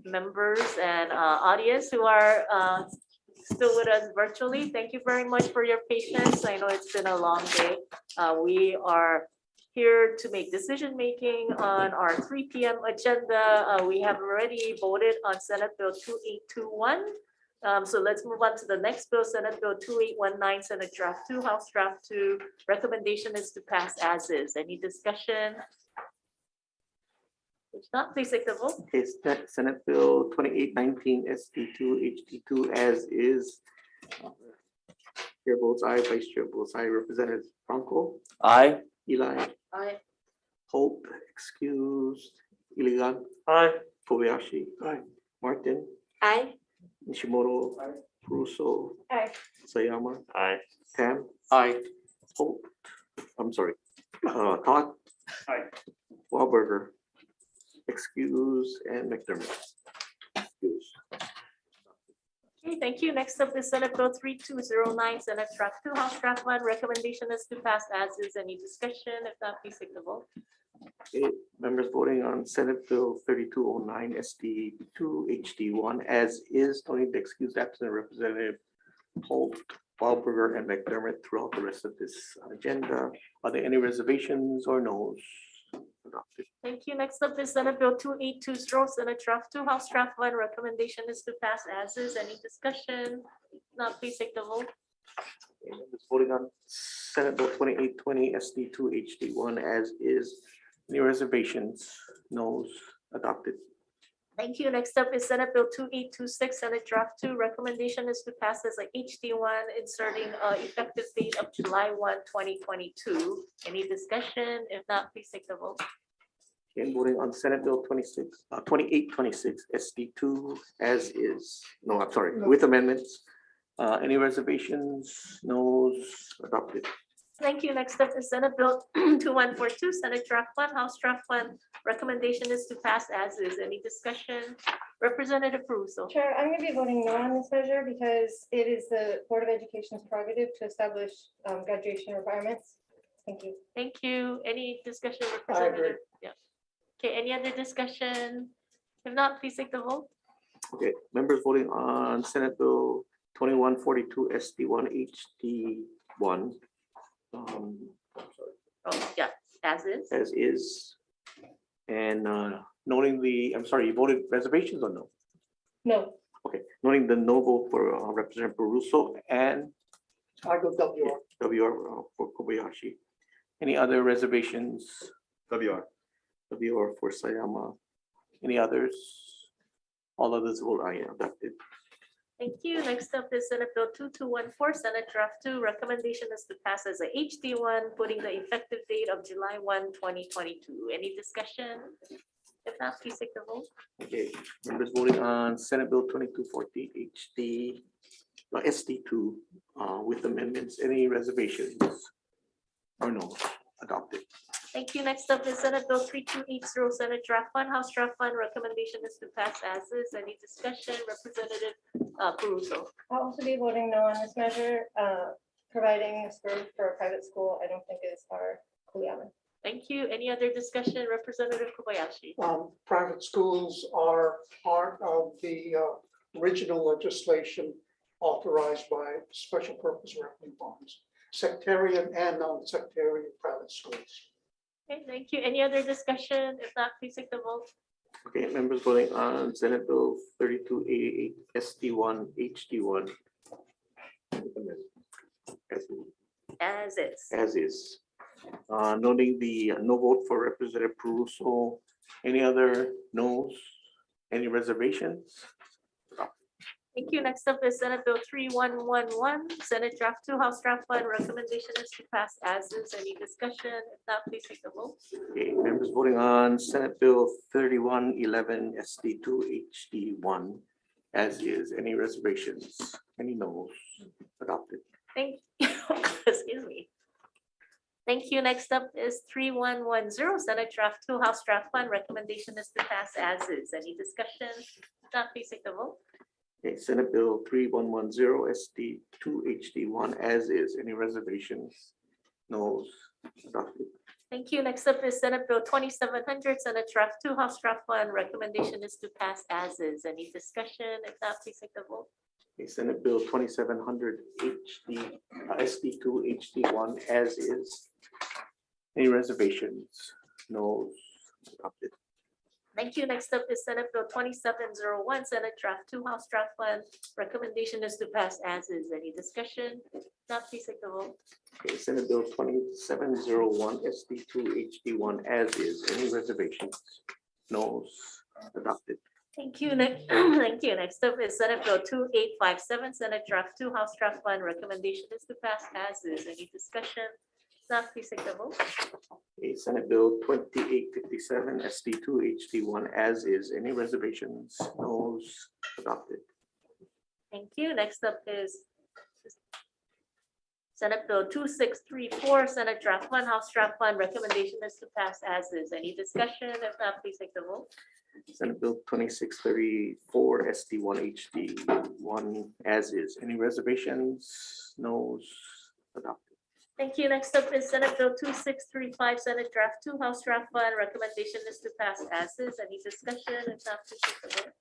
members and audience who are still with us virtually. Thank you very much for your patience. I know it's been a long day. We are here to make decision-making on our 3 p.m. agenda. We have already voted on Senate Bill 2821. So let's move on to the next bill, Senate Bill 2819, Senate Draft 2, House Draft 2. Recommendation is to pass as is. Any discussion? If not, please take the vote. Okay, Senate Bill 2819 ST2 HT2 as is. Chair votes aye, Vice Chair votes aye. Representative Franco, Aye. Eli, Aye. Hope, excused, Iligan, Aye. Kobayashi, Aye. Martin, Aye. Nishimoto, Russo, Aye. Sayama, Aye. Tam, aye. Hope, I'm sorry, Todd, Aye. Wahlberger, excuse, and McDermott. Excuse. Okay, thank you. Next up is Senate Bill 3209, Senate Draft 2, House Draft 1. Recommendation is to pass as is. Any discussion? If not, please take the vote. Okay, members voting on Senate Bill 3209 SD2 HD1 as is. Don't need to excuse absent Representative Holt, Wahlberger, and McDermott throughout the rest of this agenda. Are there any reservations or no's? Adopted. Thank you. Next up is Senate Bill 2820, Senate Draft 2, House Draft 1. Recommendation is to pass as is. Any discussion? If not, please take the vote. Okay, members voting on Senate Bill 2820 SD2 HD1 as is. Any reservations? No's? Adopted. Thank you. Next up is Senate Bill 2826, Senate Draft 2. Recommendation is to pass as a HD1, inserting effective date of July 1, 2022. Any discussion? If not, please take the vote. Okay, voting on Senate Bill 2826 SD2 as is. No, I'm sorry, with amendments. Any reservations? No's? Adopted. Thank you. Next up is Senate Bill 2142, Senate Draft 1, House Draft 1. Recommendation is to pass as is. Any discussion? Representative Caruso. Chair, I'm going to be voting no on this measure because it is the Board of Education's prerogative to establish graduation requirements. Thank you. Thank you. Any discussion, Representative? Yeah. Okay, any other discussion? If not, please take the vote. Okay, members voting on Senate Bill 2142 SD1 HD1. Oh, yeah, as is. As is. And noting the, I'm sorry, you voted reservations or no? No. Okay, noting the no vote for Representative Russo and I go WR. WR for Kobayashi. Any other reservations? WR. WR for Sayama. Any others? All others vote aye. Adopted. Thank you. Next up is Senate Bill 2214, Senate Draft 2. Recommendation is to pass as a HD1, putting the effective date of July 1, 2022. Any discussion? If not, please take the vote. Okay, members voting on Senate Bill 2214 HD SD2 with amendments. Any reservations or no? Adopted. Thank you. Next up is Senate Bill 3280, Senate Draft 1, House Draft 1. Recommendation is to pass as is. Any discussion? Representative Caruso. I'll also be voting no on this measure. Providing a spur for a private school, I don't think is our Kuleana. Thank you. Any other discussion? Representative Kobayashi. Private schools are part of the original legislation authorized by special purpose revenue bonds, sectarian and non-sectarian private schools. Okay, thank you. Any other discussion? If not, please take the vote. Okay, members voting on Senate Bill 3288 SD1 HD1. As is. As is. Noting the no vote for Representative Caruso. Any other no's? Any reservations? Thank you. Next up is Senate Bill 3111, Senate Draft 2, House Draft 1. Recommendation is to pass as is. Any discussion? If not, please take the vote. Okay, members voting on Senate Bill 3111 SD2 HD1 as is. Any reservations? Any no's? Adopted. Thank you. Excuse me. Thank you. Next up is 3110, Senate Draft 2, House Draft 1. Recommendation is to pass as is. Any discussion? If not, please take the vote. Okay, Senate Bill 3110 SD2 HD1 as is. Any reservations? No's? Adopted. Thank you. Next up is Senate Bill 2700, Senate Draft 2, House Draft 1. Recommendation is to pass as is. Any discussion? If not, please take the vote. Okay, Senate Bill 2700 SD2 HD1 as is. Any reservations? No. Adopted. Thank you. Next up is Senate Bill 2701, Senate Draft 2, House Draft 1. Recommendation is to pass as is. Any discussion? If not, please take the vote. Okay, Senate Bill 2701 SD2 HD1 as is. Any reservations? No. Adopted. Thank you. Thank you. Next up is Senate Bill 2857, Senate Draft 2, House Draft 1. Recommendation is to pass as is. Any discussion? If not, please take the vote. Okay, Senate Bill 2857 SD2 HD1 as is. Any reservations? No. Adopted. Thank you. Next up is Senate Bill 2634, Senate Draft 1, House Draft 1. Recommendation is to pass as is. Any discussion? If not, please take the vote. Senate Bill 2634 SD1 HD1 as is. Any reservations? No. Adopted. Thank you. Next up is Senate Bill 2635, Senate Draft 2, House Draft 1. Recommendation is to pass as is. Any discussion? If not, please take the vote.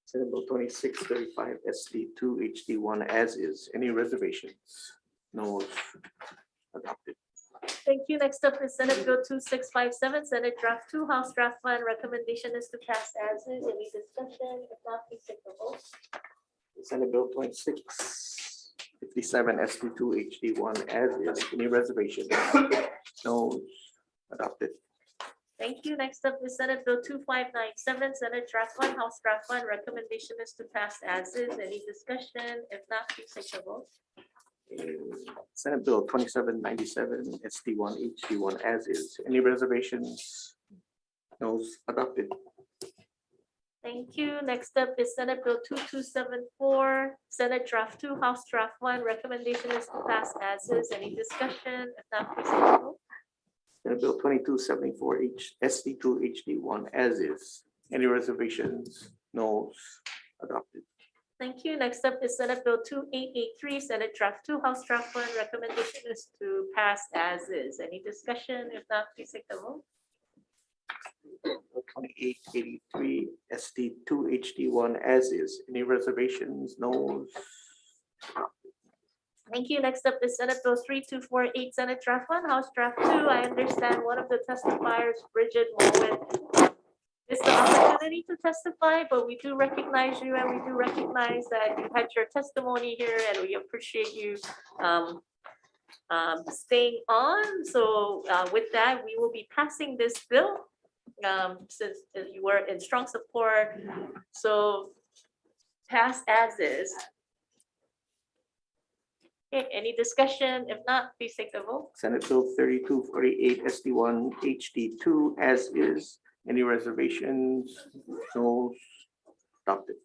Senate Bill 2635 SD2 HD1 as is. Any reservations? No. Adopted. Thank you. Next up is Senate Bill 2657, Senate Draft 2, House Draft 1. Recommendation is to pass as is. Any discussion? If not, please take the vote. Senate Bill 2657 SD2 HD1 as is. Any reservations? No. Adopted. Thank you. Next up is Senate Bill 2597, Senate Draft 1, House Draft 1. Recommendation is to pass as is. Any discussion? If not, please take the vote. Senate Bill 2797 SD1 HD1 as is. Any reservations? No. Adopted. Thank you. Next up is Senate Bill 2274, Senate Draft 2, House Draft 1. Recommendation is to pass as is. Any discussion? If not, please take the vote. Senate Bill 2274 SD2 HD1 as is. Any reservations? No. Adopted. Thank you. Next up is Senate Bill 2883, Senate Draft 2, House Draft 1. Recommendation is to pass as is. Any discussion? If not, please take the vote. 2883 SD2 HD1 as is. Any reservations? No. Thank you. Next up is Senate Bill 3248, Senate Draft 1, House Draft 2. I understand one of the testifiers, Bridget Mullen, missed the opportunity to testify, but we do recognize you and we do recognize that you had your testimony here and we appreciate you staying on. So with that, we will be passing this bill since you were in strong support. So pass as is. Okay, any discussion? If not, please take the vote. Senate Bill 3248 SD1 HD2 as is. Any reservations? No. Adopted.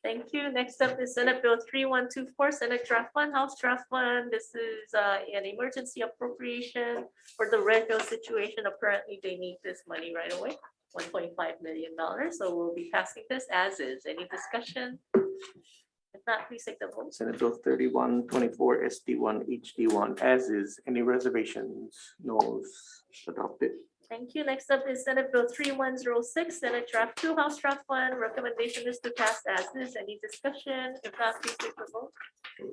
Thank you. Next up is Senate Bill 3124, Senate Draft 1, House Draft 1. This is an emergency appropriation for the Red Hill situation. Apparently, they need this money right away, $1.5 million. So we'll be passing this as is. Any discussion? If not, please take the vote. Senate Bill 3124 SD1 HD1 as is. Any reservations? No. Adopted. Thank you. Next up is Senate Bill 3106, Senate Draft 2, House Draft 1. Recommendation is to pass as is. Any discussion? If not, please take the vote.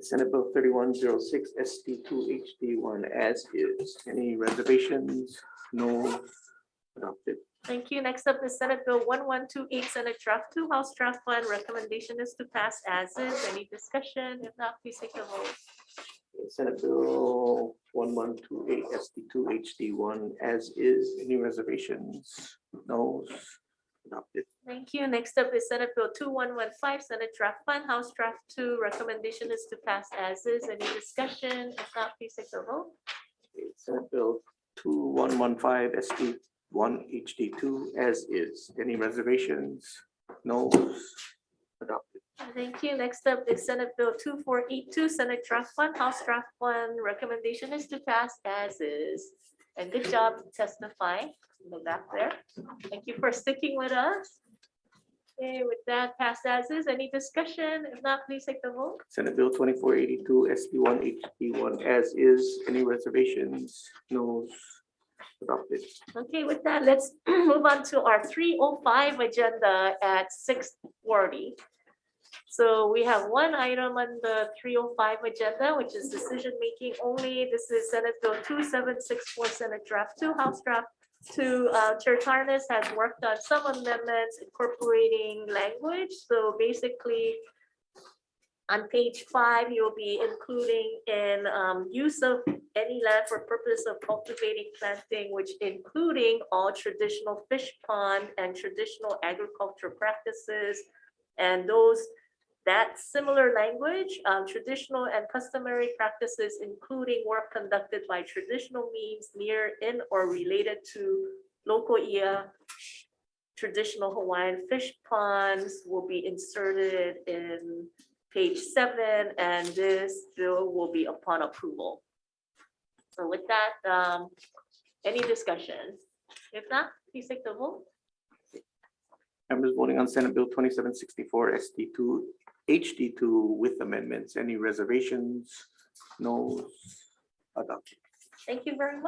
Senate Bill 3106 SD2 HD1 as is. Any reservations? No. Adopted. Thank you. Next up is Senate Bill 1128, Senate Draft 2, House Draft 1. Recommendation is to pass as is. Any discussion? If not, please take the vote. Senate Bill 1128 SD2 HD1 as is. Any reservations? No. Adopted. Thank you. Next up is Senate Bill 2115, Senate Draft 1, House Draft 2. Recommendation is to pass as is. Any discussion? If not, please take the vote. Senate Bill 2115 SD1 HD2 as is. Any reservations? No. Adopted. Thank you. Next up is Senate Bill 2482, Senate Draft 1, House Draft 1. Recommendation is to pass as is. And good job testifying in the back there. Thank you for sticking with us. Okay, with that, pass as is. Any discussion? If not, please take the vote. Senate Bill 2482 SD1 HD1 as is. Any reservations? No. Adopted. Okay, with that, let's move on to our 305 agenda at 6:40. So we have one item on the 305 agenda, which is decision-making only. This is Senate Bill 2764, Senate Draft 2, House Draft 2. Chair Tarnas has worked on some amendments incorporating language. So basically, on page 5, you'll be including in use of any land for purpose of cultivating, planting, which including all traditional fish pond and traditional agriculture practices. And that similar language, traditional and customary practices, including work conducted by traditional means near, in, or related to local ia, traditional Hawaiian fish ponds will be inserted in page 7, and this bill will be upon approval. So with that, any discussion? If not, please take the vote. Members voting on Senate Bill 2764 ST2 HD2 with amendments. Any reservations? No. Adopted. Thank you very much.